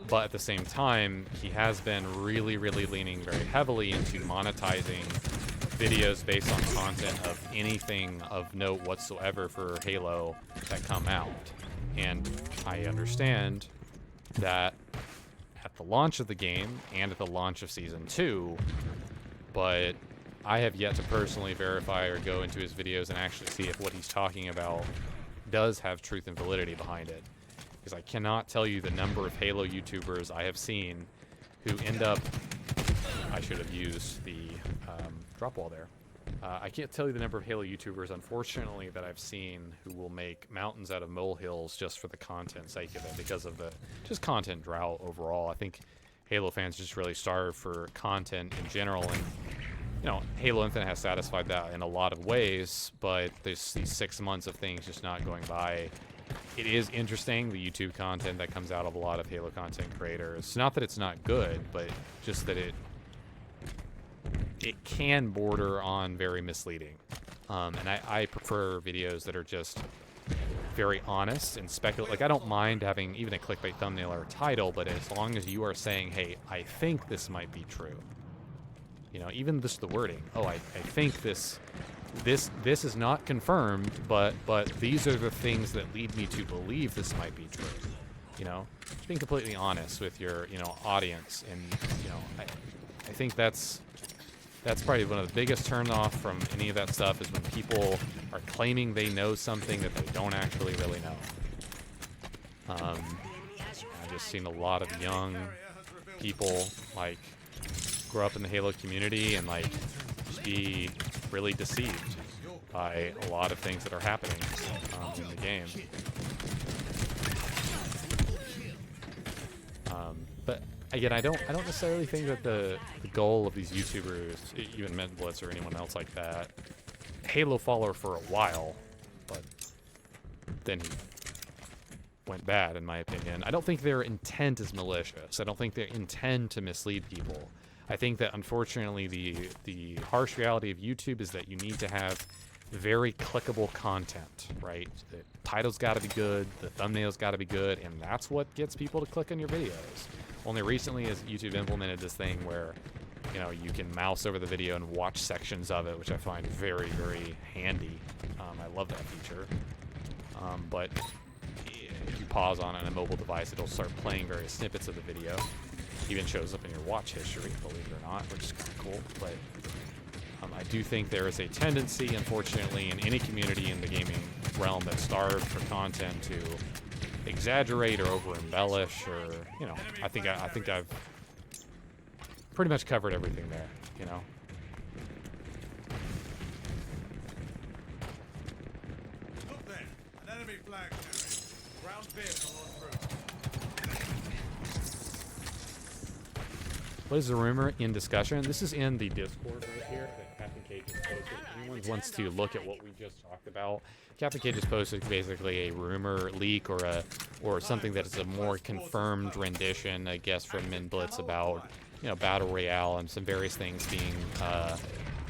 But at the same time, he has been really leaning very heavily into monetizing videos based on content of anything of note whatsoever for Halo that come out. And I understand that at the launch of the game and at the launch of Season 2, but I have yet to personally verify or go into his videos and actually see if what he's talking about does have truth and validity behind it. Because I cannot tell you the number of Halo YouTubers I have seen who end up... I should have used the drop wall there. I can't tell you the number of Halo YouTubers, unfortunately, that I've seen who will make mountains out of molehills just for the content sake of it, because of the just content drought overall. I think Halo fans just really starve for content in general, and Halo Infinite has satisfied that in a lot of ways, but there's these 6 months of things just not going by. It is interesting, the YouTube content that comes out of a lot of Halo content creators. Not that it's not good, but just that it can border on very misleading. And I prefer videos that are just very honest and speculative. Like, I don't mind having even a clickbait thumbnail or title, but as long as you are saying, hey, I think this might be true. Even just the wording. Oh, I think this is not confirmed, but these are the things that lead me to believe this might be true. Being completely honest with your, audience. And, I think that's probably one of the biggest turn-off from any of that stuff, is when people are claiming they know something that they don't actually really know. I've just seen a lot of young people, like, grow up in the Halo community and, like, just be really deceived by a lot of things that are happening in the game. But again, I don't necessarily think that the goal of these YouTubers, even MenBlitz or anyone else like that, Halo follower for a while, but then he went bad, in my opinion. I don't think their intent is malicious. I don't think they intend to mislead people. I think that, unfortunately, the harsh reality of YouTube is that you need to have very clickable content, right? The title's got to be good, the thumbnail's got to be good, and that's what gets people to click on your videos. Only recently has YouTube implemented this thing where, you can mouse over the video and watch sections of it, which I find very, very handy. I love that feature. But if you pause on it on a mobile device, it'll start playing various snippets of the video. Even shows up in your watch history, believe it or not, which is kind of cool. But I do think there is a tendency, unfortunately, in any community in the gaming realm that's starved for content to exaggerate or over embellish, or I think I've pretty much covered everything there. Look there, an enemy flag carrier. Ground vehicle en route. What is the rumor in discussion? This is in the Discord right here that Captain K just posted. If anyone wants to look at what we just talked about, Captain K just posted basically a rumor leak or something that is a more confirmed rendition, I guess, from MenBlitz about Battle Royale and some various things being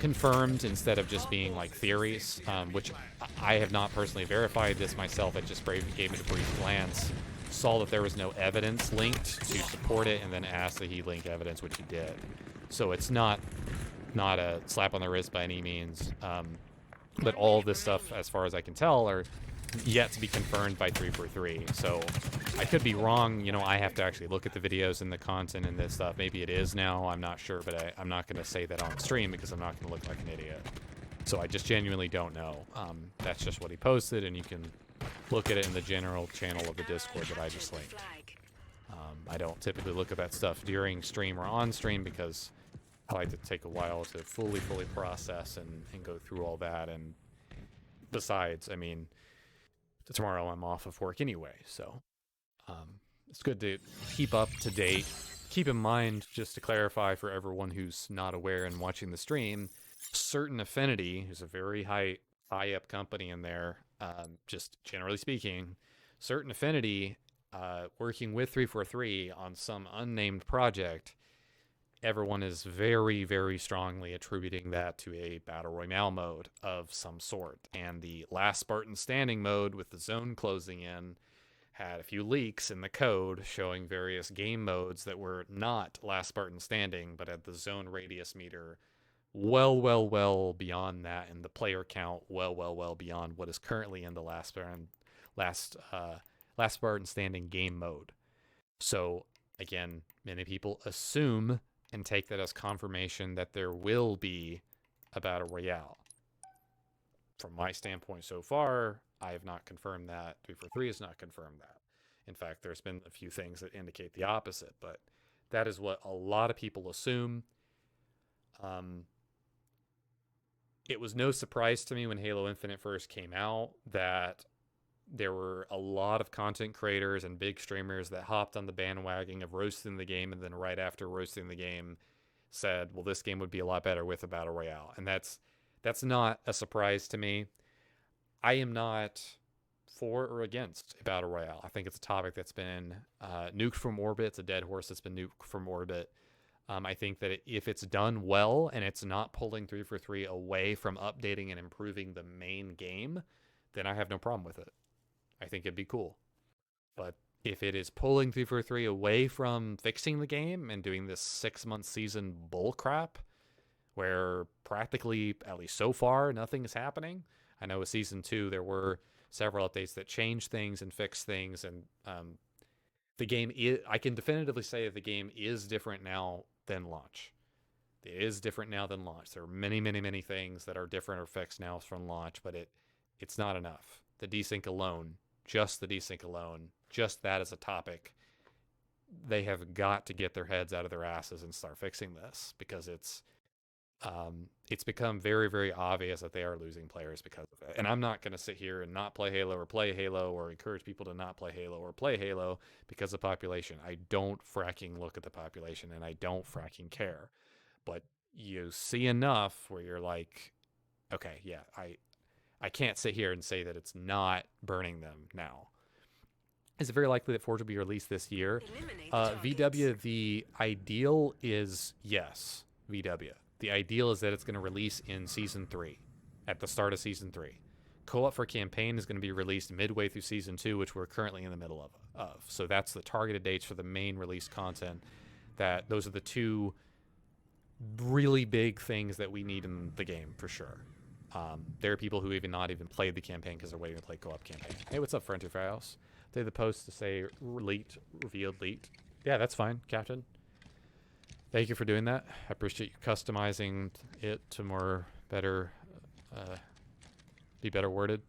confirmed instead of just being like theories, which I have not personally verified this myself. I just gave it a brief glance. Saw that there was no evidence linked to support it, and then asked that he link evidence, which he did. So it's not a slap on the wrist by any means, but all of this stuff, as far as I can tell, are yet to be confirmed by 343. So I could be wrong. I have to actually look at the videos and the content and this stuff. Maybe it is now. I'm not sure, but I'm not going to say that on stream because I'm not going to look like an idiot. So I just genuinely don't know. That's just what he posted, and you can look at it in the general channel of the Discord that I just linked. I don't typically look at that stuff during stream or on stream because I like to take a while to fully process and go through all that. And besides, I mean, tomorrow I'm off of work anyway, so it's good to keep up to date. Keep in mind, just to clarify for everyone who's not aware and watching the stream, Certain Affinity is a very high up company in there. Just generally speaking, Certain Affinity, working with 343 on some unnamed project, everyone is very, very strongly attributing that to a Battle Royale mode of some sort. And the Last Spartan Standing mode with the zone closing in had a few leaks in the code showing various game modes that were not Last Spartan Standing, but had the zone radius meter well beyond that, and the player count well beyond what is currently in the Last Spartan Standing game mode. So again, many people assume and take that as confirmation that there will be a Battle Royale. From my standpoint so far, I have not confirmed that. 343 has not confirmed that. In fact, there's been a few things that indicate the opposite, but that is what a lot of people assume. It was no surprise to me when Halo Infinite first came out that there were a lot of content creators and big streamers that hopped on the bandwagon of roasting the game, and then right after roasting the game, said, well, this game would be a lot better with a battle royale. And that's not a surprise to me. I am not for or against a battle royale. I think it's a topic that's been nuked from orbit. It's a dead horse that's been nuked from orbit. I think that if it's done well and it's not pulling 343 away from updating and improving the main game, then I have no problem with it. I think it'd be cool. But if it is pulling 343 away from fixing the game and doing this 6-month season bull crap, where practically, at least so far, nothing is happening. I know with Season 2, there were several updates that changed things and fixed things, and the game I can definitively say that the game is different now than launch. It is different now than launch. There are many, many, many things that are different or fixed now from launch, but it's not enough. The desync alone, just the desync alone, just that as a topic, they have got to get their heads out of their asses and start fixing this, because it's become very, very obvious that they are losing players because of it. And I'm not going to sit here and not play Halo or encourage people to not play Halo or play Halo because of population. I don't fracking look at the population, and I don't fracking care. But you see enough where you're like, okay, yeah, I can't sit here and say that it's not burning them now. Is it very likely that Forge will be released this year? VW, the ideal is yes, VW. The ideal is that it's going to release in Season 3, at the start of Season 3. Co-op for campaign is going to be released midway through Season 2, which we're currently in the middle of. So that's the targeted dates for the main release content. Those are the two really big things that we need in the game, for sure. There are people who not even played the campaign because they're waiting to play co-op campaign. Hey, what's up, Frontier Files? They the post to say revealed leaked. Yeah, that's fine, Captain. Thank you for doing that. I appreciate you customizing it to be better worded.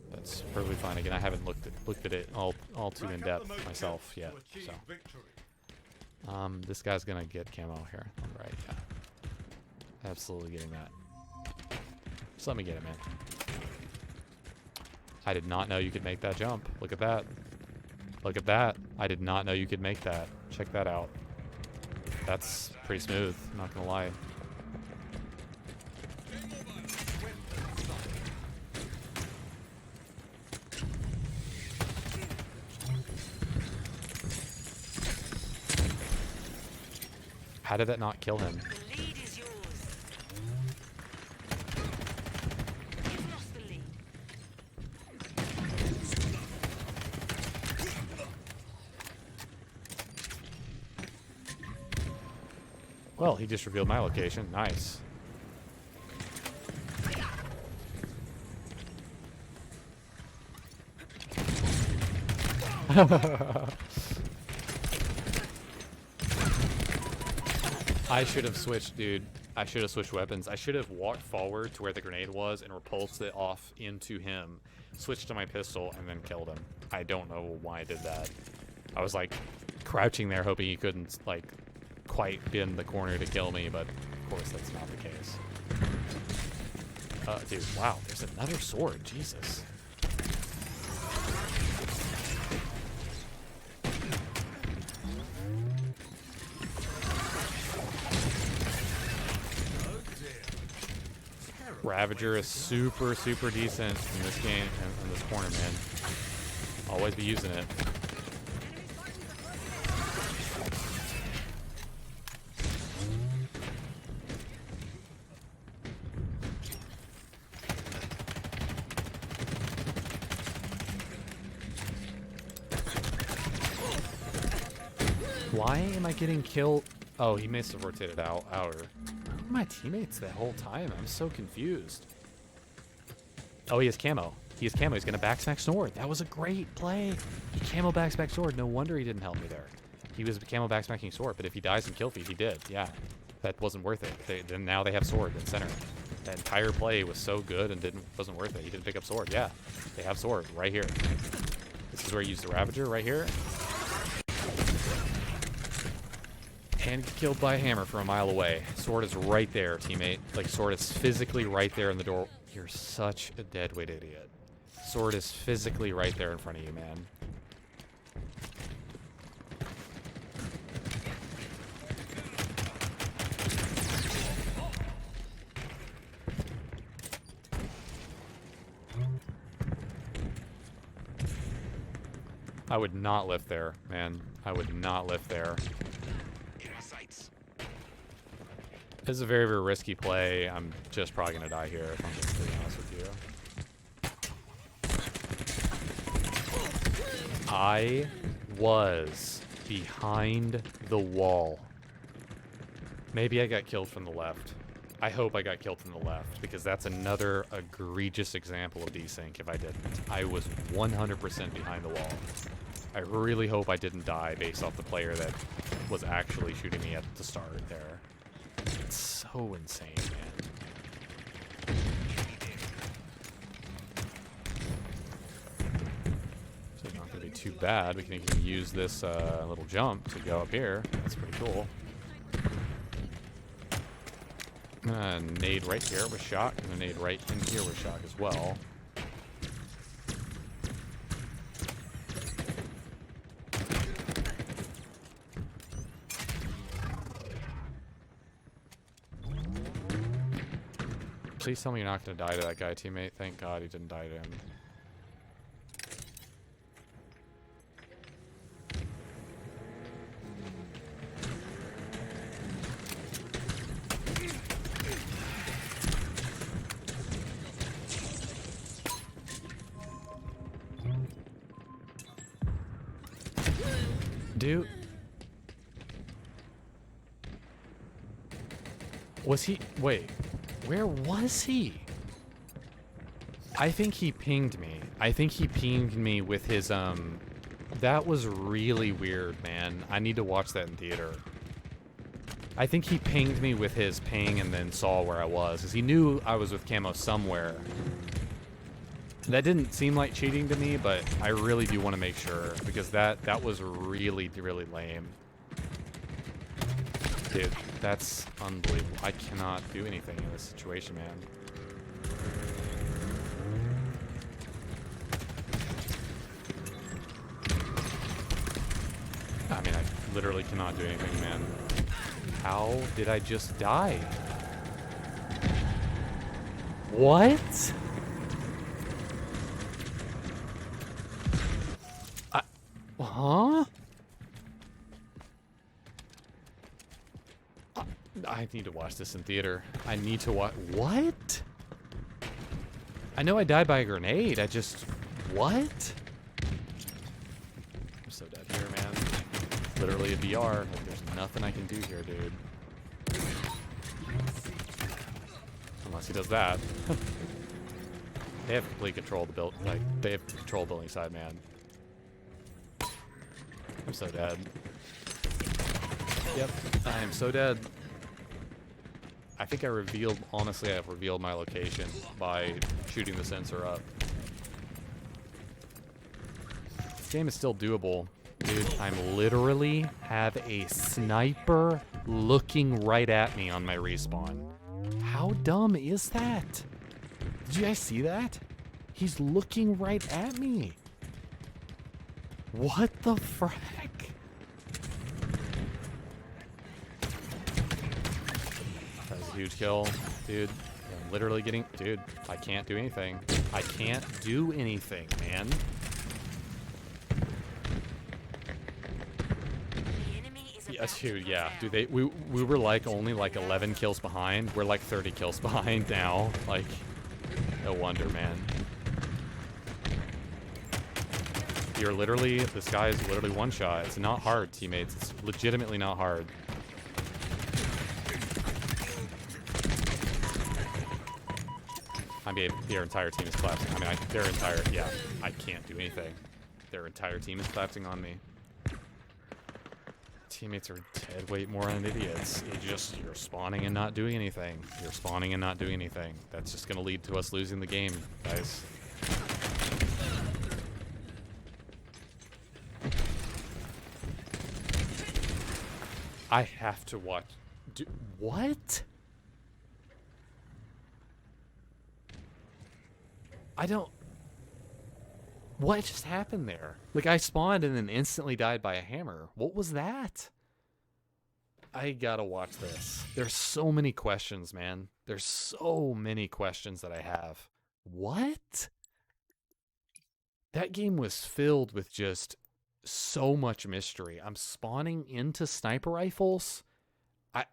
That's perfectly fine. Again, I haven't looked at it all too in depth myself yet. So, this guy's gonna get camo here. All right, yeah, absolutely getting that. Just let me get it, man. I did not know you could make that jump. Look at that. Look at that. I did not know you could make that. Check that out. That's pretty smooth, not gonna lie. How did that not kill him? The lead is yours. You've lost the lead. Well, he just revealed my location. Nice. I should have switched, dude. I should have switched weapons. I should have walked forward to where the grenade was and repulsed it off into him, switched to my pistol, and then killed him. I don't know why I did that. I was like crouching there hoping he couldn't like quite bend the corner to kill me, but of course that's not the case. Dude, wow, there's another sword. Jesus. Ravager is super, super decent in this game, in this corner, man. Always be using it. Why am I getting killed? Oh, he must have rotated outer. Where were my teammates that whole time? I'm so confused. Oh, he has camo. He has camo. He's going to backsmack sword. That was a great play. He camo backsmack sword. No wonder he didn't help me there. He was camo backsmacking sword, but if he dies in kill feed, he did. Yeah, that wasn't worth it. Then now they have sword in center. That entire play was so good and wasn't worth it. He didn't pick up sword. Yeah, they have sword right here. This is where he used the Ravager right here. And get killed by a hammer from a mile away. Sword is right there, teammate. Like, sword is physically right there in the door. You're such a deadweight idiot. Sword is physically right there in front of you, man. I would not lift there, man. I would not lift there. In my sights. This is a very, very risky play. I'm just probably gonna die here, if I'm just being honest with you. I was behind the wall. Maybe I got killed from the left. I hope I got killed from the left, because that's another egregious example of desync if I didn't. I was 100% behind the wall. I really hope I didn't die based off the player that was actually shooting me at the start there. It's so insane, man. So not going to be too bad. We can use this little jump to go up here. That's pretty cool. Nade right here with shock, and a nade right in here with shock as well. Please tell me you're not going to die to that guy, teammate. Thank God he didn't die to him. Dude. Was he... Wait. Where was he? I think he pinged me. I think he pinged me with his, That was really weird, man. I need to watch that in theater. I think he pinged me with his ping and then saw where I was, because he knew I was with camo somewhere. That didn't seem like cheating to me, but I really do want to make sure, because that was really, really lame. Dude, that's unbelievable. I cannot do anything in this situation, man. I mean, I literally cannot do anything, man. How did I just die? What? Huh? I need to watch this in theater. I need to watch. What? I know I died by a grenade. I just. What? I'm so dead here, man. Literally a BR. Like, there's nothing I can do here, dude. Unless he does that. They have complete control of the build. Like, they have control of the building side, man. I'm so dead. Yep, I am so dead. I think I revealed, honestly, I've revealed my location by shooting the sensor up. This game is still doable. Dude, I'm literally have a sniper looking right at me on my respawn. How dumb is that? Did you guys see that? He's looking right at me. What the frack? That was a huge kill, dude. I'm literally getting... Dude, I can't do anything. I can't do anything, man. Yes, dude, yeah. Dude, we were like only like 11 kills behind. We're like 30 kills behind now. Like, no wonder, man. You're literally, this guy is literally one shot. It's not hard, teammates. It's legitimately not hard. I mean, their entire team is collapsing. I mean, their entire, yeah, I can't do anything. Their entire team is collapsing on me. Teammates are dead weight moron idiots. You're spawning and not doing anything. You're spawning and not doing anything. That's just gonna lead to us losing the game, guys. I have to watch. What? I don't... What just happened there? Like, I spawned and then instantly died by a hammer. What was that? I gotta watch this. There's so many questions, man. There's so many questions that I have. What? That game was filled with just so much mystery. I'm spawning into sniper rifles.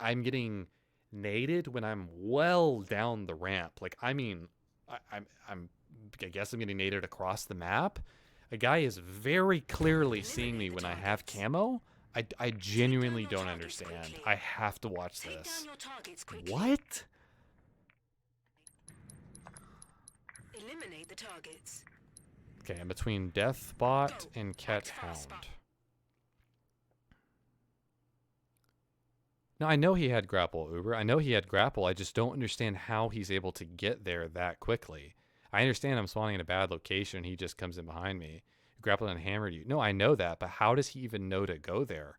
I'm getting naded when I'm well down the ramp. Like, I mean, I guess I'm getting naded across the map. A guy is very clearly seeing me when I have camo. I genuinely don't understand. I have to watch Take down this. your targets quickly. What? Eliminate the targets. Okay, I'm between Deathbot Go. and Cat Act Hound. fast. Now, I know he had grapple, Uber. I know he had grapple. I just don't understand how he's able to get there that quickly. I understand I'm spawning in a bad location. He just comes in behind me. Grappled and hammered you. No, I know that, but how does he even know to go there?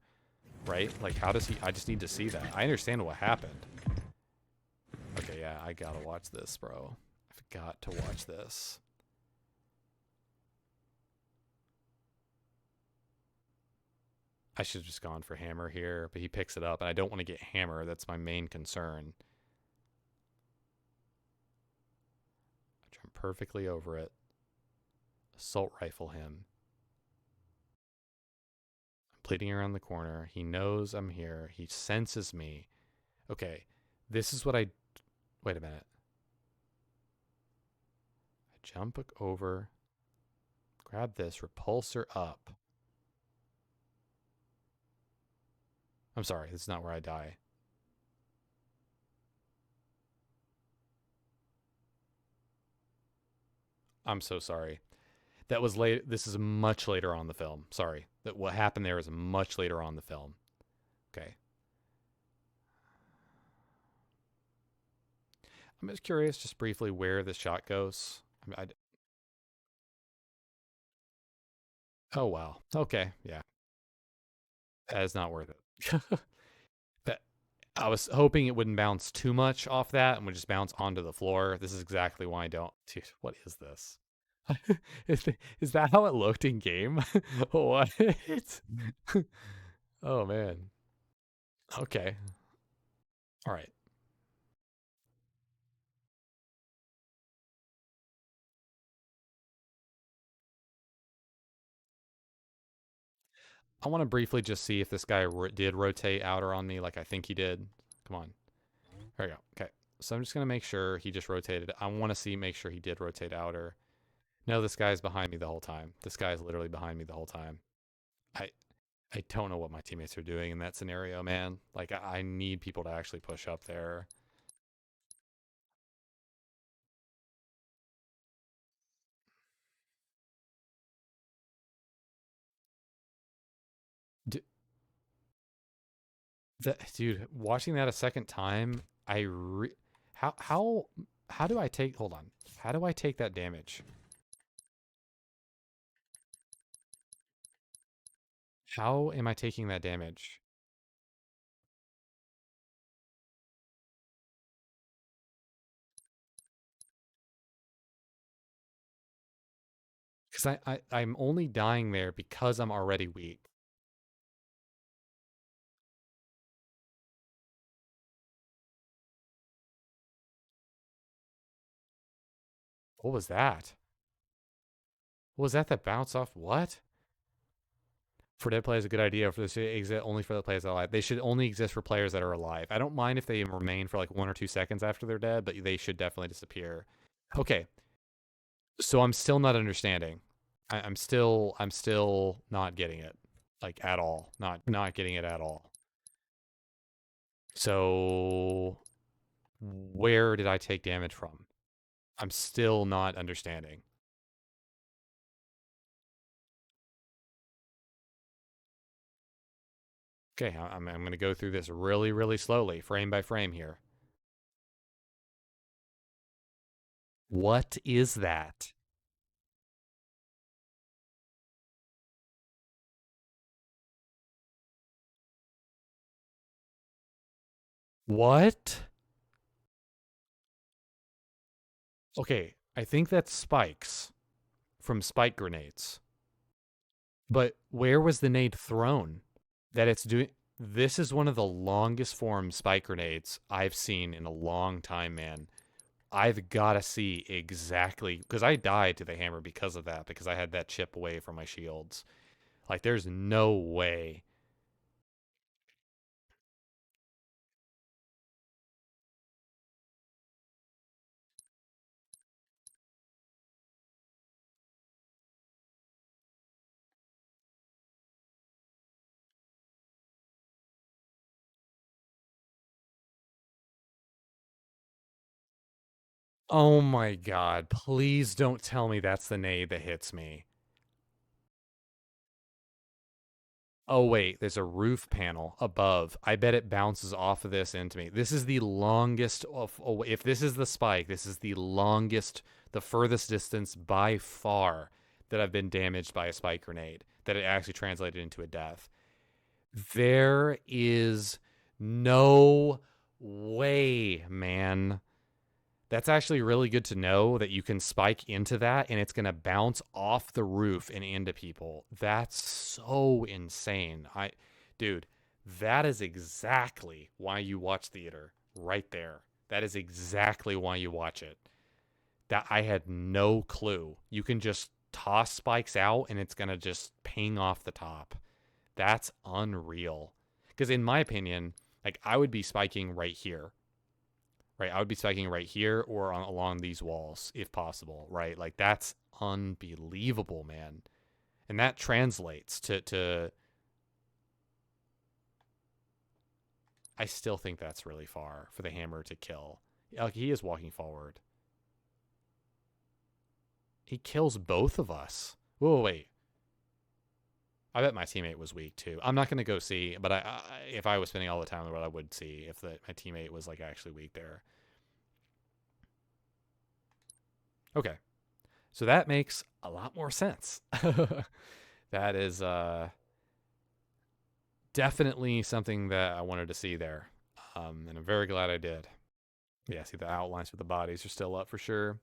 Right? Like, how does he... I just need to see that. I understand what happened. Okay, yeah, I gotta watch this, bro. I've got to watch this. I should have just gone for hammer here, but he picks it up, and I don't want to get hammer. That's my main concern. I jump perfectly over it. Assault rifle him. I'm bleeding around the corner. He knows I'm here. He senses me. Okay, this is what I... Wait a minute. I jump over, grab this, repulsor up. I'm sorry, this is not where I die. I'm so sorry. That was late. This is much later on in the film. Sorry. That what happened there is much later on in the film. Okay. I'm just curious, just briefly, where this shot goes. Oh, wow. Okay, yeah. That is not worth it. That I was hoping it wouldn't bounce too much off that and would just bounce onto the floor. This is exactly why I don't. Dude, what is this? Is that how it looked in game? What? Oh man. Okay. All right. I want to briefly just see if this guy did rotate outer on me like I think he did. Come on. There we go. Okay. So I'm just going to make sure he just rotated. I want to make sure he did rotate outer. No, this guy's behind me the whole time. This guy's literally behind me the whole time. I don't know what my teammates are doing in that scenario, man. Like, I need people to actually push up there. Dude, watching that a second time, how do I take, hold on. How do I take that damage? How am I taking that damage? Because I'm only dying there because I'm already weak. What was that? What was that bounced off? What? For dead players, a good idea. For this to exist only for the players that are alive. They should only exist for players that are alive. I don't mind if they remain for like 1 or 2 seconds after they're dead, but they should definitely disappear. Okay. So I'm still not understanding. I'm still not getting it. Like at all. Not getting it at all. So where did I take damage from? I'm still not understanding. Okay, I'm going to go through this really, really slowly, frame by frame here. What is that? What? Okay, I think that's spikes from spike grenades. But where was the nade thrown? That it's doing. This is one of the longest form spike grenades I've seen in a long time, man. I've got to see exactly, because I died to the hammer because of that, because I had that chip away from my shields. Like, there's no way. Oh my god, please don't tell me that's the nade that hits me. Oh wait, there's a roof panel above. I bet it bounces off of this into me. This is the longest of, oh, if this is the spike, this is the longest, the furthest distance by far that I've been damaged by a spike grenade, that it actually translated into a death. There is no way, man. That's actually really good to know that you can spike into that and it's going to bounce off the roof and into people. That's so insane. Dude, that is exactly why you watch theater right there. That is exactly why you watch it. That I had no clue. You can just toss spikes out and it's going to just ping off the top. That's unreal. Because in my opinion, like I would be spiking right here. Right, I would be spiking right here or along these walls if possible, right? Like that's unbelievable, man. And that translates to I still think that's really far for the hammer to kill. Like he is walking forward. He kills both of us. Whoa, wait. I bet my teammate was weak too. I'm not going to go see, but if I was spending all the time in the world, I would see if my teammate was like actually weak there. Okay. So that makes a lot more sense. That is definitely something that I wanted to see there. And I'm very glad I did. Yeah, see the outlines for the bodies are still up for sure.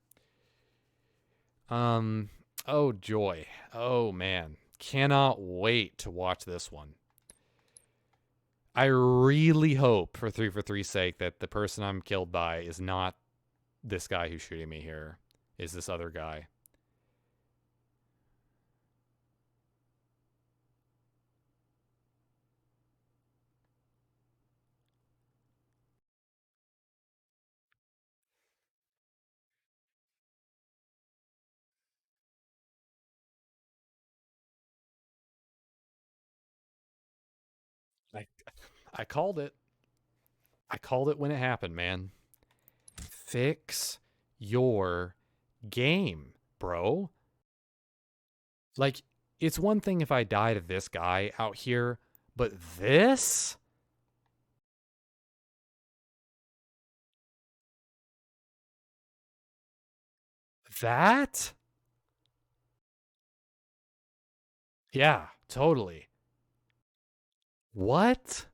Oh joy. Oh man. Cannot wait to watch this one. I really hope for 343's sake that the person I'm killed by is not this guy who's shooting me here. Is this other guy. I called it. I called it when it happened, man. Fix your game, bro. Like, it's one thing if I die to this guy out here, but this? That? Yeah, totally. What?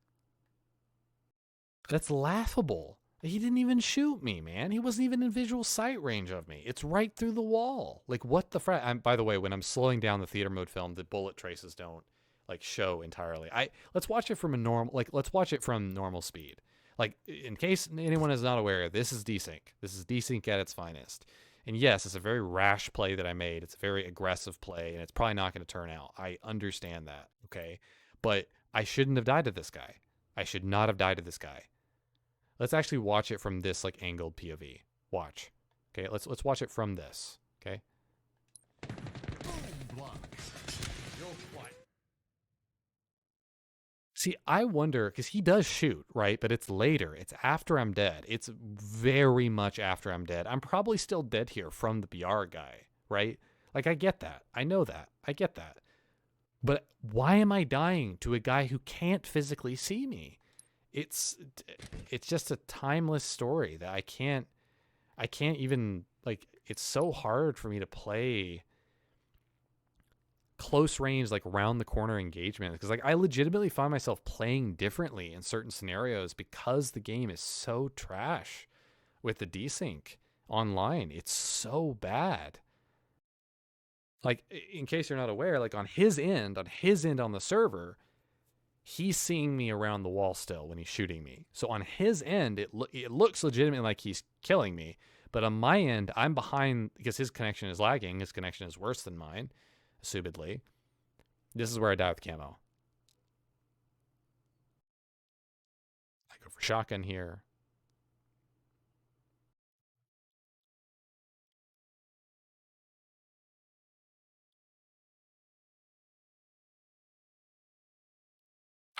That's laughable. He didn't even shoot me, man. He wasn't even in visual sight range of me. It's right through the wall. Like, what the frick? By the way, when I'm slowing down the theater mode film, the bullet traces don't like show entirely. Let's watch it from let's watch it from normal speed. Like, in case anyone is not aware, this is desync. This is desync at its finest. And yes, it's a very rash play that I made. It's a very aggressive play, and it's probably not going to turn out. I understand that, okay? But I shouldn't have died to this guy. I should not have died to this guy. Let's actually watch it from this like angled POV. Watch. Okay, let's watch it from this. Okay. See, I wonder because he does shoot, right? But it's later. It's after I'm dead. It's very much after I'm dead. I'm probably still dead here from the BR guy, right? Like I get that. I know that. I get that. But why am I dying to a guy who can't physically see me? It's just a timeless story that I can't even like. It's so hard for me to play close range, like round the corner engagement, because like I legitimately find myself playing differently in certain scenarios because the game is so trash with the desync online. It's so bad. Like, in case you're not aware, like on his end on the server, he's seeing me around the wall still when he's shooting me. So on his end, it looks legitimately like he's killing me. But on my end, I'm behind because his connection is lagging. His connection is worse than mine, assumedly. This is where I die with camo. I go for shotgun here.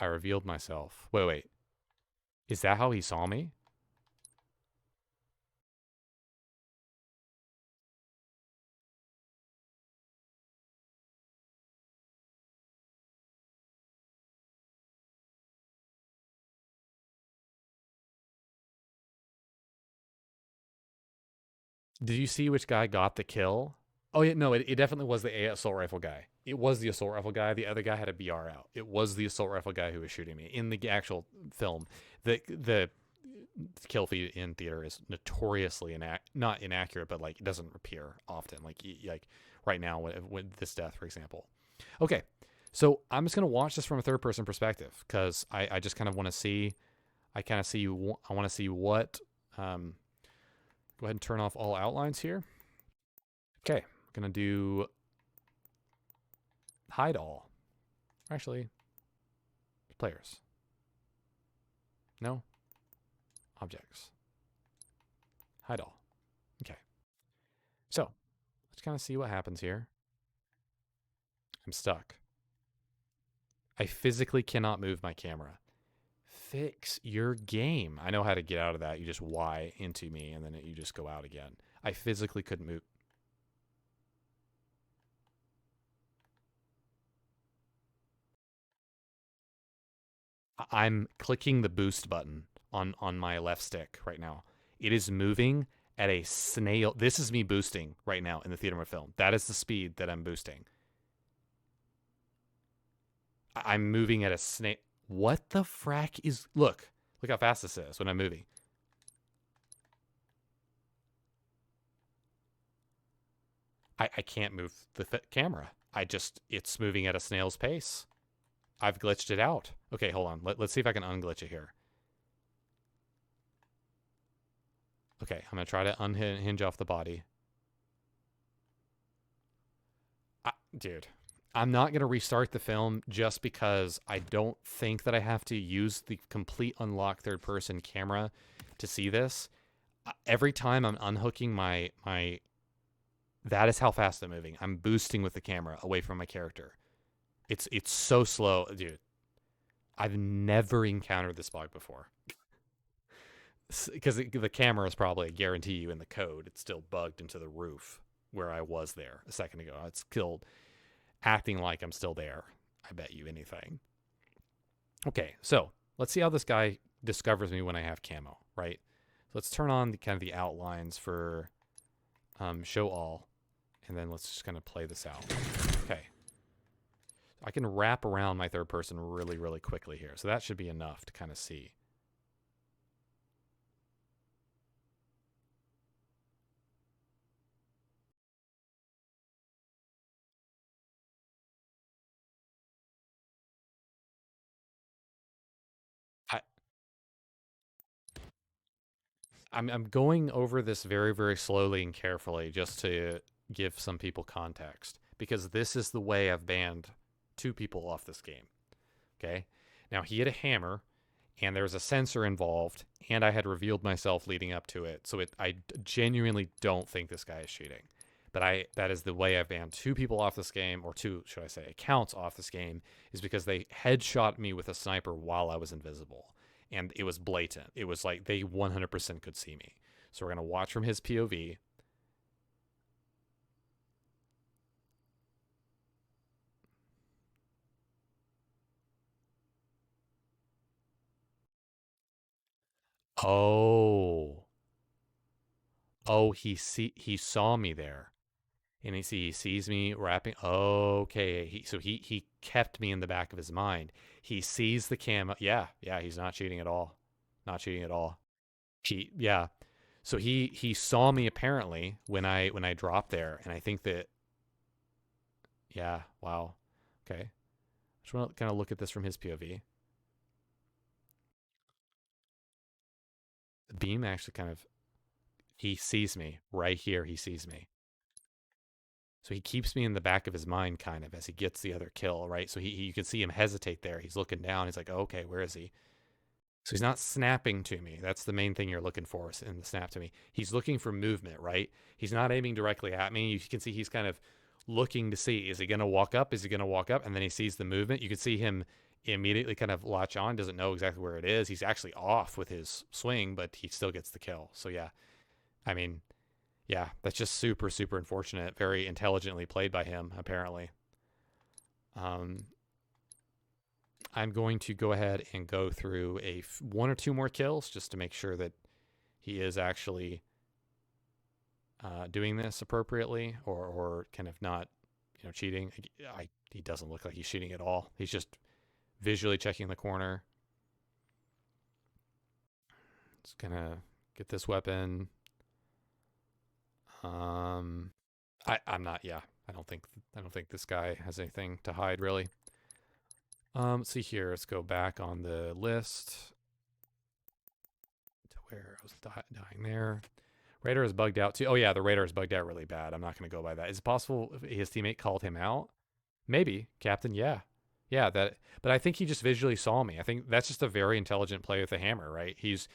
I revealed myself. Wait. Is that how he saw me? Did you see which guy got the kill? Oh, yeah, no, it definitely was the assault rifle guy. It was the assault rifle guy. The other guy had a BR out. It was the assault rifle guy who was shooting me in the actual film. The kill feed in theater is notoriously not inaccurate, but like it doesn't appear often. Like right now with this death, for example. Okay, so I'm just gonna watch this from a third person perspective because I just kind of want to see. I want to see what. Go ahead and turn off all outlines here. Okay, I'm gonna do hide all. Actually, players. No. Objects. Hide all. Okay. So, let's kind of see what happens here. I'm stuck. I physically cannot move my camera. Fix your game. I know how to get out of that. You just Y into me and then you just go out again. I physically couldn't move. I'm clicking the boost button on my left stick right now. It is moving at a snail. This is me boosting right now in the theater of film. That is the speed that I'm boosting. I'm moving at a snail. What the frack is... Look how fast this is when I'm moving. I can't move the camera. It's moving at a snail's pace. I've glitched it out. Okay, hold on. Let's see if I can unglitch it here. Okay, I'm going to try to unhinge off the body. Dude, I'm not going to restart the film just because I don't think that I have to use the complete unlock third-person camera to see this. Every time I'm unhooking my... That is how fast I'm moving. I'm boosting with the camera away from my character. It's so slow, dude. I've never encountered this bug before. Because the camera is probably, I guarantee you, in the code. It's still bugged into the roof where I was there a second ago. It's still acting like I'm still there. I bet you anything. Okay, so let's see how this guy discovers me when I have camo, right? So let's turn on the outlines for show all, and then let's just kind of play this out. Okay. I can wrap around my third person really, really quickly here. So that should be enough to kind of see. I'm going over this very, very slowly and carefully just to give some people context, because this is the way I've banned 2 people off this game. Okay? Now, he had a hammer, and there was a sensor involved, and I had revealed myself leading up to it, so I genuinely don't think this guy is cheating. But that is the way I've banned 2 people off this game, or 2, should I say, accounts off this game, is because they headshot me with a sniper while I was invisible. And it was blatant. It was like they 100% could see me. So we're going to watch from his POV. Oh. Oh, he saw me there. And he sees me rapping. Okay, he kept me in the back of his mind. He sees the cam. Yeah, he's not cheating at all. Not cheating at all. Yeah. So he saw me apparently when I dropped there, and I think that, yeah, wow. Okay. Just want to kind of look at this from his POV. The beam actually he sees me right here. He sees me. So he keeps me in the back of his mind kind of as he gets the other kill, right? So you can see him hesitate there. He's looking down. He's like, oh, okay, where is he? So he's not snapping to me. That's the main thing you're looking for in the snap to me. He's looking for movement, right? He's not aiming directly at me. You can see he's kind of looking to see, is he going to walk up? Is he going to walk up? And then he sees the movement. You can see him immediately kind of latch on, doesn't know exactly where it is. He's actually off with his swing, but he still gets the kill. So yeah, I mean, yeah, that's just super, super unfortunate. Very intelligently played by him, apparently. I'm going to go ahead and go through one or two more kills just to make sure that he is actually doing this appropriately or kind of not, cheating. He doesn't look like he's cheating at all. He's just visually checking the corner. Just gonna get this weapon. I'm not. Yeah, I don't think this guy has anything to hide really. Let's see here. Let's go back on the list to where I was dying there. Raider is bugged out too. Oh yeah, the Raider is bugged out really bad. I'm not going to go by that. Is it possible his teammate called him out? Maybe, Captain. Yeah, that. But I think he just visually saw me. I think that's just a very intelligent play with the hammer, right? He's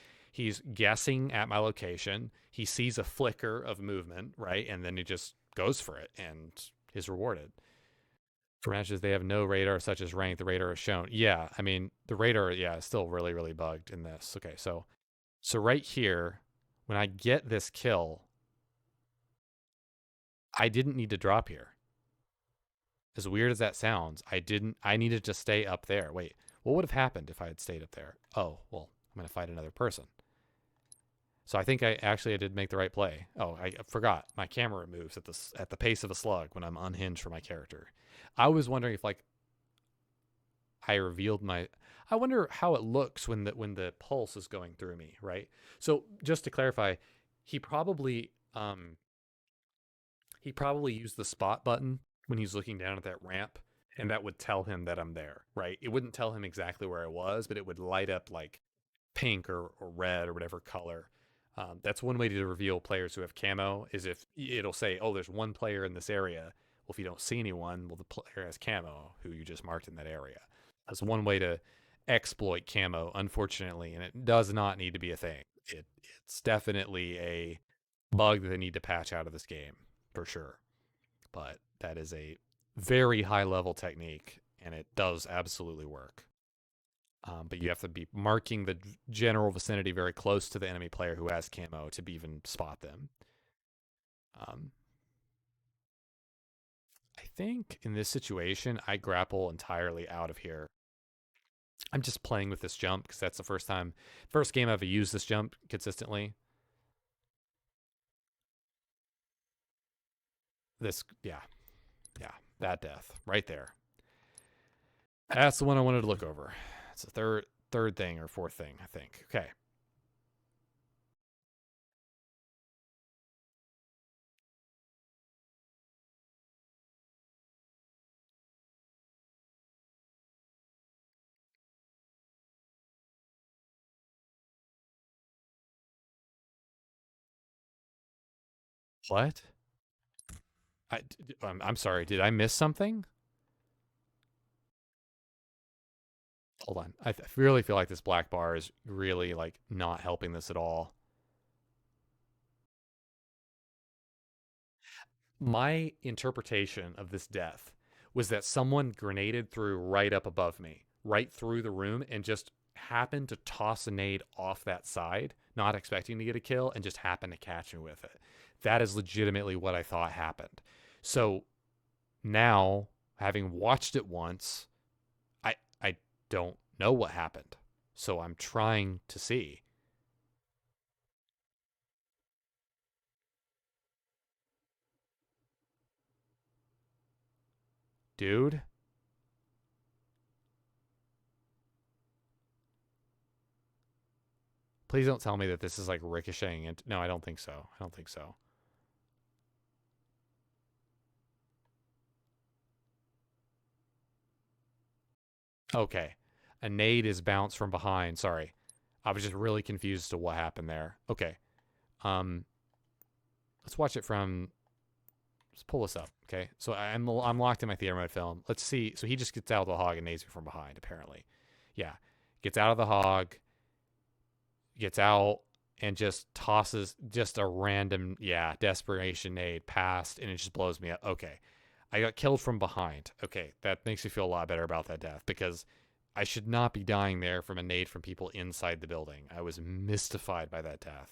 guessing at my location. He sees a flicker of movement, right, and then he just goes for it and is rewarded. For matches they have no radar such as rank, the radar is shown. Yeah, I mean the radar, yeah, is still really, really bugged in this. Okay, so right here, when I get this kill, I didn't need to drop here. As weird as that sounds, I needed to stay up there. Wait, what would have happened if I had stayed up there? Oh, well, I'm going to fight another person. So I think I did make the right play. Oh, I forgot. My camera moves at the pace of a slug when I'm unhinged for my character. I was wondering if I revealed I wonder how it looks when the pulse is going through me, right? So just to clarify, he probably used the spot button when he's looking down at that ramp, and that would tell him that I'm there, right? It wouldn't tell him exactly where I was, but it would light up like pink or red or whatever color. That's one way to reveal players who have camo, is if it'll say, oh, there's one player in this area. Well, if you don't see anyone, well, the player has camo who you just marked in that area. That's one way to exploit camo, unfortunately, and it does not need to be a thing. It's definitely a bug that they need to patch out of this game, for sure. But that is a very high-level technique, and it does absolutely work. But you have to be marking the general vicinity very close to the enemy player who has camo to even spot them. I think in this situation, I grapple entirely out of here. I'm just playing with this jump because that's the first game I've used this jump consistently. Yeah, that death right there. That's the one I wanted to look over. It's the third thing or fourth thing, I think. Okay. What? I'm sorry. Did I miss something? Hold on. I really feel like this black bar is really like not helping this at all. My interpretation of this death was that someone grenaded through right up above me, right through the room, and just happened to toss a nade off that side, not expecting to get a kill, and just happened to catch me with it. That is legitimately what I thought happened. So now, having watched it once, I don't know what happened. So I'm trying to see. Dude? Please don't tell me that this is like ricocheting into... No, I don't think so. I don't think so. Okay. A nade is bounced from behind. Sorry. I was just really confused as to what happened there. Okay. Let's watch it from let's pull this up, okay? So I'm locked in my theater mode film. Let's see. So he just gets out of the hog and nades me from behind, apparently. Yeah, gets out of the hog, gets out, and just tosses just a random, desperation nade past, and it just blows me up. Okay, I got killed from behind. Okay, that makes me feel a lot better about that death, because I should not be dying there from a nade from people inside the building. I was mystified by that death.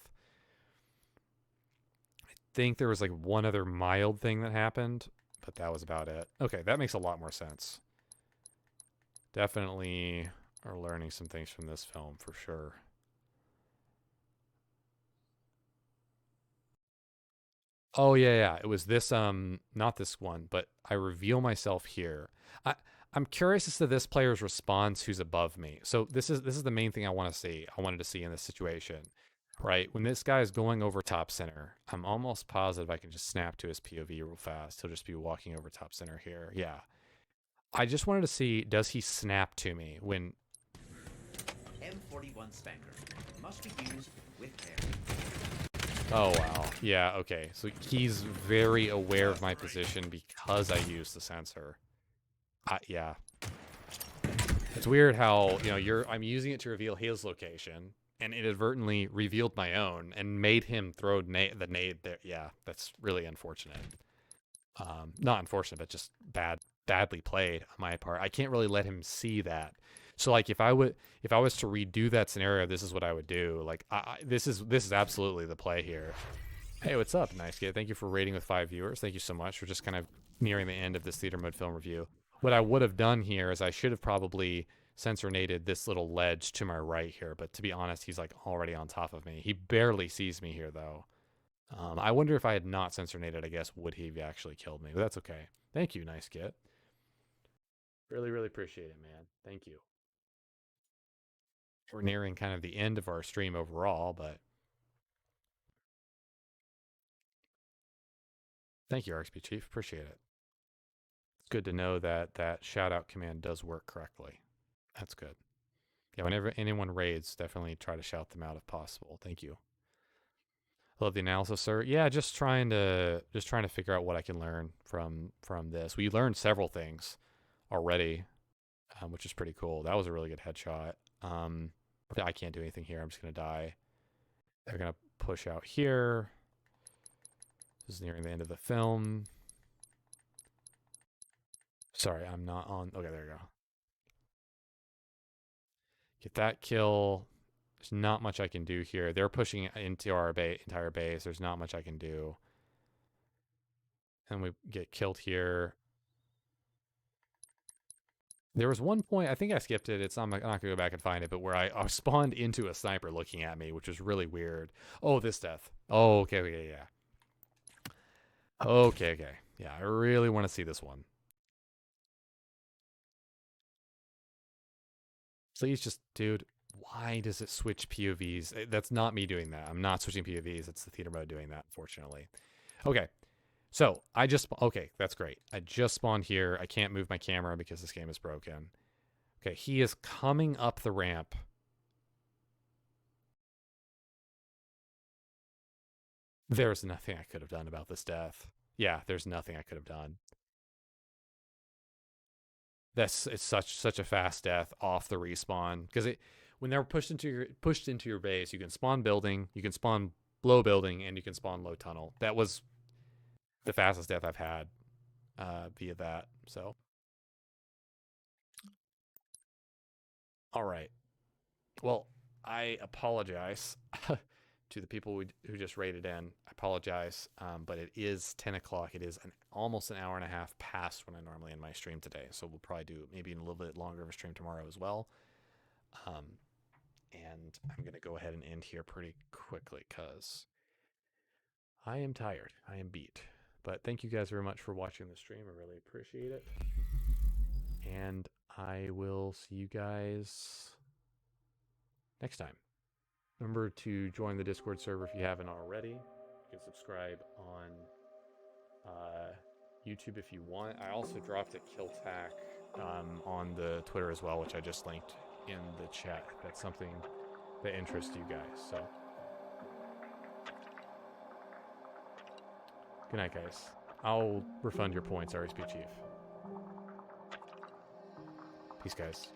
I think there was like one other mild thing that happened, but that was about it. Okay, that makes a lot more sense. Definitely are learning some things from this film for sure. Oh yeah. It was this not this one, but I reveal myself here. I'm curious as to this player's response who's above me. So this is the main thing I wanted to see in this situation. Right? When this guy is going over top center, I'm almost positive I can just snap to his POV real fast. He'll just be walking over top center here. Yeah. I just wanted to see, does he snap to me when M41 Spanker must be used with care. Oh, wow. Yeah, okay. So he's very aware of my position because I use the sensor. Yeah. It's weird how, I'm using it to reveal his location, and inadvertently revealed my own and made him throw the nade there. Yeah, that's really unfortunate. Not unfortunate, but just badly played on my part. I can't really let him see that. So like if I was to redo that scenario, this is what I would do. Like this is absolutely the play here. Hey, what's up, Nice Kid? Thank you for rating with 5 viewers. Thank you so much. We're just kind of nearing the end of this theater mode film review. What I would have done here is I should have probably sensor naded this little ledge to my right here, but to be honest, he's like already on top of me. He barely sees me here though. I wonder if I had not sensor naded, I guess, would he have actually killed me? But that's okay. Thank you, Nice Kid. Really, really appreciate it, man. Thank you. We're nearing kind of the end of our stream overall, but thank you, RXP Chief. Appreciate it. It's good to know that that shout out command does work correctly. That's good. Yeah, whenever anyone raids, definitely try to shout them out if possible. Thank you. Love the analysis, sir. Yeah, just trying to figure out what I can learn from this. We learned several things already, which is pretty cool. That was a really good headshot. I can't do anything here. I'm just going to die. They're going to push out here. This is nearing the end of the film. Sorry, I'm not on. Okay, there you go. Get that kill. There's not much I can do here. They're pushing into our entire base. There's not much I can do. And we get killed here. There was one point, I think I skipped it. I'm not going to go back and find it, but where I spawned into a sniper looking at me, which was really weird. Oh, this death. Oh, okay, yeah. Okay. Yeah, I really want to see this one. Please just, dude, why does it switch POVs? That's not me doing that. I'm not switching POVs. It's the theater mode doing that, unfortunately. Okay. So okay, that's great. I just spawned here. I can't move my camera because this game is broken. Okay, he is coming up the ramp. There's nothing I could have done about this death. Yeah, there's nothing I could have done. It's such a fast death off the respawn, because when they're pushed into your base, you can spawn building, you can spawn low building, and you can spawn low tunnel. That was the fastest death I've had via that. So, all right. Well, I apologize to the people who just raided in. I apologize, but it is 10 o'clock. It is almost an hour and a half past when I normally end my stream today. So we'll probably do maybe a little bit longer of a stream tomorrow as well. And I'm going to go ahead and end here pretty quickly because I am tired. I am beat. But thank you guys very much for watching the stream. I really appreciate it. And I will see you guys next time. Remember to join the Discord server if you haven't already. You can subscribe on YouTube if you want. I also dropped a Killtack on the Twitter as well, which I just linked in the chat. If that's something that interests you guys. So, good night, guys. I'll refund your points, RSP Chief. Peace, guys.